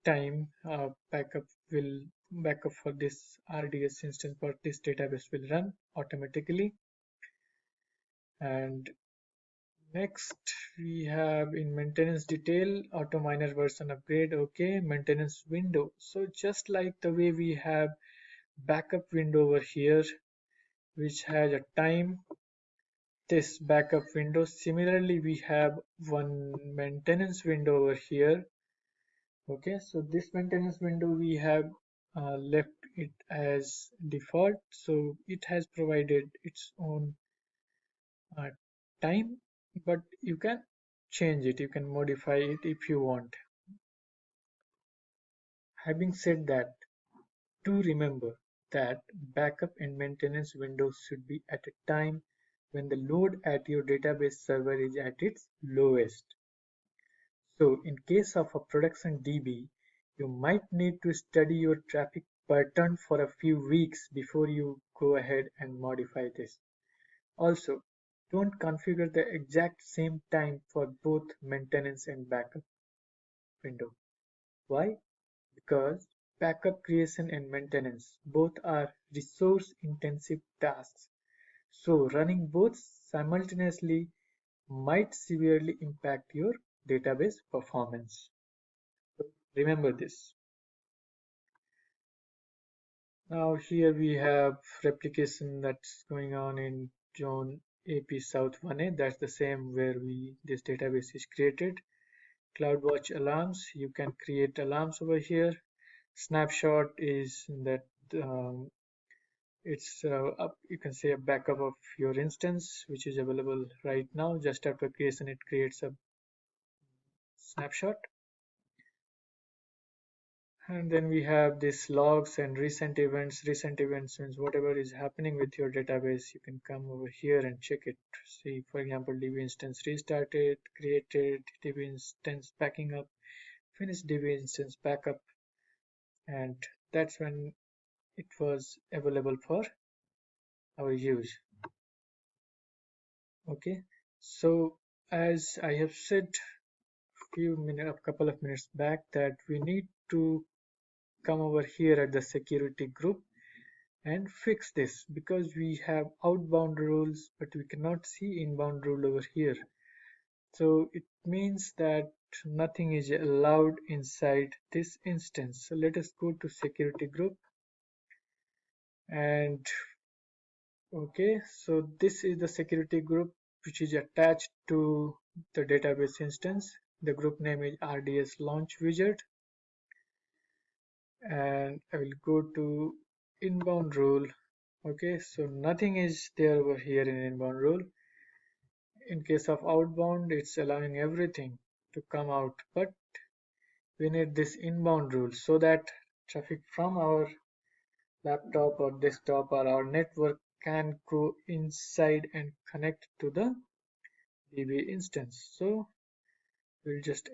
B: time, backup for this RDS instance for this database will run automatically. And next we have in maintenance detail, auto minor version upgrade. Okay, maintenance window. So just like the way we have backup window over here, which has a time, this backup window. Similarly, we have one maintenance window over here. Okay, so this maintenance window we have left it as default, so it has provided its own uh, time, but you can change it, you can modify it if you want. Having said that, do remember that backup and maintenance windows should be at a time when the load at your database server is at its lowest. So in case of a production DB, you might need to study your traffic pattern for a few weeks before you go ahead and modify this. Also, don't configure the exact same time for both maintenance and backup window. Why? Because backup creation and maintenance both are resource intensive tasks. So running both simultaneously might severely impact your database performance. So remember this. Now here we have replication that's going on in Zone AP South 1A. That's the same where this database is created. CloudWatch alarms. You can create alarms over here. Snapshot is that it's you can say a backup of your instance which is available right now. Just after creation, it creates a snapshot. And then we have this logs and recent events. Recent events means whatever is happening with your database, you can come over here and check it. See, for example, DB instance restarted, created, DB instance backing up, finished DB instance backup, and that's when it was available for our use. Okay, so as I have said a couple of minutes back that we need to come over here at the security group and fix this because we have outbound rules but we cannot see inbound rule over here. So it means that nothing is allowed inside this instance. So let us go to security group, and okay, so this is the security group which is attached to the database instance. The group name is RDS launch widget, and I will go to inbound rule. Okay, so nothing is there over here in inbound rule. In case of outbound, it's allowing everything to come out, but we need this inbound rule so that traffic from our laptop or desktop or our network can go inside and connect to the DB instance. So we'll just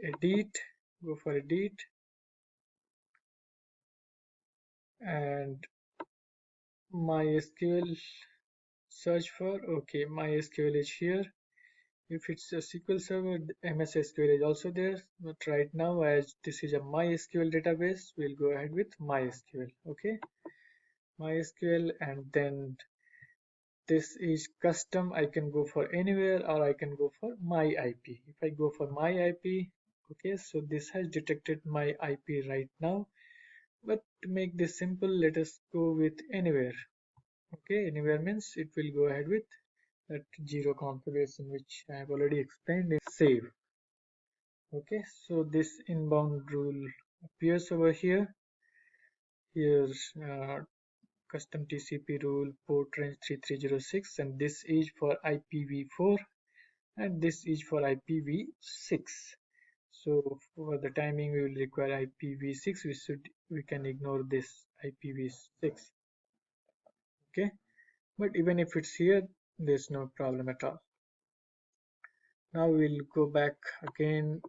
B: go for edit, and MySQL search for, okay, MySQL is here. If it's a SQL server, MS SQL is also there. But right now, as this is a MySQL database, we'll go ahead with MySQL. Okay, MySQL, and then this is custom. I can go for anywhere or I can go for my IP. If I go for my IP, okay, so this has detected my IP right now. But to make this simple, let us go with anywhere. Okay, anywhere means it will go ahead with that zero configuration which I have already explained in save. Okay, so this inbound rule appears over here. Here's custom TCP rule port range 3306, and this is for IPv4 and this is for IPv6. So for the timing we will require IPv6. We can ignore this IPv6. Okay, but even if it's here, there's no problem at all. Now we'll go back again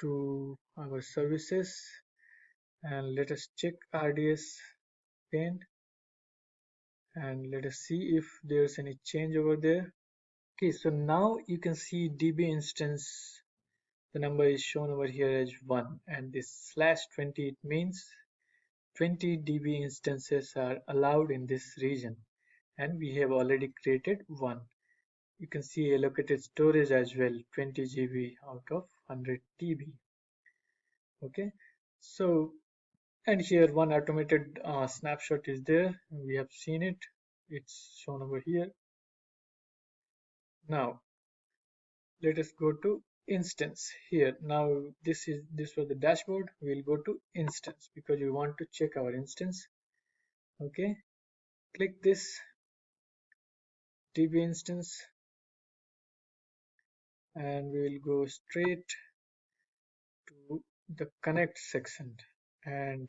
B: to our services and let us check RDS pane and let us see if there's any change over there. Okay, so now you can see DB instance the number is shown over here as 1, and this slash 20, it means 20 dB instances are allowed in this region, and we have already created one. You can see allocated storage as well, 20 GB out of 100 TB. Okay, so and here one automated snapshot is there. We have seen it. It's shown over here. Now let us go to instance here. Now this was the dashboard. We'll go to instance because we want to check our instance. Okay, click this DB instance and we will go straight to the connect section, and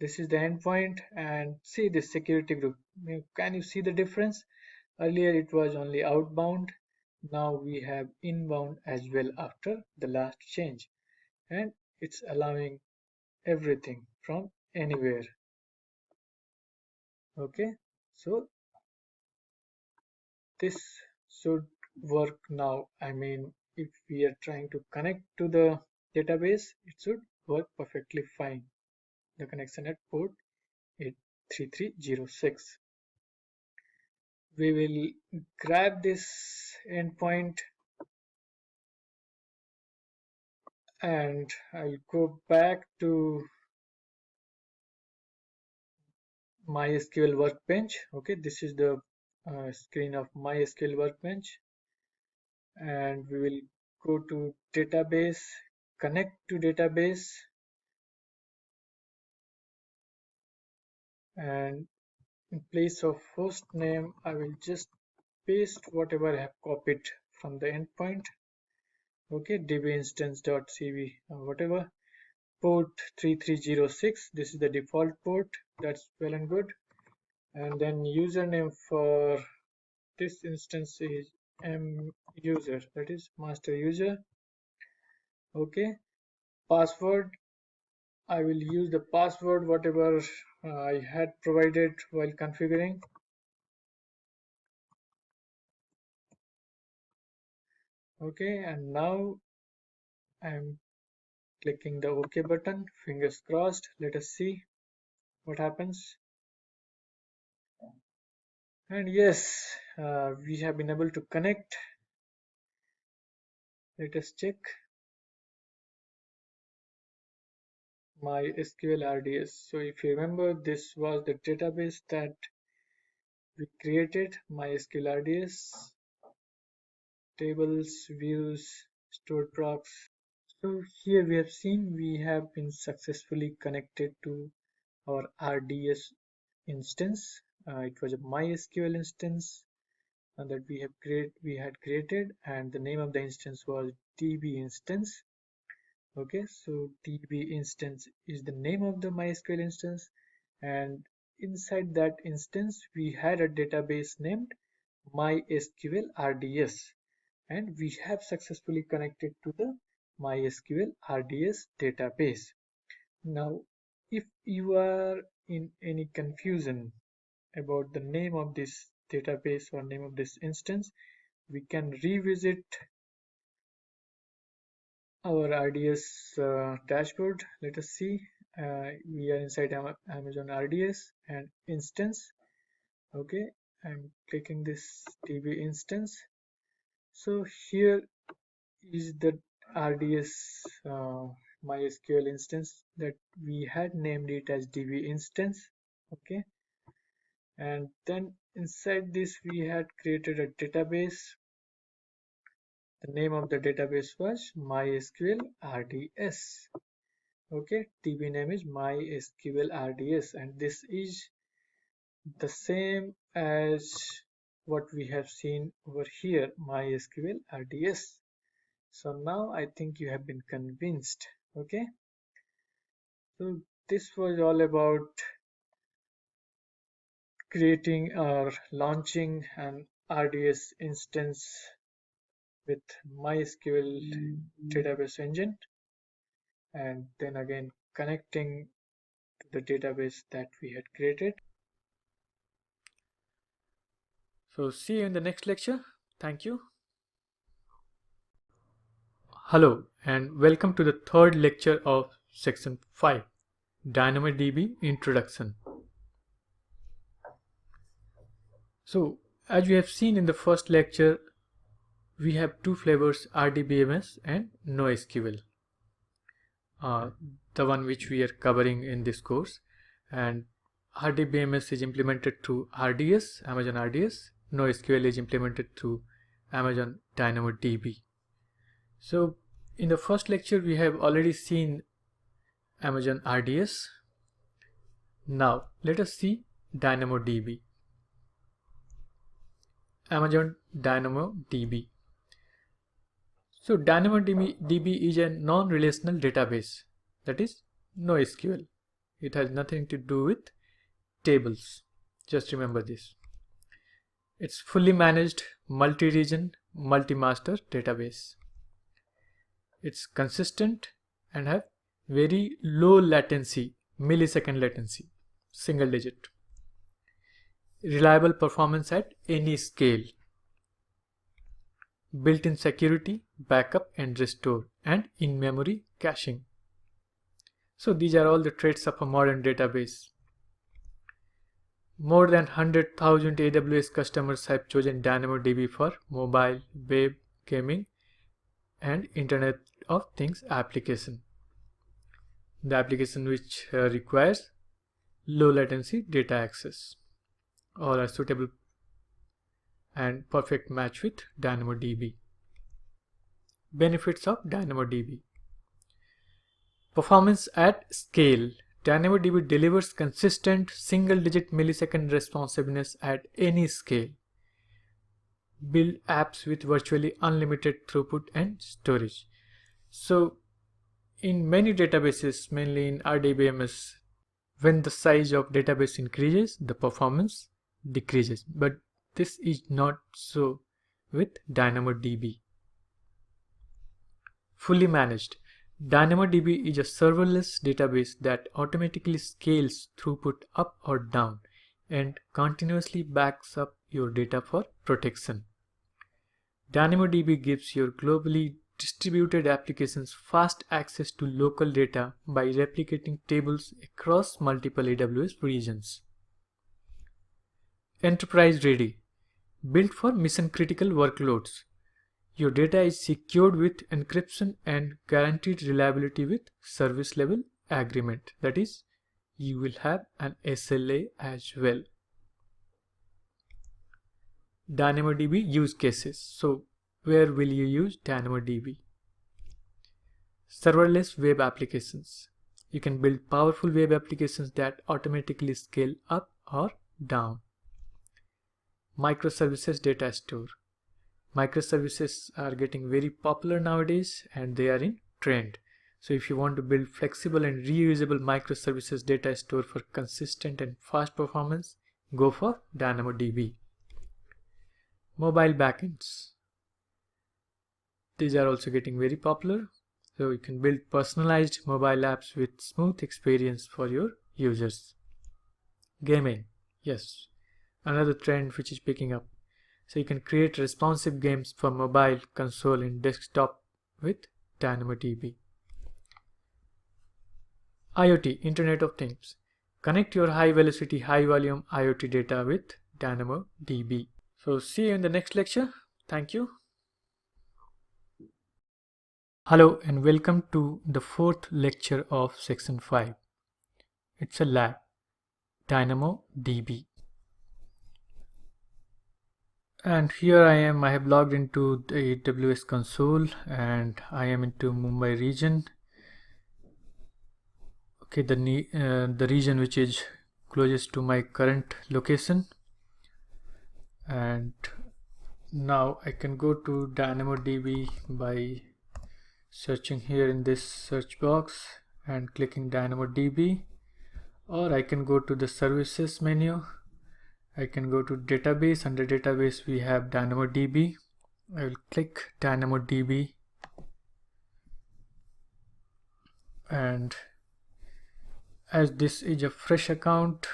B: this is the endpoint, and see this security group. Can you see the difference? Earlier it was only outbound, now we have inbound as well after the last change, and it's allowing everything from anywhere. Okay, so this should work now. I mean, if we are trying to connect to the database, it should work perfectly fine. The connection at port 83306. We will grab this endpoint and I'll go back to MySQL Workbench. Okay, this is the screen of MySQL Workbench, and we will go to database, connect to database, and in place of host name I will just paste whatever I have copied from the endpoint. Okay, dbinstance.cv whatever, port 3306, this is the default port, that's well and good. And then username for this instance is muser, that is master user. Okay, password, I will use the password whatever I had provided while configuring. Okay, and now I'm clicking the OK button, fingers crossed. Let us see what happens. And yes, we have been able to connect. Let us check MySQL RDS. So if you remember, this was the database that we created, MySQL RDS, tables, views, stored procs. So here we have seen we have been successfully connected to our RDS instance. It was a MySQL instance that we had created, and the name of the instance was DB instance. Okay, so DB instance is the name of the MySQL instance, and inside that instance we had a database named MySQL RDS, and we have successfully connected to the MySQL RDS database. Now if you are in any confusion about the name of this database or name of this instance, we can revisit our RDS dashboard. Let us see. We are inside Amazon RDS and instance. Okay, I'm clicking this DB instance. So here is the RDS MySQL instance that we had named it as DB instance. Okay, and then inside this we had created a database. The name of the database was MySQL RDS. Okay, DB name is MySQL RDS, and this is the same as what we have seen over here, MySQL RDS. So now I think you have been convinced. Okay, so this was all about creating or launching an RDS instance with MySQL database engine, and then again connecting to the database that we had created.
A: So see you in the next lecture. Thank you. Hello and welcome to the third lecture of section 5, DynamoDB Introduction. So as we have seen in the first lecture, we have two flavors, RDBMS and NoSQL, the one which we are covering in this course. And RDBMS is implemented through RDS, Amazon RDS. NoSQL is implemented through Amazon DynamoDB. So in the first lecture we have already seen Amazon RDS. Now let us see DynamoDB. Amazon DynamoDB. So DynamoDB is a non-relational database, that is NoSQL. It has nothing to do with tables. Just remember this. It's fully managed, multi-region, multi-master database. It's consistent and have very low latency, millisecond latency, single digit. Reliable performance at any scale. Built-in security, backup and restore, and in-memory caching. So these are all the traits of a modern database. More than 100,000 AWS customers have chosen DynamoDB for mobile, web, gaming, and Internet of Things application. The application which requires low latency data access, all are suitable and perfect match with DynamoDB. Benefits of DynamoDB. Performance at scale. DynamoDB delivers consistent single-digit millisecond responsiveness at any scale. Build apps with virtually unlimited throughput and storage. So in many databases, mainly in RDBMS, when the size of database increases, the performance decreases. But this is not so with DynamoDB. Fully managed. DynamoDB is a serverless database that automatically scales throughput up or down and continuously backs up your data for protection. DynamoDB gives your globally distributed applications fast access to local data by replicating tables across multiple AWS regions. Enterprise ready. Built for mission critical workloads. Your data is secured with encryption and guaranteed reliability with service level agreement. That is, you will have an SLA as well. DynamoDB use cases. So where will you use DynamoDB? Serverless web applications. You can build powerful web applications that automatically scale up or down. Microservices data store. Microservices are getting very popular nowadays and they are in trend. So if you want to build flexible and reusable microservices data store for consistent and fast performance, go for DynamoDB. Mobile backends. These are also getting very popular. So you can build personalized mobile apps with smooth experience for your users. Gaming. Yes, another trend which is picking up. So you can create responsive games for mobile, console and desktop with DynamoDB. IoT, Internet of Things. Connect your high velocity, high volume IoT data with DynamoDB. So see you in the next lecture. Thank you. Hello and welcome to the fourth lecture of section 5. It's a lab, DynamoDB. And here I am. I have logged into the AWS console and I am into Mumbai region. Okay, the region which is closest to my current location. And now I can go to DynamoDB by searching here in this search box and clicking DynamoDB, or I can go to the services menu. I can go to database. Under database we have DynamoDB. I will click DynamoDB and as this is a fresh account,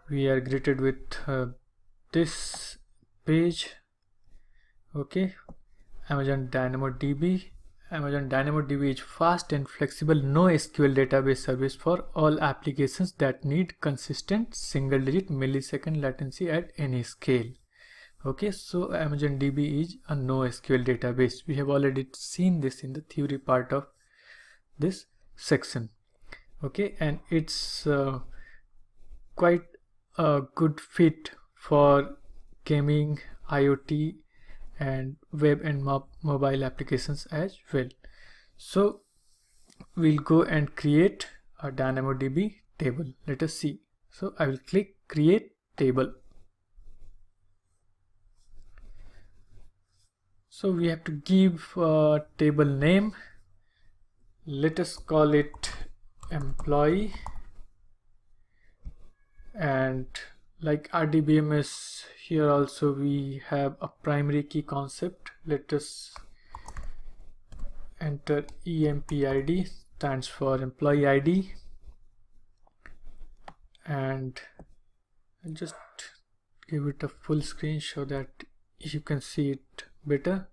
A: we are greeted with this page. Okay, Amazon DynamoDB, Amazon DynamoDB is fast and flexible NoSQL database service for all applications that need consistent single-digit millisecond latency at any scale. Okay, so Amazon DB is a NoSQL database. We have already seen this in the theory part of this section. Okay, and it's quite a good fit for gaming, IoT, and web and mobile applications as well. So we'll go and create a DynamoDB table. Let us see. So I will click create table. So we have to give a table name. Let us call it employee, and like RDBMS, here also we have a primary key concept. Let us enter EMPID, stands for employee ID, and just give it a full screen so that you can see it better.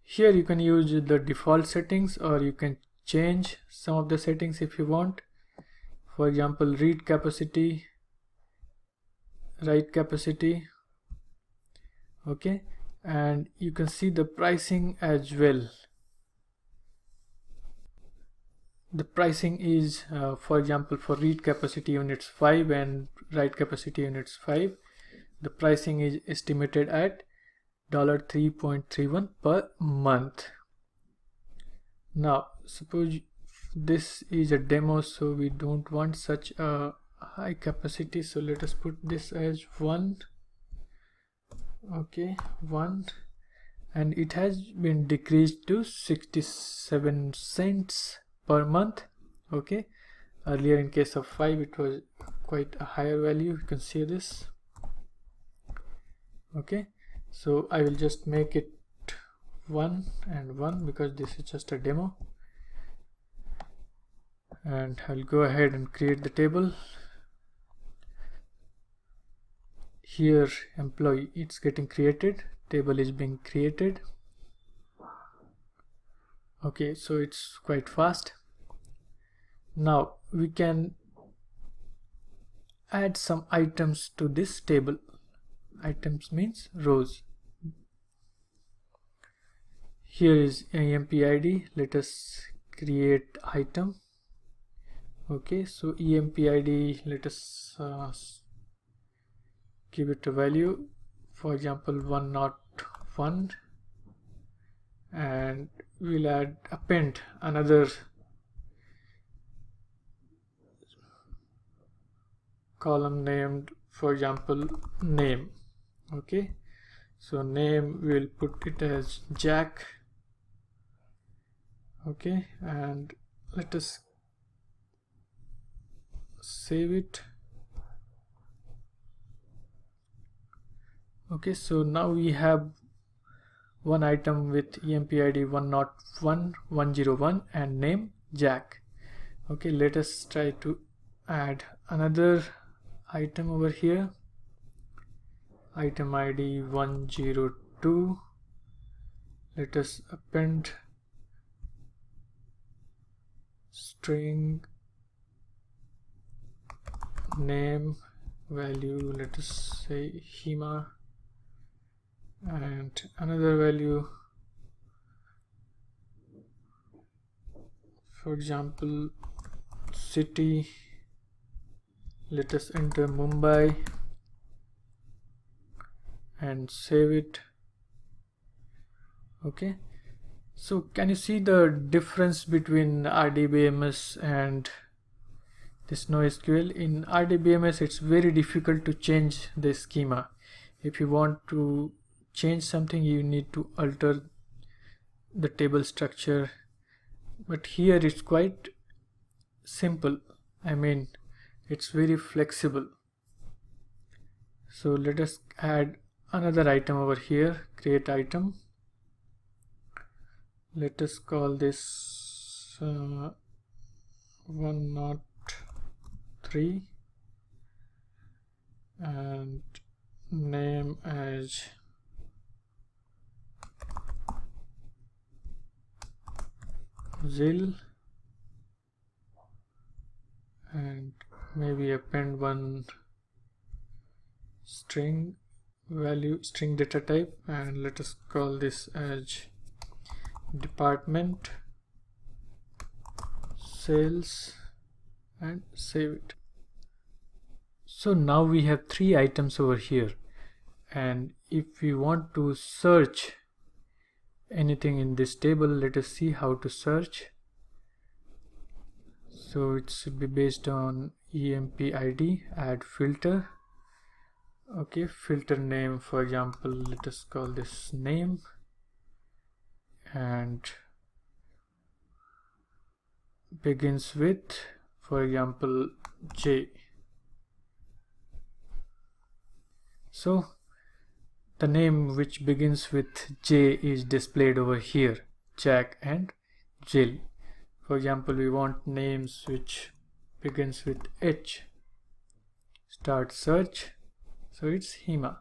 A: Here you can use the default settings, or you can change some of the settings if you want. For example, read capacity, write capacity. Okay, and you can see the pricing as well. The pricing is for example, for read capacity units 5 and write capacity units 5, the pricing is estimated at $3.31 per month. Now suppose this is a demo, so we don't want such a high capacity, so let us put this as 1. Okay, 1, and it has been decreased to 67 cents per month. Okay, earlier in case of 5 it was quite a higher value. You can see this. Okay, so I will just make it 1 and 1 because this is just a demo, and I'll go ahead and create the table. Here employee, it's getting created, table is being created. Okay, so it's quite fast. Now we can add some items to this table. Items means rows. Here is EMPID. Let us create item. Okay, so EMPID, let us give it a value, for example 101, and we'll append another column named, for example, name. Okay, so name, we'll put it as Jack. Okay, and let us save it. Okay, so now we have one item with EMPID 101101 and name Jack. Okay, let us try to add another item over here. Item ID 102. Let us append string name value, let us say Hema, and another value, for example city, let us enter Mumbai and save it. Okay, so can you see the difference between RDBMS and this NoSQL? In RDBMS it's very difficult to change the schema. If you want to change something, you need to alter the table structure, but here it's quite simple. I mean, it's very flexible. So let us add another item over here, create item. Let us call this 103 and name as ZIL, and maybe append one string value, string data type, and let us call this as department sales and save it. So now we have 3 items over here, and if we want to search anything in this table, let us see how to search. So it should be based on emp id, add filter. Okay, filter name, for example, let us call this name, and begins with, for example, J. So the name which begins with J is displayed over here, Jack and Jill. For example, we want names which begins with H. Start search. So it's Hima.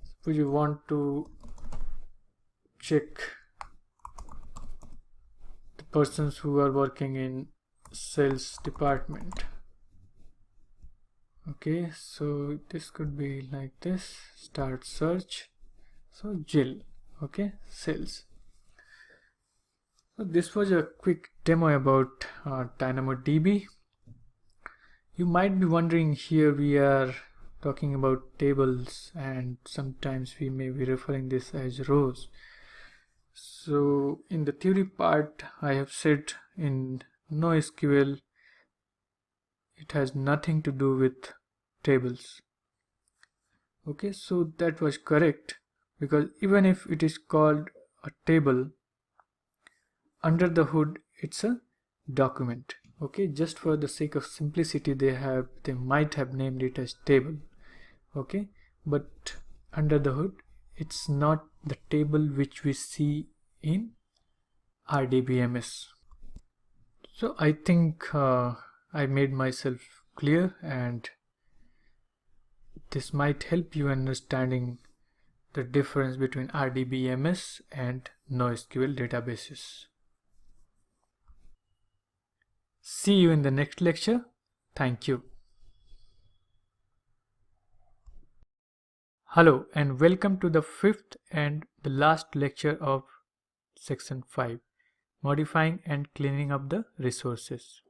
A: Suppose you want to check the persons who are working in sales department. Okay, so this could be like this. Start search. So Jill. Okay, sales. So this was a quick demo about DynamoDB. You might be wondering, here we are talking about tables, and sometimes we may be referring this as rows. So in the theory part, I have said in NoSQL it has nothing to do with tables. Okay, so that was correct, because even if it is called a table, under the hood it's a document. Okay, just for the sake of simplicity, they might have named it as table. Okay, but under the hood it's not the table which we see in RDBMS. So I think I made myself clear, and this might help you understanding the difference between RDBMS and NoSQL databases. See you in the next lecture. Thank you. Hello and welcome to the 5th and the last lecture of section 5, modifying and cleaning up the resources.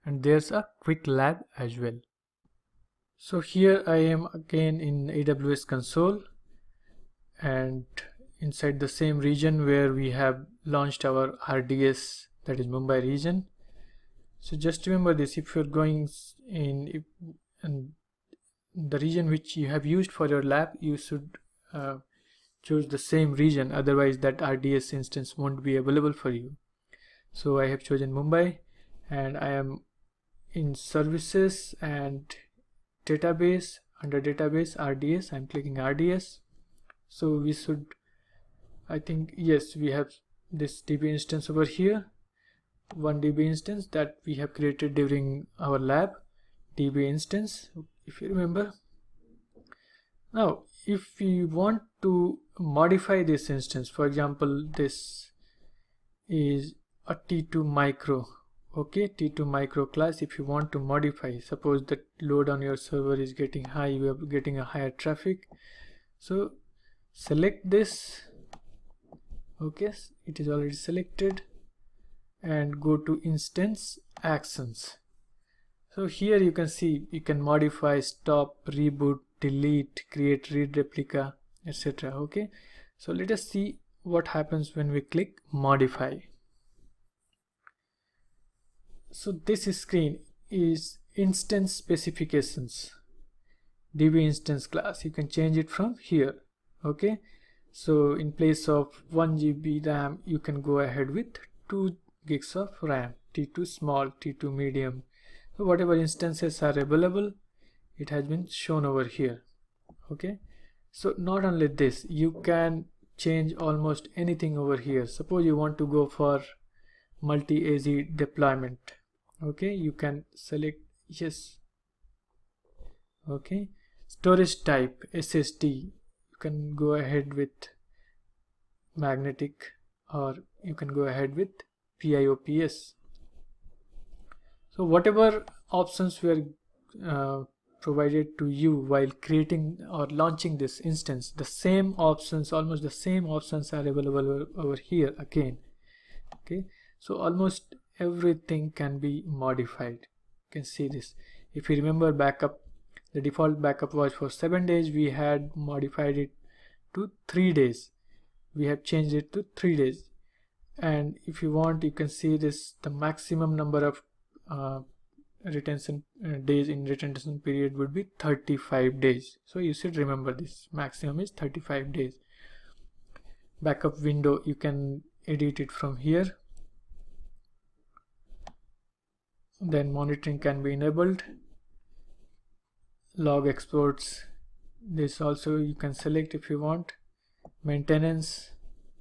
A: And there's a quick lab as well. So here I am again in AWS console, and inside the same region where we have launched our RDS, that is Mumbai region. So just remember this: if you're going in the region which you have used for your lab, you should choose the same region, otherwise that RDS instance won't be available for you. So I have chosen Mumbai, and I am in services and database. Under database RDS, I'm clicking RDS. So we should, I think, yes, we have this DB instance over here, one DB instance that we have created during our lab, DB instance, if you remember. Now if we want to modify this instance, for example, this is a T2 micro. Okay, T2 micro class. If you want to modify, suppose the load on your server is getting high, you are getting a higher traffic, so select this. Okay, it is already selected, and go to instance actions. So here you can see you can modify, stop, reboot, delete, create read replica, etc. Okay, so let us see what happens when we click modify. So this screen is instance specifications, DB instance class. You can change it from here. Okay, so in place of 1 GB RAM, you can go ahead with 2 gigs of RAM, T2 small, T2 medium. So whatever instances are available, it has been shown over here. Okay, so not only this, you can change almost anything over here. Suppose you want to go for multi-AZ deployment. Okay, you can select yes. Okay, storage type SSD, you can go ahead with magnetic, or you can go ahead with PIOPS. So whatever options were provided to you while creating or launching this instance, the same options, almost the same options are available over here again. Okay, so almost everything can be modified. You can see this. If you remember backup, the default backup was for 7 days. We had modified it to 3 days. We have changed it to 3 days. And if you want, you can see this, the maximum number of retention days in retention period would be 35 days. So you should remember this, maximum is 35 days. Backup window, you can edit it from here. Then monitoring can be enabled. Log exports, this also you can select if you want. Maintenance,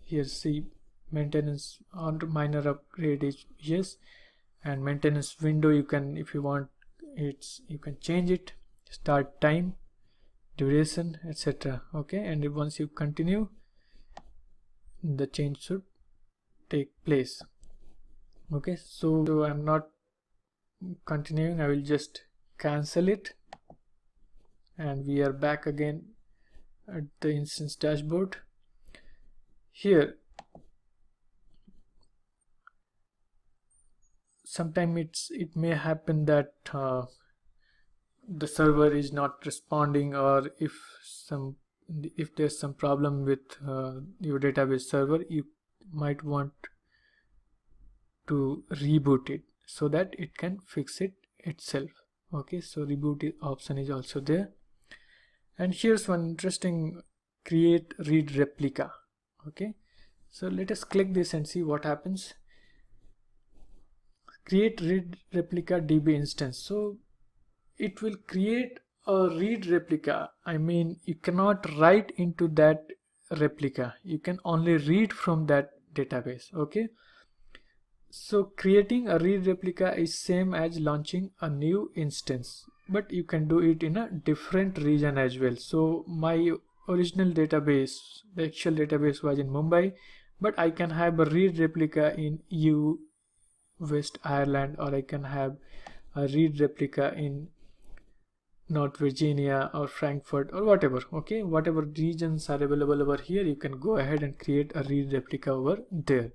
A: here see maintenance on minor upgrade is yes, and maintenance window you can, if you want, you can change it, start time, duration, etc. Okay, and once you continue, the change should take place. Okay, so I'm not continuing, I will just cancel it, and we are back again at the instance dashboard. Here sometimes it may happen that the server is not responding, or if there's some problem with your database server, you might want to reboot it so that it can fix it itself. Okay, so reboot option is also there. And here's one interesting, create read replica. Okay, so let us click this and see what happens. Create read replica DB instance. So it will create a read replica. I mean, you cannot write into that replica, you can only read from that database. Okay, so creating a read replica is same as launching a new instance, but you can do it in a different region as well. So my original database, the actual database was in Mumbai, but I can have a read replica in West Ireland, or I can have a read replica in North Virginia or Frankfurt or whatever. Okay, whatever regions are available over here, you can go ahead and create a read replica over there.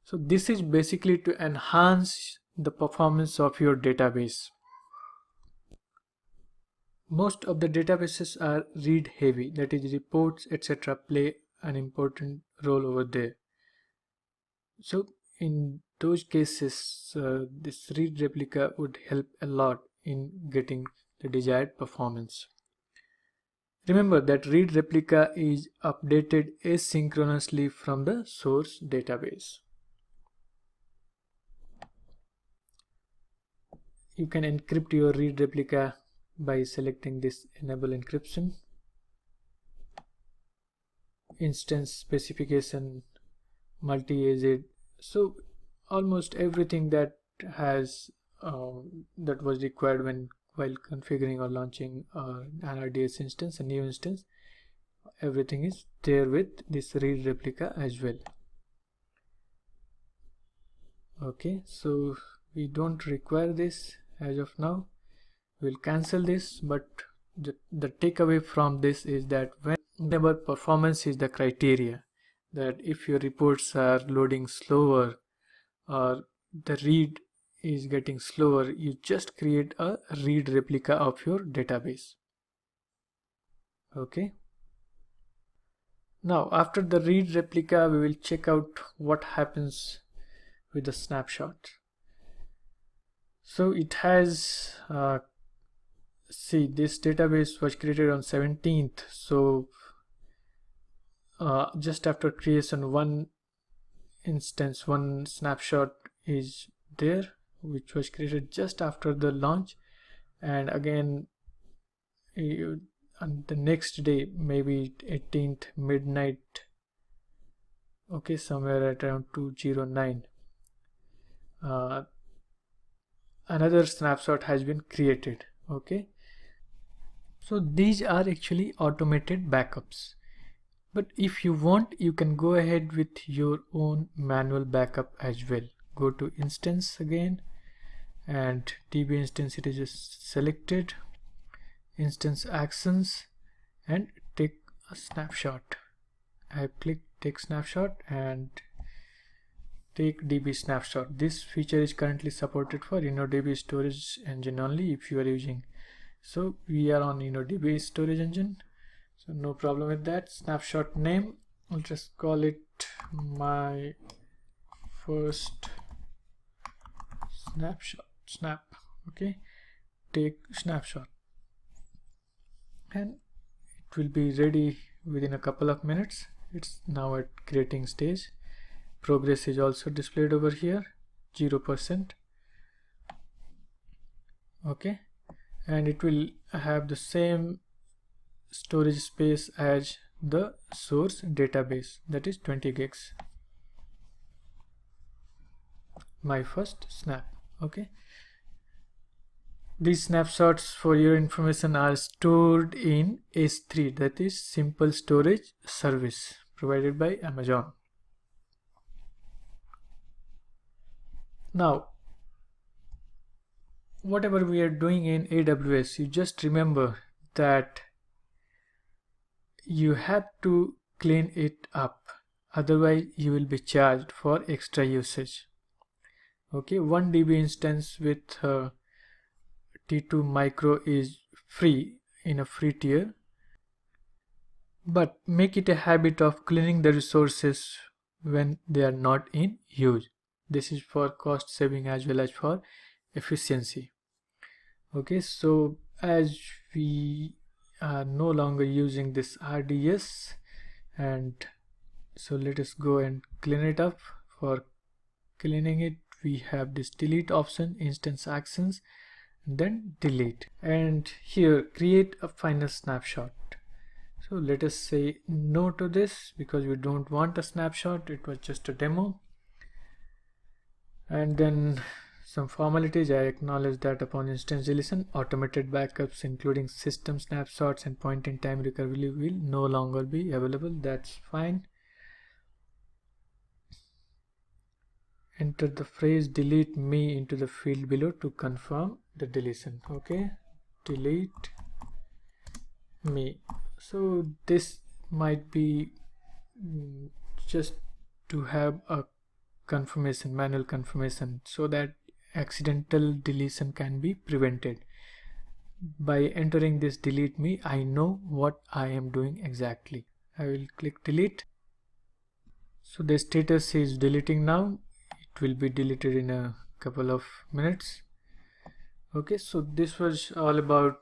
A: So this is basically to enhance the performance of your database. Most of the databases are read heavy, that is reports etc. play an important role over there. So in those cases, this read replica would help a lot in getting the desired performance. Remember that read replica is updated asynchronously from the source database. You can encrypt your read replica by selecting this enable encryption. Instance specification, multi-AZ, so almost everything that has that was required while configuring or launching an RDS instance, a new instance, everything is there with this read replica as well. Okay, so we don't require this as of now. We'll cancel this, but the takeaway from this is that whenever performance is the criteria, that if your reports are loading slower or the read is getting slower, you just create a read replica of your database. Okay, now after the read replica, we will check out what happens with the snapshot. So it has see, this database was created on 17th, so just after creation, one instance, one snapshot is there, which was created just after the launch, and again on the next day, maybe 18th midnight, okay, somewhere at around 209, another snapshot has been created. Okay, so these are actually automated backups, but if you want, you can go ahead with your own manual backup as well. go to instance again, and DB instance it is just selected, instance actions, and take a snapshot. I have clicked take snapshot and take DB snapshot. This feature is currently supported for InnoDB storage engine only if you are using. So we are on InnoDB storage engine, so no problem with that. Snapshot name, I'll just call it my first snap. Okay, take snapshot, and it will be ready within a couple of minutes. It's now at creating stage. Progress is also displayed over here, 0%. Okay, and it will have the same storage space as the source database, that is 20 gigs. My first snap. Okay, these snapshots, for your information, are stored in S3, that is simple storage service provided by Amazon. Now whatever we are doing in AWS, you just remember that you have to clean it up, otherwise you will be charged for extra usage. Okay, 1 DB instance with T2 micro is free in a free tier, but make it a habit of cleaning the resources when they are not in use. This is for cost saving as well as for efficiency. Okay, so as we are no longer using this RDS, and so let us go and clean it up. For cleaning it, we have this delete option, instance actions, and then delete, and here create a final snapshot. So let us say no to this because we don't want a snapshot, it was just a demo. And then some formalities. I acknowledge that upon instance deletion, automated backups including system snapshots and point-in-time recovery will no longer be available. That's fine. Enter the phrase delete me into the field below to confirm the deletion. Okay, delete me. So this might be just to have a confirmation, manual confirmation, so that accidental deletion can be prevented. By entering this delete me, I know what I am doing exactly. I will click delete. So the status is deleting now. It will be deleted in a couple of minutes. Okay, so this was all about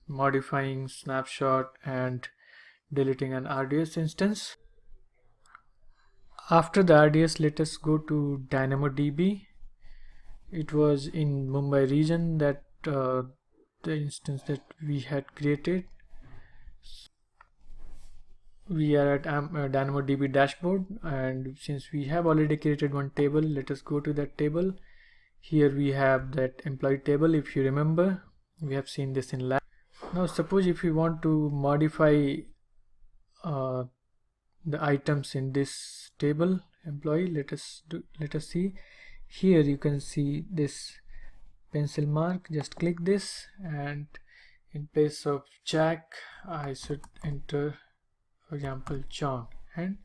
A: modifying snapshot and deleting an RDS instance. After the RDS, let us go to DynamoDB. It was in Mumbai region that the instance that we had created. We are at DynamoDB dashboard, and since we have already created one table, let us go to that table. Here we have that employee table. If you remember, we have seen this in lab. Now suppose if we want to modify the items in this table employee, let us see. Here you can see this pencil mark. Just click this, and in place of Jack I should enter, for example, John, and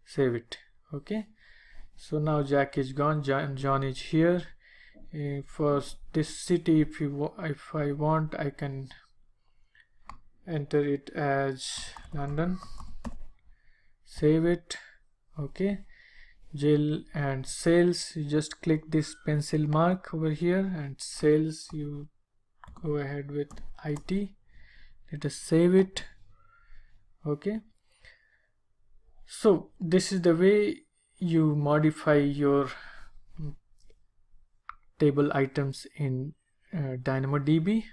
A: save it. Okay, so now Jack is gone, John is here. For this city, if I want, I can enter it as London, save it. Okay, jail and sales, you just click this pencil mark over here, and sales you go ahead with IT. Let us save it. Okay, so this is the way you modify your table items in DynamoDB.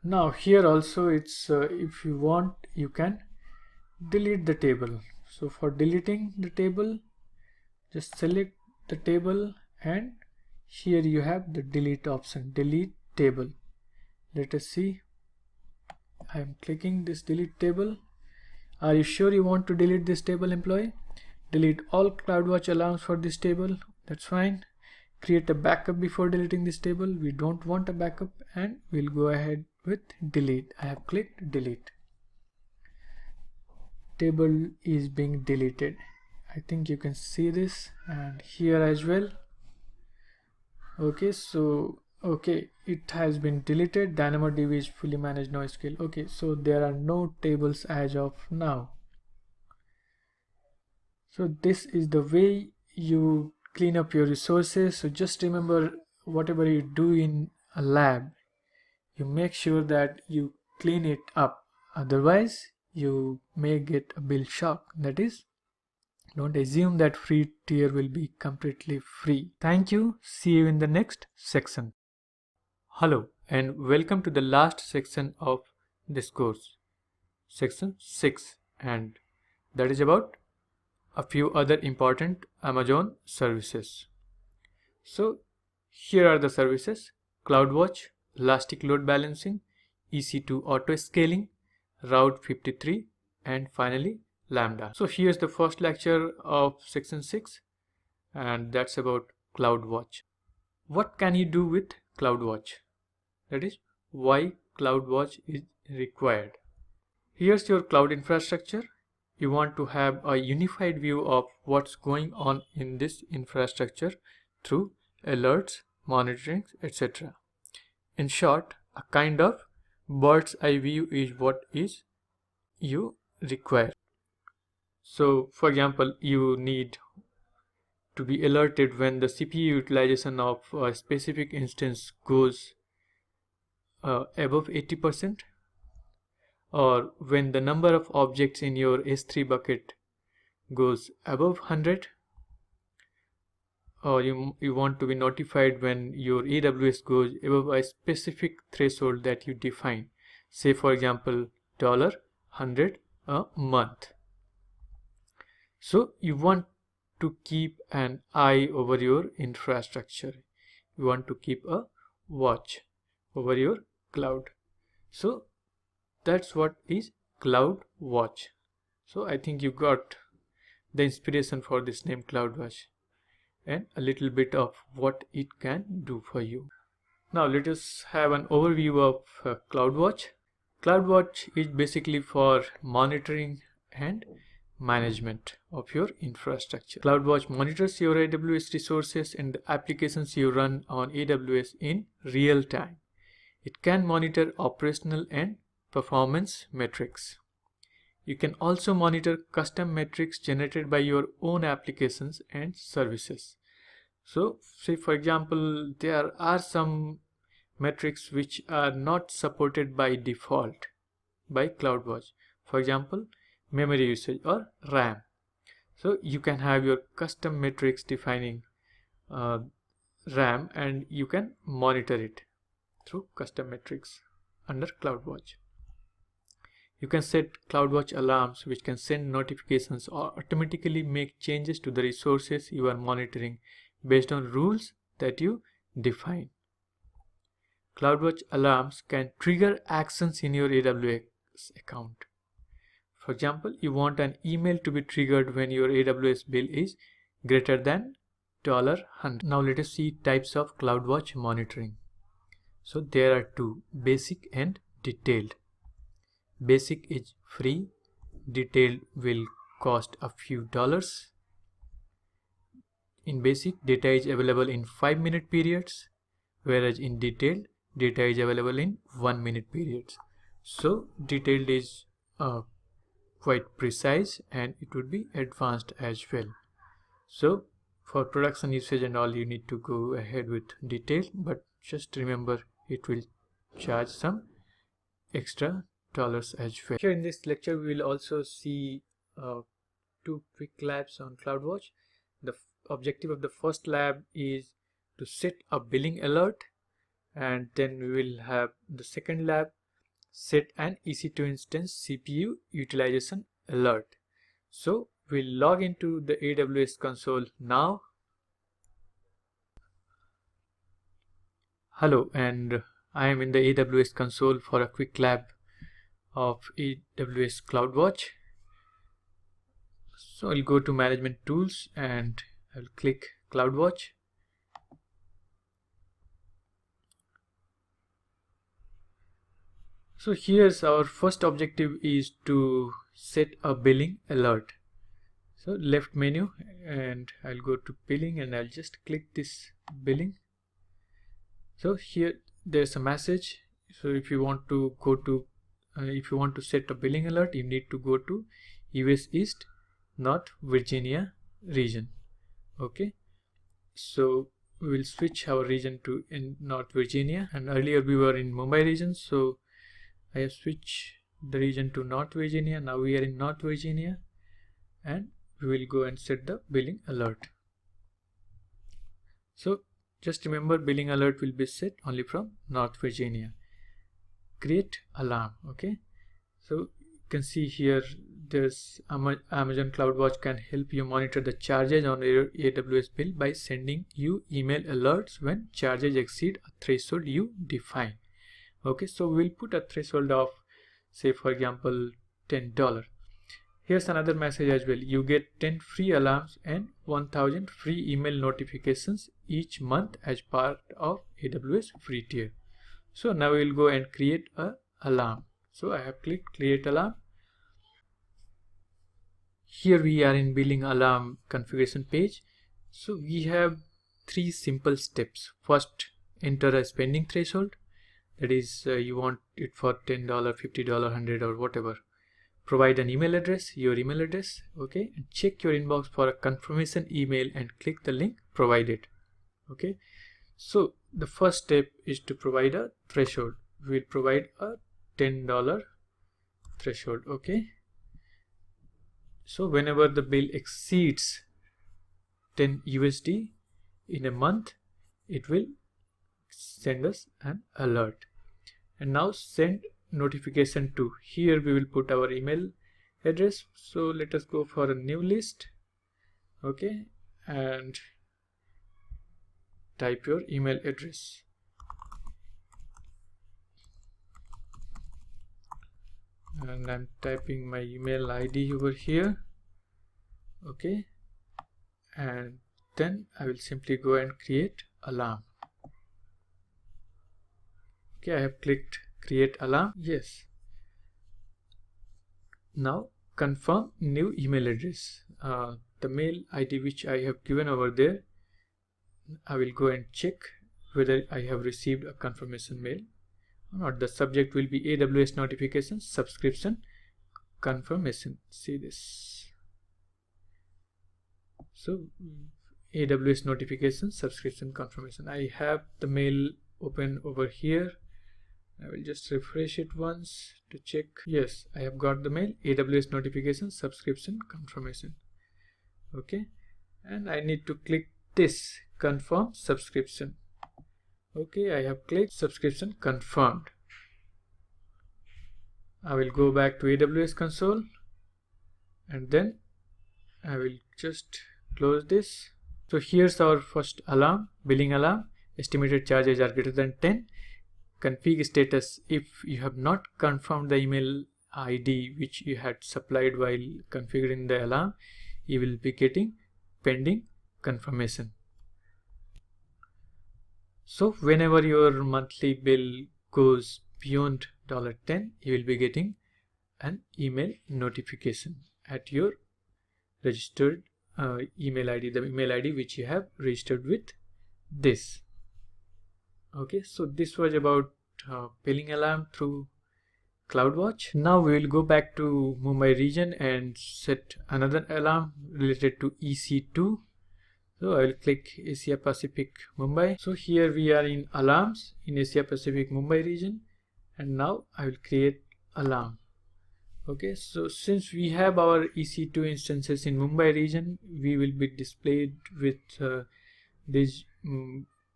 A: Now here also it's if you want, you can delete the table. So for deleting the table, just select the table, and here you have the delete option, delete table. Let us see. I am clicking this delete table. Are you sure you want to delete this table, employee? delete all CloudWatch alarms for this table. That's fine. Create a backup before deleting this table. We don't want a backup, and we'll go ahead with delete. I have clicked delete. Table is being deleted. I think you can see this, and here as well. Okay, so it has been deleted. DynamoDB is fully managed NoSQL. Okay, so there are no tables as of now. So this is the way you clean up your resources. So just remember, whatever you do in a lab, you make sure that you clean it up. Otherwise, you may get a bill shock. That is, don't assume that free tier will be completely free. Thank you. See you in the next section. Hello and welcome to the last section of this course, section 6, and that is about a few other important Amazon services. So here are the services: CloudWatch, Elastic Load Balancing, EC2 Auto Scaling, Route 53, and finally Lambda. So here's the first lecture of section 6, and that's about CloudWatch. What can you do with CloudWatch? That is, why CloudWatch is required. Here's your cloud infrastructure. You want to have a unified view of what's going on in this infrastructure through alerts, monitoring, etc. In short, a kind of bird's eye view is what is you require. So for example, you need to be alerted when the CPU utilization of a specific instance goes above 80%, or when the number of objects in your S3 bucket goes above 100, or you want to be notified when your AWS goes above a specific threshold that you define, say for example $100 a month. So you want to keep an eye over your infrastructure. You want to keep a watch over your cloud. So that's what is CloudWatch. So I think you got the inspiration for this name, CloudWatch, and a little bit of what it can do for you. Now let us have an overview of CloudWatch. CloudWatch is basically for monitoring and management of your infrastructure. CloudWatch monitors your AWS resources and the applications you run on AWS in real time. It can monitor operational and performance metrics. You can also monitor custom metrics generated by your own applications and services. So say for example, there are some metrics which are not supported by default by CloudWatch. For example, memory usage or RAM. So you can have your custom metrics defining RAM, and you can monitor it through custom metrics under CloudWatch. You can set CloudWatch alarms which can send notifications or automatically make changes to the resources you are monitoring based on rules that you define. CloudWatch alarms can trigger actions in your AWS account. For example, you want an email to be triggered when your AWS bill is greater than $100. Now let us see types of CloudWatch monitoring. So there are two: basic and detailed. Basic is free, detailed will cost a few dollars. In basic, data is available in 5-minute periods, whereas in detailed, data is available in 1-minute periods. So detailed is quite precise, and it would be advanced as well. So for production usage and all, you need to go ahead with detailed, but just remember it will charge some extra dollars as well. Here in this lecture we will also see 2 quick labs on CloudWatch. The objective of the first lab is to set a billing alert, and then we will have the second lab, set an EC2 instance CPU utilization alert. So we'll log into the AWS console now. Hello, and I am in the AWS console for a quick lab of AWS CloudWatch. So I'll go to management tools and I'll click CloudWatch. So here's our first objective is to set a billing alert. So left menu and I'll go to billing and I'll just click this billing. So here there's a message. So if you want to go to if you want to set a billing alert, you need to go to US East North Virginia region. Okay, so we will switch our region to in North Virginia, and earlier we were in Mumbai region, so I have switched the region to North Virginia. Now we are in North Virginia and we will go and set the billing alert. So just remember, billing alert will be set only from North Virginia. Create alarm. Okay, so you can see here there's Amazon CloudWatch can help you monitor the charges on your AWS bill by sending you email alerts when charges exceed a threshold you define. Okay, so we'll put a threshold of, say for example, $10. Here's another message as well. You get 10 free alarms and 1000 free email notifications each month as part of AWS free tier. So now we'll go and create a alarm. So I have clicked create alarm. Here we are in billing alarm configuration page. So we have 3 simple steps. First, enter a spending threshold. That is, you want it for $10, $50, $100 or whatever. Provide an email address, your email address. Okay, and check your inbox for a confirmation email and click the link provided. Okay, so the first step is to provide a threshold. We'll provide a $10 threshold. Okay, so whenever the bill exceeds 10 USD in a month, it will send us an alert. And now send notification to. Here we will put our email address. So let us go for a new list. Okay, and type your email address. And I'm typing my email ID over here. Okay, and then I will simply go and create alarm. Okay, I have clicked create alarm. Yes. Now confirm new email address. The mail ID which I have given over there, I will go and check whether I have received a confirmation mail or not. The subject will be AWS notification subscription confirmation. See this. So AWS notification subscription confirmation. I have the mail open over here. I will just refresh it once to check. Yes, I have got the mail, AWS notification subscription confirmation. Okay, and I need to click this confirm subscription. Okay, I have clicked subscription confirmed. I will go back to AWS console and then I will just close this. So here's our first alarm, billing alarm. Estimated charges are greater than 10. Config status: if you have not confirmed the email ID which you had supplied while configuring the alarm, you will be getting pending confirmation. So whenever your monthly bill goes beyond $10, you will be getting an email notification at your registered email ID, the email ID which you have registered with this. Okay, so this was about billing alarm through CloudWatch. Now we will go back to Mumbai region and set another alarm related to EC2. So I will click Asia Pacific Mumbai. So here we are in alarms in Asia Pacific Mumbai region, and now I will create alarm. Okay, so since we have our EC2 instances in Mumbai region, we will be displayed with these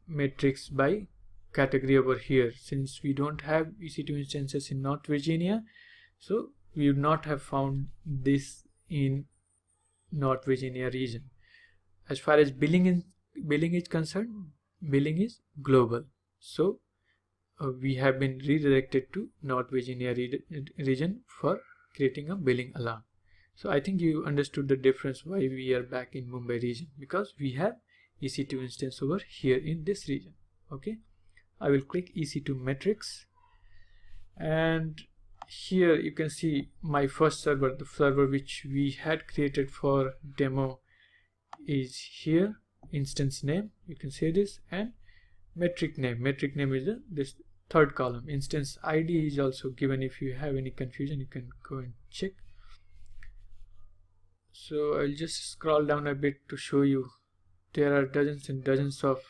A: metrics by category over here. Since we don't have EC2 instances in North Virginia, so we would not have found this in North Virginia region. As far as billing is concerned, billing is global, so we have been redirected to North Virginia region for creating a billing alarm. So I think you understood the difference why we are back in Mumbai region, because we have EC2 instance over here in this region. Okay, I will click EC2 metrics, and here you can see my first server, the server which we had created for demo is here. Instance name, you can see this, and metric name is this third column. Instance ID is also given. If you have any confusion, you can go and check. So I'll just scroll down a bit to show you. There are dozens and dozens of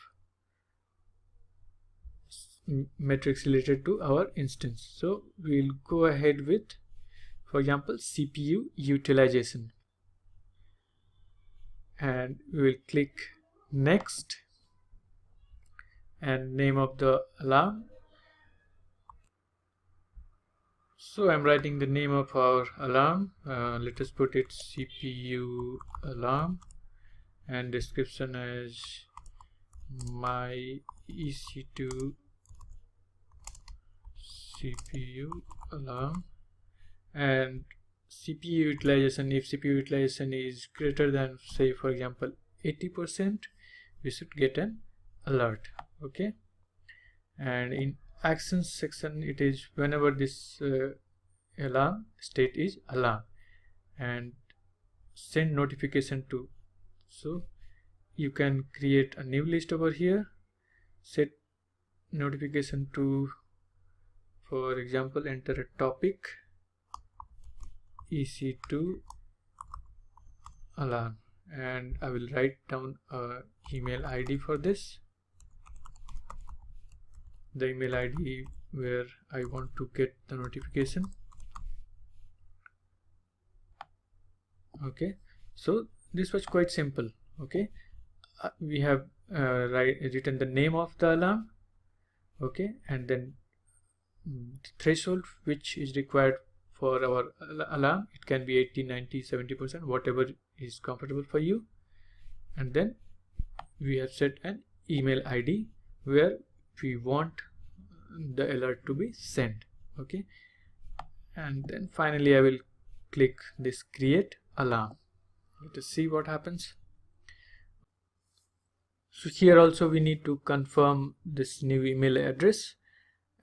A: metrics related to our instance. So we'll go ahead with, for example, CPU utilization, and we will click next, and name of the alarm. So I'm writing the name of our alarm. Let us put it CPU alarm, and description as my EC2 CPU alarm, and CPU utilization. If CPU utilization is greater than, say for example, 80%, we should get an alert. Okay, and in actions section, it is whenever this alarm state is alarm, and send notification to. So you can create a new list over here, set notification to, for example, enter a topic EC2 alarm, and I will write down a email ID for this, the email ID where I want to get the notification. Okay, so this was quite simple. Okay, we have written the name of the alarm. Okay, and then threshold which is required for our alarm. It can be 80, 90, 70%, whatever is comfortable for you. And then we have set an email ID where we want the alert to be sent. Okay, and then finally I will click this create alarm. Let us see what happens. So here also we need to confirm this new email address,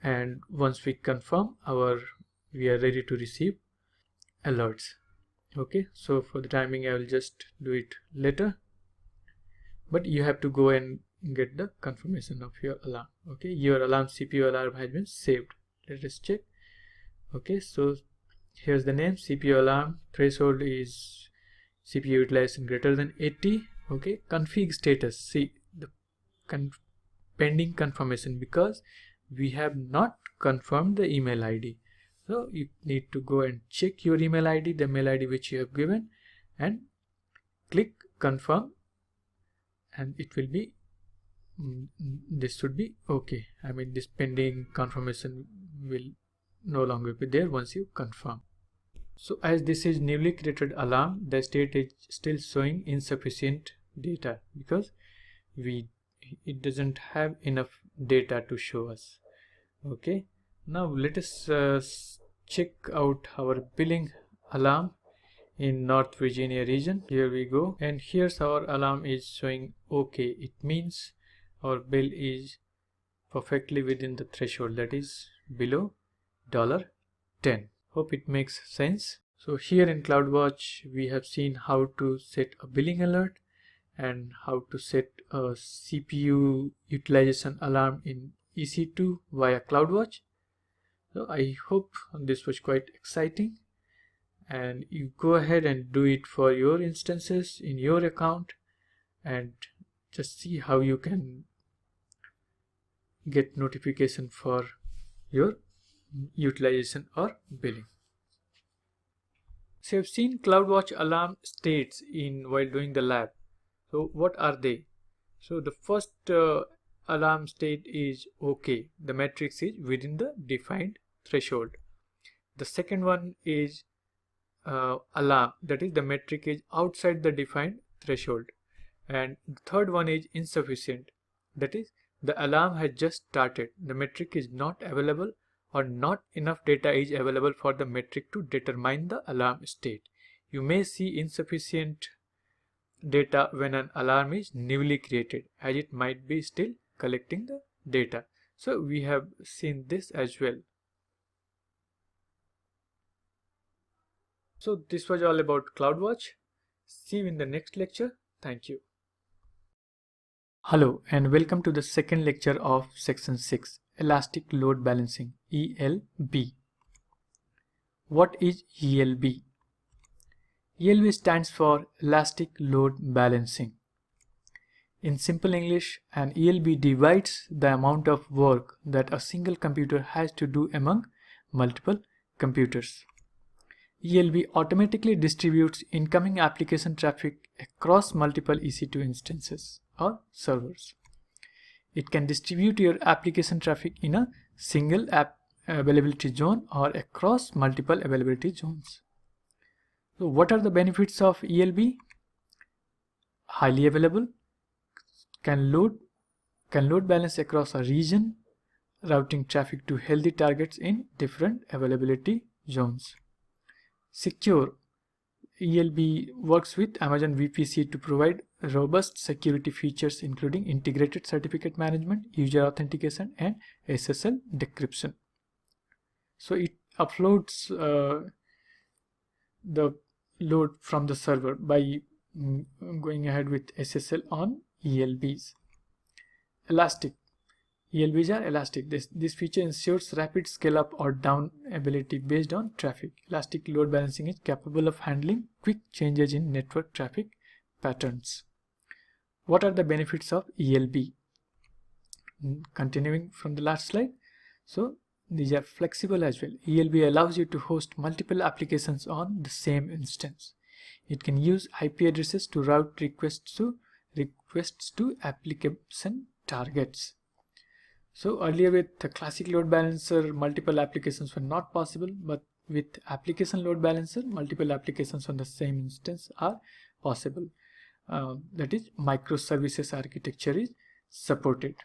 A: and once we confirm, we are ready to receive alerts. Okay, so for the timing I will just do it later, but you have to go and get the confirmation of your alarm. Okay, your alarm CPU alarm has been saved. Let us check. Okay, so here's the name, CPU alarm, threshold is CPU utilization greater than 80. Okay, config status, see the pending confirmation, because we have not confirmed the email ID. So you need to go and check your email ID, the mail ID which you have given, and click confirm, and it will be this should be okay. I mean, this pending confirmation will no longer be there once you confirm. So as this is newly created alarm, the state is still showing insufficient data because it doesn't have enough data to show us. Okay, now let us check out our billing alarm in North Virginia region. Here we go, and here's our alarm is showing okay. It means our bill is perfectly within the threshold, that is below $10. Hope it makes sense. So here in CloudWatch we have seen how to set a billing alert and how to set a CPU utilization alarm in EC2 via CloudWatch. So I hope this was quite exciting, and you go ahead and do it for your instances in your account and just see how you can get notification for your utilization or billing. So I've seen CloudWatch alarm states while doing the lab. So what are they? So the first alarm state is okay, the matrix is within the defined threshold. The second one is alarm, that is the metric is outside the defined threshold. And the third one is insufficient, that is the alarm has just started, the metric is not available or not enough data is available for the metric to determine the alarm state. You may see insufficient data when an alarm is newly created, as it might be still collecting the data. So we have seen this as well. So this was all about CloudWatch. See you in the next lecture. Thank you. Hello and welcome to the second lecture of section 6, Elastic Load Balancing, ELB. What is ELB? ELB stands for Elastic Load Balancing. In simple English, an ELB divides the amount of work that a single computer has to do among multiple computers. ELB automatically distributes incoming application traffic across multiple EC2 instances or servers. It can distribute your application traffic in a single app availability zone or across multiple availability zones. So what are the benefits of ELB? Highly available, can load balance across a region, routing traffic to healthy targets in different availability zones. Secure, ELB works with Amazon VPC to provide robust security features including integrated certificate management, user authentication, and SSL decryption. So it uploads the load from the server by going ahead with SSL on ELBs. Elastic. ELBs are elastic. This feature ensures rapid scale up or down ability based on traffic. Elastic load balancing is capable of handling quick changes in network traffic patterns. What are the benefits of ELB? Continuing from the last slide. So these are flexible as well. ELB allows you to host multiple applications on the same instance. It can use IP addresses to route requests to application targets. So earlier with the classic load balancer, multiple applications were not possible, but with application load balancer, multiple applications on the same instance are possible. That is, microservices architecture is supported.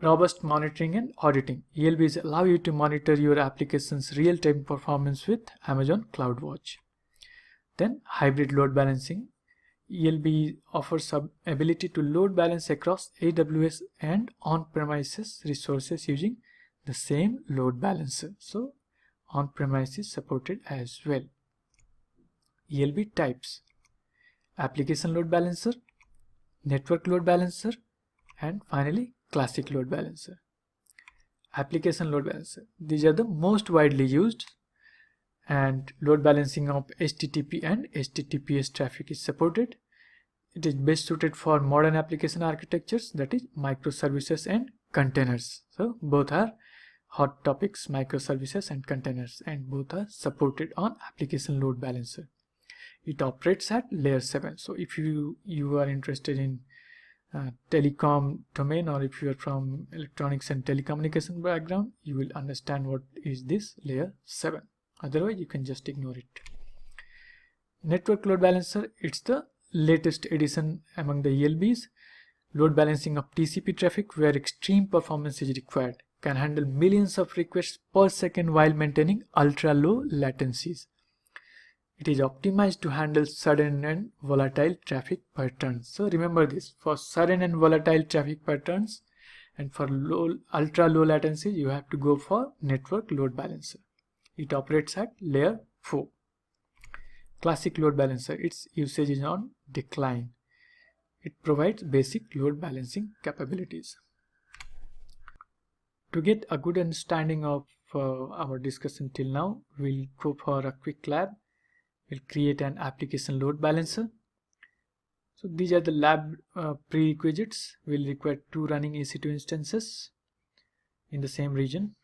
A: Robust monitoring and auditing. ELBs allow you to monitor your application's real-time performance with Amazon CloudWatch. Then hybrid load balancing. ELB offers ability to load balance across AWS and on-premises resources using the same load balancer. So on-premise is supported as well. ELB types: application load balancer, network load balancer, and finally classic load balancer. Application load balancer. These are the most widely used, and load balancing of HTTP and HTTPS traffic is supported. It is best suited for modern application architectures, that is microservices and containers. So both are hot topics, microservices and containers, and both are supported on application load balancer. It operates at layer 7. So if you are interested in telecom domain, or if you are from electronics and telecommunication background, you will understand what is this layer 7. Otherwise you can just ignore it. Network load balancer, it's the latest addition among the ELBs. Load balancing of TCP traffic where extreme performance is required. Can handle millions of requests per second while maintaining ultra low latencies. It is optimized to handle sudden and volatile traffic patterns. So remember this, for sudden and volatile traffic patterns and for ultra low latency, you have to go for network load balancer. It operates at layer 4. Classic load balancer, its usage is on decline. It provides basic load balancing capabilities. To get a good understanding of our discussion till now, we'll go for a quick lab. We'll create an application load balancer. So these are the lab prerequisites. We'll require 2 running EC2 instances in the same region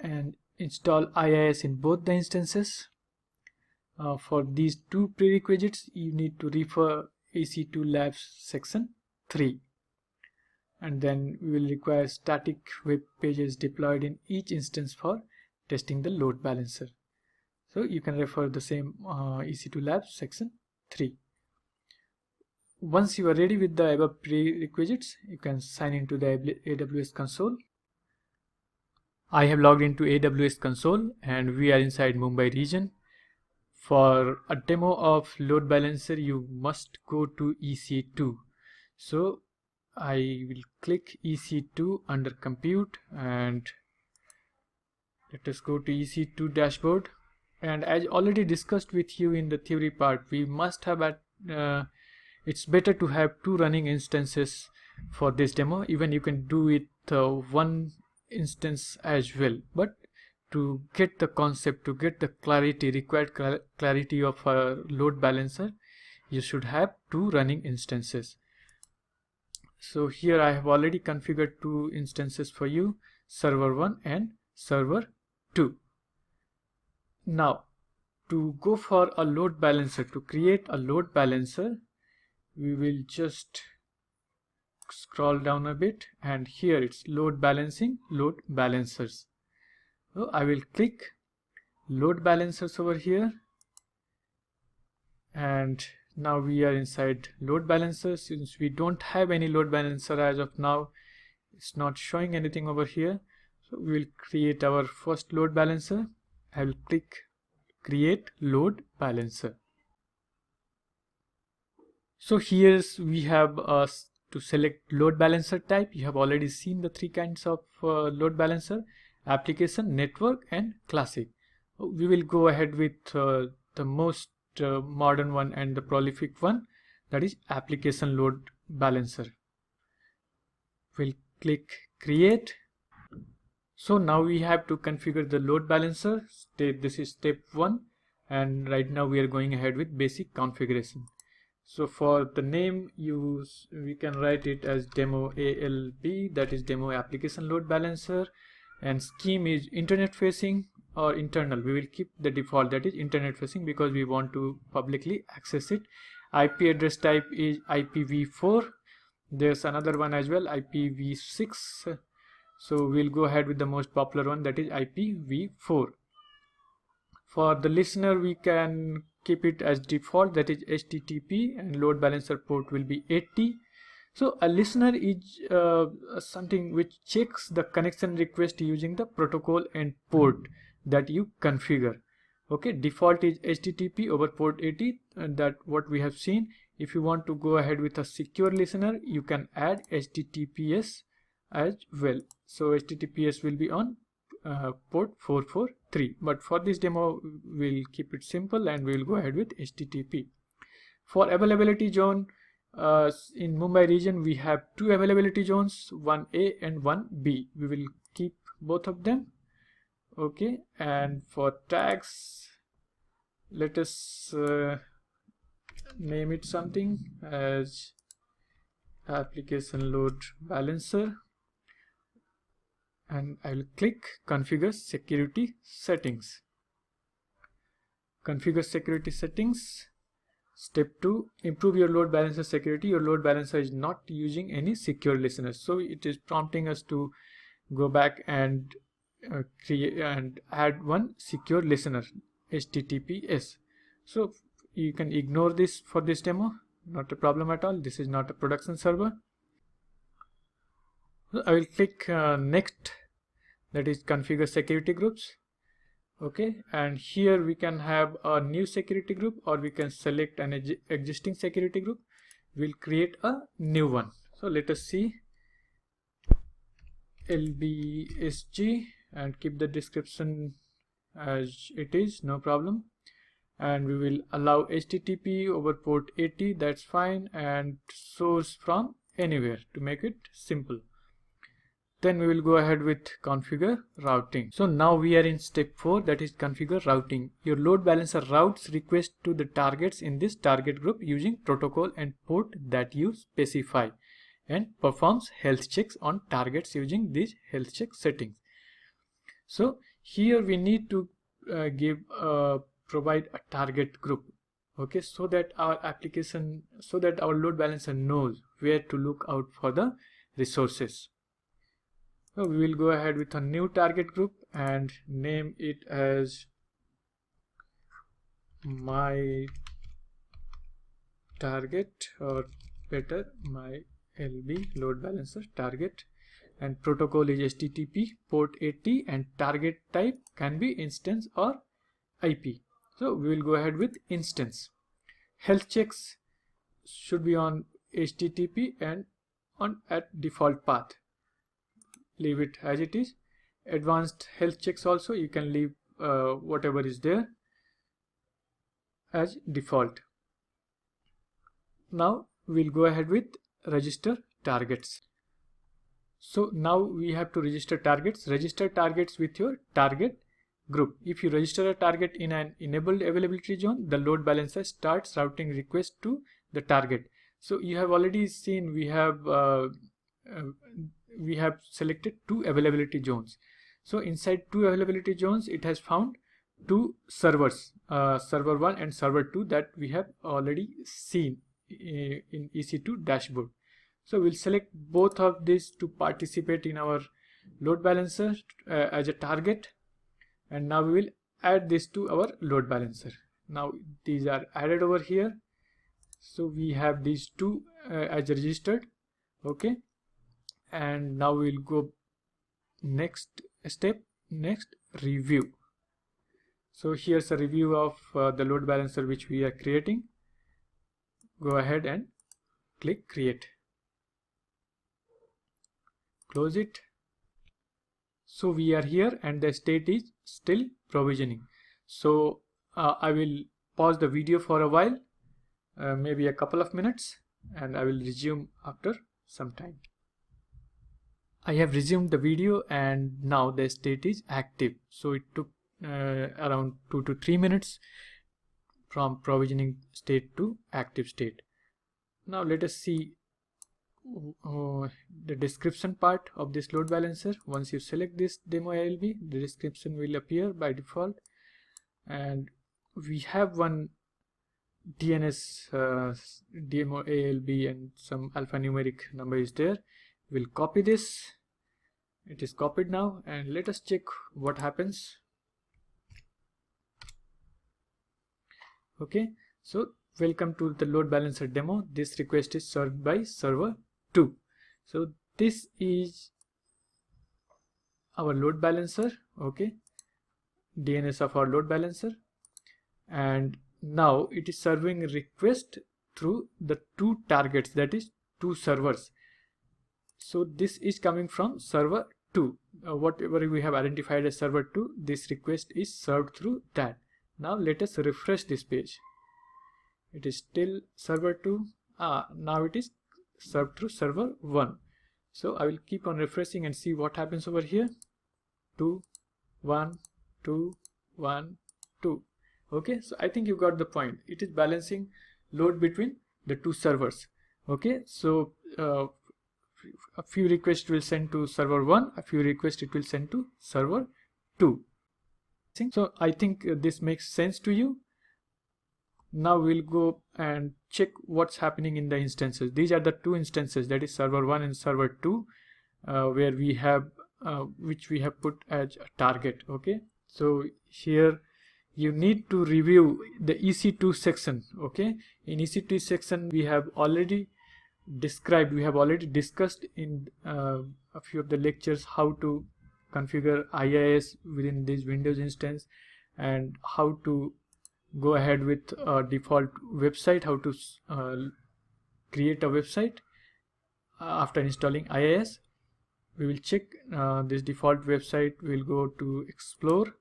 A: and install IIS in both the instances. For these 2 prerequisites, you need to refer EC2 labs section 3. And then we will require static web pages deployed in each instance for testing the load balancer. So you can refer the same EC2 labs section 3. Once you are ready with the above prerequisites, you can sign into the AWS console. I have logged into AWS console and we are inside Mumbai region. For a demo of load balancer, you must go to EC2. So I will click EC2 under compute, and let us go to EC2 dashboard. And as already discussed with you in the theory part, we must have it's better to have 2 running instances for this demo. Even you can do it 1 instance as well, but to get the concept, to get the clarity, required clarity of a load balancer, you should have 2 running instances. So here I have already configured 2 instances for you, server 1 and server 2. Now to go for a load balancer, to create a load balancer, we will just scroll down a bit, and here it's load balancing, load balancers. So I will click load balancers over here, and now we are inside load balancers. Since we don't have any load balancer as of now, it's not showing anything over here. So we will create our first load balancer. I will click create load balancer. So here we have to select load balancer type. You have already seen the 3 kinds of load balancer: application, network and classic. We will go ahead with the most modern one and the prolific one, that is application load balancer. We'll click create. So now we have to configure the load balancer. This is step 1, and right now we are going ahead with basic configuration. So for the name, we can write it as demo ALB, that is demo application load balancer, and scheme is internet facing or internal. We will keep the default, that is internet facing, because we want to publicly access it. IP address type is IPv4. There's another one as well, IPv6. So we'll go ahead with the most popular one, that is IPv4. For the listener, we can keep it as default, that is HTTP, and load balancer port will be 80. So a listener is something which checks the connection request using the protocol and port that you configure. Okay, default is HTTP over port 80, and that what we have seen. If you want to go ahead with a secure listener, you can add HTTPS as well. So HTTPS will be on port 443, but for this demo we'll keep it simple and we'll go ahead with HTTP. For availability zone, in Mumbai region we have 2 availability zones, 1A and 1B. We will keep both of them. Okay, and for tags, let us name it something as application load balancer, and I will click configure security settings. Configure security settings. Step 2, improve your load balancer security. Your load balancer is not using any secure listeners, so it is prompting us to go back and create and add one secure listener, HTTPS. So you can ignore this for this demo, not a problem at all. This is not a production server. So I will click next, that is configure security groups. Okay, and here we can have a new security group, or we can select an existing security group. We'll create a new one. So let us see LBSG and keep the description as it is, no problem. And we will allow HTTP over port 80, that's fine, and source from anywhere to make it simple. Then we will go ahead with configure routing. So now we are in step 4, that is configure routing. Your load balancer routes requests to the targets in this target group using protocol and port that you specify, and performs health checks on targets using these health check settings. So here we need to provide a target group, okay, so that our application, so that our load balancer knows where to look out for the resources. So we will go ahead with a new target group and name it as my target, or better my LB load balancer target, and protocol is HTTP port 80, and target type can be instance or IP. So we will go ahead with instance. Health checks should be on HTTP and on at default path. Leave it as it is. Advanced health checks also you can leave whatever is there as default. Now we'll go ahead with register targets. So now we have to register targets. Register targets with your target group. If you register a target in an enabled availability zone, the load balancer starts routing requests to the target. So you have already seen we have selected 2 availability zones. So inside 2 availability zones, it has found 2 servers, server 1 and server 2, that we have already seen in EC2 dashboard. So we'll select both of these to participate in our load balancer as a target, and now we will add this to our load balancer. Now these are added over here. So we have these 2 as registered. Okay, and now we'll go next step, next review. So here's a review of the load balancer which we are creating. Go ahead and click create. Close it. So we are here and the state is still provisioning. So I will pause the video for a while, maybe a couple of minutes, and I will resume after some time. I have resumed the video and now the state is active. So it took around 2 to 3 minutes from provisioning state to active state. Now let us see the description part of this load balancer. Once you select this demo ALB, the description will appear by default, and we have one DNS demo ALB and some alphanumeric number is there. We'll copy this. It is copied now, and let us check what happens. Okay, so welcome to the load balancer demo. This request is served by server 2. So this is our load balancer. Okay, DNS of our load balancer, and now it is serving request through the 2 targets, that is 2 servers. So this is coming from server 2. Whatever we have identified as server 2, this request is served through that. Now let us refresh this page. It is still server 2. Now it is served through server 1. So I will keep on refreshing and see what happens over here. 2, 1, 2, 1, 2. Okay, so I think you got the point. It is balancing load between the 2 servers. Okay, so a few requests will send to server 1, a few requests it will send to server 2. So I think this makes sense to you. Now we'll go and check what's happening in the instances. These are the 2 instances, that is server 1 and server 2, where we have which we have put as a target. Okay, so here you need to review the EC2 section. Okay, in EC2 section we have already described, we have already discussed in a few of the lectures how to configure IIS within this Windows instance, and how to go ahead with a default website, how to create a website after installing IIS. We will check this default website. We'll go to explore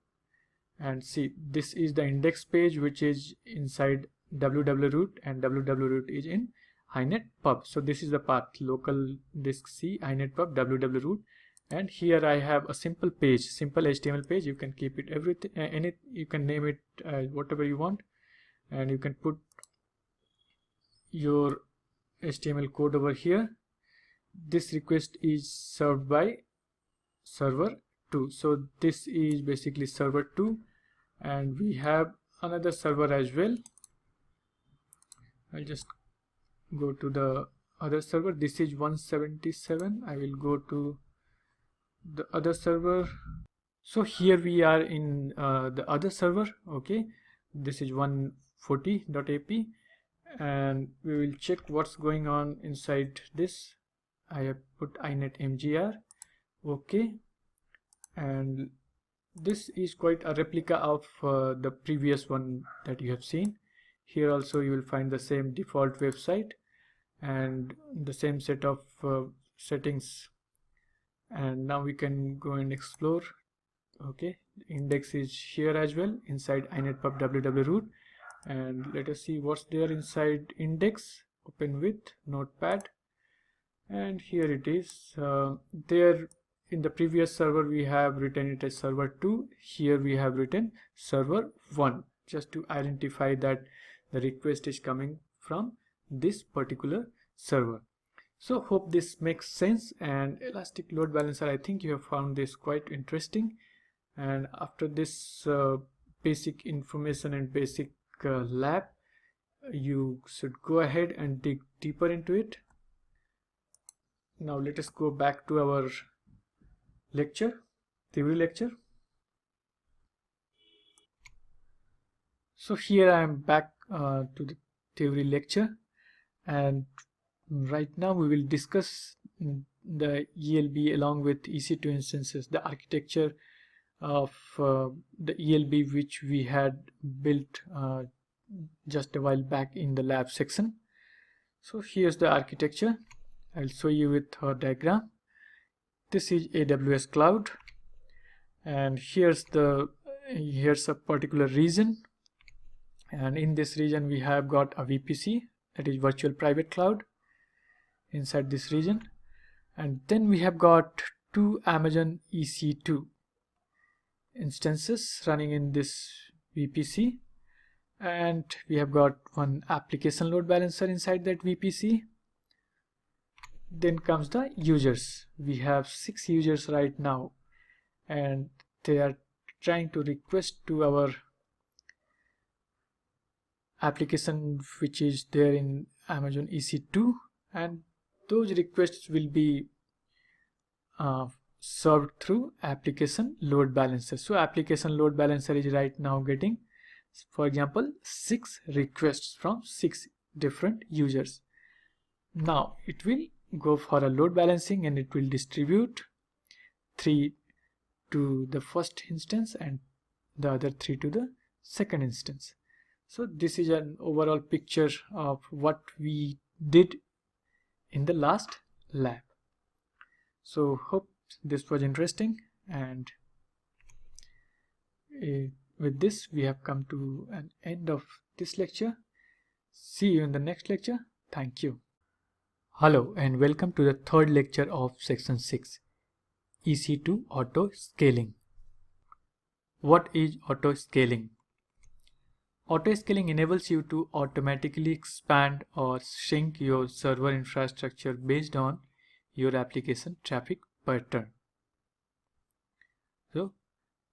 A: and see, this is the index page which is inside www and www is in inet pub. So this is the path, local disk C inet pub www, and here I have a simple page, simple HTML page. You can keep it everything, you can name it whatever you want, and you can put your HTML code over here. This request is served by server 2. So this is basically server 2, and we have another server as well. I'll just go to the other server. This is 177. I will go to the other server. So here we are in the other server. Okay, this is 140.ap, and we will check what's going on inside this. I have put inet mgr. Okay, and This is quite a replica of the previous one that you have seen. Here also you will find the same default website and the same set of settings, and now we can go and explore. Okay, index is here as well inside inetpub www root, and let us see what's there inside index. Open with notepad, and here it is. There in the previous server we have written it as server 2. Here we have written server 1, just to identify that the request is coming from this particular server. So hope this makes sense. And elastic load balancer, I think you have found this quite interesting, and after this basic information and basic lab, you should go ahead and dig deeper into it. Now let us go back to our theory lecture. So here I am back to the theory lecture, and right now we will discuss the ELB along with EC2 instances, the architecture of the ELB which we had built just a while back in the lab section. So here's the architecture. I'll show you with a diagram. This is AWS cloud, and here's a particular region, and in this region we have got a VPC, that is virtual private cloud, inside this region, and then we have got two Amazon EC2 instances running in this VPC, and we have got one application load balancer inside that VPC. Then comes the users. We have 6 users right now, and they are trying to request to our application which is there in Amazon EC2, and those requests will be served through application load balancer. So application load balancer is right now getting, for example, 6 requests from 6 different users. Now it will go for a load balancing, and it will distribute 3 to the first instance and the other 3 to the second instance. So this is an overall picture of what we did in the last lab. So hope this was interesting, and with this we have come to an end of this lecture. See you in the next lecture. Thank you. Hello and welcome to the third lecture of section 6, EC2 auto scaling. What is auto scaling? Auto scaling enables you to automatically expand or shrink your server infrastructure based on your application traffic pattern. So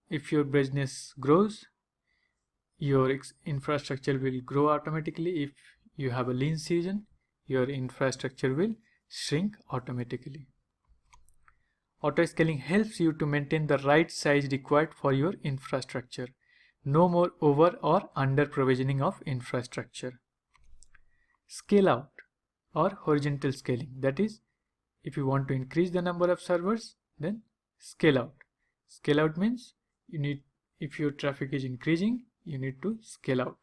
A: if your business grows, your infrastructure will grow automatically. If you have a lean season, your infrastructure will shrink automatically. Auto scaling helps you to maintain the right size required for your infrastructure. No more over or under provisioning of infrastructure. Scale out or horizontal scaling, that is, if you want to increase the number of servers, then scale out. Scale out means if your traffic is increasing, you need to scale out.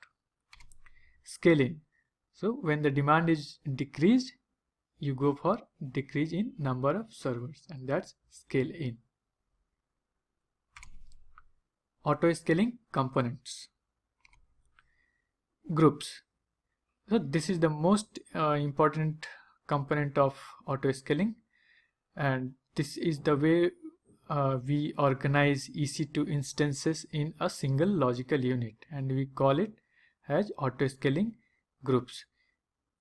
A: Scale in. So when the demand is decreased, you go for decrease in number of servers, and that's scale in. Auto scaling components. Groups. So this is the most important component of auto scaling, and this is the way we organize EC2 instances in a single logical unit, and we call it as auto scaling groups.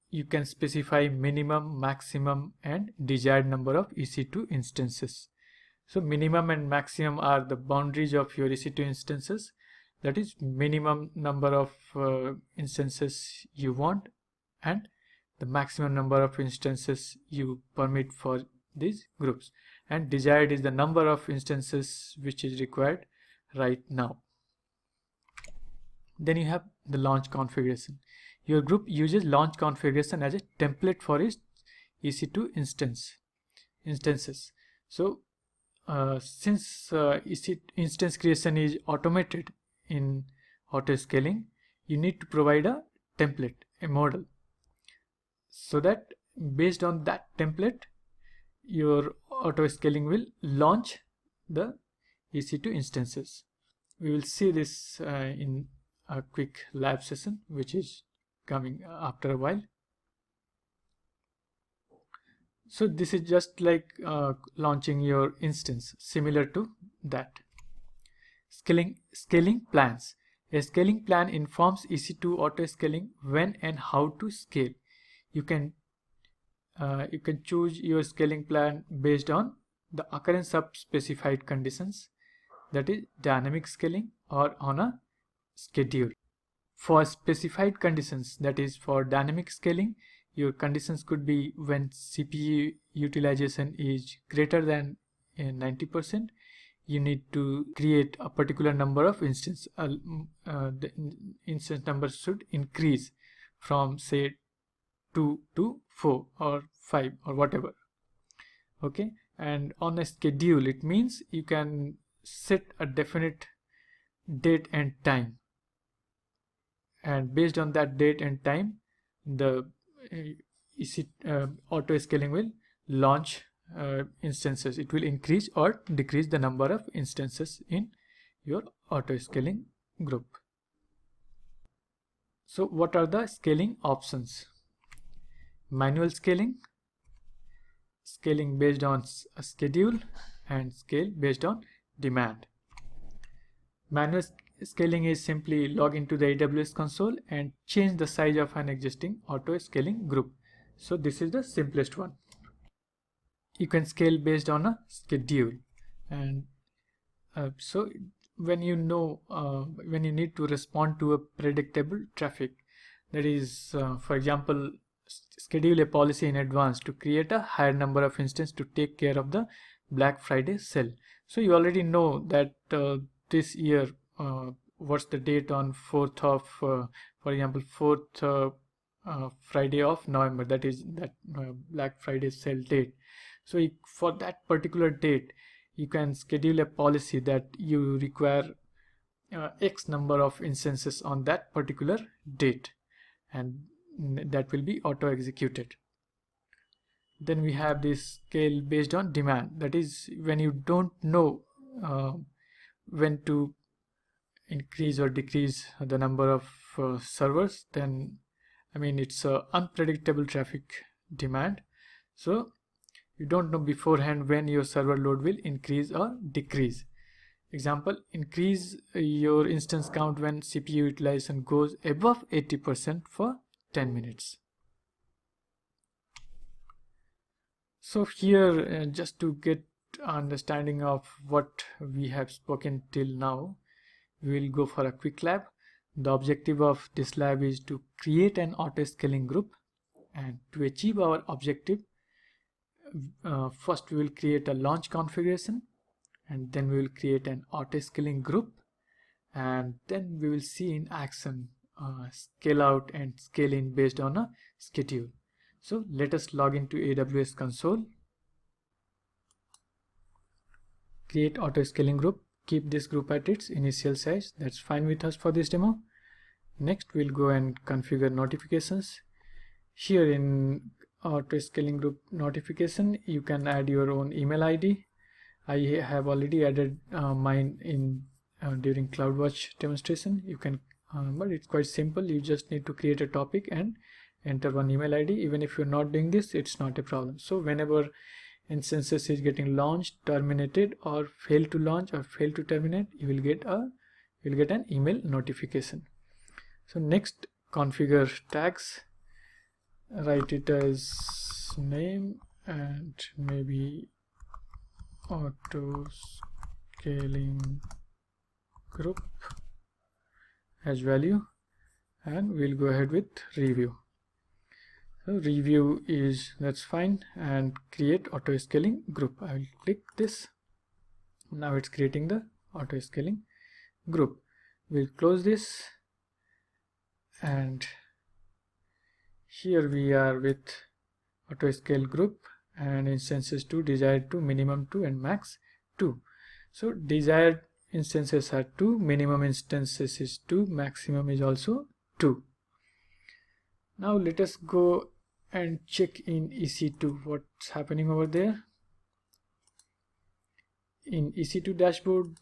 A: You can specify minimum, maximum and desired number of EC2 instances. So minimum and maximum are the boundaries of your EC2 instances, that is minimum number of instances you want and the maximum number of instances you permit for these groups, and desired is the number of instances which is required right now. Then you have the launch configuration. Your group uses launch configuration as a template for its EC2 instances. So since instance creation is automated in auto scaling, you need to provide a template, a model, so that based on that template your auto scaling will launch the EC2 instances. We will see this in a quick lab session which is coming after a while. So this is just like launching your instance, similar to that. Scaling plans. A scaling plan informs EC2 auto scaling when and how to scale. You can choose your scaling plan based on the occurrence of specified conditions, that is dynamic scaling, or on a schedule. For specified conditions, that is for dynamic scaling, your conditions could be when CPU utilization is greater than 90%, you need to create a particular number of instances. The instance number should increase from say 2 to 4 or 5 or whatever. Okay, and on a schedule, it means you can set a definite date and time, and based on that date and time the auto scaling will launch instances. It will increase or decrease the number of instances in your auto scaling group. So what are the scaling options? Manual scaling, scaling based on a schedule, and scale based on demand. Manual scaling is simply log into the AWS console and change the size of an existing auto scaling group. So this is the simplest one. You can scale based on a schedule, and so when you know when you need to respond to a predictable traffic, that is for example, schedule a policy in advance to create a higher number of instances to take care of the Black Friday sale. So you already know that this year what's the date on 4th of for example 4th Friday of November, that is that Black Friday sale date. So for that particular date you can schedule a policy that you require X number of instances on that particular date, and that will be auto executed. Then we have this scale based on demand, that is when you don't know when to increase or decrease the number of servers, then it's unpredictable traffic demand. So you don't know beforehand when your server load will increase or decrease. Example, increase your instance count when CPU utilization goes above 80% for 10 minutes. So here just to get understanding of what we have spoken till now, we will go for a quick lab. The objective of this lab is to create an auto scaling group, and to achieve our objective first we will create a launch configuration, and then we will create an auto scaling group, and then we will see in action scale out and scale in based on a schedule. So let us log into AWS console, create auto scaling group, keep this group at its initial size. That's fine with us for this demo. Next we'll go and configure notifications. Here in auto scaling group notification you can add your own email ID. I have already added mine in during CloudWatch demonstration. You can but it's quite simple. You just need to create a topic and enter one email ID. Even if you're not doing this, it's not a problem. So whenever instances is getting launched, terminated, or fail to launch or fail to terminate, you will get an email notification. So next, configure tags. Write it as name and maybe auto scaling group as value, and we'll go ahead with review. So review is, that's fine, and create auto scaling group. I will click this. Now it's creating the auto scaling group. We'll close this, and here we are with auto scale group and instances to desired to minimum 2 and max 2. So desired instances are 2, minimum instances is 2, maximum is also 2. Now let us go and check in EC2 what's happening over there. In EC2 dashboard,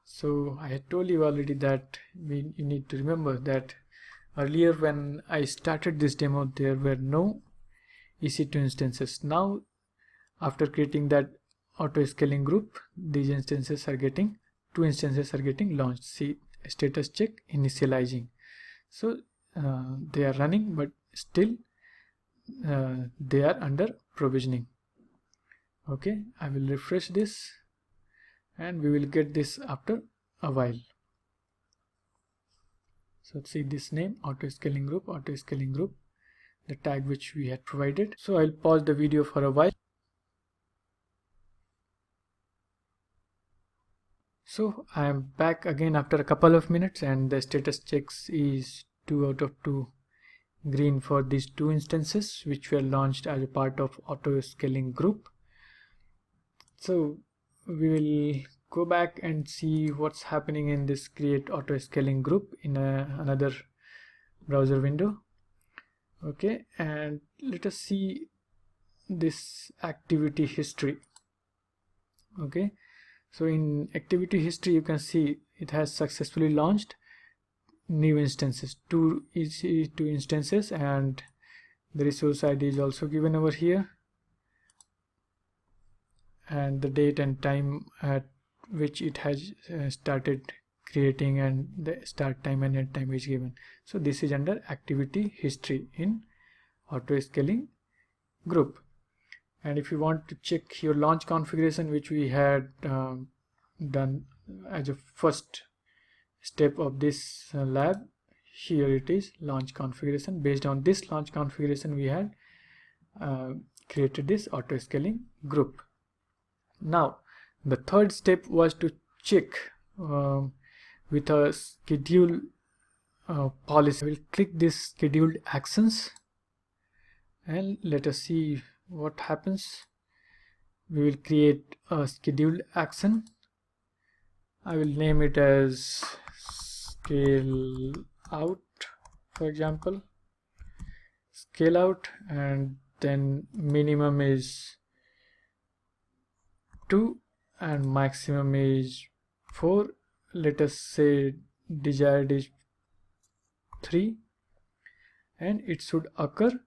A: so I had told you already that you need to remember that earlier when I started this demo there were no EC2 instances. Now after creating that auto scaling group, these instances are getting, 2 instances are getting launched. See, status check initializing. So they are running, but still they are under provisioning. Okay, I will refresh this and we will get this after a while. So see this name, auto scaling group, the tag which we had provided. So I'll pause the video for a while. So I am back again after a couple of minutes and the status checks is 2 out of 2 green for these 2 instances which were launched as a part of auto scaling group. So we will go back and see what's happening in this create auto scaling group in another browser window. Okay, and let us see this activity history. Okay, so in activity history you can see it has successfully launched new instances, 2 EC2 instances, and the resource ID is also given over here, and the date and time at which it has started creating, and the start time and end time is given. So this is under activity history in auto scaling group. And if you want to check your launch configuration which we had done as a first step of this lab, here it is, launch configuration. Based on this launch configuration we had created this auto scaling group. Now the third step was to check with a schedule policy. I will click this scheduled actions and let us see what happens. We will create a scheduled action. I will name it as scale out, for example, scale out, and then minimum is 2 and maximum is 4. Let us say desired is 3, and it should occur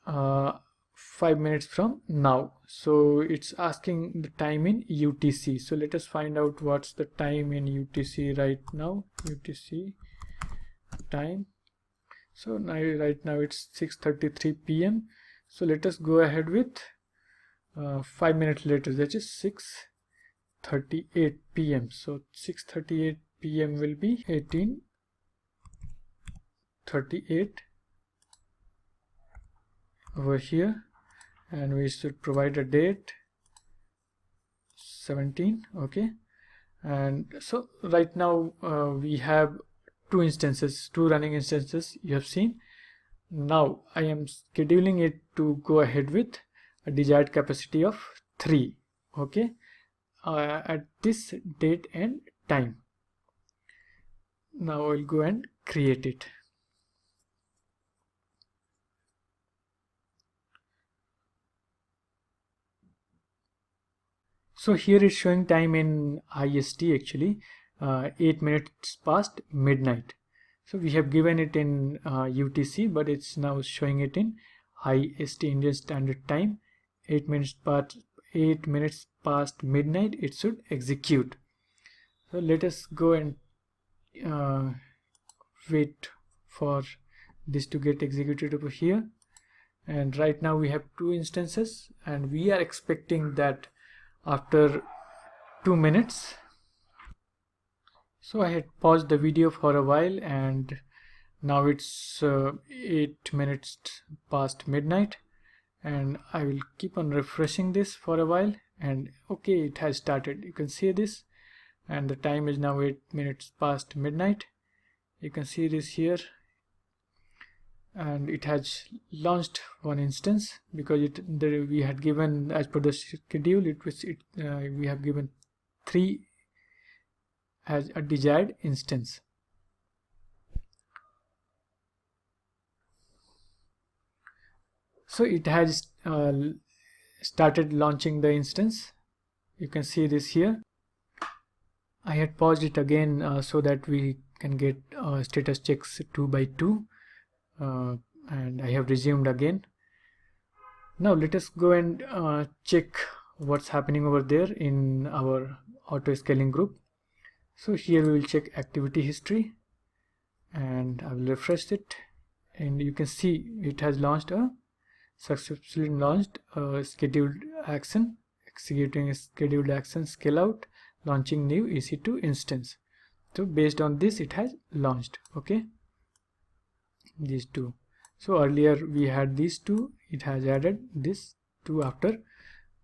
A: 5 minutes from now. So it's asking the time in UTC. So let us find out what's the time in UTC right now. UTC time. So now right now it's 6:33 p.m. So let us go ahead with 5 minutes later, that is 6:38 p.m. So 6:38 p.m. will be 18:38 over here, and we should provide a date 17. Okay, and so right now we have 2 instances, 2 running instances you have seen. Now I am scheduling it to go ahead with a desired capacity of 3. Okay, at this date and time. Now I'll go and create it. So here it's showing time in IST actually, 8 minutes past midnight. So we have given it in UTC, but it's now showing it in IST, Indian Standard Time. 8 minutes past midnight it should execute. So let us go and wait for this to get executed over here. And right now we have 2 instances, and we are expecting that after 2 minutes. So I had paused the video for a while, and now it's 8 minutes past midnight, and I will keep on refreshing this for a while, and okay, it has started. You can see this, and the time is now 8 minutes past midnight. You can see this here, and it has launched one instance because we had given, as per the schedule, we have given 3 as a desired instance. So it has started launching the instance. You can see this here. I had paused it again so that we can get status checks 2 by 2, and I have resumed again. Now let us go and check what's happening over there in our auto scaling group. So here we will check activity history, and I will refresh it, and you can see it has successfully launched a scheduled action, executing a scheduled action, scale out, launching new EC2 instance. So based on this it has launched. Okay, these two. So earlier we had these two, it has added this two after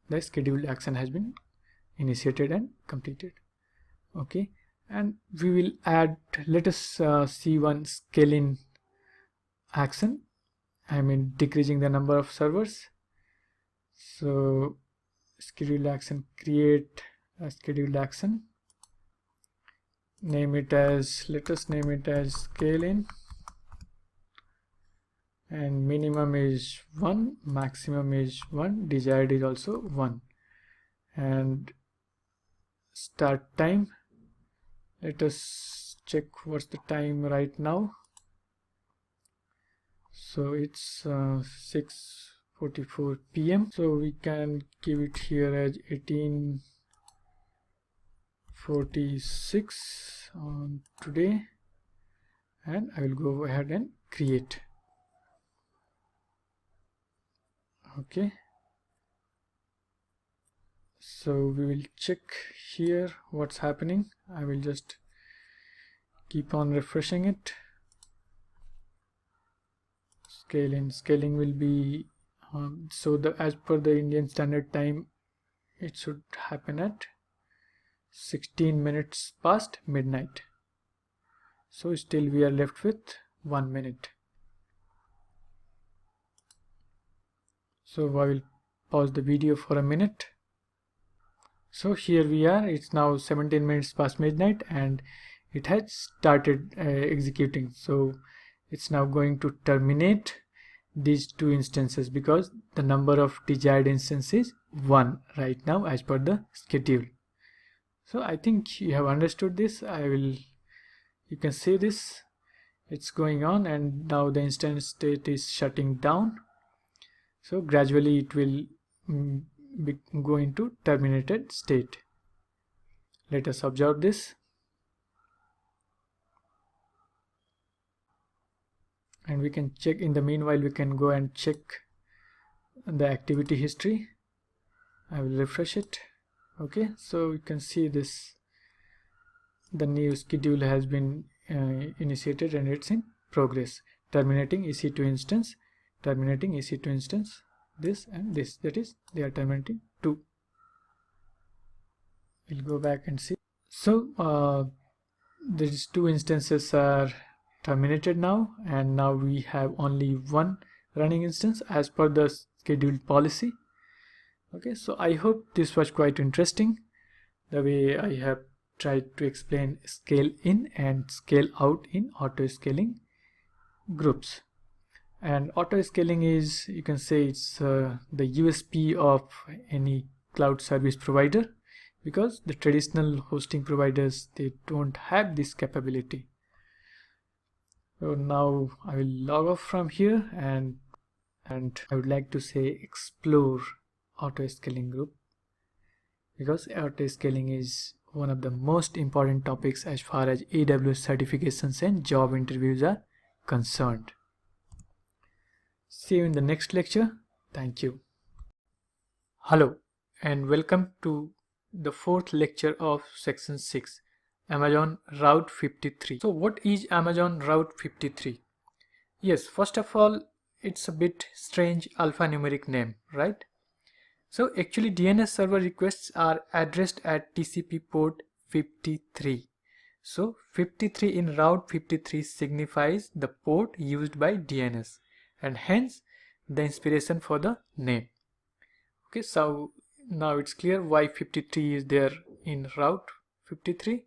A: the scheduled action has been initiated and completed. Okay, and we will add, let us see one scaling action, I mean decreasing the number of servers. So scheduled action, create a scheduled action, name it as, let us name it as scaling, and minimum is 1, maximum is 1, desired is also 1, and start time, let us check what's the time right now. So it's 6:44 p.m. so we can give it here as 18:46 on today, and I will go ahead and create. Okay, so we will check here what's happening. I will just keep on refreshing it. Scaling will be so as per the Indian Standard Time it should happen at 16 minutes past midnight. So still we are left with 1 minute. So I will pause the video for a minute. So here we are, it's now 17 minutes past midnight and it has started executing. So it's now going to terminate these two instances because the number of desired instances is 1 right now as per the schedule. So I think you have understood this. You can see this, it's going on, and now the instance state is shutting down. So gradually it will go into terminated state. Let us observe this. And we can check, in the meanwhile we can go and check the activity history. I will refresh it. Okay, so you can see this, the new schedule has been initiated and it's in progress. Terminating EC2 instance, terminating EC2 instance, this and this, that is they are terminating 2. We'll go back and see. So these 2 instances are terminated now, and now we have only 1 running instance as per the scheduled policy. Okay, so I hope this was quite interesting, the way I have tried to explain scale in and scale out in auto scaling groups. And auto scaling is, you can say, it's the USP of any cloud service provider, because the traditional hosting providers, they don't have this capability. So now I will log off from here, and I would like to say explore auto scaling group, because auto scaling is one of the most important topics as far as AWS certifications and job interviews are concerned. See you in the next lecture. Thank you. Hello and welcome to the 4th lecture of section 6, Amazon Route 53. So what is Amazon Route 53? Yes, first of all, it's a bit strange alphanumeric name, right? So actually DNS server requests are addressed at TCP port 53. So 53 in Route 53 signifies the port used by DNS. and hence the inspiration for the name. Okay, so now it's clear why 53 is there in Route 53.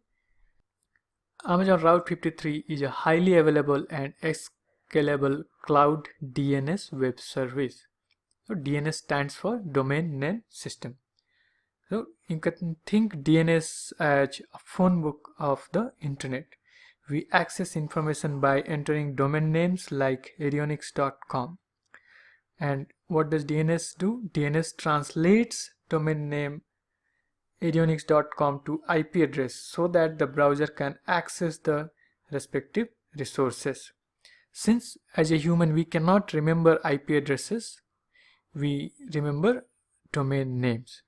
A: Amazon Route 53 is a highly available and scalable cloud DNS web service. So DNS stands for Domain Name System. So you can think DNS as a phone book of the internet. We access information by entering domain names like avionics.com. And what does DNS do? DNS translates domain name avionics.com to IP address so that the browser can access the respective resources. Since as a human we cannot remember IP addresses, we remember domain names.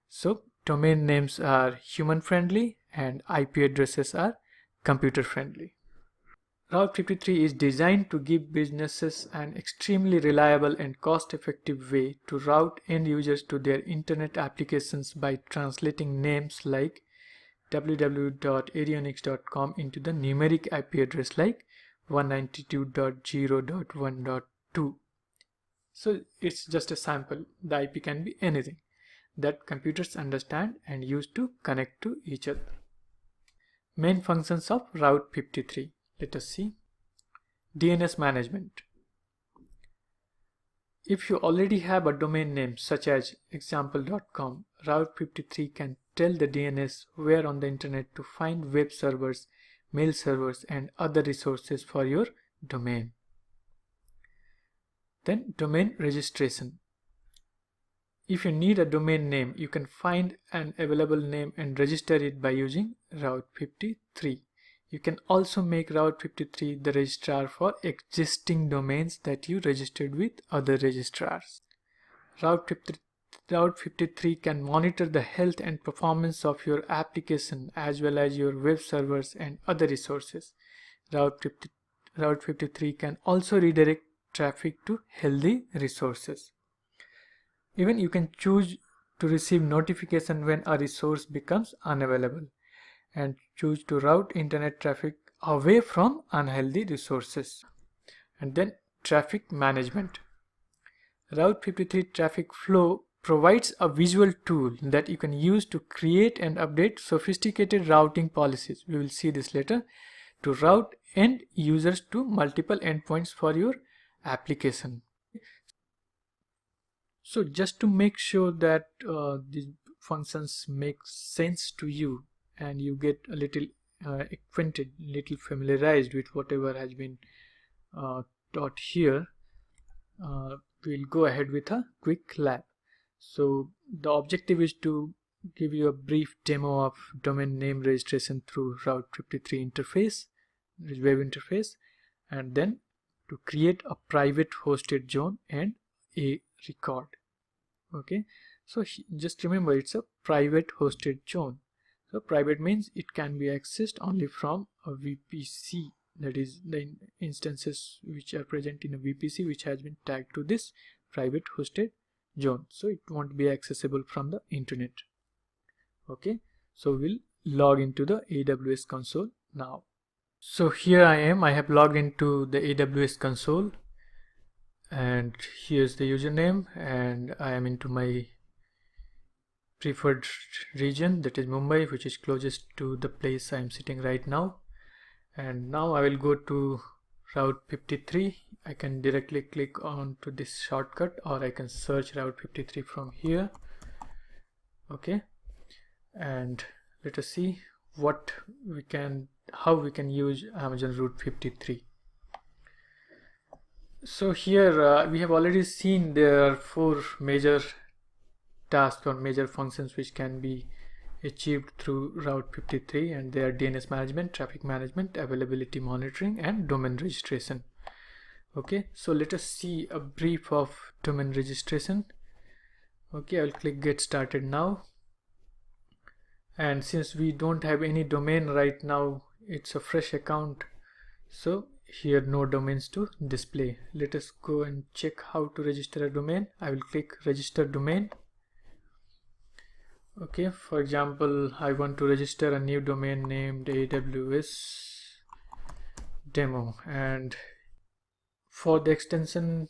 A: So domain names are human friendly and IP addresses are computer friendly. Route 53 is designed to give businesses an extremely reliable and cost-effective way to route end users to their internet applications by translating names like www.avionics.com into the numeric IP address like 192.0.1.2. So it's just a sample. The IP can be anything that computers understand and use to connect to each other. Main functions of Route 53. Let us see. DNS management. If you already have a domain name such as example.com, Route 53 can tell the DNS where on the internet to find web servers, mail servers and other resources for your domain. Then domain registration. If you need a domain name, you can find an available name and register it by using Route 53. You can also make Route 53 the registrar for existing domains that you registered with other registrars. Route 53 can monitor the health and performance of your application as well as your web servers and other resources. Route 53 can also redirect traffic to healthy resources. Even you can choose to receive notification when a resource becomes unavailable and choose to route internet traffic away from unhealthy resources. And then traffic management. Route 53 traffic flow provides a visual tool that you can use to create and update sophisticated routing policies. We will see this later. To route end users to multiple endpoints for your application. So just to make sure that these functions make sense to you and you get a little acquainted, little familiarized with whatever has been taught here, we'll go ahead with a quick lab. So the objective is to give you a brief demo of domain name registration through Route 53 interface, web interface, and then to create a private hosted zone and a record. Okay, so just remember it's a private hosted zone. So private means it can be accessed only from a VPC, that is the instances which are present in a VPC which has been tagged to this private hosted zone. So it won't be accessible from the internet. Okay, so we'll log into the AWS console now. So here I am, I have logged into the AWS console and here's the username and I am into my preferred region, that is Mumbai, which is closest to the place I am sitting right now. And now I will go to Route 53. I can directly click on to this shortcut or I can search Route 53 from here. Okay, and let us see how we can use Amazon Route 53. So here we have already seen there are 4 major tasks or major functions which can be achieved through Route 53, and they are DNS management, traffic management, availability monitoring and domain registration. Okay, so let us see a brief of domain registration. Okay, I will click get started now, and since we don't have any domain right now, it's a fresh account, so here no domains to display. Let us go and check how to register a domain. I will click register domain. Okay, for example, I want to register a new domain named AWS demo, and for the extension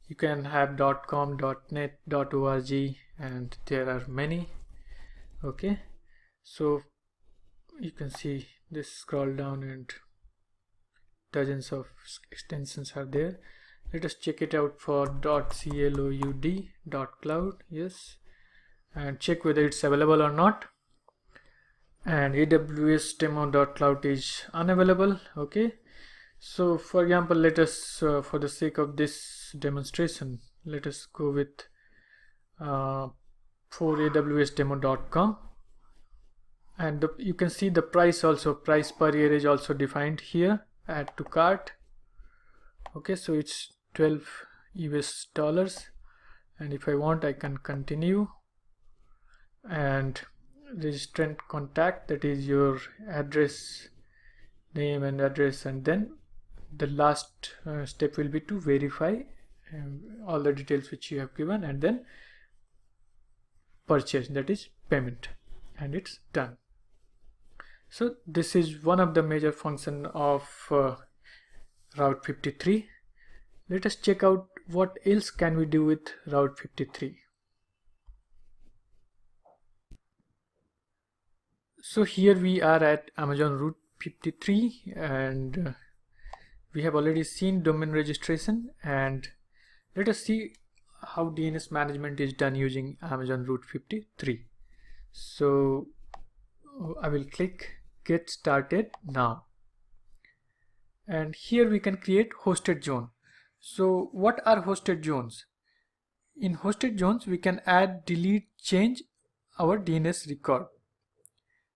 A: You can have .com, .net, .org, and there are many. Okay, so you can see this, scroll down and dozens of extensions are there. Let us check it out for .cloud, yes, and check whether it's available or not. And AWS demo.cloud is unavailable. Okay, so for example, let us for the sake of this demonstration, let us go with for awsdemo.com, and you can see the price also, price per year is also defined here. Add to cart. Okay, so it's $12, and if I want, I can continue. And registrant contact, that is your address, name and address, and then the last step will be to verify all the details which you have given, and then purchase, that is payment, and it's done. So this is one of the major function of Route 53. Let us check out what else can we do with Route 53. So here we are at Amazon Route 53, and we have already seen domain registration, and let us see how DNS management is done using Amazon Route 53. So I will click Get Started Now, and here we can create hosted zone. So what are hosted zones? In hosted zones we can add, delete, change our DNS record.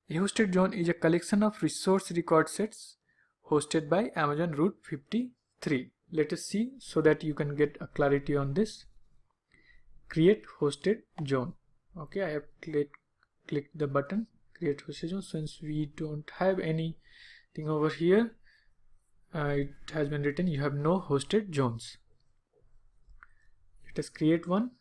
A: A hosted zone is a collection of resource record sets hosted by Amazon Route 53. Let us see so that you can get a clarity on this. Create hosted zone. Okay, I have clicked the button create hosted zone. Since we don't have anything over here, it has been written you have no hosted zones. Let us create one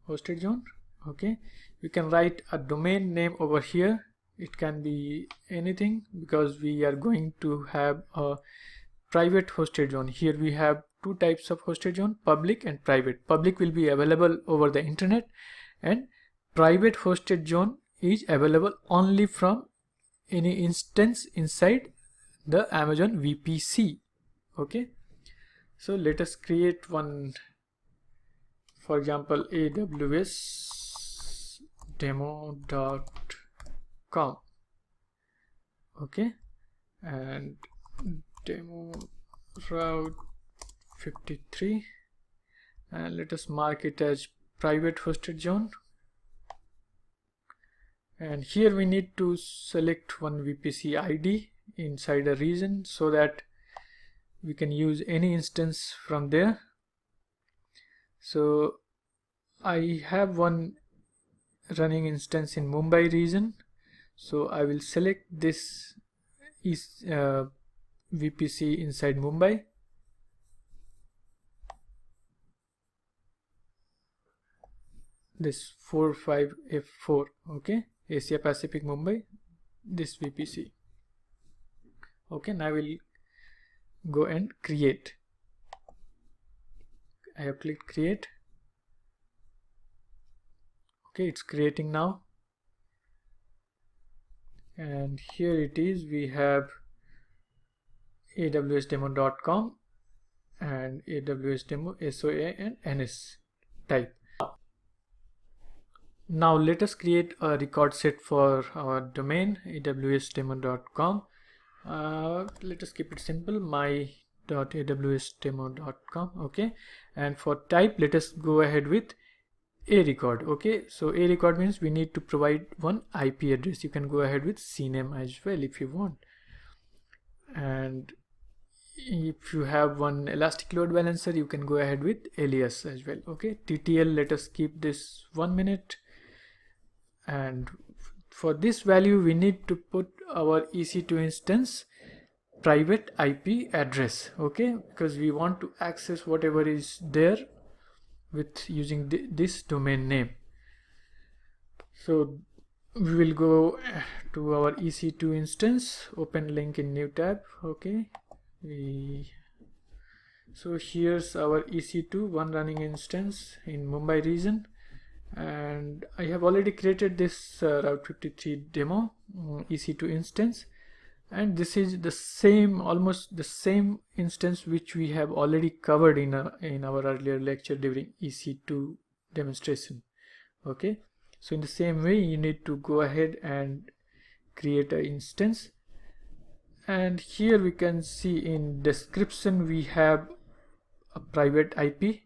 A: hosted zone. Okay, we can write a domain name over here. It can be anything, because we are going to have a private hosted zone. Here we have two types of hosted zone, public and private. Public will be available over the internet, and private hosted zone is available only from any instance inside the Amazon VPC. Okay, so let us create one, for example, AWS demo.com. okay, and demo route 53, and let us mark it as private hosted zone. And here we need to select one VPC ID inside a region so that we can use any instance from there. So I have one running instance in Mumbai region, so I will select this is VPC inside Mumbai. This 45F4, okay, Asia Pacific Mumbai, this VPC. Okay, now I will go and create. I have clicked create. Okay, it's creating now, and here it is. We have awsdemo.com and AWS demo SOA and NS type. Now let us create a record set for our domain awsdemo.com. Let us keep it simple, my.awsdemo.com. okay, and for type let us go ahead with a record. Okay, so a record means we need to provide one IP address. You can go ahead with CNAME as well if you want, and if you have one elastic load balancer you can go ahead with alias as well. Okay, TTL, let us keep this 1 minute, and for this value we need to put our EC2 instance private IP address. Okay, because we want to access whatever is there with using this domain name. So we will go to our EC2 instance, open link in new tab. Okay, we So here's our EC2 one running instance in Mumbai region, and I have already created this Route 53 demo EC2 instance, and this is the same, almost the same instance which we have already covered in our earlier lecture during EC2 demonstration. Okay, so in the same way you need to go ahead and create an instance, and here we can see in description we have a private IP.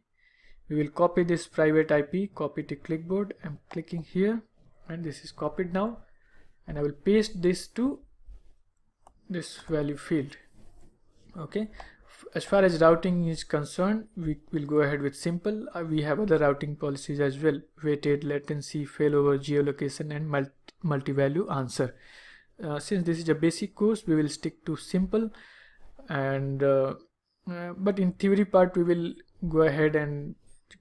A: We will copy this private IP, copy to clipboard. I'm clicking here and this is copied now, and I will paste this to this value field. Okay, as far as routing is concerned, we will go ahead with simple. We have other routing policies as well: weighted, latency, failover, geolocation, and multi-value answer. Since this is a basic course, we will stick to simple, and but in theory part we will go ahead and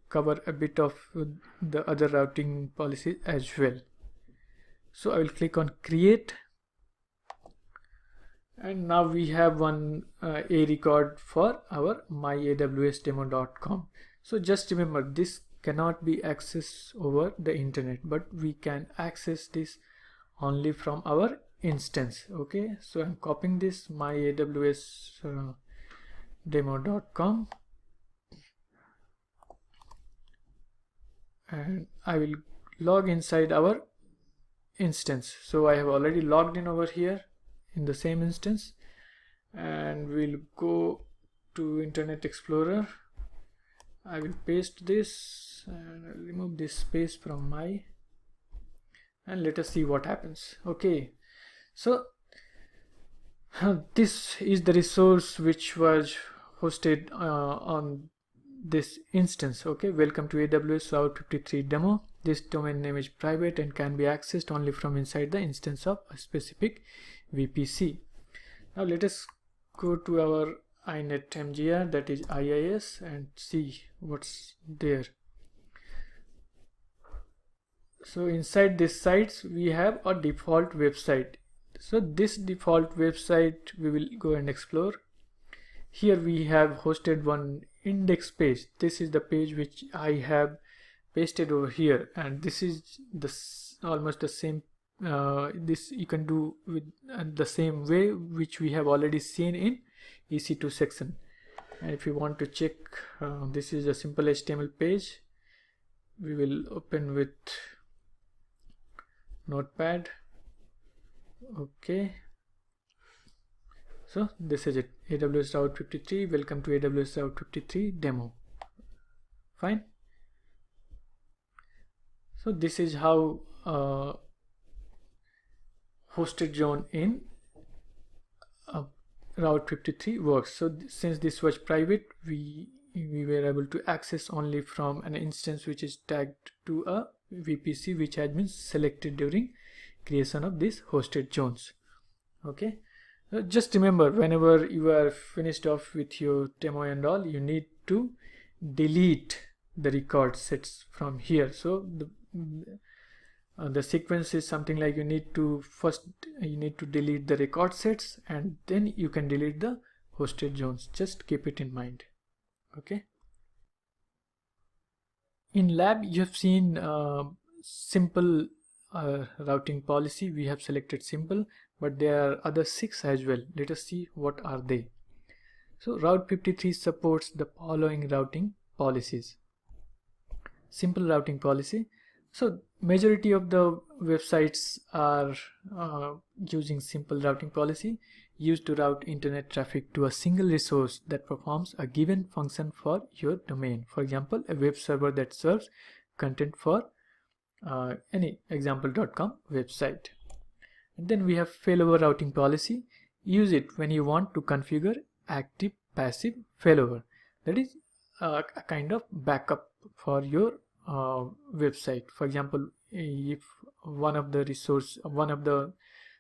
A: cover a bit of the other routing policies as well. So I will click on create, and now we have one a record for our myawsdemo.com. So just remember, this cannot be accessed over the internet, but we can access this only from our instance. Okay, so I'm copying this myawsdemo.com, and I will log inside our instance. So I have already logged in over here in the same instance, and we'll go to Internet Explorer. I will paste this and I'll remove this space from my, and let us see what happens. Okay, so this is the resource which was hosted on this instance. Okay, welcome to AWS Route 53 demo. This domain name is private and can be accessed only from inside the instance of a specific VPC. Now let us go to our inet mgr, that is IIS, and see what's there. So inside this sites we have a default website. So this default website we will go and explore. Here we have hosted one index page. This is the page which I have pasted over here, and this is almost the same. This you can do with the same way which we have already seen in EC2 section. And if you want to check, this is a simple HTML page. We will open with Notepad. Okay, so this is it, AWS Route 53. Welcome to AWS Route 53 demo. Fine. So this is how hosted zone in Route 53 works. So since this was private, we were able to access only from an instance which is tagged to a VPC which has been selected during creation of these hosted zones. Okay, so just remember, whenever you are finished off with your demo and all, you need to delete the record sets from here. So the sequence is something like you need to delete the record sets, and then you can delete the hosted zones. Just keep it in mind. Okay, in lab you have seen simple routing policy. We have selected simple, but there are other 6 as well. Let us see what are they. So Route 53 supports the following routing policies. Simple routing policy. So majority of the websites are using simple routing policy, used to route internet traffic to a single resource that performs a given function for your domain. For example, a web server that serves content for any example.com website. And then we have failover routing policy. Use it when you want to configure active passive failover. That is a kind of backup for your website. For example, if one of the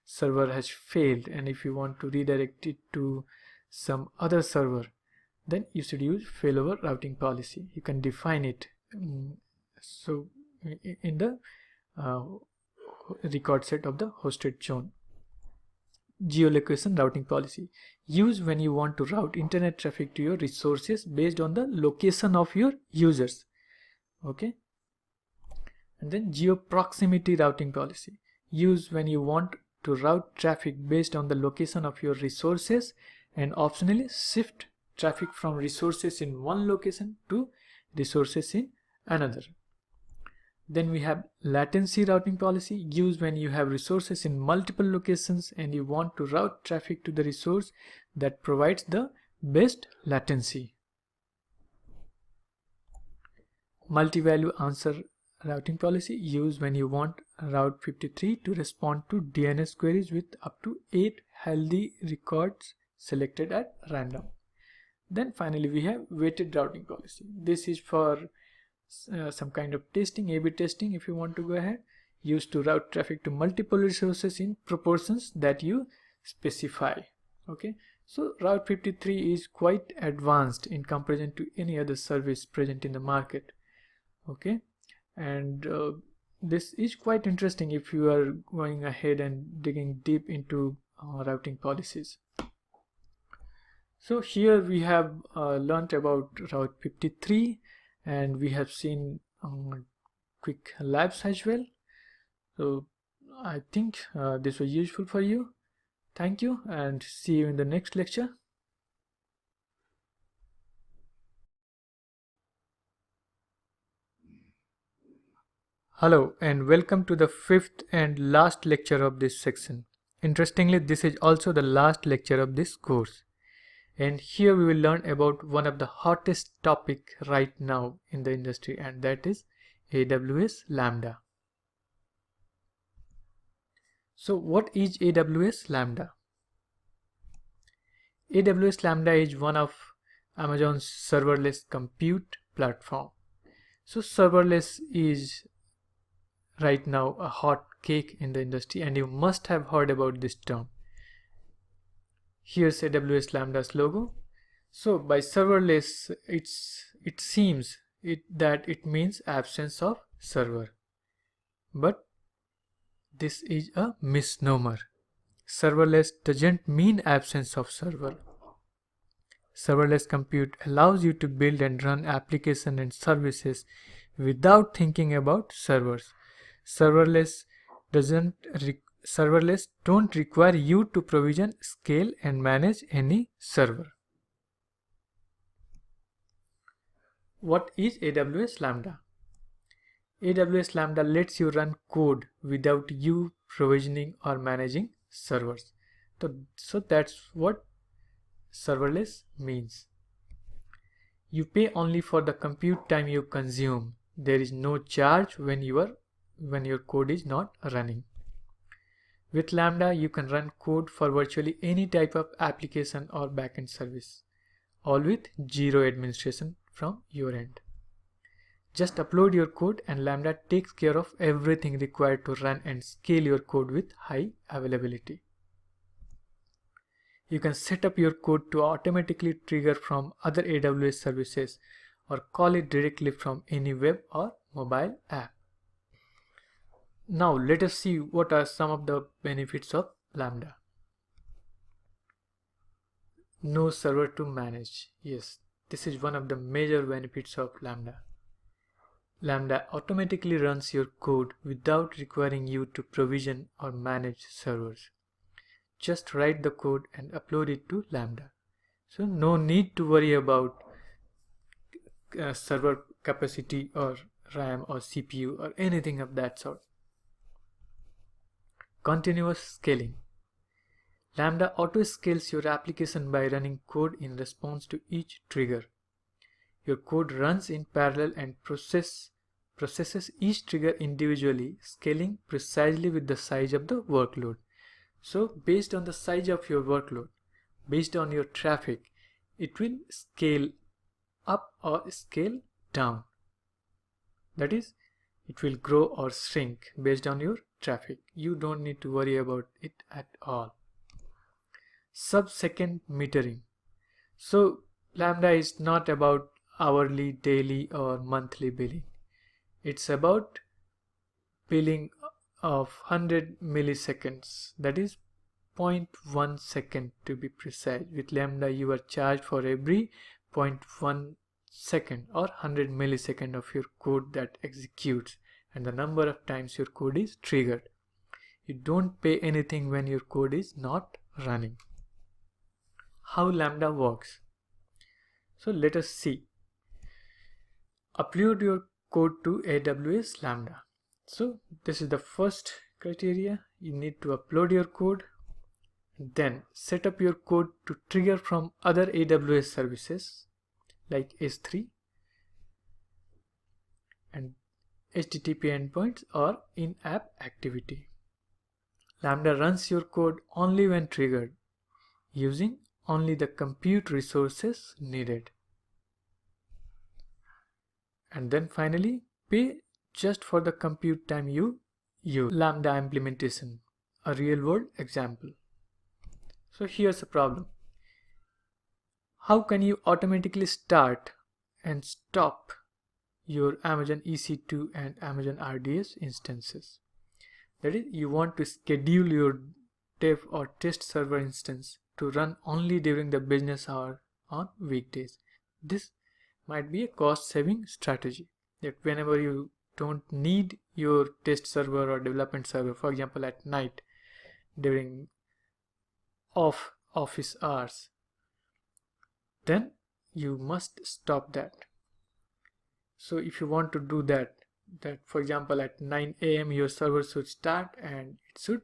A: server has failed, and if you want to redirect it to some other server, then you should use failover routing policy. You can define it so in the record set of the hosted zone. geolocation routing policy, used when you want to route internet traffic to your resources based on the location of your users. Okay. And then geo-proximity routing policy, used when you want to route traffic based on the location of your resources and optionally shift traffic from resources in one location to resources in another. Then we have latency routing policy, used when you have resources in multiple locations and you want to route traffic to the resource that provides the best latency. Multi-value answer routing policy, used when you want Route 53 to respond to DNS queries with up to 8 healthy records selected at random. Then finally we have weighted routing policy. This is for some kind of testing, A/B testing if you want to go ahead, used to route traffic to multiple resources in proportions that you specify. Okay, so Route 53 is quite advanced in comparison to any other service present in the market. Okay, and this is quite interesting if you are going ahead and digging deep into routing policies. So here we have learnt about Route 53, and we have seen quick labs as well. So I think this was useful for you. Thank you, and see you in the next lecture. Hello and welcome to the fifth and last lecture of this section. Interestingly, this is also the last lecture of this course. And here we will learn about one of the hottest topic right now in the industry, and that is AWS Lambda. So what is AWS Lambda? AWS Lambda is one of Amazon's serverless compute platform. So serverless is right now a hot cake in the industry, and you must have heard about this term. Here's AWS Lambda's logo. So by serverless, it seems that it means absence of server. But this is a misnomer. Serverless doesn't mean absence of server. Serverless compute allows you to build and run applications and services without thinking about servers. Serverless don't require you to provision, scale and manage any server. What is AWS Lambda? AWS Lambda lets you run code without you provisioning or managing servers. So that's what serverless means. You pay only for the compute time you consume. There is no charge when your code is not running. With Lambda, you can run code for virtually any type of application or backend service, all with zero administration from your end. Just upload your code and Lambda takes care of everything required to run and scale your code with high availability. You can set up your code to automatically trigger from other AWS services or call it directly from any web or mobile app. Now let us see what are some of the benefits of Lambda. No server to manage. Yes, this is one of the major benefits of Lambda. Lambda automatically runs your code without requiring you to provision or manage servers. Just write the code and upload it to Lambda. So no need to worry about server capacity or RAM or CPU or anything of that sort. Continuous scaling. Lambda auto-scales your application by running code in response to each trigger. Your code runs in parallel and processes each trigger individually, scaling precisely with the size of the workload. So based on the size of your workload, based on your traffic, it will scale up or scale down. That is, it will grow or shrink based on your traffic. You don't need to worry about it at all. Sub-second metering. So Lambda is not about hourly, daily or monthly billing. It's about billing of 100 milliseconds, that is 0.1 second to be precise. With Lambda you are charged for every 0.1 second or 100 millisecond of your code that executes, and the number of times your code is triggered. You don't pay anything when your code is not running. How Lambda works? So let us see. Upload your code to AWS Lambda. So this is the first criteria. You need to upload your code, then set up your code to trigger from other AWS services like S3 and HTTP endpoints or in-app activity. Lambda runs your code only when triggered, using only the compute resources needed. And then finally, pay just for the compute time you use. Lambda implementation, a real-world example. So here's a problem. How can you automatically start and stop your Amazon EC2 and Amazon RDS instances? That is, you want to schedule your dev or test server instance to run only during the business hour on weekdays. This might be a cost-saving strategy, that whenever you don't need your test server or development server, for example at night during office hours, then you must stop that. So if you want to do that for example at 9 AM your server should start and it should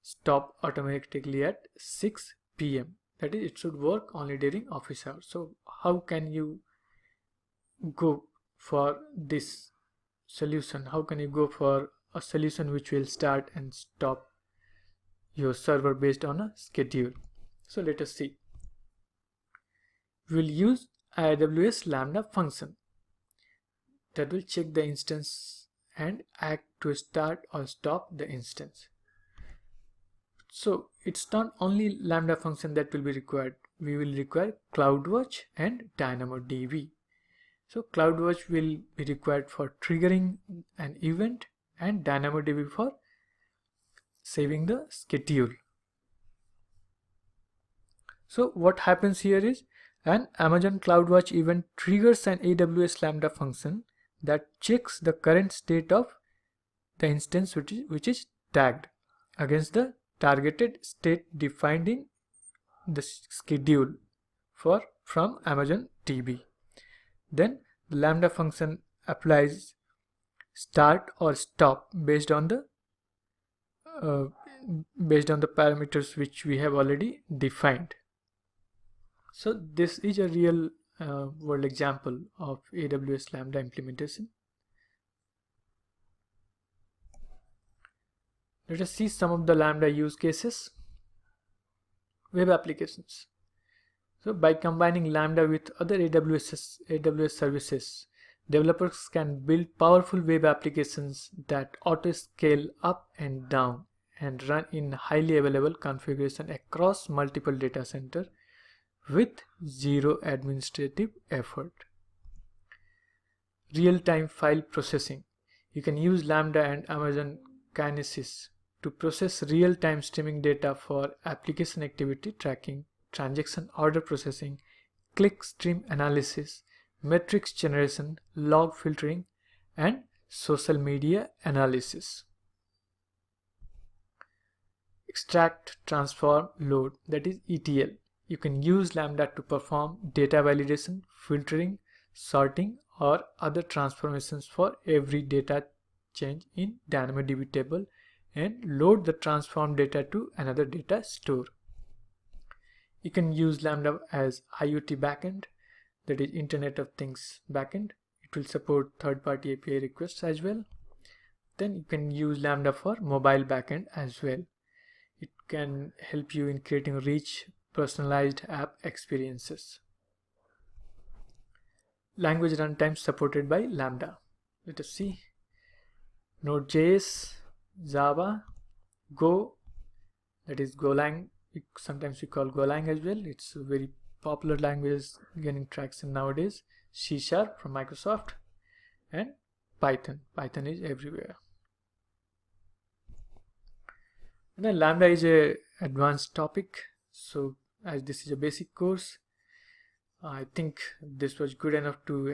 A: stop automatically at 6 PM. That is, it should work only during office hours. So how can you go for this solution? How can you go for a solution which will start and stop your server based on a schedule? So let us see. We'll use AWS Lambda function that will check the instance and act to start or stop the instance. So it's not only Lambda function that will be required. We will require CloudWatch and DynamoDB. So CloudWatch will be required for triggering an event and DynamoDB for saving the schedule. So what happens here is an Amazon CloudWatch event triggers an AWS Lambda function that checks the current state of the instance which is tagged against the targeted state defined in the schedule from Amazon DB. Then the Lambda function applies start or stop based on the parameters which we have already defined. So this is a real world example of AWS Lambda implementation. Let us see some of the Lambda use cases. Web applications. So by combining Lambda with other AWS services, developers can build powerful web applications that auto scale up and down and run in highly available configuration across multiple data centers with zero administrative effort. Real-time file processing. You can use Lambda and Amazon Kinesis to process real-time streaming data for application activity tracking, transaction order processing, click-stream analysis, metrics generation, log filtering, and social media analysis. Extract, transform, load, that is ETL. You can use Lambda to perform data validation, filtering, sorting, or other transformations for every data change in DynamoDB table and load the transformed data to another data store. You can use Lambda as IoT backend, that is Internet of Things backend. It will support third-party API requests as well. Then you can use Lambda for mobile backend as well. It can help you in creating rich, personalized app experiences. Language runtime supported by Lambda. Let us see. Node.js, Java, Go, that is Golang. Sometimes we call Golang as well. It's a very popular language gaining traction nowadays. C# from Microsoft, and Python. Python is everywhere. And then Lambda is a advanced topic. So as this is a basic course, I think this was good enough to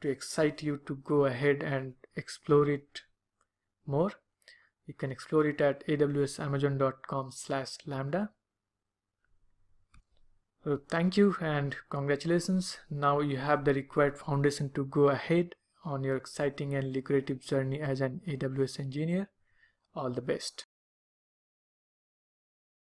A: excite you to go ahead and explore it more. You can explore it at awsamazon.com/lambda. So thank you and congratulations. Now you have the required foundation to go ahead on your exciting and lucrative journey as an AWS engineer. All the best.